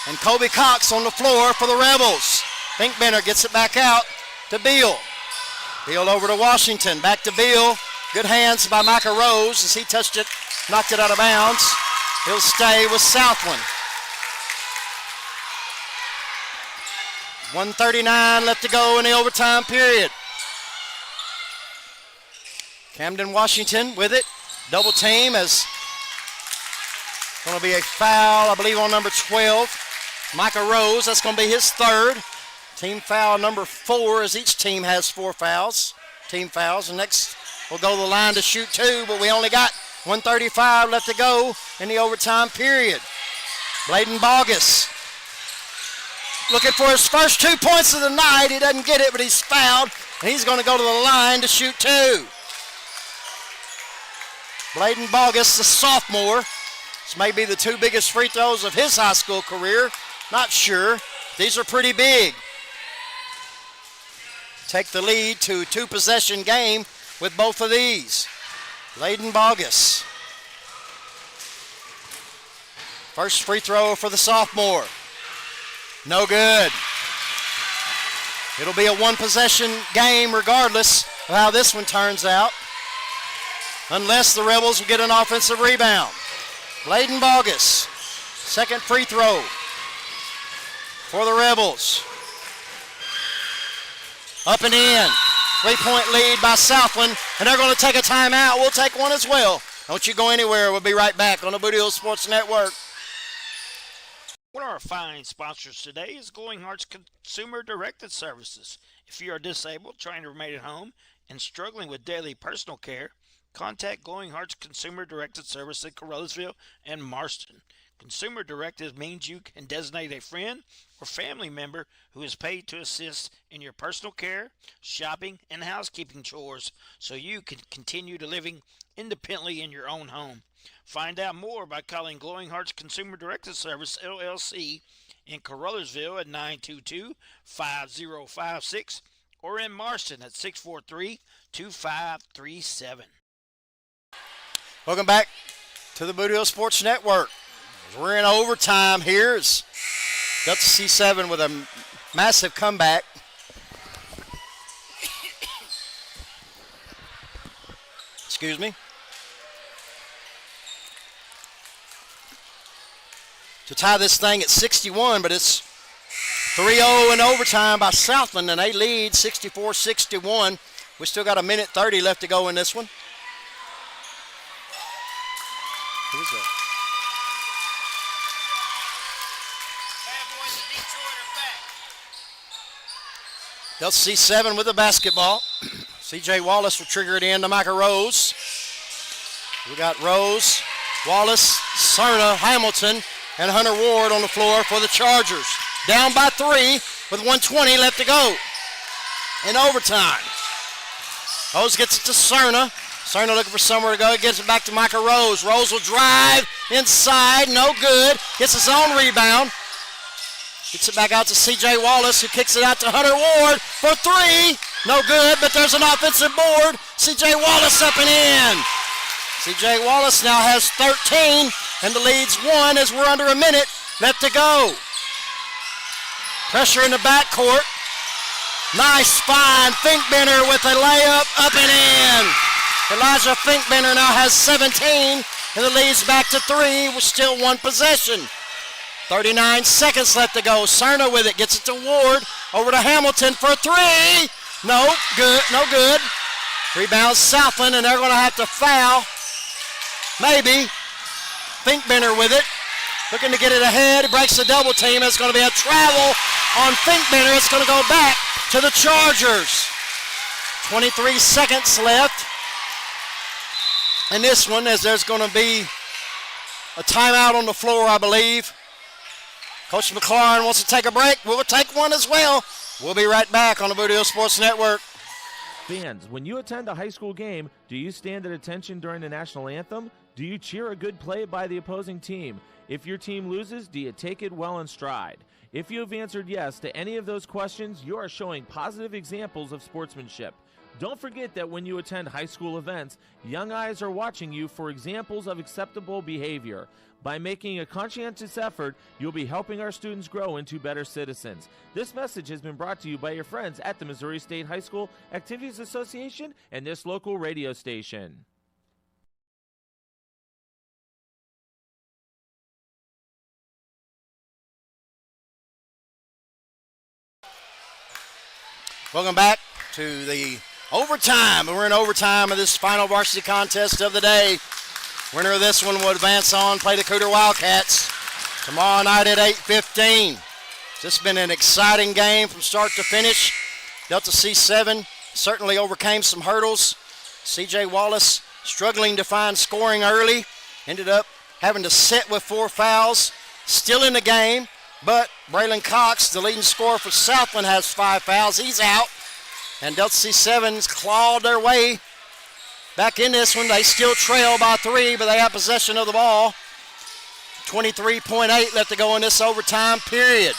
and Kobe Cox on the floor for the Rebels. Finkbender gets it back out to Beal. Beal over to Washington, back to Beal. Good hands by Micah Rose as he touched it, knocked it out of bounds. He'll stay with Southland. 1:39 left to go in the overtime period. Camden Washington with it. Double team as going to be a foul, I believe, on number 12. Micah Rose, that's going to be his 3rd. Team foul number 4 as each team has 4 fouls. Team fouls. And next we'll go to the line to shoot 2, but we only got 1:35 left to go in the overtime period. Bladen Bogus looking for his first 2 points of the night. He doesn't get it, but he's fouled, and he's going to go to the line to shoot 2. Bladen Bogus, the sophomore. This may be the 2 biggest free throws of his high school career. Not sure. These are pretty big. Take the lead to a 2-possession game with both of these. Bladen Bogus. First free throw for the sophomore. No good. It'll be a 1-possession game regardless of how this one turns out. Unless the Rebels will get an offensive rebound. Bladen Bogus, second free throw for the Rebels. Up and in. 3-point lead by Southland, and they're going to take a timeout. We'll take one as well. Don't you go anywhere. We'll be right back on the Booty Hill Sports Network. One of our fine sponsors today is Glowing Hearts Consumer Directed Services. If you are disabled, trying to remain at home, and struggling with daily personal care, contact Glowing Hearts Consumer Directed Service in Carruthersville and Marston. Consumer Directed means you can designate a friend or family member who is paid to assist in your personal care, shopping, and housekeeping chores so you can continue to living independently in your own home. Find out more by calling Glowing Hearts Consumer Directed Service, LLC, in Caruthersville at 922-5056 or in Marston at 643-2537. Welcome back to the Boot Hill Sports Network. We're in overtime here. It's Delta C7 with a massive comeback. Excuse me. To tie this thing at 61, but it's 3-0 in overtime by Southland, and they lead 64-61. We still got a minute 30 left to go in this one. Who is that? Delta C7 with the basketball. C.J. Wallace will trigger it in to Micah Rose. We got Rose, Wallace, Cerna, Hamilton, and Hunter Ward on the floor for the Chargers. Down by 3 with 1:20 left to go in overtime. Rose gets it to Cerna. Cerna looking for somewhere to go. He gets it back to Micah Rose. Rose will drive inside. No good. Gets his own rebound. Gets it back out to C.J. Wallace, who kicks it out to Hunter Ward for 3. No good, but there's an offensive board. C.J. Wallace up and in. C.J. Wallace now has 13, and the lead's 1 as we're under a minute left to go. Pressure in the backcourt. Nice find. Finkbender with a layup up and in. Elijah Finkbender now has 17, and the lead's back to 3 with still 1 possession. 39 seconds left to go. Cerna with it. Gets it to Ward. Over to Hamilton for 3. No good. No good. Rebounds Southland, and they're going to have to foul. Maybe. Finkbender with it. Looking to get it ahead. He breaks the double team. It's going to be a travel on Finkbender. It's going to go back to the Chargers. 23 seconds left in this one, as there's going to be a timeout on the floor, I believe. Coach McLaurin wants to take a break. We'll take one as well. We'll be right back on the Boot Hill Sports Network. Fans, when you attend a high school game, do you stand at attention during the national anthem? Do you cheer a good play by the opposing team? If your team loses, do you take it well in stride? If you have answered yes to any of those questions, you are showing positive examples of sportsmanship. Don't forget that when you attend high school events, young eyes are watching you for examples of acceptable behavior. By making a conscientious effort, you'll be helping our students grow into better citizens. This message has been brought to you by your friends at the Missouri State High School Activities Association and this local radio station. Welcome back to the overtime. We're in overtime of this final varsity contest of the day. Winner of this one will advance on, play the Cooter Wildcats tomorrow night at 8:15. This has been an exciting game from start to finish. Delta C7 certainly overcame some hurdles. C.J. Wallace struggling to find scoring early. Ended up having to sit with 4 fouls. Still in the game, but Braylon Cox, the leading scorer for Southland, has 5 fouls. He's out. And Delta C7's clawed their way back in this one. They still trail by 3, but they have possession of the ball. 23.8 left to go in this overtime period.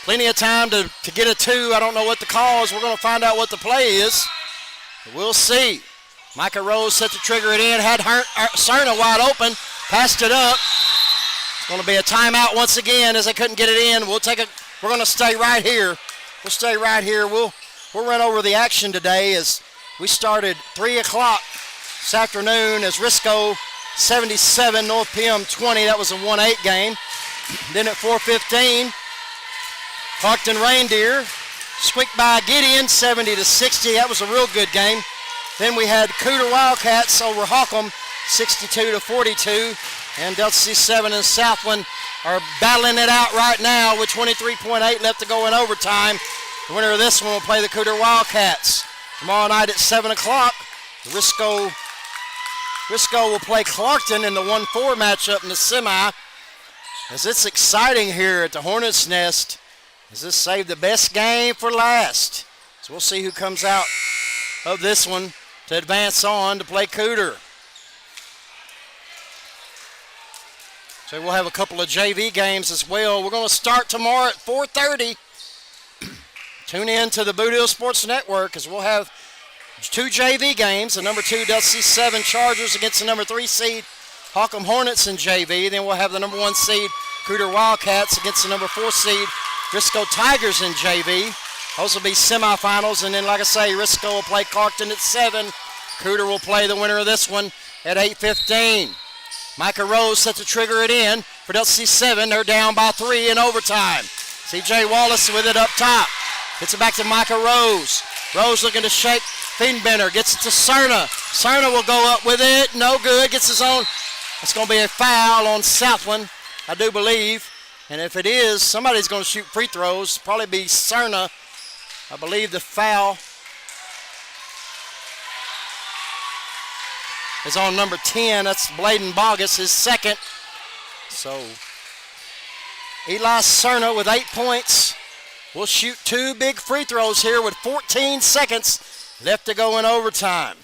Plenty of time to get a 2. I don't know what the call is. We're going to find out what the play is. We'll see. Micah Rose set to trigger it in. Had Cerna wide open. Passed it up. It's going to be a timeout once again as they couldn't get it in. We're going to stay right here. We'll stay right here. We'll run over the action today as we started 3 o'clock this afternoon as Risco 77, North PM 20. That was a 1-8 game. Then at 4:15, Clarkton Reindeer squeaked by Gideon 70-60. That was a real good game. Then we had Cooter Wildcats over Holcomb 62-42. And Delta C7 and Southland are battling it out right now with 23.8 left to go in overtime. The winner of this one will play the Cooter Wildcats. Tomorrow night at 7 o'clock, Risco will play Clarkton in the 1-4 matchup in the semi. As it's exciting here at the Hornets' Nest, as this saved the best game for last. So we'll see who comes out of this one to advance on to play Cooter. So we'll have a couple of JV games as well. We're going to start tomorrow at 4:30. Tune in to the Boot Hill Sports Network as we'll have 2 JV games. The number 2 WC7 Chargers against the number 3 seed Holcomb Hornets in JV. Then we'll have the number 1 seed Cooter Wildcats against the number 4 seed Risco Tigers in JV. Those will be semifinals. And then, like I say, Risco will play Clarkton at 7. Cooter will play the winner of this one at 8:15. Micah Rose set to trigger it in for WC7. They're down by 3 in overtime. C.J. Wallace with it up top. Gets it back to Micah Rose. Rose looking to shake Feenbender. Gets it to Cerna. Cerna will go up with it. No good. Gets his own. It's going to be a foul on Southland, I do believe. And if it is, somebody's going to shoot free throws. Probably be Cerna. I believe the foul is on number 10. That's Bladen Bogus, his second. So Eli Cerna with 8 points will shoot 2 big free throws here with 14 seconds left to go in overtime.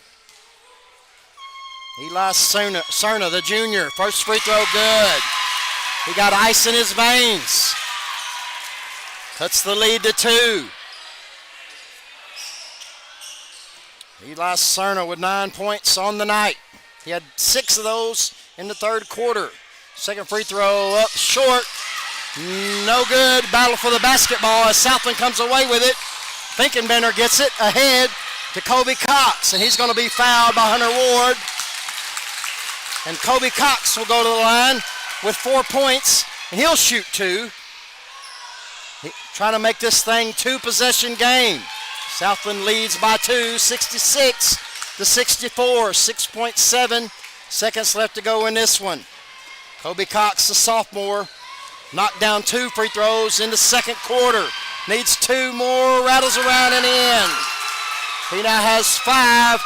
Eli Cerna, the junior, first free throw good. He got ice in his veins. Cuts the lead to 2. Eli Cerna with 9 points on the night. He had 6 of those in the third quarter. Second free throw up short. No good. Battle for the basketball as Southland comes away with it. Finkenbender gets it ahead to Kobe Cox, and he's going to be fouled by Hunter Ward. And Kobe Cox will go to the line with 4 points, and he'll shoot 2. Trying to make this thing 2-possession game. Southland leads by 2, 66 to 64. 6.7 seconds left to go in this one. Kobe Cox, the sophomore, knocked down 2 free throws in the second quarter. Needs 2 more, rattles around and in. He now has 5,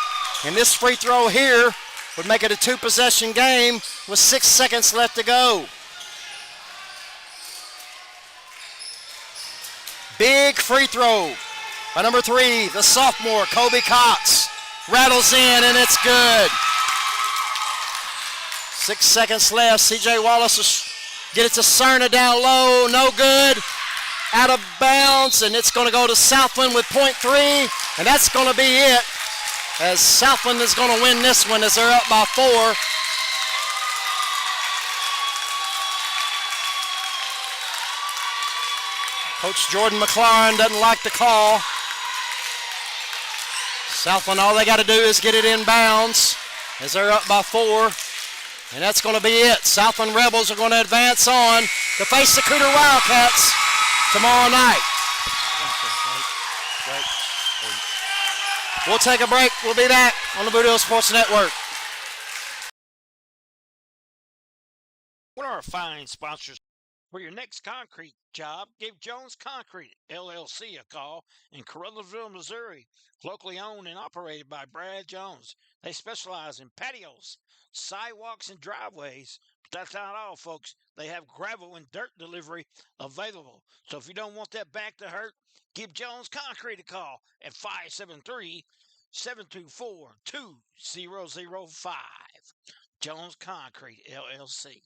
and this free throw here would make it a 2-possession game with 6 seconds left to go. Big free throw by number 3, the sophomore, Kobe Cox. Rattles in, and it's good. 6 seconds left. C.J. Wallace will get it to Cerna down low. No good. Out of bounds, and it's going to go to Southland with .3, and that's going to be it, as Southland is going to win this one as they're up by 4. Coach Jordan McLaurin doesn't like the call. Southland, all they got to do is get it in bounds as they're up by 4. And that's going to be it. Southland Rebels are going to advance on to face the Cooter Wildcats tomorrow night. We'll take a break. We'll be back on the Boot Hill Sports Network. One of our fine sponsors for your next concrete job, give Jones Concrete LLC a call in Carruthersville, Missouri. Locally owned and operated by Brad Jones. They specialize in patios, sidewalks, and driveways. But that's not all, folks. They have gravel and dirt delivery available. So if you don't want that back to hurt, give Jones Concrete a call at 573-724-2005. Jones Concrete LLC.